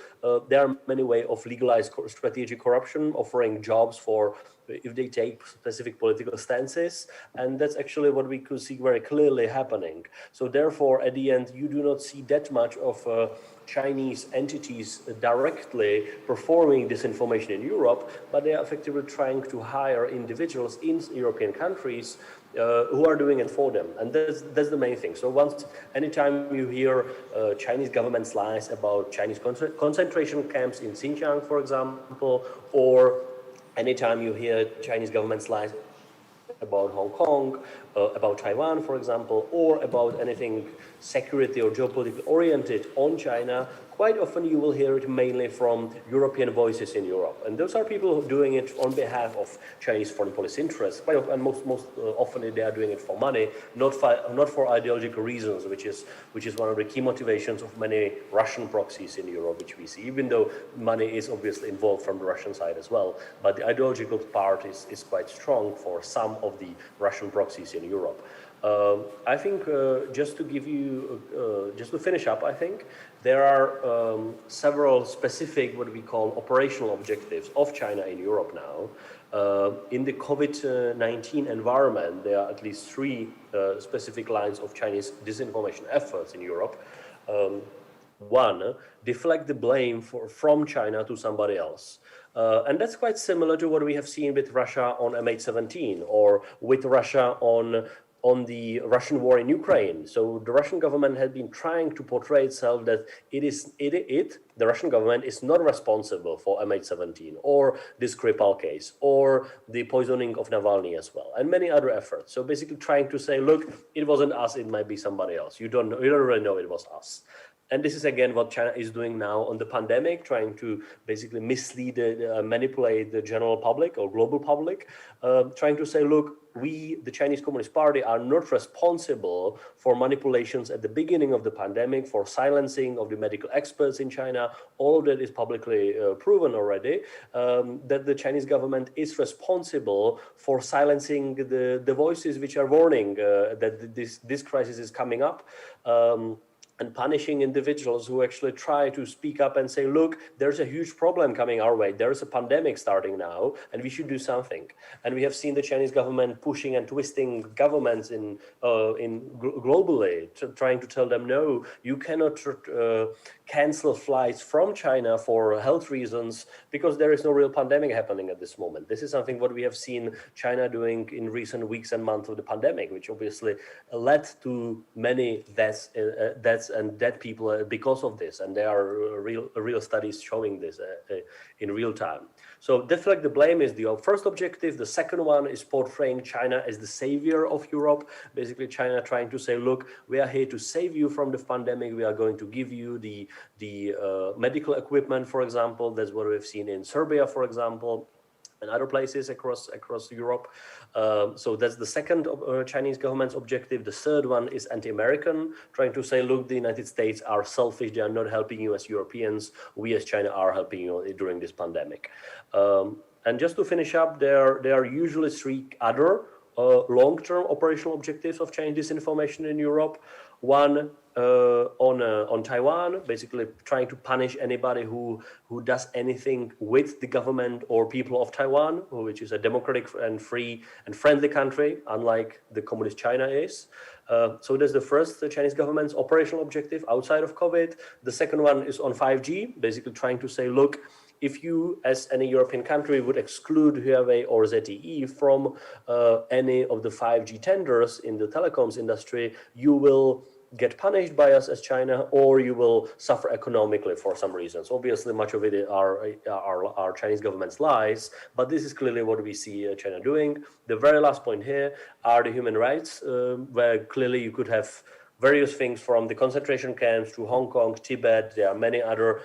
There are many ways of legalized strategic corruption, offering jobs for if they take specific political stances, and that's actually what we could see very clearly happening. So therefore, at the end, you do not see that much of Chinese entities directly performing disinformation in Europe, but they are effectively trying to hire individuals in European countries who are doing it for them, and that's the main thing. So anytime you hear Chinese government's lies about Chinese concentration camps in Xinjiang, for example, or anytime you hear Chinese government's lies about Hong Kong, about Taiwan, for example, or about anything security or geopolitically oriented on China, quite often you will hear it mainly from European voices in Europe. And those are people doing it on behalf of Chinese foreign policy interests. And most often they are doing it for money, not for ideological reasons, which is one of the key motivations of many Russian proxies in Europe, which we see, even though money is obviously involved from the Russian side as well. But the ideological part is quite strong for some of the Russian proxies in Europe. I think just to finish up, I think there are several specific, what we call operational objectives of China in Europe now. In the COVID-19 environment, there are at least three specific lines of Chinese disinformation efforts in Europe. One, deflect the blame from China to somebody else. And that's quite similar to what we have seen with Russia on MH17 or with Russia on the Russian war in Ukraine. So the Russian government had been trying to portray itself that the Russian government is not responsible for MH17 or the Skripal case or the poisoning of Navalny as well, and many other efforts. So basically trying to say, look, it wasn't us, it might be somebody else. You don't really know it was us. And this is again what China is doing now on the pandemic, trying to basically mislead, manipulate the general public or global public, trying to say, look, we, the Chinese Communist Party, are not responsible for manipulations at the beginning of the pandemic, for silencing of the medical experts in China. All of that is publicly proven already, that the Chinese government is responsible for silencing the voices which are warning that this crisis is coming up. And punishing individuals who actually try to speak up and say, look, there's a huge problem coming our way. There's a pandemic starting now, and we should do something. And we have seen the Chinese government pushing and twisting governments globally, trying to tell them, no, you cannot cancel flights from China for health reasons because there is no real pandemic happening at this moment. This is something what we have seen China doing in recent weeks and months of the pandemic, which obviously led to many deaths and dead people because of this. And there are real studies showing this in real time. So deflect the blame is the first objective. The second one is portraying China as the savior of Europe. Basically, China trying to say, look, we are here to save you from the pandemic. We are going to give you the medical equipment, for example. That's what we've seen in Serbia, for example, and other places across Europe. So that's the second Chinese government's objective. The third one is anti-American, trying to say, look, the United States are selfish. They are not helping you as Europeans. We as China are helping you during this pandemic. And just to finish up, there are usually three other long-term operational objectives of Chinese disinformation in Europe. One on Taiwan, basically trying to punish anybody who does anything with the government or people of Taiwan, which is a democratic and free and friendly country, unlike the communist China is. So that's the first Chinese government's operational objective outside of COVID. The second one is on 5G, basically trying to say, look, if you, as any European country, would exclude Huawei or ZTE from any of the 5G tenders in the telecoms industry, you will get punished by us as China, or you will suffer economically for some reasons. Obviously, much of it are Chinese government's lies, but this is clearly what we see China doing. The very last point here are the human rights, where clearly you could have various things from the concentration camps to Hong Kong, Tibet. There are many other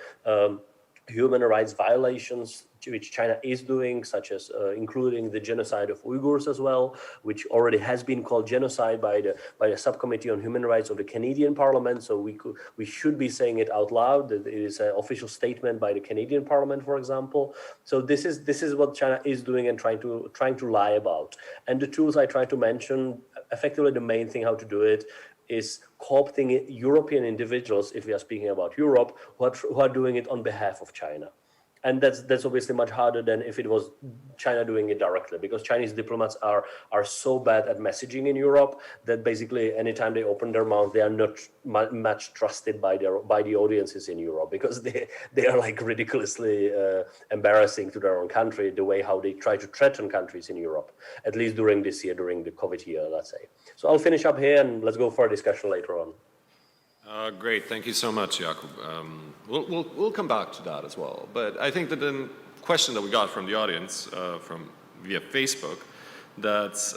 human rights violations which China is doing, such as including the genocide of Uyghurs as well, which already has been called genocide by the Subcommittee on Human Rights of the Canadian Parliament. So we should be saying it out loud. That it is an official statement by the Canadian Parliament, for example. So this is what China is doing and trying to lie about. And the tools I tried to mention, effectively the main thing how to do it is co-opting European individuals, if we are speaking about Europe, who are doing it on behalf of China. And that's obviously much harder than if it was China doing it directly, because Chinese diplomats are so bad at messaging in Europe that basically anytime they open their mouth, they are not much trusted by the audiences in Europe, because they are like ridiculously embarrassing to their own country, the way how they try to threaten countries in Europe, at least during this year, during the COVID year, let's say. So I'll finish up here and let's go for a discussion later on. Great, thank you so much, Jakub. We'll come back to that as well. But I think that the question that we got from the audience via Facebook, that's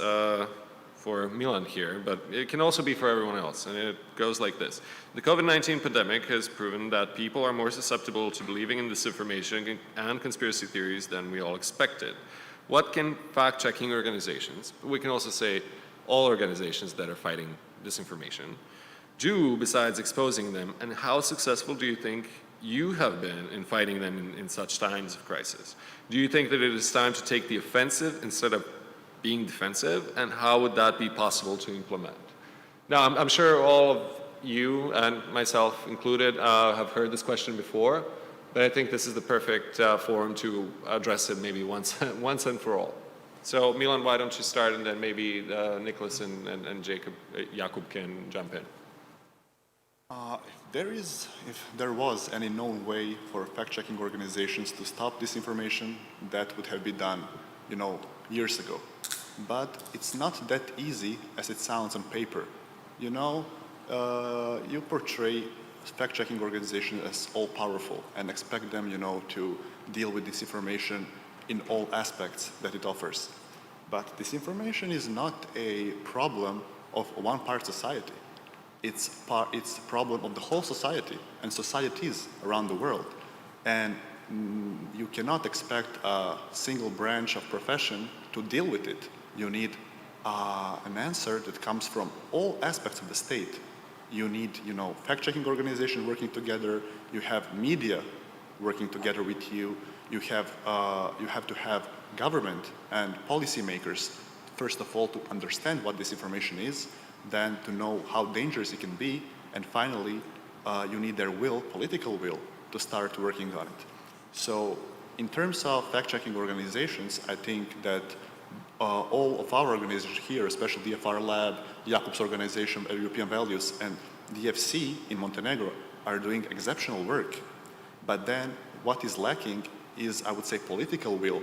for Milan here, but it can also be for everyone else, and it goes like this. The COVID-19 pandemic has proven that people are more susceptible to believing in disinformation and conspiracy theories than we all expected. What can fact-checking organizations, but we can also say all organizations that are fighting disinformation, do besides exposing them, and how successful do you think you have been in fighting them in such times of crisis? Do you think that it is time to take the offensive instead of being defensive, and how would that be possible to implement? Now, I'm sure all of you, and myself included, have heard this question before, but I think this is the perfect forum to address it maybe once and for all. So, Milan, why don't you start, and then maybe Nicholas and Jakub can jump in. If there was any known way for fact-checking organizations to stop disinformation, that would have been done, years ago. But it's not that easy as it sounds on paper. You portray fact-checking organizations as all-powerful and expect them, to deal with disinformation in all aspects that it offers. But disinformation is not a problem of one part society. It's a problem of the whole society and societies around the world. And you cannot expect a single branch of profession to deal with it. You need an answer that comes from all aspects of the state. You need, fact-checking organizations working together. You have media working together with you. You have to have government and policymakers, first of all, to understand what disinformation is, then to know how dangerous it can be, and finally, you need their political will, to start working on it. So, in terms of fact-checking organizations, I think that all of our organizations here, especially DFR Lab, Jakub's organization, European Values, and DFC in Montenegro, are doing exceptional work. But then, what is lacking is, I would say, political will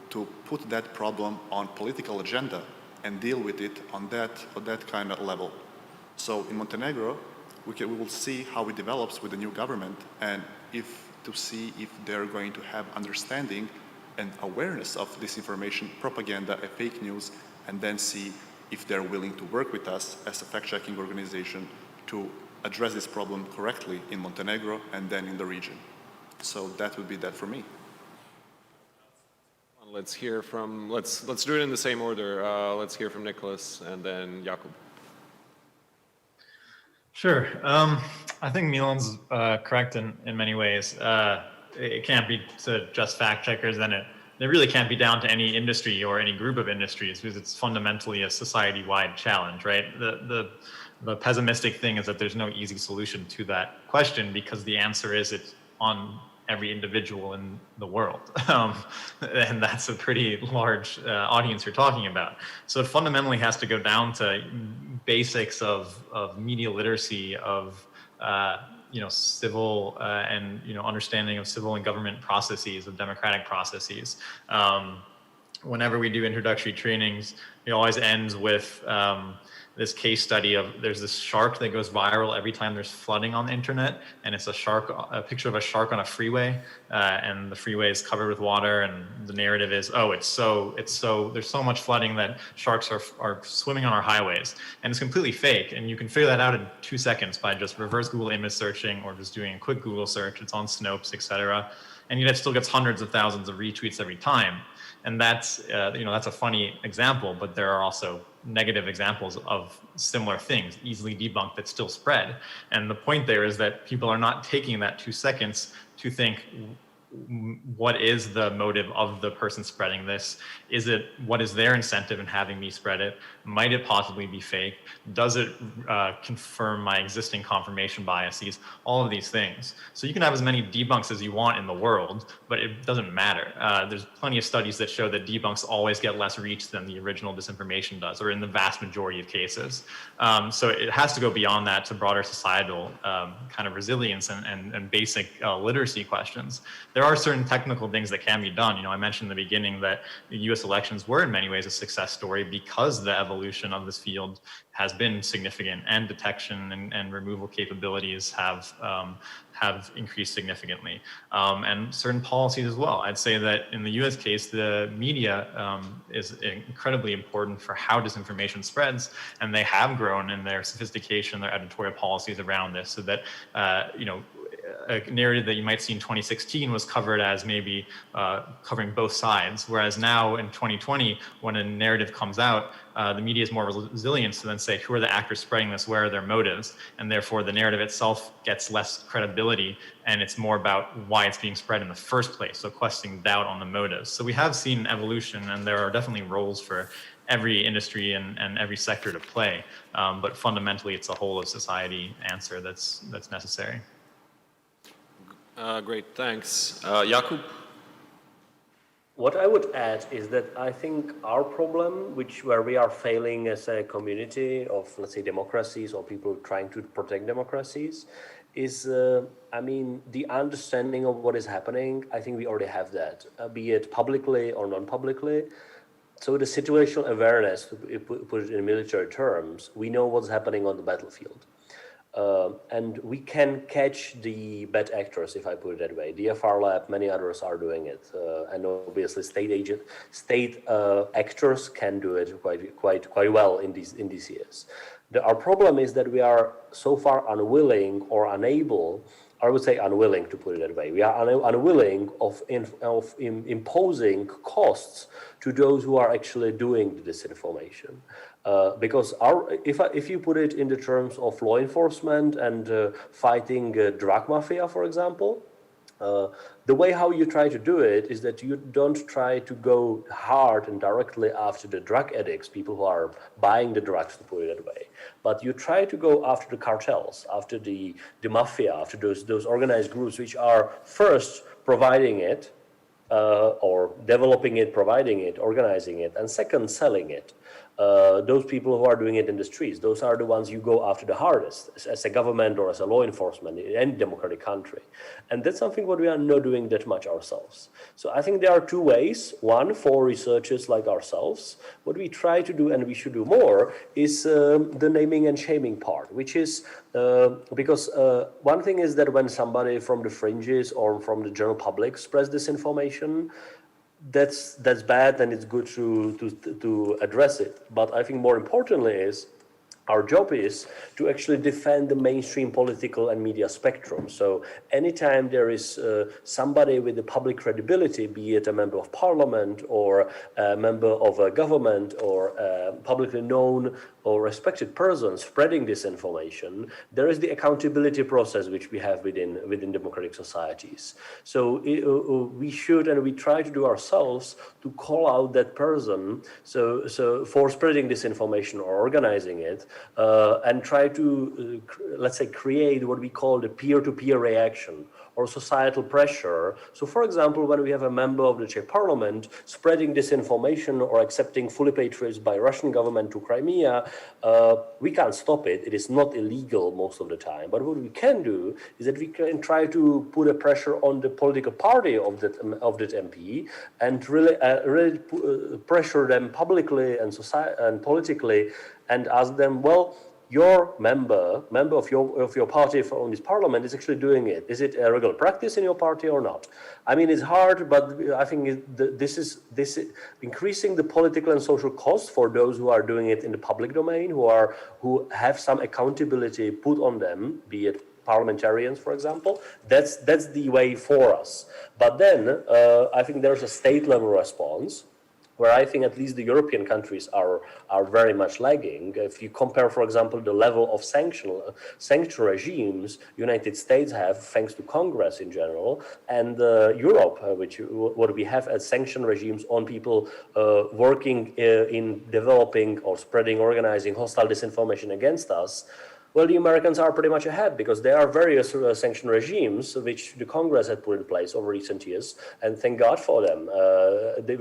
to put that problem on political agenda and deal with it on that kind of level. So in Montenegro, we will see how it develops with the new government, and to see if they're going to have understanding and awareness of disinformation, propaganda, and fake news, and then see if they're willing to work with us as a fact-checking organization to address this problem correctly in Montenegro and then in the region. So that would be that for me. Let's hear from, let's do it in the same order. Let's hear from Nicholas and then Jakub. Sure. I think Milan's correct in many ways. It can't be to just fact checkers, then it really can't be down to any industry or any group of industries, because it's fundamentally a society-wide challenge, right? The pessimistic thing is that there's no easy solution to that question, because the answer is it's on every individual in the world. And that's a pretty large audience you're talking about. So it fundamentally has to go down to basics of media literacy, of civil and understanding of civil and government processes, of democratic processes. Whenever we do introductory trainings, it always ends with this case study of there's this shark that goes viral every time there's flooding on the internet, and it's a picture of a shark on a freeway, and the freeway is covered with water, and the narrative is, oh, there's so much flooding that sharks are swimming on our highways, and it's completely fake, and you can figure that out in 2 seconds by just reverse Google image searching or just doing a quick Google search. It's on Snopes, etc. and yet it still gets hundreds of thousands of retweets every time. And that's, that's a funny example, but there are also negative examples of similar things, easily debunked, that still spread. And the point there is that people are not taking that 2 seconds to think, what is the motive of the person spreading this? What is their incentive in having me spread it? Might it possibly be fake? Does it confirm my existing confirmation biases? All of these things. So you can have as many debunks as you want in the world, but it doesn't matter. There's plenty of studies that show that debunks always get less reach than the original disinformation does, or in the vast majority of cases. So it has to go beyond that to broader societal kind of resilience and basic literacy questions. There are certain technical things that can be done. I mentioned in the beginning that the US elections were in many ways a success story because the evolution of this field has been significant, and detection and removal capabilities have increased significantly, and certain policies as well. I'd say that in the US case, the media is incredibly important for how disinformation spreads, and they have grown in their sophistication, their editorial policies around this, so that, a narrative that you might see in 2016 was covered as maybe covering both sides, whereas now in 2020, when a narrative comes out, the media is more resilient to then say, who are the actors spreading this, where are their motives, and therefore the narrative itself gets less credibility, and it's more about why it's being spread in the first place, so questioning doubt on the motives. So we have seen evolution, and there are definitely roles for every industry and every sector to play, but fundamentally it's a whole of society answer that's necessary. Great, thanks. Jakub? What I would add is that I think our problem, where we are failing as a community of, let's say, democracies or people trying to protect democracies, is, the understanding of what is happening. I think we already have that, be it publicly or non-publicly. So the situational awareness, to put it in military terms, we know what's happening on the battlefield. And we can catch the bad actors, if I put it that way. DFR Lab, many others are doing it, and obviously state actors can do it quite well in these years. Our problem is that we are so far unwilling or unable. I would say unwilling, to put it that way. We are unwilling of imposing costs to those who are actually doing the disinformation. Because if you put it in the terms of law enforcement and fighting drug mafia, for example, the way how you try to do it is that you don't try to go hard and directly after the drug addicts, people who are buying the drugs, to put it that way, but you try to go after the cartels, after the mafia, after those organized groups which are first providing it, or developing it, providing it, organizing it, and second, selling it. Those people who are doing it in the streets, those are the ones you go after the hardest as a government or as a law enforcement in any democratic country. And that's something what we are not doing that much ourselves. So I think there are two ways. One, for researchers like ourselves, what we try to do, and we should do more, is the naming and shaming part, which is because one thing is that when somebody from the fringes or from the general public spreads this information, that's bad, and it's good to address it. But I think more importantly is our job is to actually defend the mainstream political and media spectrum. So anytime there is somebody with the public credibility, be it a member of parliament or a member of a government or a publicly known or respected person spreading this information, there is the accountability process which we have within democratic societies. So we should, and we try to do ourselves, to call out that person so for spreading this information or organizing it, and try to, let's say, create what we call the peer-to-peer reaction or societal pressure. So, for example, when we have a member of the Czech parliament spreading disinformation or accepting fully paid trips by Russian government to Crimea, we can't stop it. It is not illegal most of the time. But what we can do is that we can try to put a pressure on the political party of that MP and really pressure them publicly and politically, and ask them, well, your member of your party from this parliament is actually doing it. Is it a regular practice in your party or not? I mean, it's hard, but I think this is increasing the political and social cost for those who are doing it in the public domain, who have some accountability put on them, be it parliamentarians, for example. That's the way for us. But then I think there's a state level response, where I think at least the European countries are very much lagging. If you compare, for example, the level of sanction regimes United States have, thanks to Congress in general, and Europe, what we have as sanction regimes on people working in developing or spreading, organizing hostile disinformation against us, well, the Americans are pretty much ahead because there are various sanction regimes which the Congress had put in place over recent years, and thank God for them,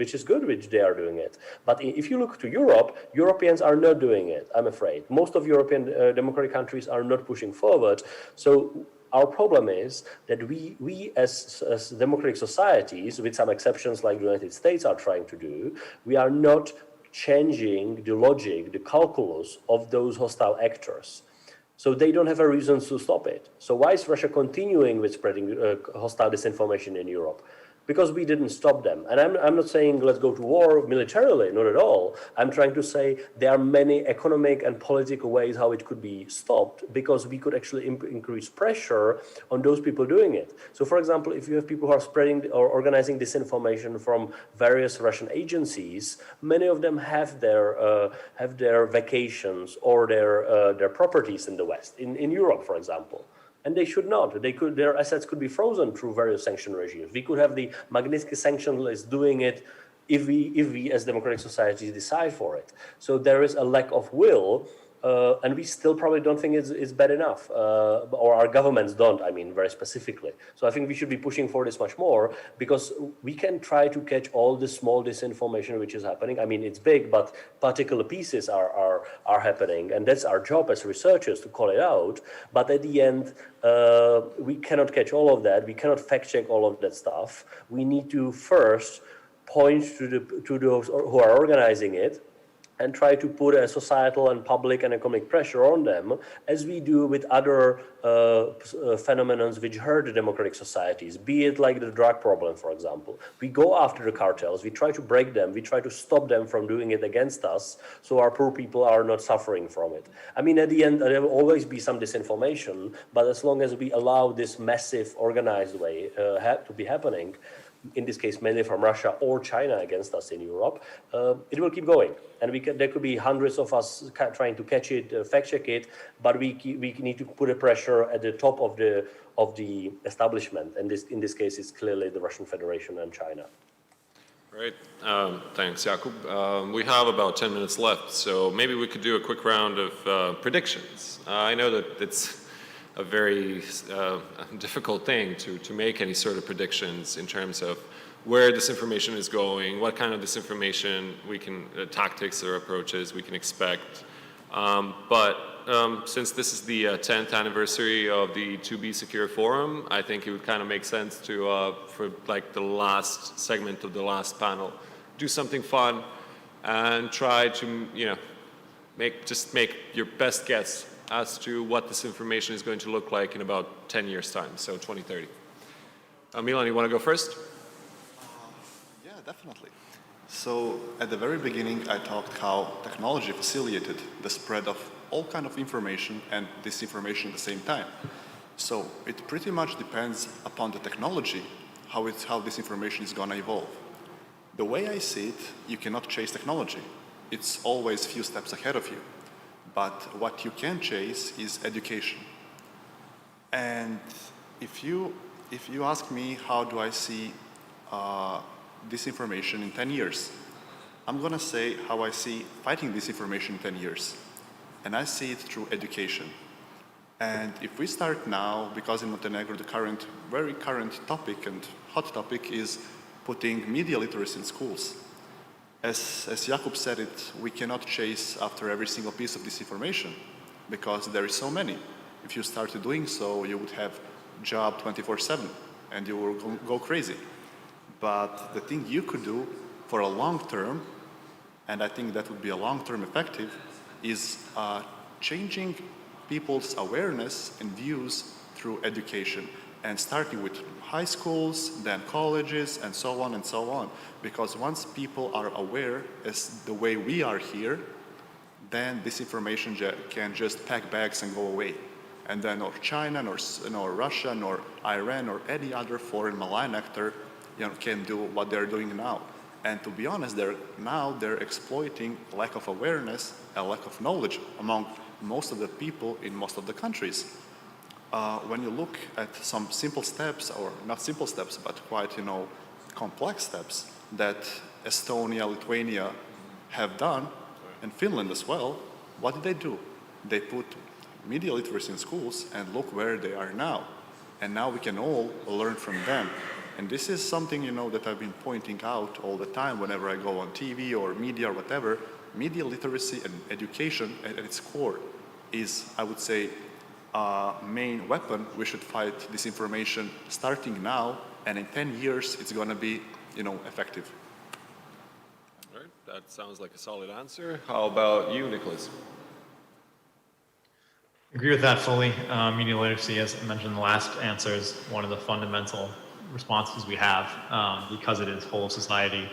which is good, which they are doing it. But if you look to Europe, Europeans are not doing it, I'm afraid. Most of European democratic countries are not pushing forward. So our problem is that we as democratic societies, with some exceptions like the United States are trying to do, we are not changing the logic, the calculus of those hostile actors. So they don't have a reason to stop it. So why is Russia continuing with spreading hostile disinformation in Europe? Because we didn't stop them. And I'm not saying let's go to war militarily, not at all. I'm trying to say there are many economic and political ways how it could be stopped, because we could actually increase pressure on those people doing it. So for example, if you have people who are spreading or organizing disinformation from various Russian agencies, many of them have their vacations or their properties in the West, in Europe, for example. And they should not. Their assets could be frozen through various sanction regimes. We could have the Magnitsky sanction list doing it if we as democratic societies decide for it. So there is a lack of will, and we still probably don't think it's bad enough, or our governments don't, I mean, very specifically. So I think we should be pushing for this much more, because we can try to catch all the small disinformation which is happening. I mean, it's big, but particular pieces are happening, and that's our job as researchers to call it out. But at the end, we cannot catch all of that. We cannot fact check all of that stuff. We need to first point to those who are organizing it, and try to put a societal and public and economic pressure on them, as we do with other phenomena which hurt the democratic societies, be it like the drug problem, for example. We go after the cartels, we try to break them, we try to stop them from doing it against us, so our poor people are not suffering from it. I mean, at the end, there will always be some disinformation, but as long as we allow this massive organized way to be happening, in this case mainly from Russia or China against us in Europe, it will keep going. And there could be hundreds of us trying to catch it, fact check it, but we need to put a pressure at the top of the establishment. And in this case, it's clearly the Russian Federation and China. Great. Thanks, Jakub. We have about 10 minutes left, so maybe we could do a quick round of predictions. I know that it's a very difficult thing to make any sort of predictions in terms of where disinformation is going, what kind of disinformation tactics or approaches we can expect. But since this is the 10th anniversary of the To Be Secure Forum, I think it would kind of make sense to, for like the last segment of the last panel, do something fun and try to, make your best guess as to what this information is going to look like in about 10 years' time, so 2030. Milan, you want to go first? Yeah, definitely. So at the very beginning, I talked how technology facilitated the spread of all kind of information and disinformation at the same time. So it pretty much depends upon the technology, how this information is going to evolve. The way I see it, you cannot chase technology. It's always a few steps ahead of you. But what you can chase is education. And if you ask me how do I see disinformation in 10 years, I'm going to say how I see fighting disinformation in 10 years. And I see it through education. And if we start now, because in Montenegro the very current topic and hot topic is putting media literacy in schools. As Jakub said it, we cannot chase after every single piece of disinformation because there is so many. If you started doing so, you would have job 24/7 and you will go crazy. But the thing you could do for a long term, and I think that would be a long-term effective, is changing people's awareness and views through education, and starting with high schools, then colleges, and so on and so on. Because once people are aware, as the way we are here, then disinformation can just pack bags and go away. and then nor China, nor Russia, nor Iran, or any other foreign malign actor, can do what they're doing now. And to be honest, they're exploiting lack of awareness and lack of knowledge among most of the people in most of the countries. When you look at some simple steps, or not simple steps, but quite, complex steps that Estonia, Lithuania have done, and Finland as well, what did they do? They put media literacy in schools, and look where they are now. And now we can all learn from them. And this is something, that I've been pointing out all the time whenever I go on TV or media or whatever. Media literacy and education at its core is, I would say, a main weapon. We should fight disinformation starting now, and in 10 years, it's going to be, effective. All right, that sounds like a solid answer. How about you, Nicholas? Agree with that fully. Media literacy, as I mentioned in the last answer, is one of the fundamental responses we have because it is whole of society.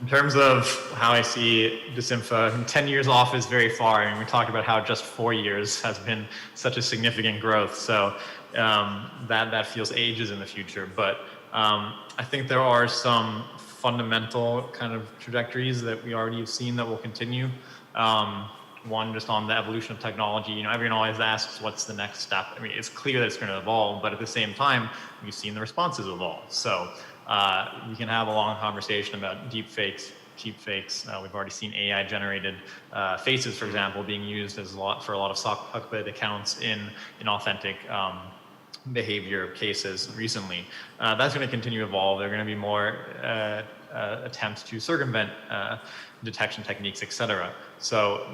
In terms of how I see disinfo, 10 years off is very far. I mean, we talked about how just 4 years has been such a significant growth. So that feels ages in the future. But I think there are some fundamental kind of trajectories that we already have seen that will continue. One, just on the evolution of technology, everyone always asks, what's the next step? I mean, it's clear that it's going to evolve, but at the same time, we've seen the responses evolve. So we can have a long conversation about deep fakes, cheap fakes. We've already seen AI-generated faces, for example, being used for a lot of sock puppet accounts in authentic behavior cases recently. That's going to continue to evolve. There are going to be more attempts to circumvent detection techniques, etc. So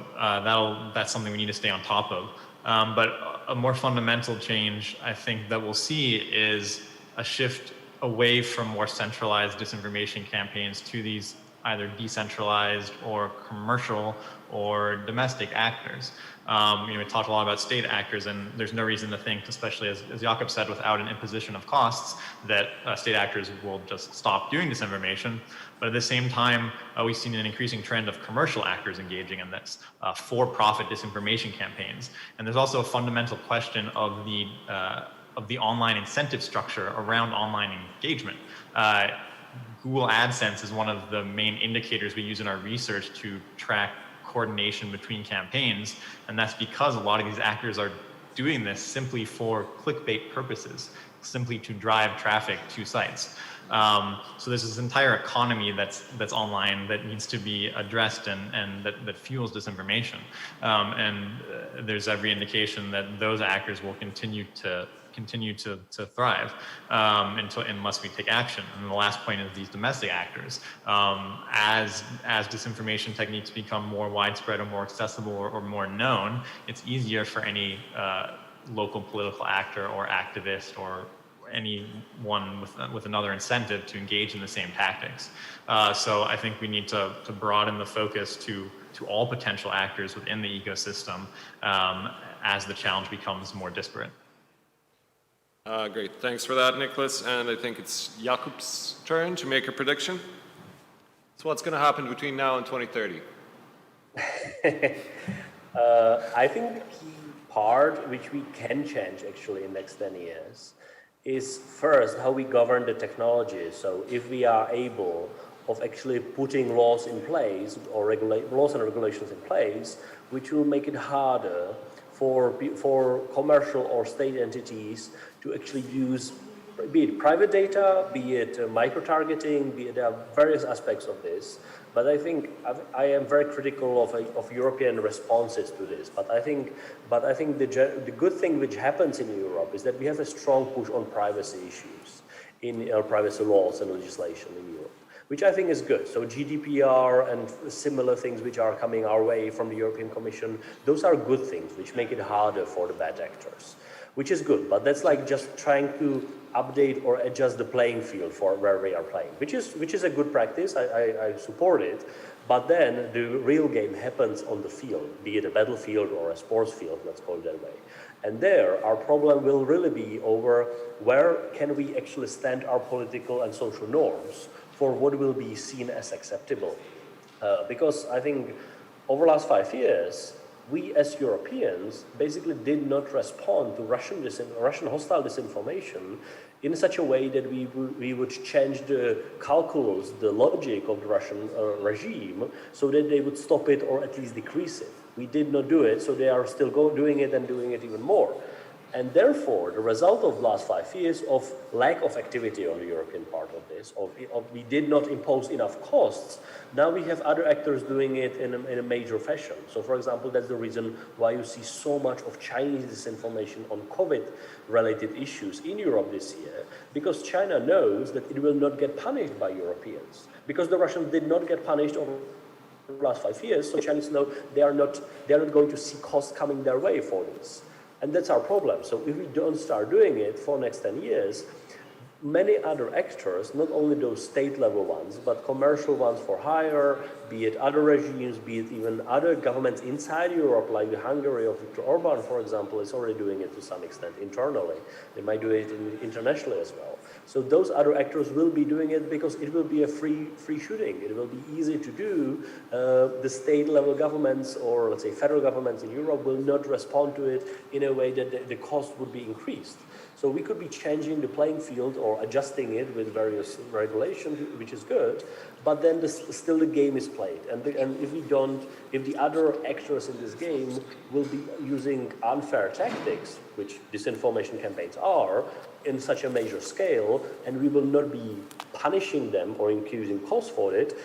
that's something we need to stay on top of. But a more fundamental change, I think, that we'll see is a shift away from more centralized disinformation campaigns to these either decentralized or commercial or domestic actors. We talked a lot about state actors, and there's no reason to think, especially as Jakob said, without an imposition of costs, that state actors will just stop doing disinformation. But at the same time, we've seen an increasing trend of commercial actors engaging in this, for-profit disinformation campaigns. And there's also a fundamental question of the online incentive structure around online engagement. Google AdSense is one of the main indicators we use in our research to track coordination between campaigns, and that's because a lot of these actors are doing this simply for clickbait purposes, simply to drive traffic to sites. So there's this entire economy that's online that needs to be addressed and that fuels disinformation. And there's every indication that those actors will continue to thrive unless we take action. And the last point is these domestic actors. As disinformation techniques become more widespread or more accessible or more known, it's easier for any local political actor or activist or anyone with another incentive to engage in the same tactics. So I think we need to broaden the focus to all potential actors within the ecosystem as the challenge becomes more disparate. Great, thanks for that, Nicholas. And I think it's Jakub's turn to make a prediction. So what's going to happen between now and 2030? I think the key part which we can change actually in the next 10 years is first how we govern the technology. So if we are able of actually putting laws in place or laws and regulations in place, which will make it harder for commercial or state entities to actually use, be it private data, be it micro-targeting, be it various aspects of this. But I think I am very critical of European responses to this. But I think the good thing which happens in Europe is that we have a strong push on privacy issues in privacy laws and legislation in Europe, which I think is good. So GDPR and similar things which are coming our way from the European Commission, those are good things which make it harder for the bad actors, which is good. But that's like just trying to update or adjust the playing field for where we are playing, which is a good practice. I support it. But then the real game happens on the field, be it a battlefield or a sports field, let's call it that way. And there, our problem will really be over where can we actually stand our political and social norms for what will be seen as acceptable. Because I think over the last 5 years, we as Europeans basically did not respond to Russian hostile disinformation in such a way that we would change the calculus, the logic of the Russian regime, so that they would stop it or at least decrease it. We did not do it, so they are still doing it and doing it even more. And therefore, the result of the last 5 years of lack of activity on the European part of this, we did not impose enough costs, now we have other actors doing it in a major fashion. So for example, that's the reason why you see so much of Chinese disinformation on COVID-related issues in Europe this year, because China knows that it will not get punished by Europeans. Because the Russians did not get punished over the last 5 years, so Chinese know they are not going to see costs coming their way for this. And that's our problem. So if we don't start doing it for the next 10 years, many other actors, not only those state-level ones, but commercial ones for hire, be it other regimes, be it even other governments inside Europe, like the Hungary of Viktor Orban, for example, is already doing it to some extent internally. They might do it internationally as well. So those other actors will be doing it because it will be a free shooting. It will be easy to do. The state-level governments, or let's say federal governments in Europe, will not respond to it in a way that the cost would be increased. So we could be changing the playing field or adjusting it with various regulations, which is good, but then still the game is played. And if the other actors in this game will be using unfair tactics, which disinformation campaigns are, in such a major scale, and we will not be punishing them or increasing costs for it,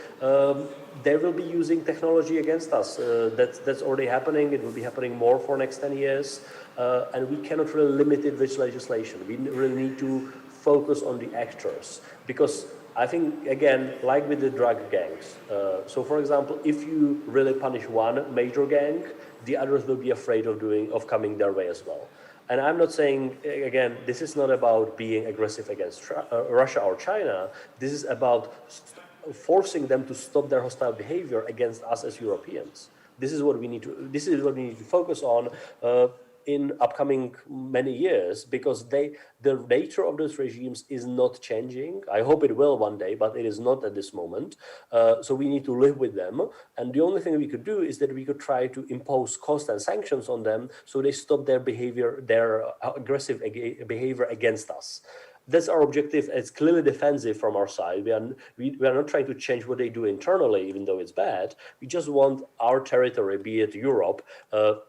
they will be using technology against us. That's already happening. It will be happening more for the next 10 years. And we cannot really limit it with legislation. We really need to focus on the actors. Because I think, again, like with the drug gangs, so for example, if you really punish one major gang, the others will be afraid of coming their way as well. And I'm not saying, again, this is not about being aggressive against Russia or China. This is about forcing them to stop their hostile behavior against us as Europeans. This is what we need to focus on in upcoming many years, because the nature of those regimes is not changing. I hope it will one day, but it is not at this moment. So we need to live with them. And the only thing we could do is that we could try to impose costs and sanctions on them so they stop their behavior, their aggressive behavior against us. That's our objective. It's clearly defensive from our side. We are not trying to change what they do internally, even though it's bad. We just want our territory, be it Europe, to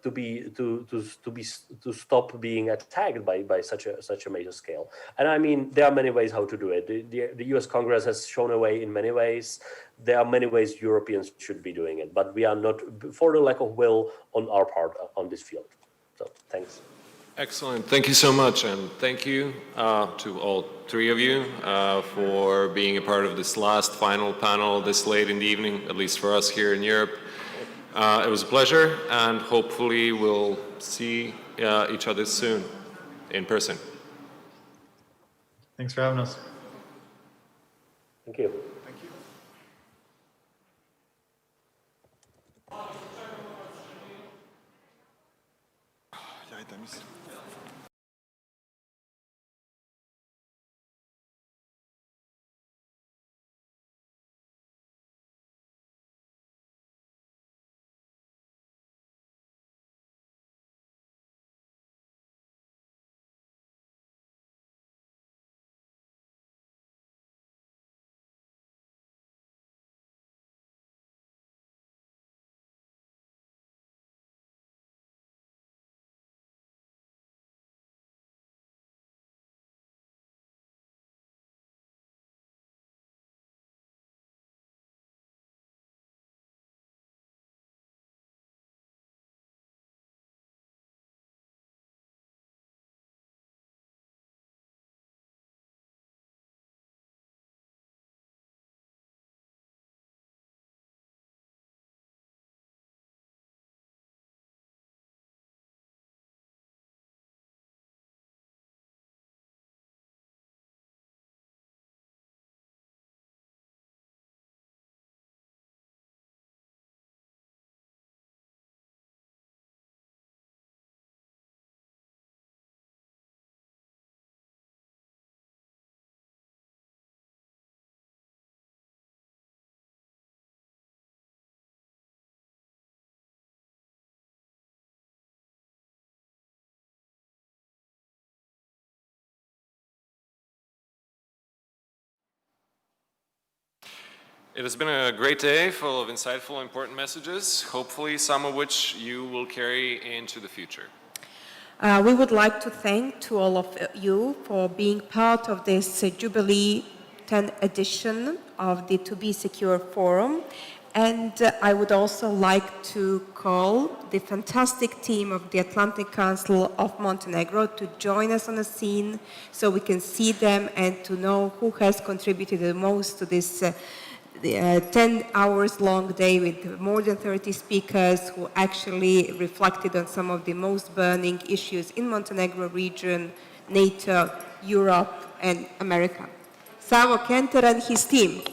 stop being attacked by such a major scale. And I mean, there are many ways how to do it. The U.S. Congress has shown a way in many ways. There are many ways Europeans should be doing it, but we are not, for the lack of will on our part on this field. So thanks. Excellent. Thank you so much, and thank you to all three of you for being a part of this last final panel this late in the evening, at least for us here in Europe. It was a pleasure, and hopefully we'll see each other soon in person. Thanks for having us. Thank you. Thank you. It has been a great day full of insightful, important messages, hopefully some of which you will carry into the future. We would like to thank to all of you for being part of this Jubilee 10th edition of the To Be Secure Forum. And I would also like to call the fantastic team of the Atlantic Council of Montenegro to join us on the scene so we can see them and to know who has contributed the most to this 10 hours long day with more than 30 speakers who actually reflected on some of the most burning issues in Montenegro region, NATO, Europe, and America. Savo Kenter and his team.